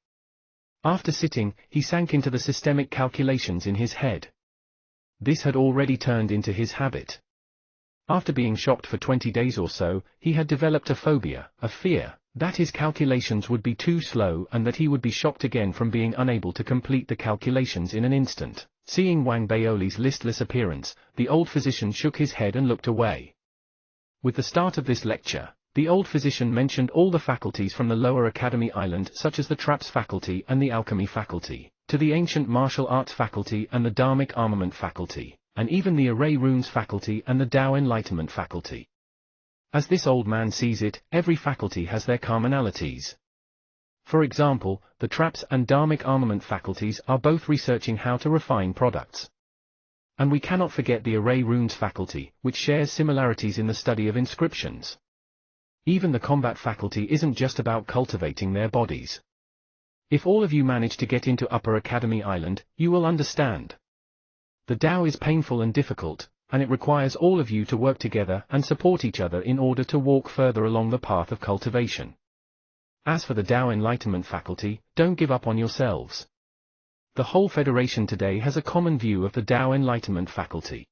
S1: After sitting, he sank into the systemic calculations in his head. This had already turned into his habit. After being shocked for 20 days or so, he had developed a phobia, a fear, that his calculations would be too slow and that he would be shocked again from being unable to complete the calculations in an instant. Seeing Wang Baoli's listless appearance, the old physician shook his head and looked away. With the start of this lecture, the old physician mentioned all the faculties from the Lower Academy Island such as the Traps faculty and the Alchemy faculty, to the ancient martial arts faculty and the Dharmic armament faculty, and even the array runes faculty and the Tao enlightenment faculty. As this old man sees it, every faculty has their commonalities. For example, the traps and Dharmic armament faculties are both researching how to refine products. And we cannot forget the array runes faculty, which shares similarities in the study of inscriptions. Even the combat faculty isn't just about cultivating their bodies. If all of you manage to get into Upper Academy Island, you will understand. The Tao is painful and difficult, and it requires all of you to work together and support each other in order to walk further along the path of cultivation. As for the Tao enlightenment faculty, don't give up on yourselves. The whole Federation today has a common view of the Tao enlightenment faculty.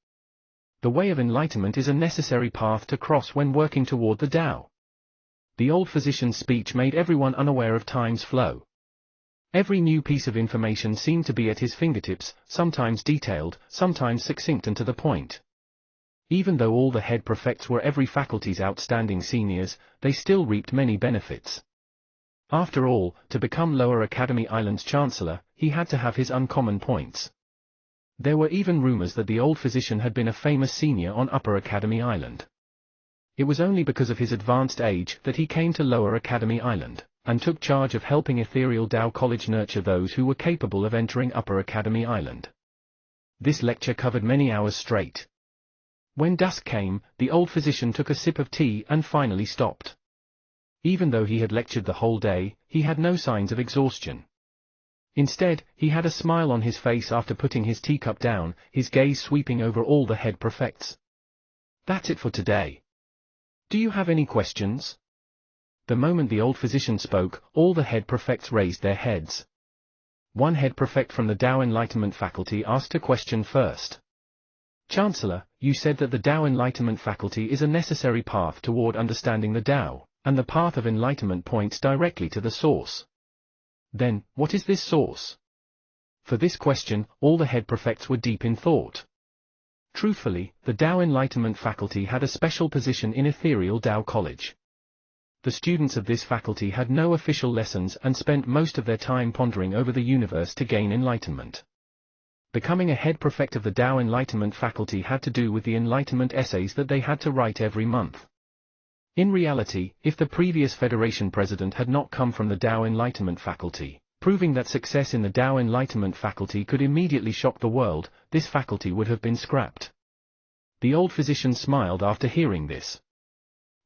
S1: The way of enlightenment is a necessary path to cross when working toward the Tao. The old physician's speech made everyone unaware of time's flow. Every new piece of information seemed to be at his fingertips, sometimes detailed, sometimes succinct and to the point. Even though all the head prefects were every faculty's outstanding seniors, they still reaped many benefits. After all, to become Lower Academy Island's Chancellor, he had to have his uncommon points. There were even rumors that the old physician had been a famous senior on Upper Academy Island. It was only because of his advanced age that he came to Lower Academy Island, and took charge of helping Ethereal Tao College nurture those who were capable of entering Upper Academy Island. This lecture covered many hours straight. When dusk came, the old physician took a sip of tea and finally stopped. Even though he had lectured the whole day, he had no signs of exhaustion. Instead, he had a smile on his face after putting his teacup down, his gaze sweeping over all the head prefects. That's it for today. Do you have any questions? The moment the old physician spoke, all the head prefects raised their heads. One head prefect from the Tao Enlightenment faculty asked a question first. Chancellor, you said that the Tao Enlightenment faculty is a necessary path toward understanding the Tao, and the path of enlightenment points directly to the source. Then, what is this source? For this question, all the head prefects were deep in thought. Truthfully, the Tao Enlightenment faculty had a special position in Ethereal Tao College. The students of this faculty had no official lessons and spent most of their time pondering over the universe to gain enlightenment. Becoming a head prefect of the Tao Enlightenment faculty had to do with the enlightenment essays that they had to write every month. In reality, if the previous Federation president had not come from the Tao Enlightenment faculty, proving that success in the Tao Enlightenment faculty could immediately shock the world, this faculty would have been scrapped. The old physician smiled after hearing this.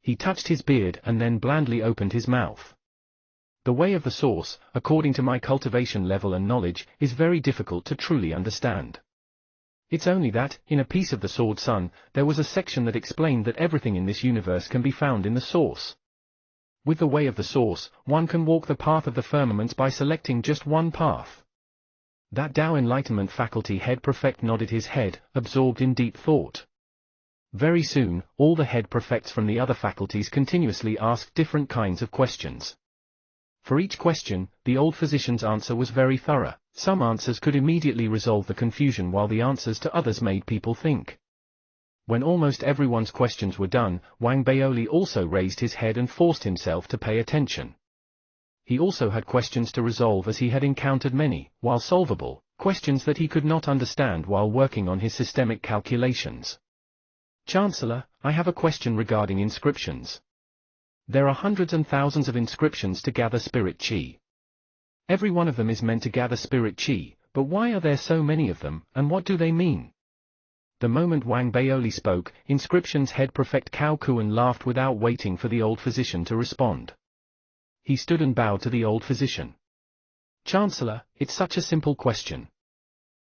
S1: He touched his beard and then blandly opened his mouth. The way of the source, according to my cultivation level and knowledge, is very difficult to truly understand. It's only that, in a piece of the Sword Sun, there was a section that explained that everything in this universe can be found in the source. With the way of the source, one can walk the path of the firmaments by selecting just one path. That Tao Enlightenment faculty head prefect nodded his head, absorbed in deep thought. Very soon, all the head prefects from the other faculties continuously asked different kinds of questions. For each question, the old physician's answer was very thorough. Some answers could immediately resolve the confusion while the answers to others made people think. When almost everyone's questions were done, Wang Baoli also raised his head and forced himself to pay attention. He also had questions to resolve as he had encountered many, while solvable, questions that he could not understand while working on his systemic calculations. Chancellor, I have a question regarding inscriptions. There are hundreds and thousands of inscriptions to gather spirit chi. Every one of them is meant to gather spirit chi, but why are there so many of them, and what do they mean? The moment Wang Baoli spoke, Inscription's head prefect Cao Kuan laughed without waiting for the old physician to respond. He stood and bowed to the old physician. Chancellor, it's such a simple question.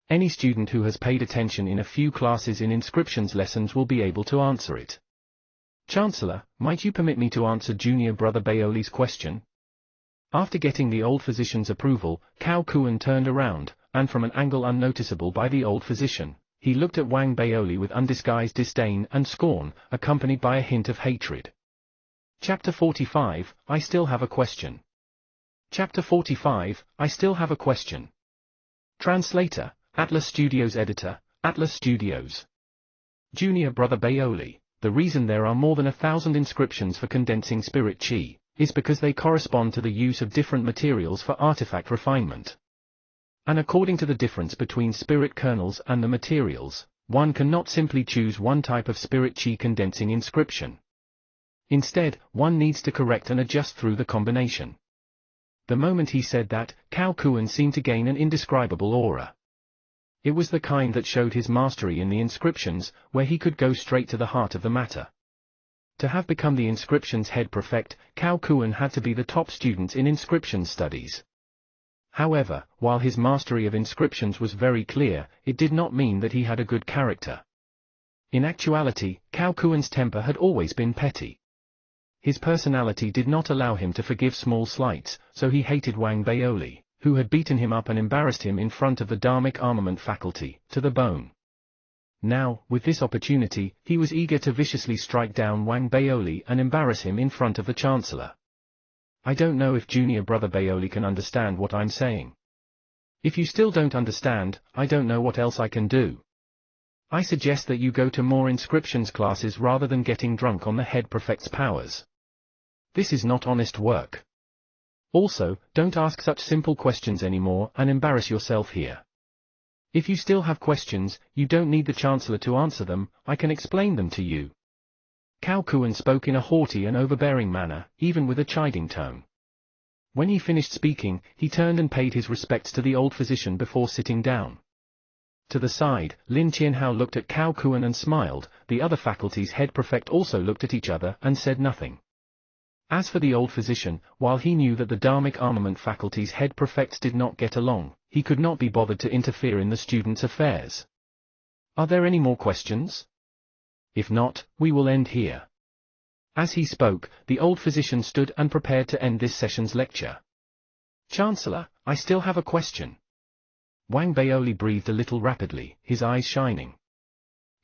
S1: Any student who has paid attention in a few classes in Inscription's lessons will be able to answer it. Chancellor, might you permit me to answer Junior Brother Baoli's question? After getting the old physician's approval, Cao Kuan turned around, and from an angle unnoticeable by the old physician, he looked at Wang Baoli with undisguised disdain and scorn, accompanied by a hint of hatred. Chapter 45, I still have a question. Chapter 45, I still have a question. Translator, Atlas Studios Editor, Atlas Studios. Junior Brother Baoli, the reason there are more than 1,000 inscriptions for condensing spirit chi is because they correspond to the use of different materials for artifact refinement. And according to the difference between spirit kernels and the materials, one cannot simply choose one type of spirit chi condensing inscription. Instead, one needs to correct and adjust through the combination. The moment he said that, Cao Kuan seemed to gain an indescribable aura. It was the kind that showed his mastery in the inscriptions, where he could go straight to the heart of the matter. To have become the inscriptions head prefect, Cao Kuan had to be the top student in inscription studies. However, while his mastery of inscriptions was very clear, it did not mean that he had a good character. In actuality, Cao Kuan's temper had always been petty. His personality did not allow him to forgive small slights, so he hated Wang Baoli, who had beaten him up and embarrassed him in front of the Dharmic armament faculty, to the bone. Now, with this opportunity, he was eager to viciously strike down Wang Baoli and embarrass him in front of the Chancellor. I don't know if junior brother Baoli can understand what I'm saying. If you still don't understand, I don't know what else I can do. I suggest that you go to more inscriptions classes rather than getting drunk on the head prefect's powers. This is not honest work. Also, don't ask such simple questions anymore and embarrass yourself here. If you still have questions, you don't need the Chancellor to answer them, I can explain them to you. Cao Kuan spoke in a haughty and overbearing manner, even with a chiding tone. When he finished speaking, he turned and paid his respects to the old physician before sitting down. To the side, Lin Qianhao looked at Cao Kuan and smiled. The other faculty's head prefect also looked at each other and said nothing. As for the old physician, while he knew that the Dharmic armament faculty's head prefects did not get along, he could not be bothered to interfere in the students' affairs. Are there any more questions? If not, we will end here. As he spoke, the old physician stood and prepared to end this session's lecture. Chancellor, I still have a question. Wang Baoli breathed a little rapidly, his eyes shining.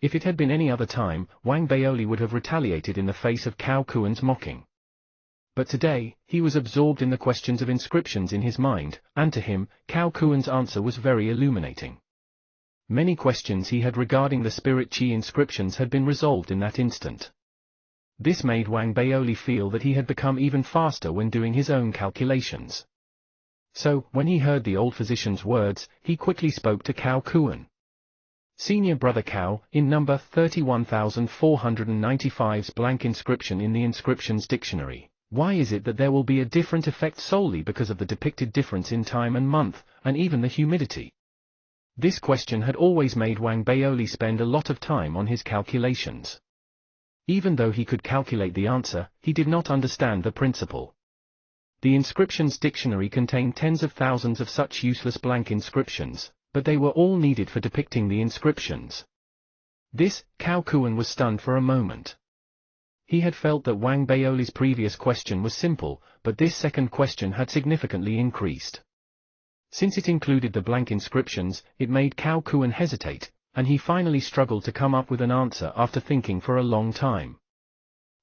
S1: If it had been any other time, Wang Baoli would have retaliated in the face of Cao Kuan's mocking. But today, he was absorbed in the questions of inscriptions in his mind, and to him, Cao Kuan's answer was very illuminating. Many questions he had regarding the spirit chi inscriptions had been resolved in that instant. This made Wang Baoli feel that he had become even faster when doing his own calculations. So, when he heard the old physician's words, he quickly spoke to Cao Kuan. Senior brother Cao, in number 31495's blank inscription in the inscriptions dictionary. Why is it that there will be a different effect solely because of the depicted difference in time and month, and even the humidity? This question had always made Wang Baoli spend a lot of time on his calculations. Even though he could calculate the answer, he did not understand the principle. The inscriptions dictionary contained tens of thousands of such useless blank inscriptions, but they were all needed for depicting the inscriptions. This, Cao Kuan was stunned for a moment. He had felt that Wang Baoli's previous question was simple, but this second question had significantly increased. Since it included the blank inscriptions, it made Cao Kuan hesitate, and he finally struggled to come up with an answer after thinking for a long time.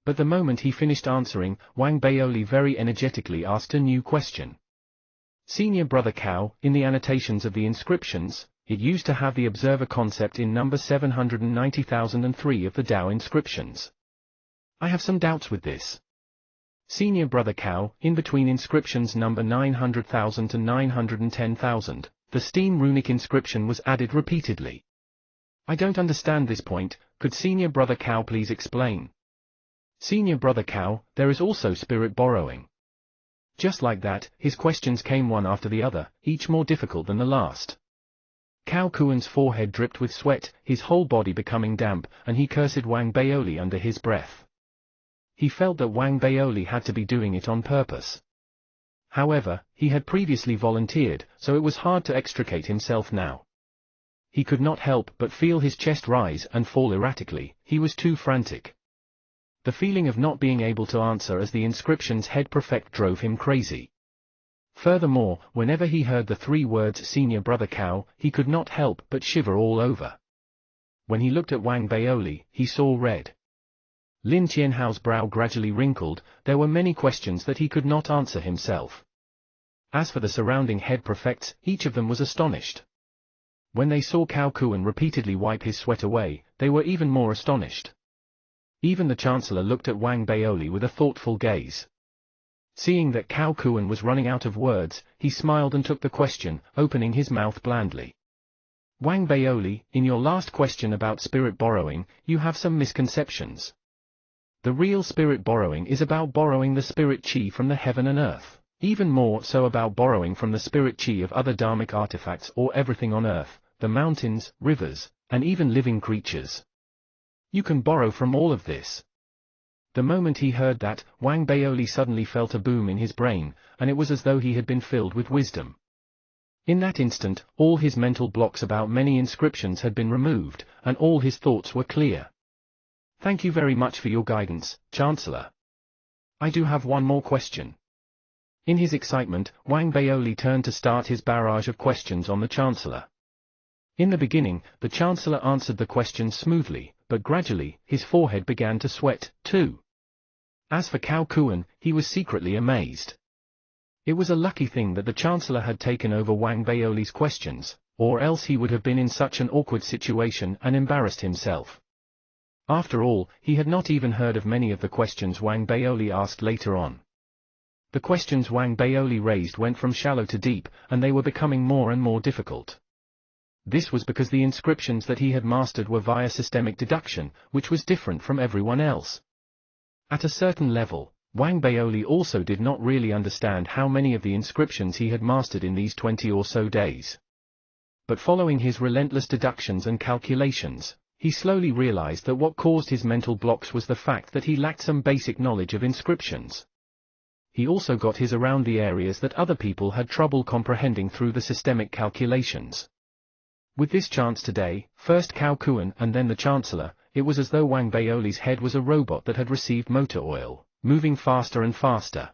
S1: But the moment he finished answering, Wang Baoli very energetically asked a new question. Senior brother Cao, in the annotations of the inscriptions, it used to have the observer concept in number 790,003 of the Tao inscriptions. I have some doubts with this. Senior brother Cao, in between inscriptions number 900,000 to 910,000, the steam runic inscription was added repeatedly. I don't understand this point, could senior brother Cao please explain? Senior brother Cao, there is also spirit borrowing. Just like that, his questions came one after the other, each more difficult than the last. Cao Kuan's forehead dripped with sweat, his whole body becoming damp, and he cursed Wang Baoli under his breath. He felt that Wang Baoli had to be doing it on purpose. However, he had previously volunteered, so it was hard to extricate himself now. He could not help but feel his chest rise and fall erratically, he was too frantic. The feeling of not being able to answer as the inscription's head prefect drove him crazy. Furthermore, whenever he heard the three words senior brother Cao, he could not help but shiver all over. When he looked at Wang Baoli, he saw red. Lin Qianhao's brow gradually wrinkled, there were many questions that he could not answer himself. As for the surrounding head prefects, each of them was astonished. When they saw Cao Kuan repeatedly wipe his sweat away, they were even more astonished. Even the Chancellor looked at Wang Baoli with a thoughtful gaze. Seeing that Cao Kuan was running out of words, he smiled and took the question, opening his mouth blandly. Wang Baoli, in your last question about spirit borrowing, you have some misconceptions. The real spirit borrowing is about borrowing the spirit chi from the heaven and earth, even more so about borrowing from the spirit chi of other dharmic artifacts or everything on earth, the mountains, rivers, and even living creatures. You can borrow from all of this. The moment he heard that, Wang Baoli suddenly felt a boom in his brain, and it was as though he had been filled with wisdom. In that instant, all his mental blocks about many inscriptions had been removed, and all his thoughts were clear. Thank you very much for your guidance, Chancellor. I do have one more question. In his excitement, Wang Baoli turned to start his barrage of questions on the Chancellor. In the beginning, the Chancellor answered the questions smoothly, but gradually, his forehead began to sweat, too. As for Cao Kuan, he was secretly amazed. It was a lucky thing that the Chancellor had taken over Wang Baoli's questions, or else he would have been in such an awkward situation and embarrassed himself. After all, he had not even heard of many of the questions Wang Baoli asked later on. The questions Wang Baoli raised went from shallow to deep, and they were becoming more and more difficult. This was because the inscriptions that he had mastered were via systemic deduction, which was different from everyone else. At a certain level, Wang Baoli also did not really understand how many of the inscriptions he had mastered in these 20 or so days. But following his relentless deductions and calculations, he slowly realized that what caused his mental blocks was the fact that he lacked some basic knowledge of inscriptions. He also got his around the areas that other people had trouble comprehending through the systemic calculations. With this chance today, first Cao Kuan and then the Chancellor, it was as though Wang Baoli's head was a robot that had received motor oil, moving faster and faster.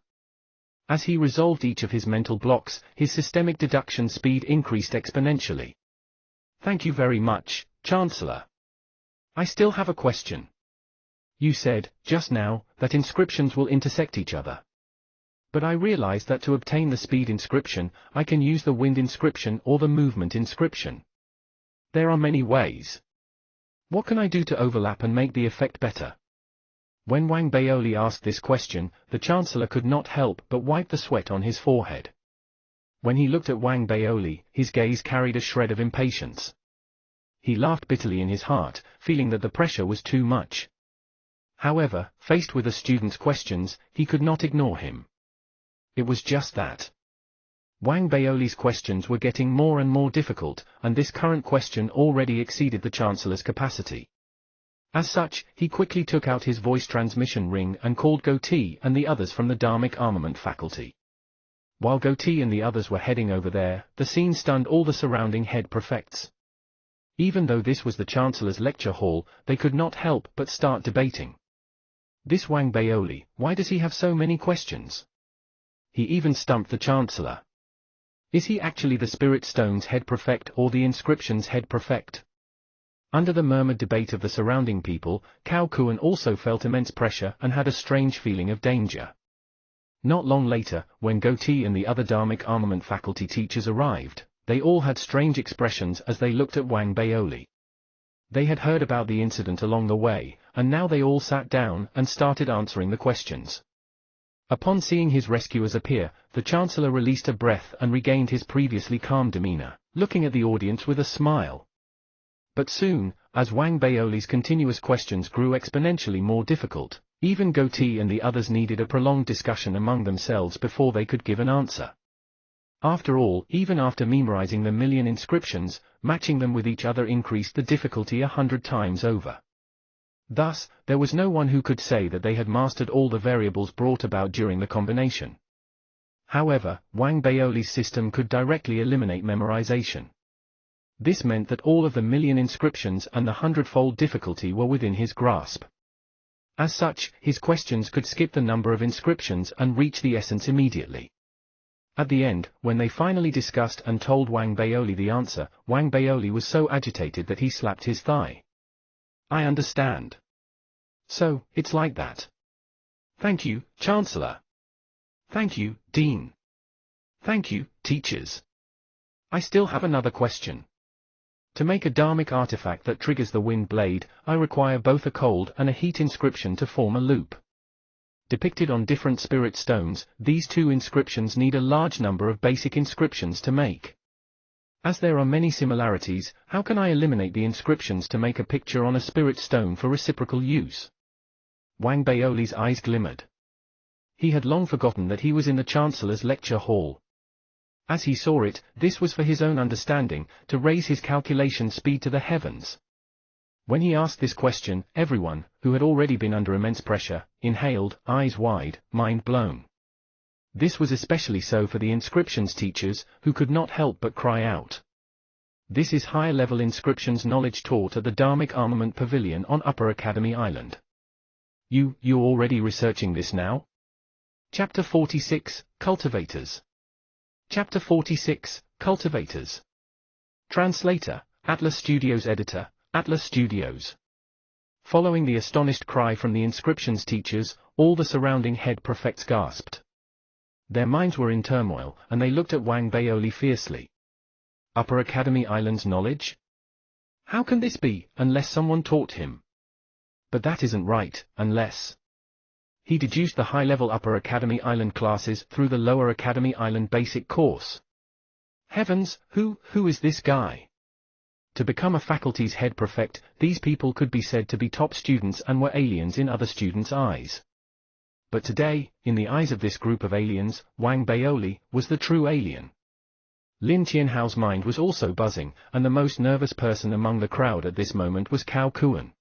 S1: As he resolved each of his mental blocks, his systemic deduction speed increased exponentially. Thank you very much, Chancellor. I still have a question. You said, just now, that inscriptions will intersect each other. But I realized that to obtain the speed inscription, I can use the wind inscription or the movement inscription. There are many ways. What can I do to overlap and make the effect better? When Wang Baoli asked this question, the Chancellor could not help but wipe the sweat on his forehead. When he looked at Wang Baoli, his gaze carried a shred of impatience. He laughed bitterly in his heart, feeling that the pressure was too much. However, faced with a student's questions, he could not ignore him. It was just that. Wang Baoli's questions were getting more and more difficult, and this current question already exceeded the Chancellor's capacity. As such, he quickly took out his voice transmission ring and called Goatee and the others from the Dharmic Armament faculty. While Goatee and the others were heading over there, the scene stunned all the surrounding head prefects. Even though this was the Chancellor's lecture hall, they could not help but start debating. This Wang Baoli, why does he have so many questions? He even stumped the Chancellor. Is he actually the Spirit Stone's head prefect or the inscription's head prefect? Under the murmured debate of the surrounding people, Cao Kuan also felt immense pressure and had a strange feeling of danger. Not long later, when Goatee and the other Dharmic Armament faculty teachers arrived, they all had strange expressions as they looked at Wang Baoli. They had heard about the incident along the way, and now they all sat down and started answering the questions. Upon seeing his rescuers appear, the Chancellor released a breath and regained his previously calm demeanor, looking at the audience with a smile. But soon, as Wang Baoli's continuous questions grew exponentially more difficult, even Goatee and the others needed a prolonged discussion among themselves before they could give an answer. After all, even after memorizing the million inscriptions, matching them with each other increased the difficulty 100 times over. Thus, there was no one who could say that they had mastered all the variables brought about during the combination. However, Wang Baoli's system could directly eliminate memorization. This meant that all of the million inscriptions and the 100-fold difficulty were within his grasp. As such, his questions could skip the number of inscriptions and reach the essence immediately. At the end, when they finally discussed and told Wang Baoli the answer, Wang Baoli was so agitated that he slapped his thigh. I understand. So, it's like that. Thank you, Chancellor. Thank you, Dean. Thank you, teachers. I still have another question. To make a dharmic artifact that triggers the wind blade, I require both a cold and a heat inscription to form a loop. depicted on different spirit stones. These two inscriptions need a large number of basic inscriptions to make. As there are many similarities, how can I eliminate the inscriptions to make a picture on a spirit stone for reciprocal use? Wang Baoli's eyes glimmered. He had long forgotten that he was in the Chancellor's lecture hall. As he saw it, this was for his own understanding, to raise his calculation speed to the heavens. When he asked this question, everyone, who had already been under immense pressure, inhaled, eyes wide, mind blown. This was especially so for the inscriptions teachers, who could not help but cry out. This is higher-level inscriptions knowledge taught at the Dharmic Armament Pavilion on Upper Academy Island. You're already researching this now? Chapter 46, Cultivators. Chapter 46, Cultivators. Translator, Atlas Studios. Editor, Atlas Studios. Following the astonished cry from the inscriptions teachers, all the surrounding head prefects gasped. Their minds were in turmoil, and they looked at Wang Baoli fiercely. Upper Academy Island's knowledge? How can this be, unless someone taught him? But that isn't right, unless... He deduced the high-level Upper Academy Island classes through the Lower Academy Island basic course. Heavens, who is this guy? To become a faculty's head prefect, these people could be said to be top students and were aliens in other students' eyes. But today, in the eyes of this group of aliens, Wang Baoli was the true alien. Lin Qianhao's mind was also buzzing, and the most nervous person among the crowd at this moment was Cao Kuan.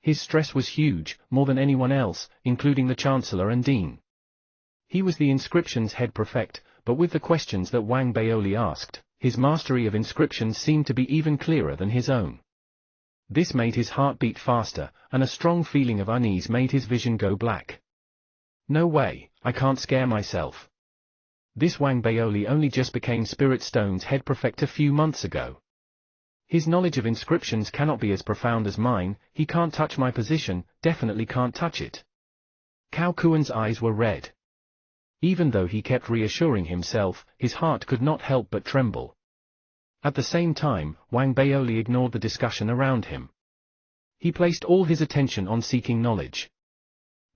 S1: His stress was huge, more than anyone else, including the Chancellor and Dean. He was the inscriptions head prefect, but with the questions that Wang Baoli asked, his mastery of inscriptions seemed to be even clearer than his own. This made his heart beat faster, and a strong feeling of unease made his vision go black. No way, I can't scare myself. This Wang Baoli only just became Spirit Stone's head prefect a few months ago. His knowledge of inscriptions cannot be as profound as mine. He can't touch my position, definitely can't touch it. Cao Kuan's eyes were red. Even though he kept reassuring himself, his heart could not help but tremble. At the same time, Wang Baoli ignored the discussion around him. He placed all his attention on seeking knowledge.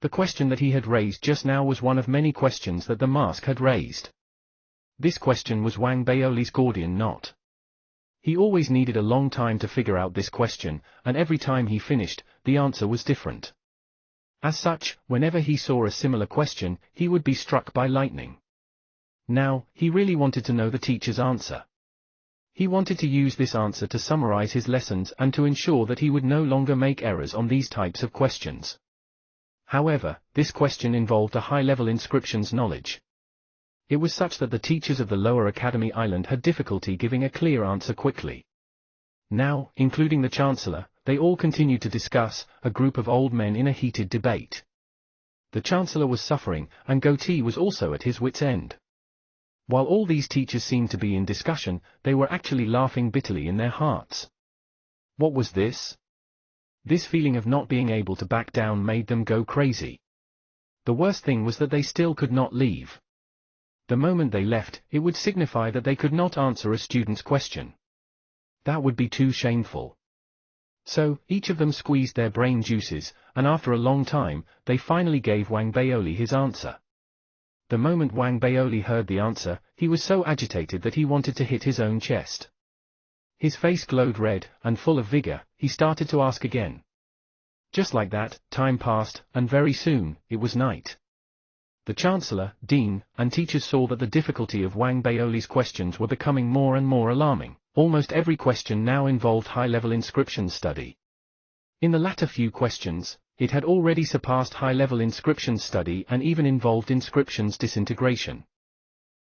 S1: The question that he had raised just now was one of many questions that the mask had raised. This question was Wang Baoli's Gordian knot. He always needed a long time to figure out this question, and every time he finished, the answer was different. As such, whenever he saw a similar question, he would be struck by lightning. Now, he really wanted to know the teacher's answer. He wanted to use this answer to summarize his lessons and to ensure that he would no longer make errors on these types of questions. However, this question involved a high-level inscriptions knowledge. It was such that the teachers of the Lower Academy Island had difficulty giving a clear answer quickly. Now, including the Chancellor, they all continued to discuss, a group of old men in a heated debate. The Chancellor was suffering, and Goatee was also at his wits' end. While all these teachers seemed to be in discussion, they were actually laughing bitterly in their hearts. What was this? This feeling of not being able to back down made them go crazy. The worst thing was that they still could not leave. The moment they left, it would signify that they could not answer a student's question. That would be too shameful. So, each of them squeezed their brain juices, and after a long time, they finally gave Wang Baoli his answer. The moment Wang Baoli heard the answer, he was so agitated that he wanted to hit his own chest. His face glowed red, and full of vigor, he started to ask again. Just like that, time passed, and very soon, it was night. The Chancellor, Dean, and teachers saw that the difficulty of Wang Baoli's questions were becoming more and more alarming. Almost every question now involved high-level inscription study. In the latter few questions, it had already surpassed high-level inscription study and even involved inscriptions disintegration.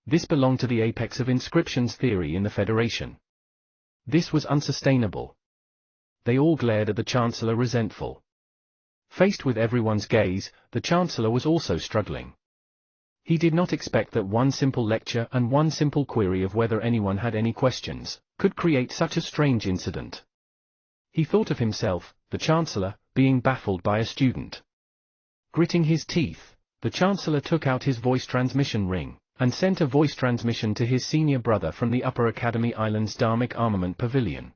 S1: This belonged to the apex of inscriptions theory in the Federation. This was unsustainable. They all glared at the Chancellor resentful. Faced with everyone's gaze, the Chancellor was also struggling. He did not expect that one simple lecture and one simple query of whether anyone had any questions could create such a strange incident. He thought of himself, the Chancellor, being baffled by a student. Gritting his teeth, the Chancellor took out his voice transmission ring, and sent a voice transmission to his senior brother from the Upper Academy Island's Dharmic Armament Pavilion.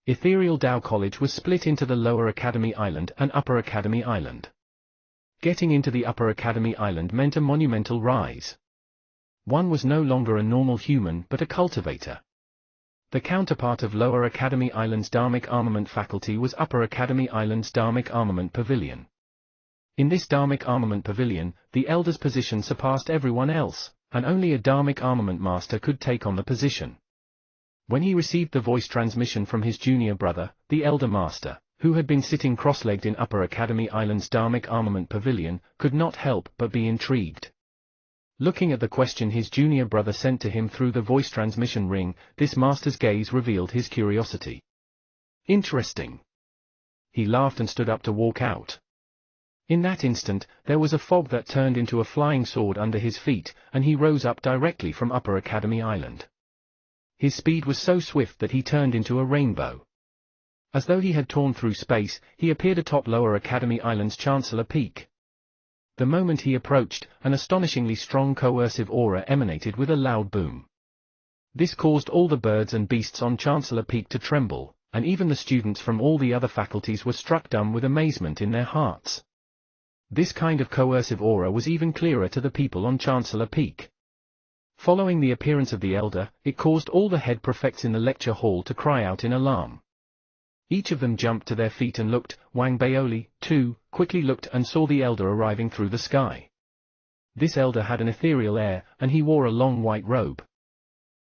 S1: Ethereal Tao College was split into the Lower Academy Island and Upper Academy Island. Getting into the Upper Academy Island meant a monumental rise. One was no longer a normal human but a cultivator. The counterpart of Lower Academy Island's Dharmic Armament faculty was Upper Academy Island's Dharmic Armament Pavilion. In this Dharmic Armament Pavilion, the Elder's position surpassed everyone else, and only a Dharmic Armament Master could take on the position. When he received the voice transmission from his junior brother, the Elder Master, who had been sitting cross-legged in Upper Academy Island's Dharmic Armament Pavilion, could not help but be intrigued. Looking at the question his junior brother sent to him through the voice transmission ring, this master's gaze revealed his curiosity. Interesting. He laughed and stood up to walk out. In that instant, there was a fog that turned into a flying sword under his feet, and he rose up directly from Upper Academy Island. His speed was so swift that he turned into a rainbow. As though he had torn through space, he appeared atop Lower Academy Island's Chancellor Peak. The moment he approached, an astonishingly strong coercive aura emanated with a loud boom. This caused all the birds and beasts on Chancellor Peak to tremble, and even the students from all the other faculties were struck dumb with amazement in their hearts. This kind of coercive aura was even clearer to the people on Chancellor Peak. Following the appearance of the Elder, it caused all the head prefects in the lecture hall to cry out in alarm. Each of them jumped to their feet and looked. Wang Baoli, too, quickly looked and saw the Elder arriving through the sky. This Elder had an ethereal air, and he wore a long white robe.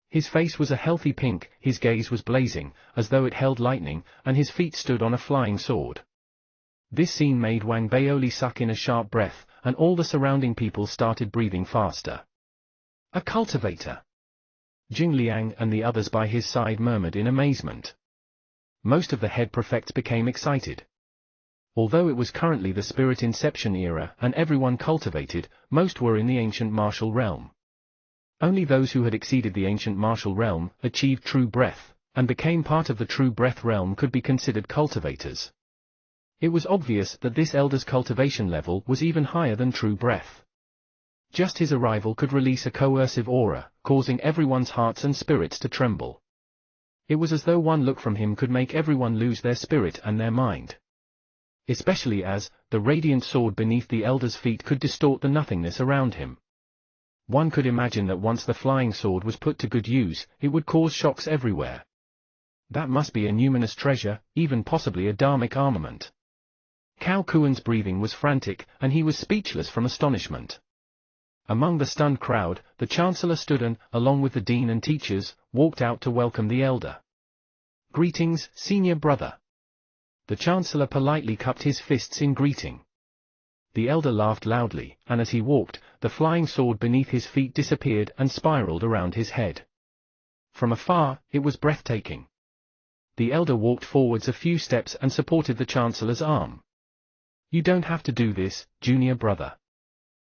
S1: His face was a healthy pink, his gaze was blazing, as though it held lightning, and his feet stood on a flying sword. This scene made Wang Baoli suck in a sharp breath, and all the surrounding people started breathing faster. A cultivator! Jing Liang and the others by his side murmured in amazement. Most of the head prefects became excited. Although it was currently the spirit inception era and everyone cultivated, most were in the ancient martial realm. Only those who had exceeded the ancient martial realm, achieved true breath, and became part of the true breath realm could be considered cultivators. It was obvious that this Elder's cultivation level was even higher than true breath. Just his arrival could release a coercive aura, causing everyone's hearts and spirits to tremble. It was as though one look from him could make everyone lose their spirit and their mind. Especially as, the radiant sword beneath the Elder's feet could distort the nothingness around him. One could imagine that once the flying sword was put to good use, it would cause shocks everywhere. That must be a numinous treasure, even possibly a Dharmic armament. Cao Kuan's breathing was frantic, and he was speechless from astonishment. Among the stunned crowd, the Chancellor stood and, along with the Dean and teachers, walked out to welcome the Elder. "Greetings, Senior Brother." The Chancellor politely cupped his fists in greeting. The Elder laughed loudly, and as he walked, the flying sword beneath his feet disappeared and spiraled around his head. From afar, it was breathtaking. The Elder walked forwards a few steps and supported the Chancellor's arm. "You don't have to do this, Junior Brother.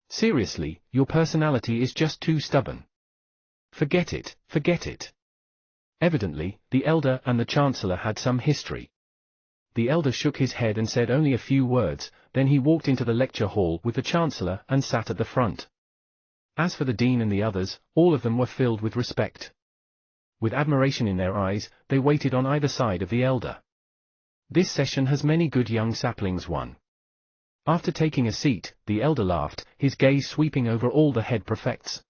S1: Seriously, your personality is just too stubborn. Forget it, forget it." Evidently, the Elder and the Chancellor had some history. The Elder shook his head and said only a few words, then he walked into the lecture hall with the Chancellor and sat at the front. As for the Dean and the others, all of them were filled with respect. With admiration in their eyes, they waited on either side of the Elder. "This session has many good young saplings won." After taking a seat, the Elder laughed, his gaze sweeping over all the head prefects.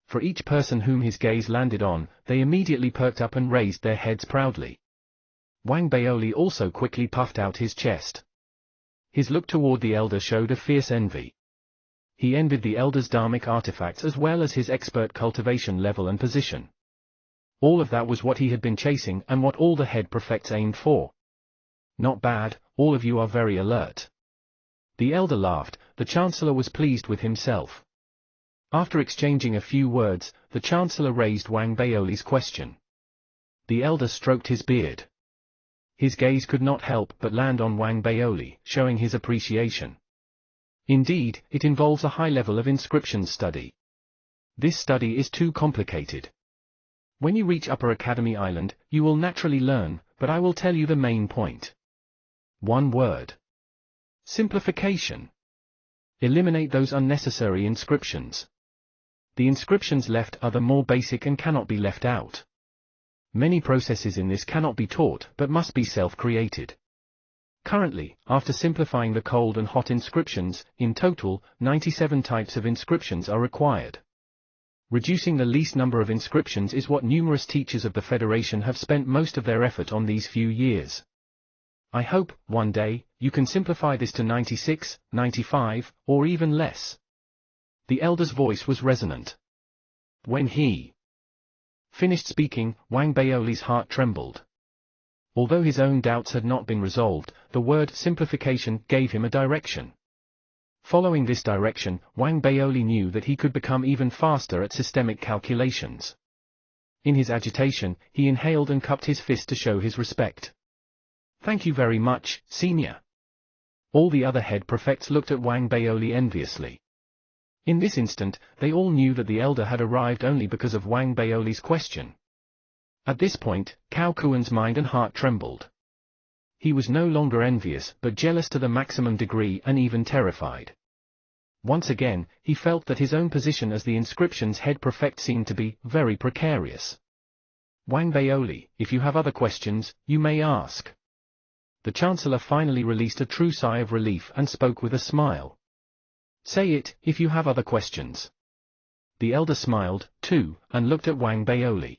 S1: For each person whom his gaze landed on, they immediately perked up and raised their heads proudly. Wang Baoli also quickly puffed out his chest. His look toward the Elder showed a fierce envy. He envied the Elder's Dharmic artifacts as well as his expert cultivation level and position. All of that was what he had been chasing and what all the head prefects aimed for. "Not bad, all of you are very alert." The Elder laughed, the Chancellor was pleased with himself. After exchanging a few words, the Chancellor raised Wang Baoli's question. The Elder stroked his beard. His gaze could not help but land on Wang Baoli, showing his appreciation. Indeed, it involves a high level of inscription study. This study is too complicated. When you reach Upper Academy Island, you will naturally learn, but I will tell you the main point. One word. Simplification. Eliminate those unnecessary inscriptions. The inscriptions left are the more basic and cannot be left out. Many processes in this cannot be taught but must be self-created. Currently, after simplifying the cold and hot inscriptions, in total, 97 types of inscriptions are required. Reducing the least number of inscriptions is what numerous teachers of the Federation have spent most of their effort on these few years. I hope, one day, you can simplify this to 96, 95, or even less. The elder's voice was resonant. When he finished speaking, Wang Baoli's heart trembled. Although his own doubts had not been resolved, the word simplification gave him a direction. Following this direction, Wang Baoli knew that he could become even faster at systemic calculations. In his agitation, he inhaled and cupped his fist to show his respect. Thank you very much, Senior. All the other head prefects looked at Wang Baoli enviously. In this instant, they all knew that the elder had arrived only because of Wang Baoli's question. At this point, Cao Kuan's mind and heart trembled. He was no longer envious but jealous to the maximum degree and even terrified. Once again, he felt that his own position as the inscription's head prefect seemed to be very precarious. Wang Baoli, if you have other questions, you may ask. The Chancellor finally released a true sigh of relief and spoke with a smile. Say it, if you have other questions. The elder smiled, too, and looked at Wang Baoli.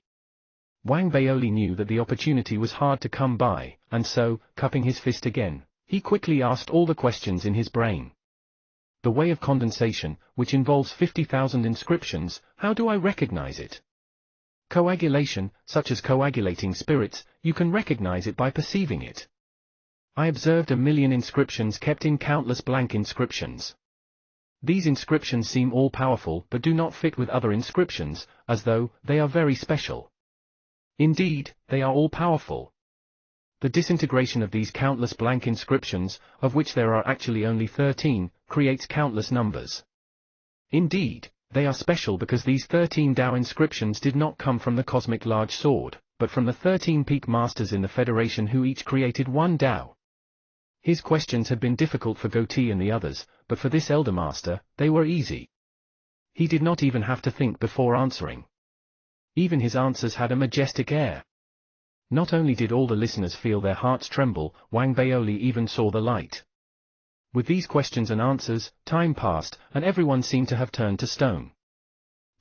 S1: Wang Baoli knew that the opportunity was hard to come by, and so, cupping his fist again, he quickly asked all the questions in his brain. The way of condensation, which involves 50,000 inscriptions, how do I recognize it? Coagulation, such as coagulating spirits, you can recognize it by perceiving it. I observed 1,000,000 inscriptions kept in countless blank inscriptions. These inscriptions seem all-powerful but do not fit with other inscriptions, as though they are very special. Indeed, they are all-powerful. The disintegration of these countless blank inscriptions, of which there are actually only 13, creates countless numbers. Indeed, they are special because these 13 Dao inscriptions did not come from the cosmic large sword, but from the 13 peak masters in the Federation who each created one Dao. His questions had been difficult for Goatee and the others, but for this elder master, they were easy. He did not even have to think before answering. Even his answers had a majestic air. Not only did all the listeners feel their hearts tremble, Wang Baoli even saw the light. With these questions and answers, time passed, and everyone seemed to have turned to stone.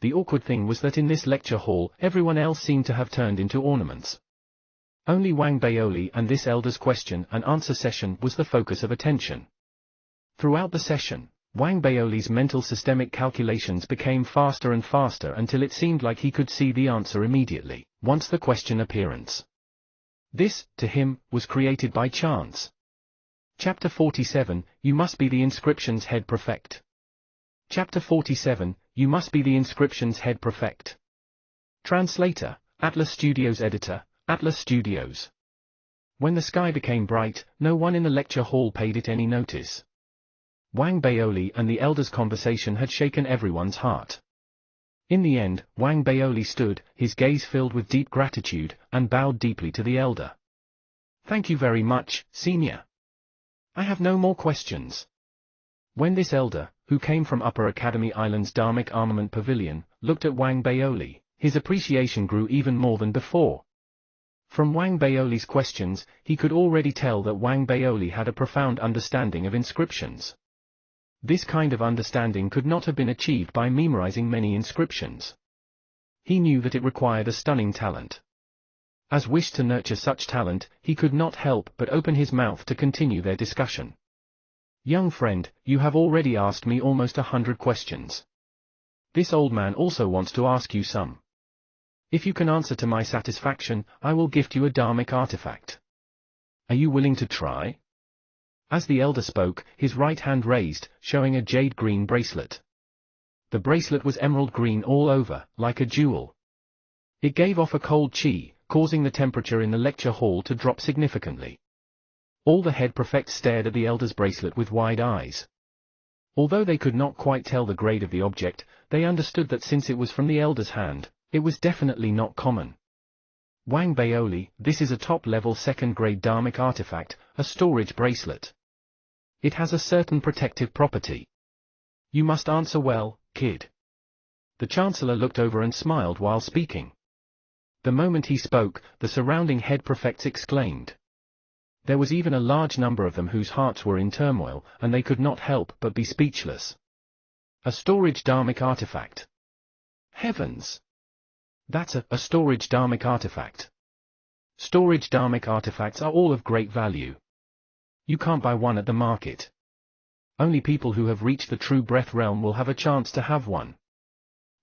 S1: The awkward thing was that in this lecture hall, everyone else seemed to have turned into ornaments. Only Wang Baoli and this elder's question and answer session was the focus of attention. Throughout the session, Wang Baoli's mental systemic calculations became faster and faster until it seemed like he could see the answer immediately, once the question appearance. This, to him, was created by chance. Chapter 47, You must be the inscription's head prefect. Chapter 47, You must be the inscription's head prefect. Translator, Atlas Studios Editor, Atlas Studios. When the sky became bright, no one in the lecture hall paid it any notice. Wang Baoli and the elder's conversation had shaken everyone's heart. In the end, Wang Baoli stood, his gaze filled with deep gratitude, and bowed deeply to the elder. Thank you very much, Senior. I have no more questions. When this elder, who came from Upper Academy Island's Dharmic Armament Pavilion, looked at Wang Baoli, his appreciation grew even more than before. From Wang Baoli's questions, he could already tell that Wang Baoli had a profound understanding of inscriptions. This kind of understanding could not have been achieved by memorizing many inscriptions. He knew that it required a stunning talent. As wished to nurture such talent, he could not help but open his mouth to continue their discussion. Young friend, you have already asked me almost 100 questions. This old man also wants to ask you some. If you can answer to my satisfaction, I will gift you a dharmic artifact. Are you willing to try? As the elder spoke, his right hand raised, showing a jade-green bracelet. The bracelet was emerald green all over, like a jewel. It gave off a cold chi, causing the temperature in the lecture hall to drop significantly. All the head prefects stared at the elder's bracelet with wide eyes. Although they could not quite tell the grade of the object, they understood that since it was from the elder's hand, it was definitely not common. Wang Baoli, this is a top-level second-grade dharmic artifact, a storage bracelet. It has a certain protective property. You must answer well, kid. The Chancellor looked over and smiled while speaking. The moment he spoke, the surrounding head prefects exclaimed. There was even a large number of them whose hearts were in turmoil, and they could not help but be speechless. A storage dharmic artifact. Heavens! That's a storage dharmic artifact. Storage dharmic artifacts are all of great value. You can't buy one at the market. Only people who have reached the true breath realm will have a chance to have one.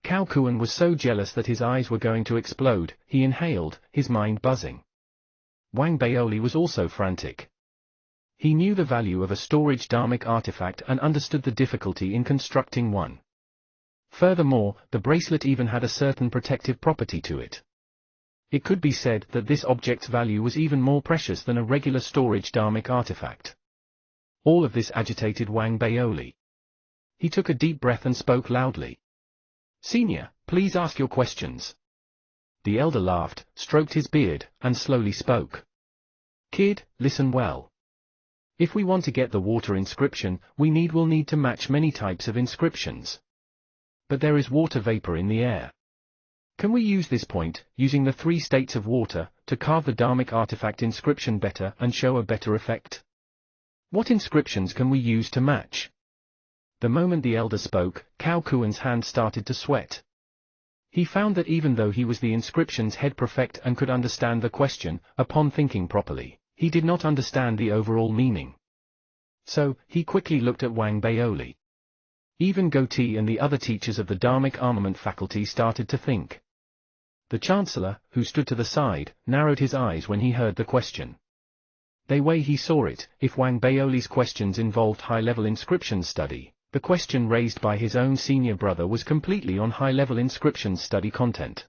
S1: Cao Kuan was so jealous that his eyes were going to explode. He inhaled, his mind buzzing. Wang Baoli was also frantic. He knew the value of a storage dharmic artifact and understood the difficulty in constructing one. Furthermore, the bracelet even had a certain protective property to it. It could be said that this object's value was even more precious than a regular storage dharmic artifact. All of this agitated Wang Baoli. He took a deep breath and spoke loudly. "Senior, please ask your questions." The elder laughed, stroked his beard, and slowly spoke. "Kid, listen well. If we want to get the water inscription, we'll need to match many types of inscriptions. But there is water vapor in the air. Can we use this point, using the 3 states of water, to carve the dharmic artifact inscription better and show a better effect? What inscriptions can we use to match?" The moment the elder spoke, Cao Kuan's hand started to sweat. He found that even though he was the inscription's head prefect and could understand the question, upon thinking properly, he did not understand the overall meaning. So, he quickly looked at Wang Baoli. Even Goatee and the other teachers of the Dharmic Armament faculty started to think. The Chancellor, who stood to the side, narrowed his eyes when he heard the question. The way he saw it, if Wang Baoli's questions involved high-level inscription study, the question raised by his own senior brother was completely on high-level inscription study content.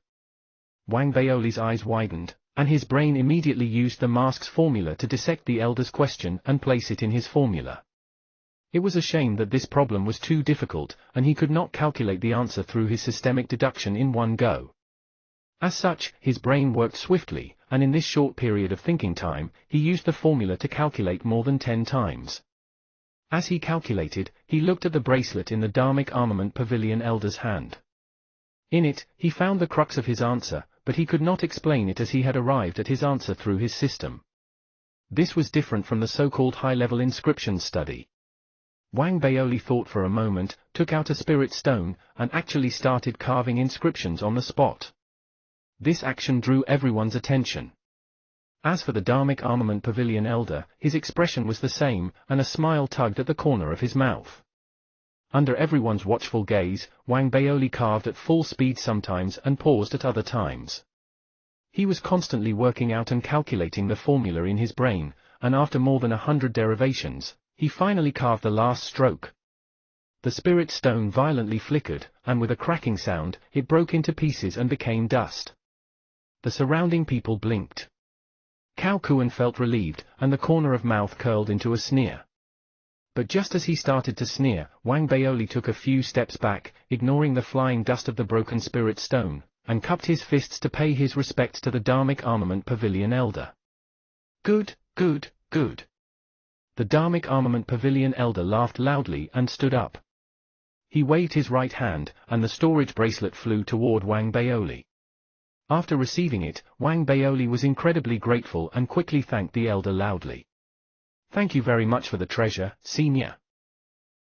S1: Wang Baoli's eyes widened, and his brain immediately used the mask's formula to dissect the elder's question and place it in his formula. It was a shame that this problem was too difficult, and he could not calculate the answer through his systemic deduction in one go. As such, his brain worked swiftly, and in this short period of thinking time, he used the formula to calculate more than 10 times. As he calculated, he looked at the bracelet in the Dharmic Armament Pavilion elder's hand. In it, he found the crux of his answer, but he could not explain it as he had arrived at his answer through his system. This was different from the so-called high-level inscription study. Wang Baoli thought for a moment, took out a spirit stone, and actually started carving inscriptions on the spot. This action drew everyone's attention. As for the Dharmic Armament Pavilion elder, his expression was the same, and a smile tugged at the corner of his mouth. Under everyone's watchful gaze, Wang Baoli carved at full speed sometimes and paused at other times. He was constantly working out and calculating the formula in his brain, and after more than 100 derivations, he finally carved the last stroke. The spirit stone violently flickered, and with a cracking sound, it broke into pieces and became dust. The surrounding people blinked. Cao Kuan felt relieved, and the corner of mouth curled into a sneer. But just as he started to sneer, Wang Baoli took a few steps back, ignoring the flying dust of the broken spirit stone, and cupped his fists to pay his respects to the Dharmic Armament Pavilion elder. "Good, good, good." The Dharmic Armament Pavilion elder laughed loudly and stood up. He waved his right hand, and the storage bracelet flew toward Wang Baoli. After receiving it, Wang Baoli was incredibly grateful and quickly thanked the elder loudly. "Thank you very much for the treasure, senior."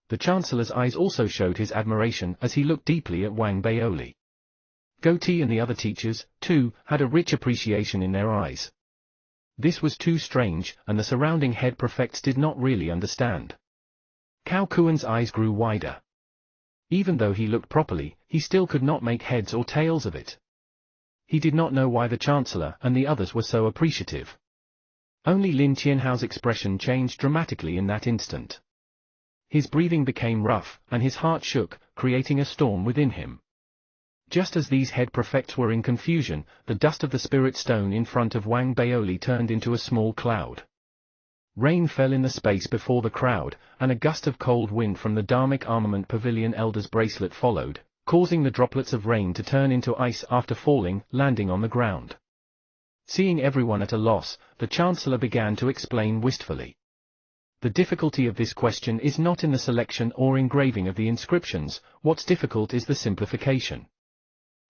S1: The Chancellor's eyes also showed his admiration as he looked deeply at Wang Baoli. Goatee and the other teachers, too, had a rich appreciation in their eyes. This was too strange, and the surrounding head prefects did not really understand. Cao Kuan's eyes grew wider. Even though he looked properly, he still could not make heads or tails of it. He did not know why the Chancellor and the others were so appreciative. Only Lin Qianhao's expression changed dramatically in that instant. His breathing became rough, and his heart shook, creating a storm within him. Just as these head prefects were in confusion, the dust of the spirit stone in front of Wang Baoli turned into a small cloud. Rain fell in the space before the crowd, and a gust of cold wind from the Dharmic Armament Pavilion elder's bracelet followed, causing the droplets of rain to turn into ice after falling, landing on the ground. Seeing everyone at a loss, the Chancellor began to explain wistfully. "The difficulty of this question is not in the selection or engraving of the inscriptions, what's difficult is the simplification.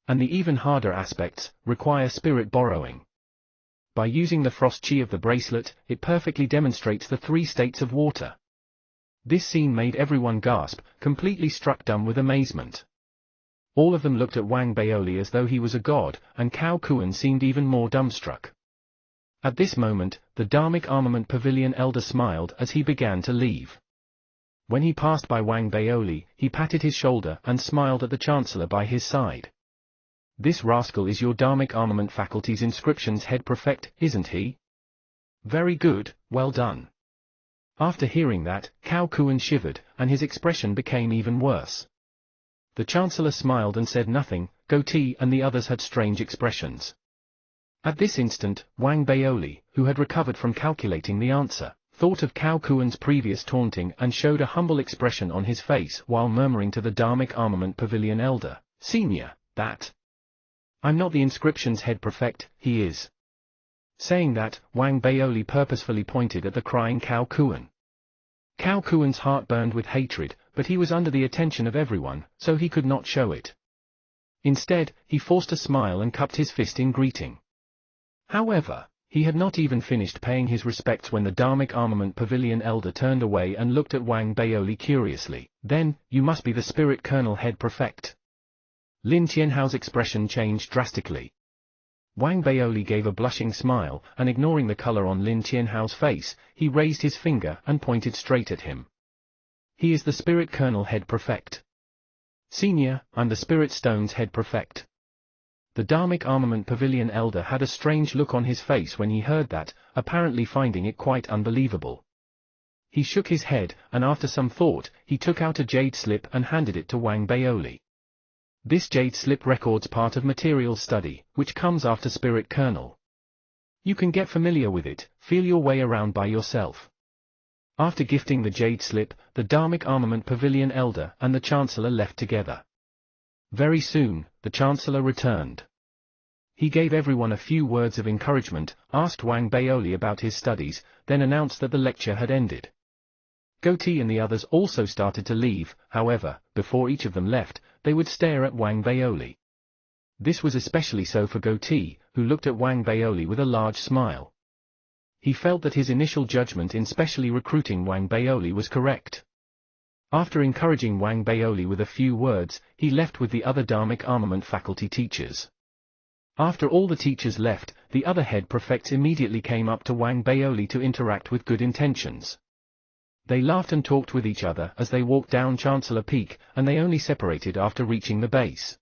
S1: And the even harder aspects require spirit borrowing. By using the frost chi of the bracelet, it perfectly demonstrates the 3 states of water. This scene made everyone gasp, completely struck dumb with amazement. All of them looked at Wang Baoli as though he was a god, and Cao Kuan seemed even more dumbstruck. At this moment, the Dharmic Armament Pavilion elder smiled as he began to leave. When he passed by Wang Baoli, he patted his shoulder and smiled at the Chancellor by his side. "This rascal is your Dharmic Armament Faculty's inscriptions head prefect, isn't he? Very good, well done." After hearing that, Cao Kuan shivered, and his expression became even worse. The Chancellor smiled and said nothing. Goatee and the others had strange expressions. At this instant, Wang Baoli, who had recovered from calculating the answer, thought of Cao Kuan's previous taunting and showed a humble expression on his face while murmuring to the Dharmic Armament Pavilion elder, "Senior, that. I'm not the inscriptions head prefect, he is." Saying that, Wang Baoli purposefully pointed at the crying Cao Kuan. Cao Kuan's heart burned with hatred, but he was under the attention of everyone, so he could not show it. Instead, he forced a smile and cupped his fist in greeting. However, he had not even finished paying his respects when the Dharmic Armament Pavilion elder turned away and looked at Wang Baoli curiously. "Then, you must be the Spirit Colonel head prefect." Lin Qianhao's expression changed drastically. Wang Baoli gave a blushing smile, and ignoring the color on Lin Qianhao's face, he raised his finger and pointed straight at him. "He is the Spirit Colonel head prefect. Senior, I'm the Spirit Stones head prefect." The Dharmic Armament Pavilion elder had a strange look on his face when he heard that, apparently finding it quite unbelievable. He shook his head, and after some thought, he took out a jade slip and handed it to Wang Baoli. This jade slip records part of material study, which comes after Spirit Colonel. You can get familiar with it, feel your way around by yourself. After gifting the jade slip, the Dharmic Armament Pavilion elder and the Chancellor left together. Very soon, the Chancellor returned. He gave everyone a few words of encouragement, asked Wang Baoli about his studies, then announced that the lecture had ended. Goatee and the others also started to leave. However, before each of them left, they would stare at Wang Baoli. This was especially so for Goatee, who looked at Wang Baoli with a large smile. He felt that his initial judgment in specially recruiting Wang Baoli was correct. After encouraging Wang Baoli with a few words, he left with the other Dharmic Armament Faculty teachers. After all the teachers left, the other head prefects immediately came up to Wang Baoli to interact with good intentions. They laughed and talked with each other as they walked down Chancellor Peak, and they only separated after reaching the base.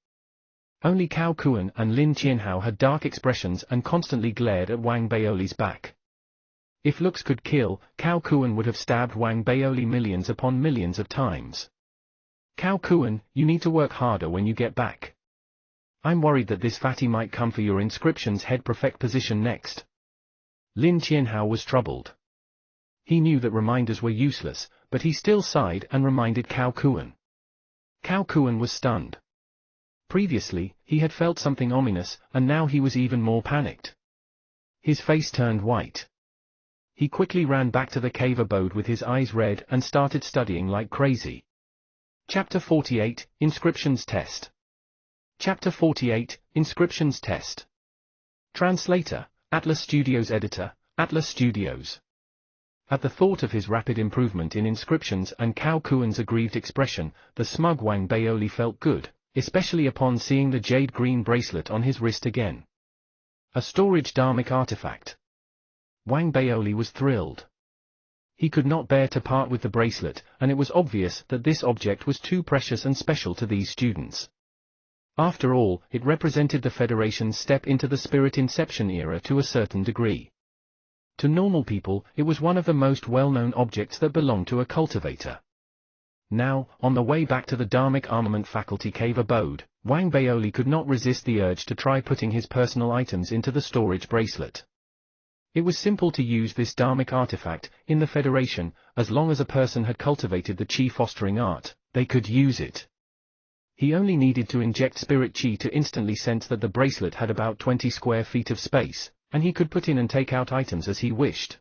S1: Only Cao Kuan and Lin Qianhao had dark expressions and constantly glared at Wang Baoli's back. If looks could kill, Cao Kuan would have stabbed Wang Baoli millions upon millions of times. "Cao Kuan, you need to work harder when you get back. I'm worried that this fatty might come for your inscriptions head prefect position next." Lin Qianhao was troubled. He knew that reminders were useless, but he still sighed and reminded Cao Kuan. Cao Kuan was stunned. Previously, he had felt something ominous, and now he was even more panicked. His face turned white. He quickly ran back to the cave abode with his eyes red and started studying like crazy. Chapter 48, Inscriptions Test. Chapter 48, Inscriptions Test. Translator, Atlas Studios Editor, Atlas Studios. At the thought of his rapid improvement in inscriptions and Cao Kuan's aggrieved expression, the smug Wang Baoli felt good, especially upon seeing the jade-green bracelet on his wrist again. A storage Dharmic artifact. Wang Baoli was thrilled. He could not bear to part with the bracelet, and it was obvious that this object was too precious and special to these students. After all, it represented the Federation's step into the Spirit Inception era to a certain degree. To normal people, it was one of the most well-known objects that belonged to a cultivator. Now, on the way back to the Dharmic Armament Faculty cave abode, Wang Baoli could not resist the urge to try putting his personal items into the storage bracelet. It was simple to use this Dharmic artifact. In the Federation, as long as a person had cultivated the Qi fostering art, they could use it. He only needed to inject spirit Qi to instantly sense that the bracelet had about 20 square feet of space, and he could put in and take out items as he wished.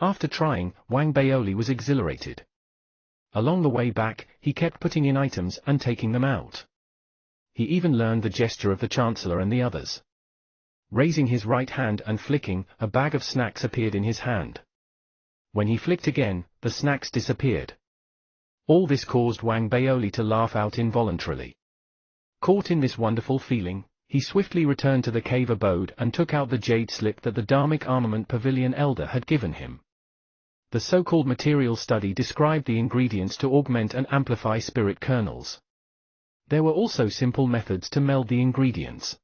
S1: After trying, Wang Baoli was exhilarated. Along the way back, he kept putting in items and taking them out. He even learned the gesture of the Chancellor and the others. Raising his right hand and flicking, a bag of snacks appeared in his hand. When he flicked again, the snacks disappeared. All this caused Wang Baoli to laugh out involuntarily. Caught in this wonderful feeling, he swiftly returned to the cave abode and took out the jade slip that the Dharmic Armament Pavilion Elder had given him. The so-called material study described the ingredients to augment and amplify spirit kernels. There were also simple methods to meld the ingredients.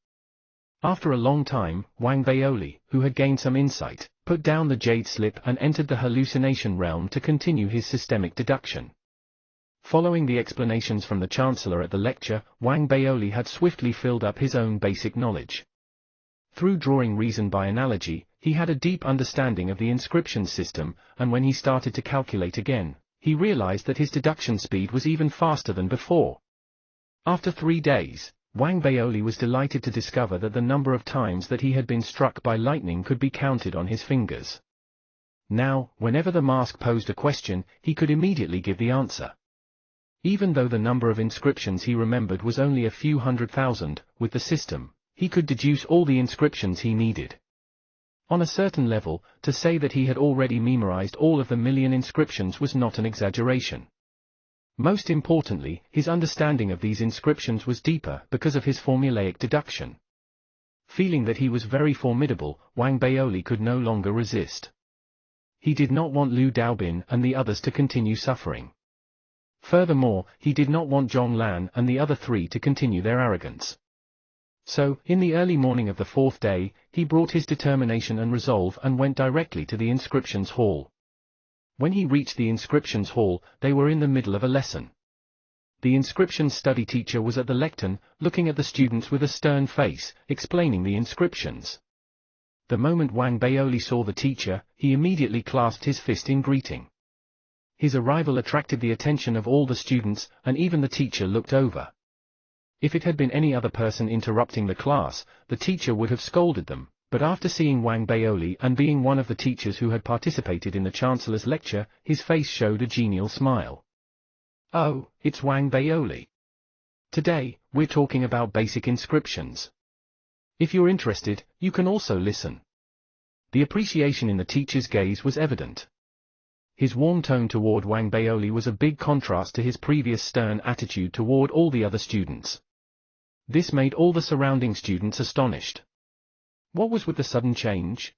S1: After a long time, Wang Baoli, who had gained some insight, put down the jade slip and entered the hallucination realm to continue his systemic deduction. Following the explanations from the Chancellor at the lecture, Wang Baoli had swiftly filled up his own basic knowledge. Through drawing reason by analogy, he had a deep understanding of the inscription system, and when he started to calculate again, he realized that his deduction speed was even faster than before. After 3 days, Wang Baoli was delighted to discover that the number of times that he had been struck by lightning could be counted on his fingers. Now, whenever the mask posed a question, he could immediately give the answer. Even though the number of inscriptions he remembered was only a few 100,000, with the system, he could deduce all the inscriptions he needed. On a certain level, to say that he had already memorized all of the million inscriptions was not an exaggeration. Most importantly, his understanding of these inscriptions was deeper because of his formulaic deduction. Feeling that he was very formidable, Wang Baoli could no longer resist. He did not want Liu Daobin and the others to continue suffering. Furthermore, he did not want Zhong Lan and the other 3 to continue their arrogance. So, in the early morning of the 4th day, he brought his determination and resolve and went directly to the inscriptions hall. When he reached the inscriptions hall, they were in the middle of a lesson. The inscriptions study teacher was at the lectern, looking at the students with a stern face, explaining the inscriptions. The moment Wang Baoli saw the teacher, he immediately clasped his fist in greeting. His arrival attracted the attention of all the students, and even the teacher looked over. If it had been any other person interrupting the class, the teacher would have scolded them, but after seeing Wang Baoli and being one of the teachers who had participated in the Chancellor's lecture, his face showed a genial smile. "Oh, it's Wang Baoli. Today, we're talking about basic inscriptions. If you're interested, you can also listen." The appreciation in the teacher's gaze was evident. His warm tone toward Wang Baoli was a big contrast to his previous stern attitude toward all the other students. This made all the surrounding students astonished. What was with the sudden change?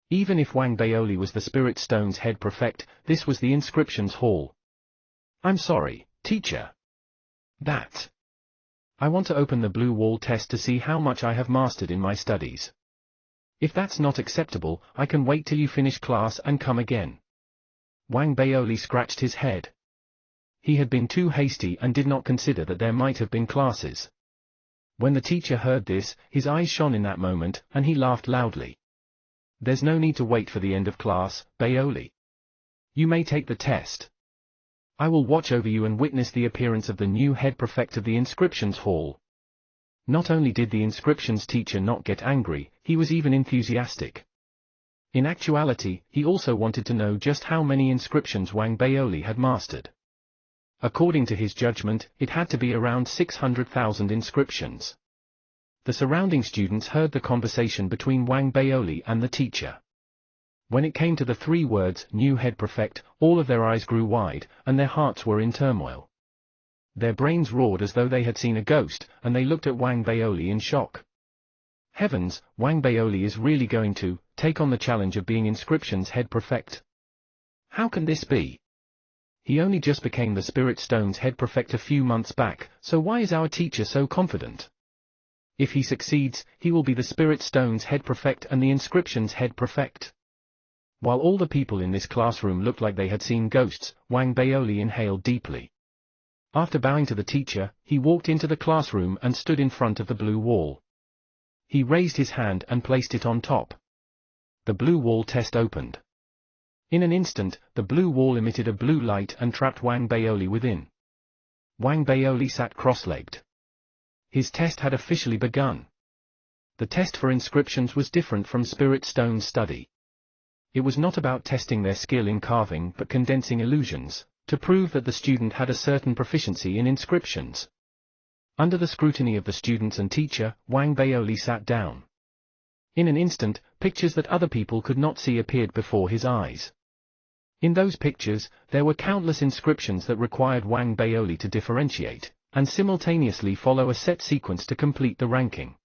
S1: Even if Wang Baoli was the Spirit Stone's head prefect, this was the inscriptions hall. "I'm sorry, teacher. I want to open the blue wall test to see how much I have mastered in my studies. If that's not acceptable, I can wait till you finish class and come again." Wang Baoli scratched his head. He had been too hasty and did not consider that there might have been classes. When the teacher heard this, his eyes shone in that moment, and he laughed loudly. "There's no need to wait for the end of class, Baoli. You may take the test. I will watch over you and witness the appearance of the new head prefect of the inscriptions hall." Not only did the inscriptions teacher not get angry, he was even enthusiastic. In actuality, he also wanted to know just how many inscriptions Wang Baoli had mastered. According to his judgment, it had to be around 600,000 inscriptions. The surrounding students heard the conversation between Wang Baoli and the teacher. When it came to the 3 words, new head prefect, all of their eyes grew wide, and their hearts were in turmoil. Their brains roared as though they had seen a ghost, and they looked at Wang Baoli in shock. Heavens, Wang Baoli is really going to take on the challenge of being inscriptions head prefect. How can this be? He only just became the Spirit Stone's head prefect a few months back, so why is our teacher so confident? If he succeeds, he will be the Spirit Stone's head prefect and the inscription's head prefect. While all the people in this classroom looked like they had seen ghosts, Wang Baoli inhaled deeply. After bowing to the teacher, he walked into the classroom and stood in front of the blue wall. He raised his hand and placed it on top. The blue wall test opened. In an instant, the blue wall emitted a blue light and trapped Wang Baoli within. Wang Baoli sat cross-legged. His test had officially begun. The test for inscriptions was different from Spirit Stone's study. It was not about testing their skill in carving but condensing illusions, to prove that the student had a certain proficiency in inscriptions. Under the scrutiny of the students and teacher, Wang Baoli sat down. In an instant, pictures that other people could not see appeared before his eyes. In those pictures, there were countless inscriptions that required Wang Baoli to differentiate, and simultaneously follow a set sequence to complete the ranking.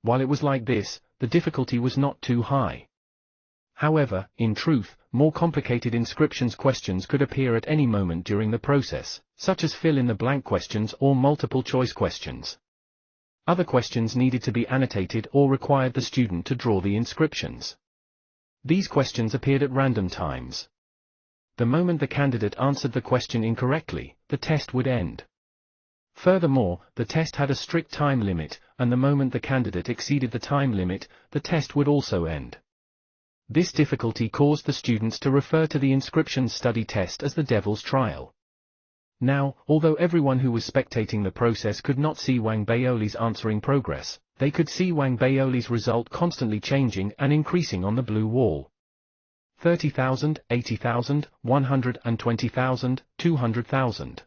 S1: While it was like this, the difficulty was not too high. However, in truth, more complicated inscriptions questions could appear at any moment during the process, such as fill-in-the-blank questions or multiple-choice questions. Other questions needed to be annotated or required the student to draw the inscriptions. These questions appeared at random times. The moment the candidate answered the question incorrectly, the test would end. Furthermore, the test had a strict time limit, and the moment the candidate exceeded the time limit, the test would also end. This difficulty caused the students to refer to the inscriptions study test as the devil's trial. Now, although everyone who was spectating the process could not see Wang Baoli's answering progress, they could see Wang Baoli's result constantly changing and increasing on the blue wall. 30,000, 80,000, 120,000, 200,000.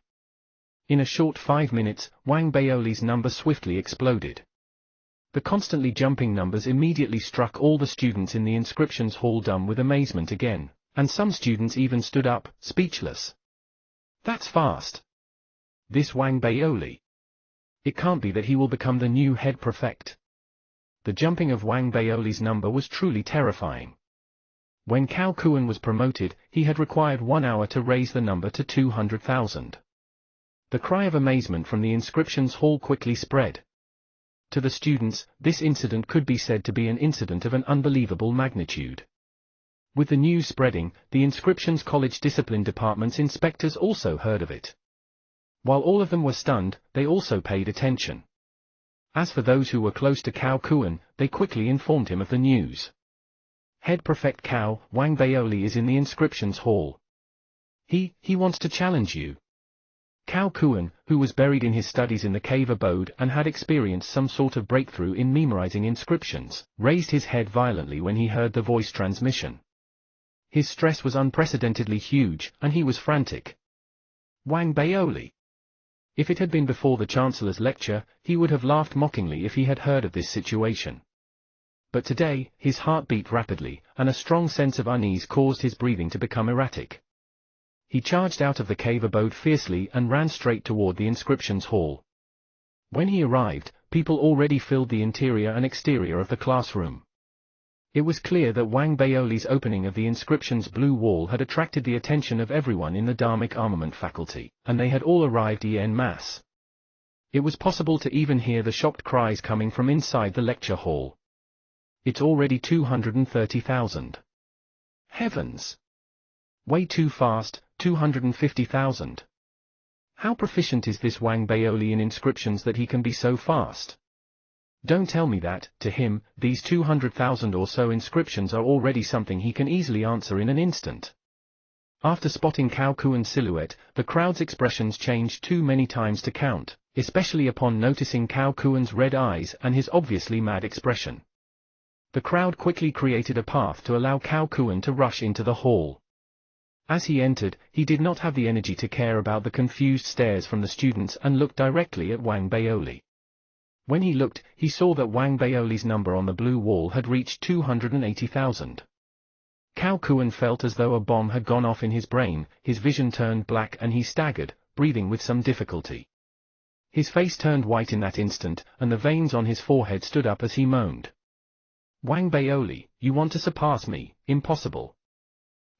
S1: In a short 5 minutes, Wang Baoli's number swiftly exploded. The constantly jumping numbers immediately struck all the students in the inscriptions hall dumb with amazement again, and some students even stood up, speechless. That's fast. This Wang Baoli. It can't be that he will become the new head prefect. The jumping of Wang Baoli's number was truly terrifying. When Cao Kuan was promoted, he had required 1 hour to raise the number to 200,000. The cry of amazement from the inscriptions hall quickly spread. To the students, this incident could be said to be an incident of an unbelievable magnitude. With the news spreading, the inscriptions college discipline department's inspectors also heard of it. While all of them were stunned, they also paid attention. As for those who were close to Cao Kuan, they quickly informed him of the news. Head Prefect Cao, Wang Baoli is in the inscriptions hall. He wants to challenge you. Cao Kuan, who was buried in his studies in the cave abode and had experienced some sort of breakthrough in memorizing inscriptions, raised his head violently when he heard the voice transmission. His stress was unprecedentedly huge, and he was frantic. Wang Baoli. If it had been before the Chancellor's lecture, he would have laughed mockingly if he had heard of this situation. But today, his heart beat rapidly, and a strong sense of unease caused his breathing to become erratic. He charged out of the cave abode fiercely and ran straight toward the inscriptions hall. When he arrived, people already filled the interior and exterior of the classroom. It was clear that Wang Baoli's opening of the inscriptions blue wall had attracted the attention of everyone in the Dharmic Armament faculty, and they had all arrived en masse. It was possible to even hear the shocked cries coming from inside the lecture hall. It's already 230,000. Heavens! Way too fast, 250,000. How proficient is this Wang Baoli in inscriptions that he can be so fast? Don't tell me that, to him, these 200,000 or so inscriptions are already something he can easily answer in an instant. After spotting Cao Kuan's silhouette, the crowd's expressions changed too many times to count, especially upon noticing Cao Kuan's red eyes and his obviously mad expression. The crowd quickly created a path to allow Cao Kuan to rush into the hall. As he entered, he did not have the energy to care about the confused stares from the students and looked directly at Wang Baoli. When he looked, he saw that Wang Baoli's number on the blue wall had reached 280,000. Cao Kuan felt as though a bomb had gone off in his brain, his vision turned black and he staggered, breathing with some difficulty. His face turned white in that instant, and the veins on his forehead stood up as he moaned. Wang Baoli, you want to surpass me? Impossible.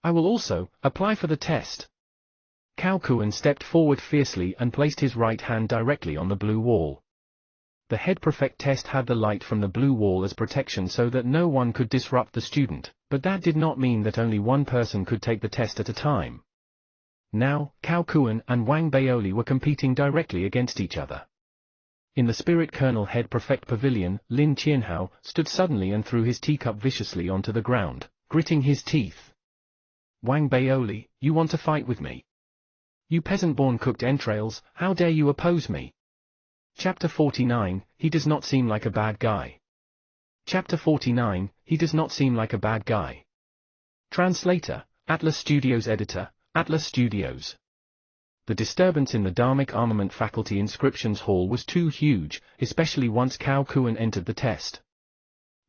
S1: I will also apply for the test. Cao Kuan stepped forward fiercely and placed his right hand directly on the blue wall. The head prefect test had the light from the blue wall as protection so that no one could disrupt the student, but that did not mean that only one person could take the test at a time. Now, Cao Kuan and Wang Baoli were competing directly against each other. In the Spirit Colonel Head Prefect Pavilion, Lin Qianhao stood suddenly and threw his teacup viciously onto the ground, gritting his teeth. Wang Baoli, you want to fight with me? You peasant-born cooked entrails, how dare you oppose me? Chapter 49, He does not seem like a bad guy. Chapter 49, He does not seem like a bad guy. Translator, Atlas Studios Editor, Atlas Studios. The disturbance in the Dharmic Armament Faculty Inscriptions Hall was too huge, especially once Cao Kuan entered the test.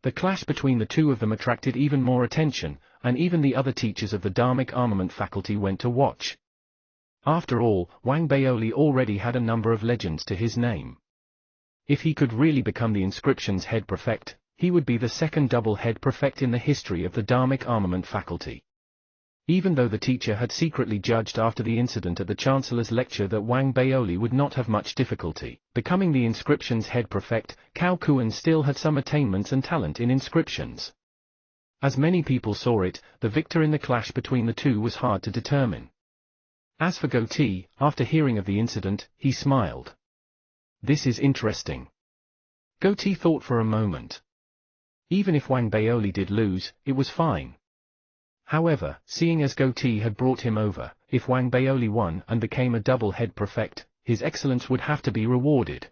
S1: The clash between the two of them attracted even more attention, and even the other teachers of the Dharmic Armament faculty went to watch. After all, Wang Baoli already had a number of legends to his name. If he could really become the inscription's head prefect, he would be the second double head prefect in the history of the Dharmic Armament faculty. Even though the teacher had secretly judged after the incident at the Chancellor's lecture that Wang Baoli would not have much difficulty becoming the inscription's head prefect, Cao Kuan still had some attainments and talent in inscriptions. As many people saw it, the victor in the clash between the two was hard to determine. As for Goatee, after hearing of the incident, he smiled. This is interesting. Goatee thought for a moment. Even if Wang Baoli did lose, it was fine. However, seeing as Goatee had brought him over, if Wang Baoli won and became a double head prefect, his excellence would have to be rewarded.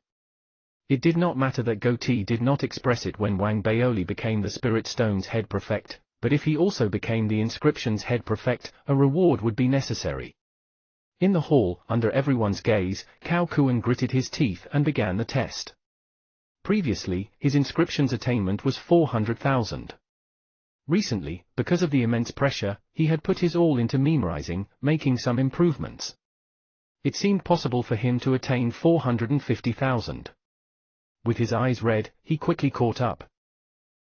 S1: It did not matter that Goatee did not express it when Wang Baoli became the Spirit Stone's head prefect, but if he also became the inscription's head prefect, a reward would be necessary. In the hall, under everyone's gaze, Cao Kuan gritted his teeth and began the test. Previously, his inscription's attainment was 400,000. Recently, because of the immense pressure, he had put his all into memorizing, making some improvements. It seemed possible for him to attain 450,000. With his eyes red, he quickly caught up.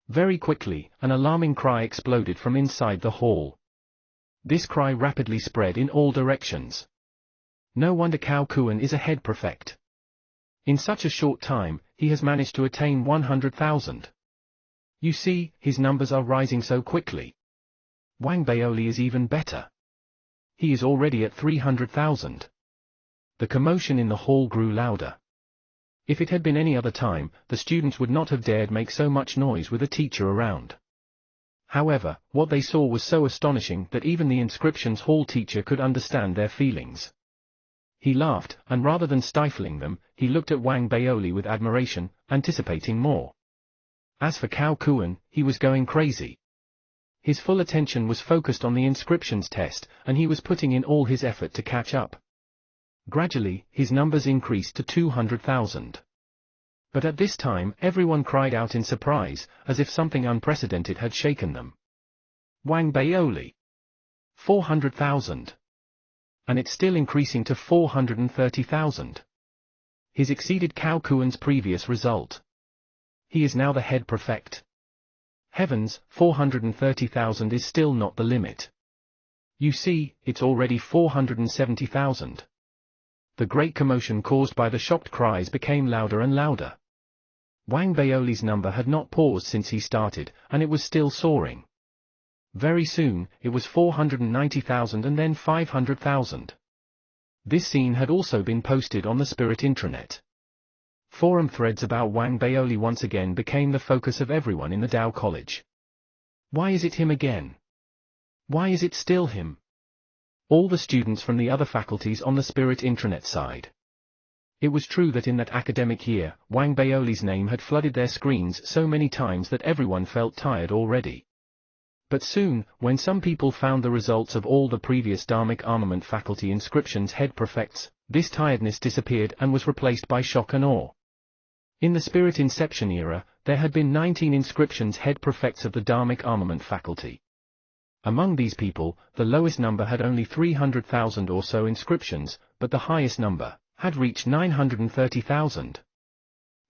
S1: Very quickly, an alarming cry exploded from inside the hall. This cry rapidly spread in all directions. No wonder Cao Kuan is a head prefect. In such a short time, he has managed to attain 100,000. You see, his numbers are rising so quickly. Wang Baoli is even better. He is already at 300,000. The commotion in the hall grew louder. If it had been any other time, the students would not have dared make so much noise with a teacher around. However, what they saw was so astonishing that even the inscriptions hall teacher could understand their feelings. He laughed, and rather than stifling them, he looked at Wang Baoli with admiration, anticipating more. As for Cao Kuan, he was going crazy. His full attention was focused on the inscriptions test, and he was putting in all his effort to catch up. Gradually, his numbers increased to 200,000. But at this time, everyone cried out in surprise, as if something unprecedented had shaken them. Wang Baoli! 400,000! And it's still increasing to 430,000. He's exceeded Cao Kuan's previous result. He is now the head prefect. Heavens, 430,000 is still not the limit. You see, it's already 470,000. The great commotion caused by the shocked cries became louder and louder. Wang Baoli's number had not paused since he started, and it was still soaring. Very soon, it was 490,000 and then 500,000. This scene had also been posted on the Spirit intranet. Forum threads about Wang Baoli once again became the focus of everyone in the Tao College. Why is it him again? Why is it still him? All the students from the other faculties on the Spirit intranet side. It was true that in that academic year, Wang Baoli's name had flooded their screens so many times that everyone felt tired already. But soon, when some people found the results of all the previous Dharmic Armament faculty inscriptions head prefects, this tiredness disappeared and was replaced by shock and awe. In the Spirit Inception era, there had been 19 inscriptions head prefects of the Dharmic Armament faculty. Among these people, the lowest number had only 300,000 or so inscriptions, but the highest number had reached 930,000.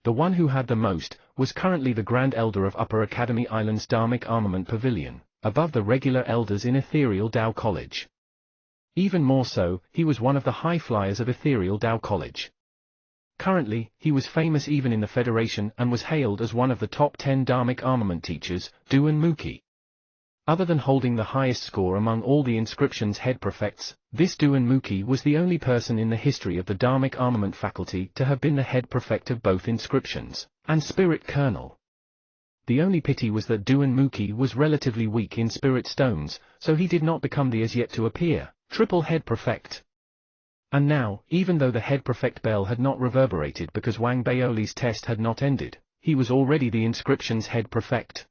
S1: The one who had the most was currently the Grand Elder of Upper Academy Island's Dharmic Armament Pavilion, above the regular elders in Ethereal Tao College. Even more so, he was one of the high flyers of Ethereal Tao College. Currently, he was famous even in the Federation and was hailed as one of the top 10 Dharmic armament teachers, Duan Muki. Other than holding the highest score among all the inscriptions head prefects, this Duan Muki was the only person in the history of the Dharmic armament faculty to have been the head prefect of both inscriptions and Spirit Kernel. The only pity was that Duan Muki was relatively weak in Spirit Stones, so he did not become the as yet to appear triple head prefect. And now, even though the head prefect bell had not reverberated because Wang Baoli's test had not ended, he was already the inscription's head prefect.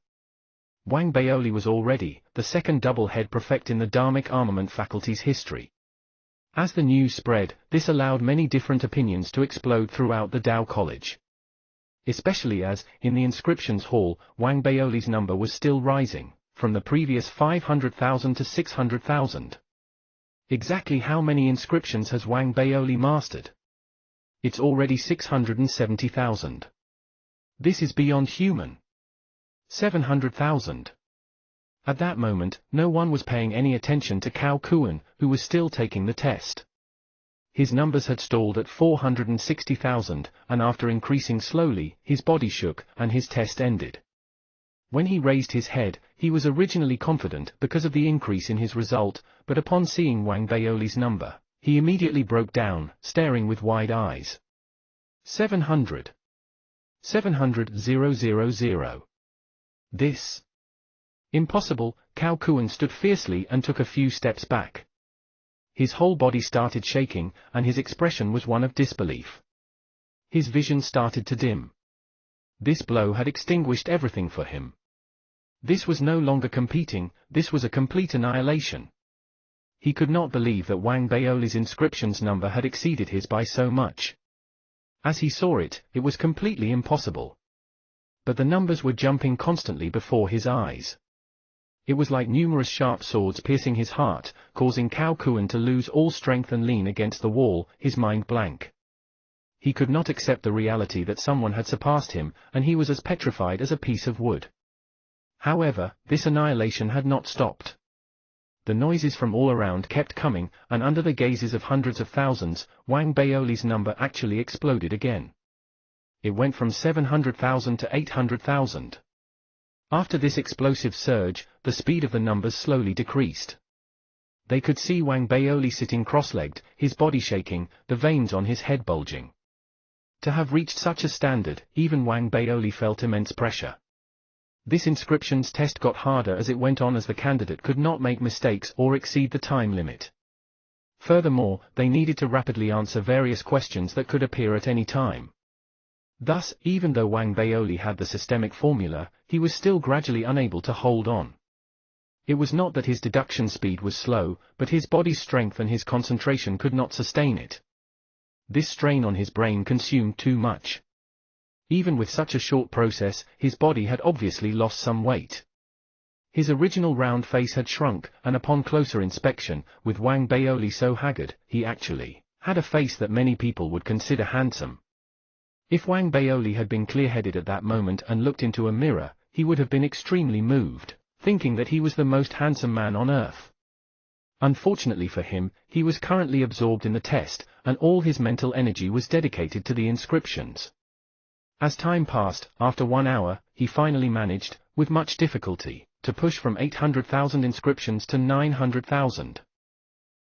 S1: Wang Baoli was already the second double head prefect in the Dharmic Armament faculty's history. As the news spread, this allowed many different opinions to explode throughout the Tao College. especially as, in the inscriptions hall, Wang Baoli's number was still rising, from the previous 500,000 to 600,000. Exactly how many inscriptions has Wang Baoli mastered? It's already 670,000. This is beyond human. 700,000. At that moment, no one was paying any attention to Cao Kuan, who was still taking the test. His numbers had stalled at 460,000, and after increasing slowly, his body shook, and his test ended. When he raised his head, he was originally confident because of the increase in his result, but upon seeing Wang Baoli's number, he immediately broke down, staring with wide eyes. 700. 700,000. This. Impossible. Cao Kuan stood fiercely and took a few steps back. His whole body started shaking, and his expression was one of disbelief. His vision started to dim. This blow had extinguished everything for him. This was no longer competing, this was a complete annihilation. He could not believe that Wang Baoli's inscription's number had exceeded his by so much. As he saw it, it was completely impossible. But the numbers were jumping constantly before his eyes. It was like numerous sharp swords piercing his heart, causing Cao Kuan to lose all strength and lean against the wall, his mind blank. He could not accept the reality that someone had surpassed him, and he was as petrified as a piece of wood. However, this annihilation had not stopped. The noises from all around kept coming, and under the gazes of hundreds of thousands, Wang Baoli's number actually exploded again. It went from 700,000 to 800,000. After this explosive surge, the speed of the numbers slowly decreased. They could see Wang Baoli sitting cross-legged, his body shaking, the veins on his head bulging. To have reached such a standard, even Wang Baoli felt immense pressure. This inscriptions test got harder as it went on, as the candidate could not make mistakes or exceed the time limit. Furthermore, they needed to rapidly answer various questions that could appear at any time. Thus, even though Wang Baoli had the systemic formula, he was still gradually unable to hold on. It was not that his deduction speed was slow, but his body's strength and his concentration could not sustain it. This strain on his brain consumed too much. Even with such a short process, his body had obviously lost some weight. His original round face had shrunk, and upon closer inspection, with Wang Baoli so haggard, he actually had a face that many people would consider handsome. If Wang Baoli had been clear-headed at that moment and looked into a mirror, he would have been extremely moved, thinking that he was the most handsome man on earth. Unfortunately for him, he was currently absorbed in the test, and all his mental energy was dedicated to the inscriptions. As time passed, after 1 hour, he finally managed, with much difficulty, to push from 800,000 inscriptions to 900,000.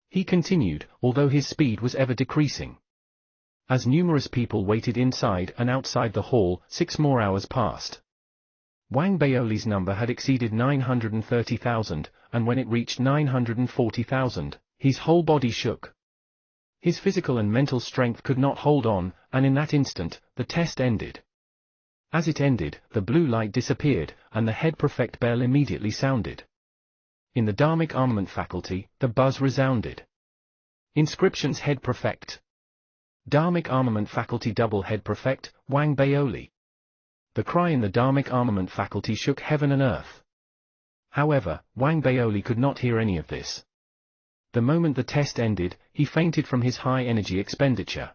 S1: He continued, although his speed was ever decreasing. As numerous people waited inside and outside the hall, 6 more hours passed. Wang Baoli's number had exceeded 930,000, and when it reached 940,000, his whole body shook. His physical and mental strength could not hold on, and in that instant, the test ended. As it ended, the blue light disappeared, and the head prefect bell immediately sounded. In the Dharmic Armament faculty, the buzz resounded. Inscriptions head prefect. Dharmic Armament faculty double head prefect, Wang Baoli. The cry in the Dharmic Armament faculty shook heaven and earth. However, Wang Baoli could not hear any of this. The moment the test ended, he fainted from his high energy expenditure.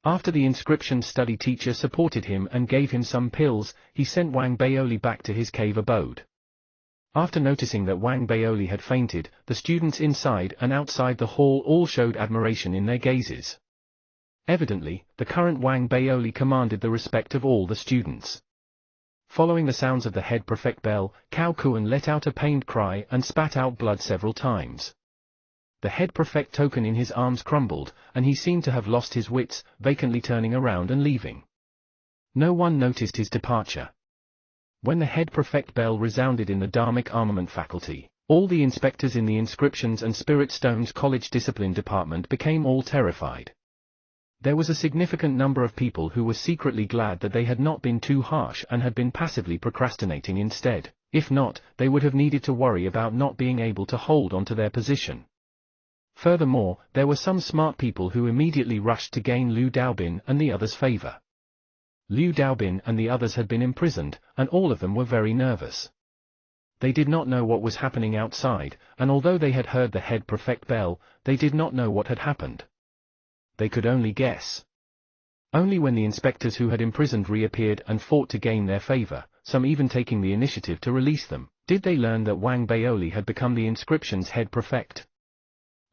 S1: After the inscription study teacher supported him and gave him some pills, he sent Wang Baoli back to his cave abode. After noticing that Wang Baoli had fainted, the students inside and outside the hall all showed admiration in their gazes. Evidently, the current Wang Baoli commanded the respect of all the students. Following the sounds of the head prefect bell, Cao Kuan let out a pained cry and spat out blood several times. The head prefect token in his arms crumbled, and he seemed to have lost his wits, vacantly turning around and leaving. No one noticed his departure. When the head prefect bell resounded in the Dharmic Armament faculty, all the inspectors in the Inscriptions and Spirit Stones College Discipline Department became all terrified. There was a significant number of people who were secretly glad that they had not been too harsh and had been passively procrastinating instead. If not, they would have needed to worry about not being able to hold on to their position. Furthermore, there were some smart people who immediately rushed to gain Liu Daobin and the others' favor. Liu Daobin and the others had been imprisoned, and all of them were very nervous. They did not know what was happening outside, and although they had heard the head prefect bell, they did not know what had happened. They could only guess. Only when the inspectors who had imprisoned reappeared and fought to gain their favor, some even taking the initiative to release them, did they learn that Wang Baoli had become the inscription's head prefect.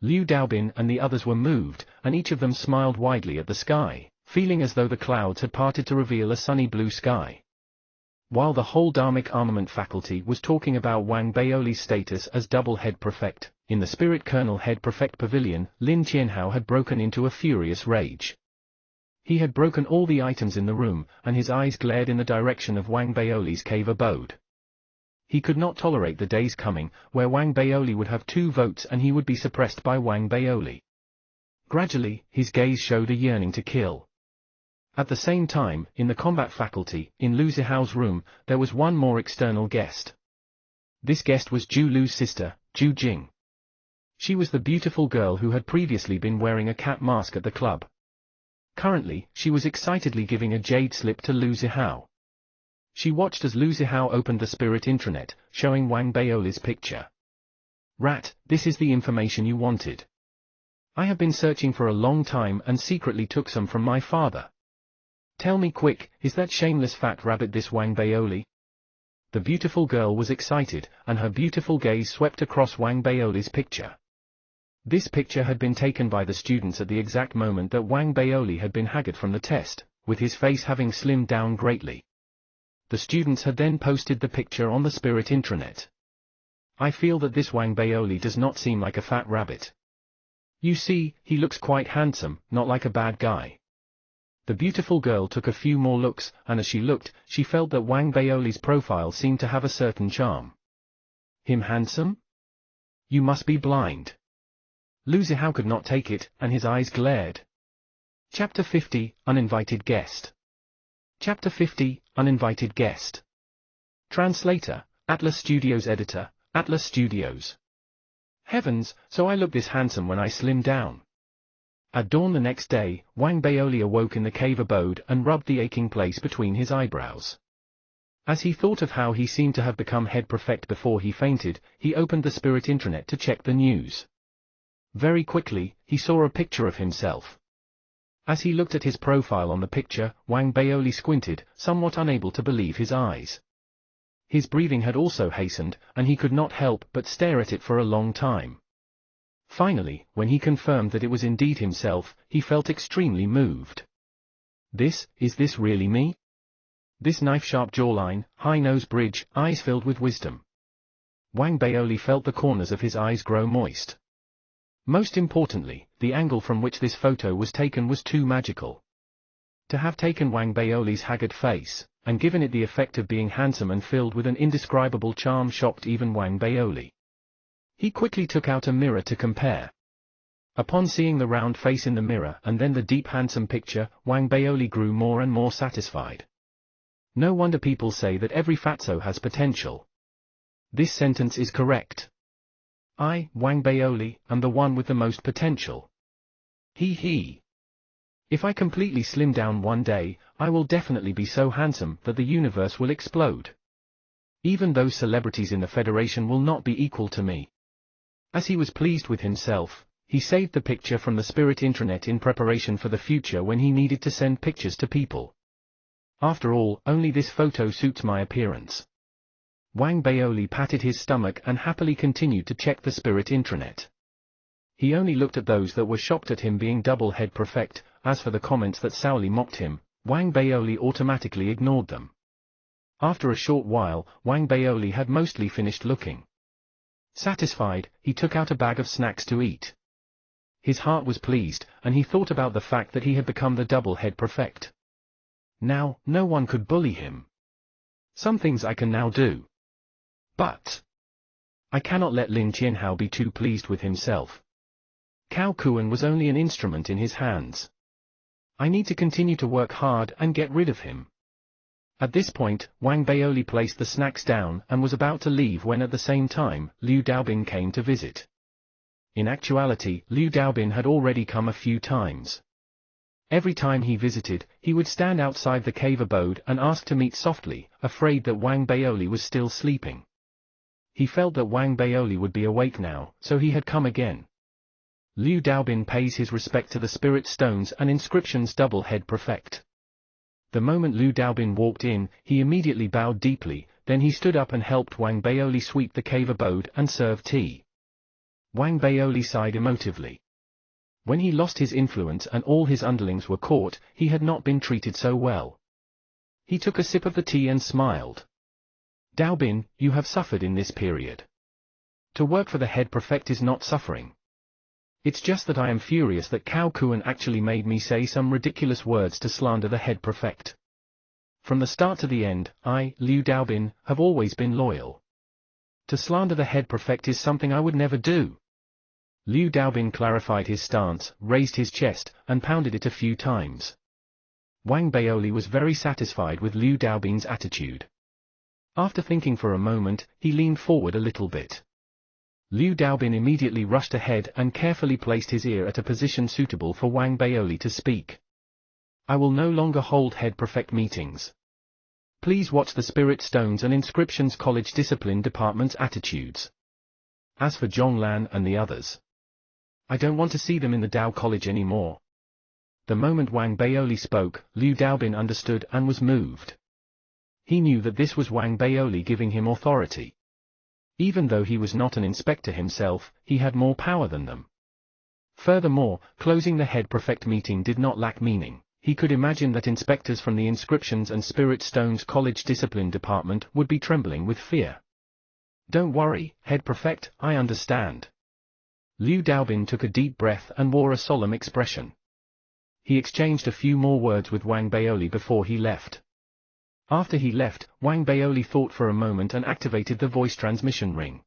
S1: Liu Daobin and the others were moved, and each of them smiled widely at the sky, feeling as though the clouds had parted to reveal a sunny blue sky. While the whole Dharmic Armament faculty was talking about Wang Baoli's status as double head prefect, in the Spirit Colonel head prefect pavilion, Lin Qianhao had broken into a furious rage. He had broken all the items in the room, and his eyes glared in the direction of Wang Baoli's cave abode. He could not tolerate the days coming, where Wang Baoli would have 2 votes and he would be suppressed by Wang Baoli. Gradually, his gaze showed a yearning to kill. At the same time, in the combat faculty, in Lu Zihao's room, there was one more external guest. This guest was Zhu Lu's sister, Zhu Jing. She was the beautiful girl who had previously been wearing a cat mask at the club. Currently, she was excitedly giving a jade slip to Lu Zihao. She watched as Lu Zihao opened the spirit intranet, showing Wang Baoli's picture. "Rat, this is the information you wanted. I have been searching for a long time and secretly took some from my father. Tell me quick, is that shameless fat rabbit this Wang Baoli?" The beautiful girl was excited, and her beautiful gaze swept across Wang Baoli's picture. This picture had been taken by the students at the exact moment that Wang Baoli had been haggard from the test, with his face having slimmed down greatly. The students had then posted the picture on the spirit intranet. "I feel that this Wang Baoli does not seem like a fat rabbit. You see, he looks quite handsome, not like a bad guy." The beautiful girl took a few more looks, and as she looked, she felt that Wang Baoli's profile seemed to have a certain charm. "Him handsome? You must be blind." Lu Zihao could not take it, and his eyes glared. Chapter 50, Uninvited Guest. Chapter 50, Uninvited Guest. Translator, Atlas Studios Editor, Atlas Studios. Heavens, so I look this handsome when I slim down. At dawn the next day, Wang Baoli awoke in the cave abode and rubbed the aching place between his eyebrows. As he thought of how he seemed to have become head prefect before he fainted, he opened the spirit intranet to check the news. Very quickly, he saw a picture of himself. As he looked at his profile on the picture, Wang Baoli squinted, somewhat unable to believe his eyes. His breathing had also hastened, and he could not help but stare at it for a long time. Finally, when he confirmed that it was indeed himself, he felt extremely moved. Is this really me? This knife-sharp jawline, high nose bridge, eyes filled with wisdom. Wang Baoli felt the corners of his eyes grow moist. Most importantly, the angle from which this photo was taken was too magical. To have taken Wang Baoli's haggard face, and given it the effect of being handsome and filled with an indescribable charm shocked even Wang Baoli. He quickly took out a mirror to compare. Upon seeing the round face in the mirror and then the deep handsome picture, Wang Baoli grew more and more satisfied. No wonder people say that every fatso has potential. This sentence is correct. I, Wang Baoli, am the one with the most potential. He. If I completely slim down one day, I will definitely be so handsome that the universe will explode. Even those celebrities in the Federation will not be equal to me. As he was pleased with himself, he saved the picture from the spirit intranet in preparation for the future when he needed to send pictures to people. After all, only this photo suits my appearance. Wang Baoli patted his stomach and happily continued to check the spirit intranet. He only looked at those that were shocked at him being double head prefect. As for the comments that sourly mocked him, Wang Baoli automatically ignored them. After a short while, Wang Baoli had mostly finished looking. Satisfied, he took out a bag of snacks to eat. His heart was pleased, and he thought about the fact that he had become the double head prefect. Now, no one could bully him. Some things I can now do. But I cannot let Lin Qianhao be too pleased with himself. Cao Kuan was only an instrument in his hands. I need to continue to work hard and get rid of him. At this point, Wang Baoli placed the snacks down and was about to leave when at the same time, Liu Daobin came to visit. In actuality, Liu Daobin had already come a few times. Every time he visited, he would stand outside the cave abode and ask to meet softly, afraid that Wang Baoli was still sleeping. He felt that Wang Baoli would be awake now, so he had come again. Liu Daobin pays his respect to the Spirit Stones and Inscriptions double head prefect. The moment Liu Daobin walked in, he immediately bowed deeply, then he stood up and helped Wang Baoli sweep the cave abode and serve tea. Wang Baoli sighed emotively. When he lost his influence and all his underlings were caught, he had not been treated so well. He took a sip of the tea and smiled. Daobin, you have suffered in this period. To work for the head prefect is not suffering. It's just that I am furious that Cao Kuan actually made me say some ridiculous words to slander the head prefect. From the start to the end, I, Liu Daobin, have always been loyal. To slander the head prefect is something I would never do. Liu Daobin clarified his stance, raised his chest, and pounded it a few times. Wang Baoli was very satisfied with Liu Daobin's attitude. After thinking for a moment, he leaned forward a little bit. Liu Daobin immediately rushed ahead and carefully placed his ear at a position suitable for Wang Baoli to speak. I will no longer hold head prefect meetings. Please watch the Spirit Stones and Inscriptions College Discipline Department's attitudes. As for Zhonglan and the others, I don't want to see them in the Dao College anymore. The moment Wang Baoli spoke, Liu Daobin understood and was moved. He knew that this was Wang Baoli giving him authority. Even though he was not an inspector himself, he had more power than them. Furthermore, closing the head prefect meeting did not lack meaning. He could imagine that inspectors from the Inscriptions and Spirit Stones College Discipline Department would be trembling with fear. Don't worry, head prefect, I understand. Liu Daobin took a deep breath and wore a solemn expression. He exchanged a few more words with Wang Baoli before he left. After he left, Wang Baoli thought for a moment and activated the voice transmission ring.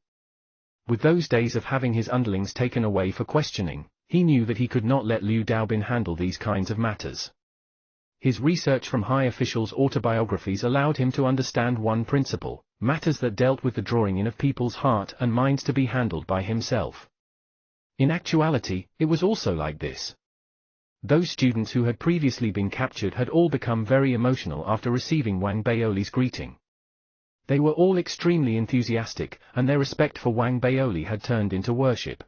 S1: With those days of having his underlings taken away for questioning, he knew that he could not let Liu Daobin handle these kinds of matters. His research from high officials' autobiographies allowed him to understand one principle: matters that dealt with the drawing in of people's heart and minds to be handled by himself. In actuality, it was also like this. Those students who had previously been captured had all become very emotional after receiving Wang Baoli's greeting. They were all extremely enthusiastic, and their respect for Wang Baoli had turned into worship.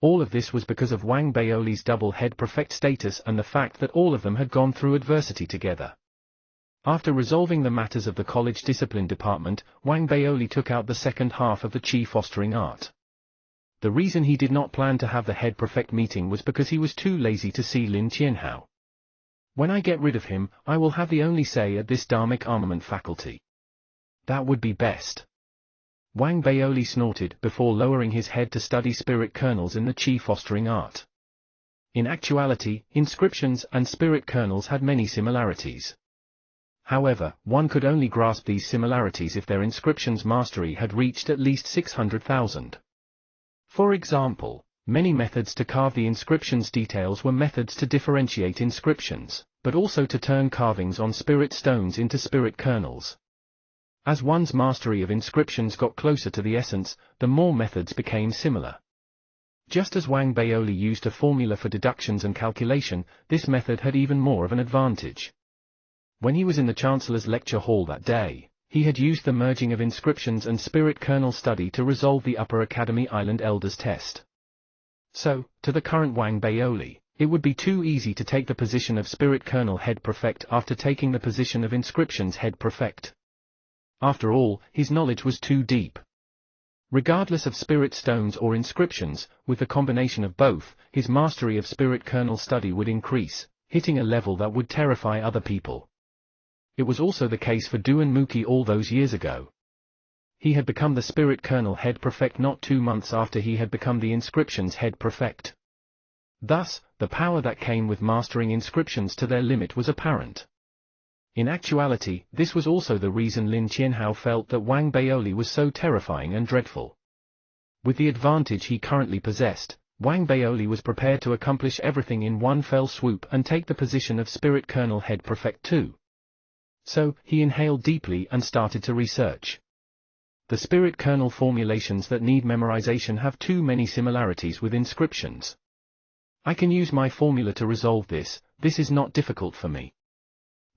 S1: All of this was because of Wang Baoli's double head prefect status and the fact that all of them had gone through adversity together. After resolving the matters of the college discipline department, Wang Baoli took out the second half of the Qi fostering art. The reason he did not plan to have the head prefect meeting was because he was too lazy to see Lin Qianhao. When I get rid of him, I will have the only say at this Dharmic armament faculty. That would be best. Wang Baoli snorted before lowering his head to study spirit kernels in the Qi fostering art. In actuality, inscriptions and spirit kernels had many similarities. However, one could only grasp these similarities if their inscriptions mastery had reached at least 600,000. For example, many methods to carve the inscriptions details were methods to differentiate inscriptions, but also to turn carvings on spirit stones into spirit kernels. As one's mastery of inscriptions got closer to the essence, the more methods became similar. Just as Wang Baoli used a formula for deductions and calculation, this method had even more of an advantage. When he was in the Chancellor's lecture hall that day, he had used the merging of inscriptions and spirit kernel study to resolve the Upper Academy Island Elders test. So, to the current Wang Baoli, it would be too easy to take the position of spirit kernel head prefect after taking the position of inscriptions head prefect. After all, his knowledge was too deep. Regardless of spirit stones or inscriptions, with the combination of both, his mastery of spirit kernel study would increase, hitting a level that would terrify other people. It was also the case for Duan Muki all those years ago. He had become the spirit kernel head prefect not 2 months after he had become the inscriptions head prefect. Thus, the power that came with mastering inscriptions to their limit was apparent. In actuality, this was also the reason Lin Qianhao felt that Wang Baoli was so terrifying and dreadful. With the advantage he currently possessed, Wang Baoli was prepared to accomplish everything in one fell swoop and take the position of spirit kernel head prefect too. So, he inhaled deeply and started to research. The spirit kernel formulations that need memorization have too many similarities with inscriptions. I can use my formula to resolve this, this is not difficult for me.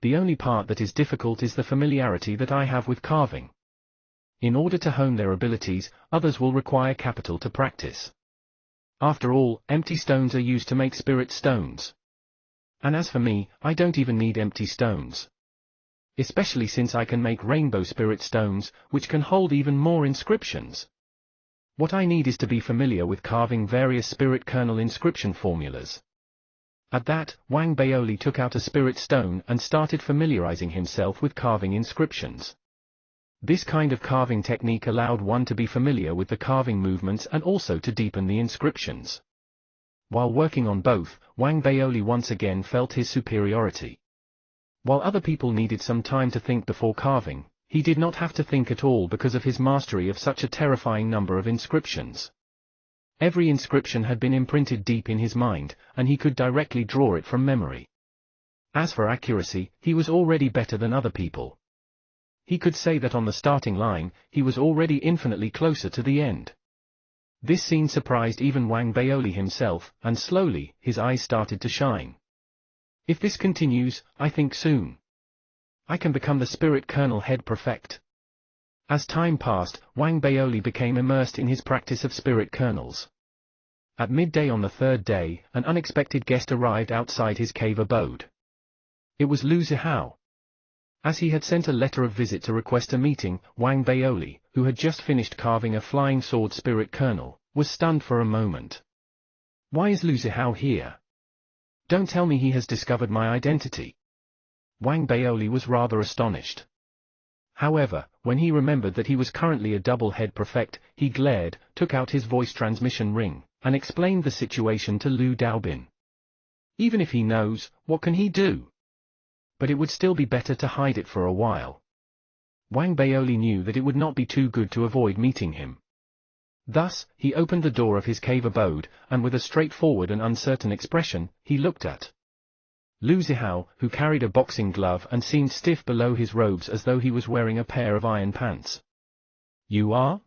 S1: The only part that is difficult is the familiarity that I have with carving. In order to hone their abilities, others will require capital to practice. After all, empty stones are used to make spirit stones. And as for me, I don't even need empty stones. Especially since I can make rainbow spirit stones, which can hold even more inscriptions. What I need is to be familiar with carving various spirit kernel inscription formulas. At that, Wang Baoli took out a spirit stone and started familiarizing himself with carving inscriptions. This kind of carving technique allowed one to be familiar with the carving movements and also to deepen the inscriptions. While working on both, Wang Baoli once again felt his superiority. While other people needed some time to think before carving, he did not have to think at all because of his mastery of such a terrifying number of inscriptions. Every inscription had been imprinted deep in his mind, and he could directly draw it from memory. As for accuracy, he was already better than other people. He could say that on the starting line, he was already infinitely closer to the end. This scene surprised even Wang Baoli himself, and slowly, his eyes started to shine. If this continues, I think soon I can become the spirit kernel head prefect. As time passed, Wang Baoli became immersed in his practice of spirit kernels. At midday on the third day, an unexpected guest arrived outside his cave abode. It was Lu Zihao. As he had sent a letter of visit to request a meeting, Wang Baoli, who had just finished carving a flying sword spirit kernel, was stunned for a moment. Why is Lu Zihao here? Don't tell me he has discovered my identity. Wang Baoli was rather astonished. However, when he remembered that he was currently a double-head prefect, he glared, took out his voice transmission ring, and explained the situation to Lu Daobin. Even if he knows, what can he do? But it would still be better to hide it for a while. Wang Baoli knew that it would not be too good to avoid meeting him. Thus, he opened the door of his cave abode, and with a straightforward and uncertain expression, he looked at Lu Zihao, who carried a boxing glove and seemed stiff below his robes as though he was wearing a pair of iron pants. You are?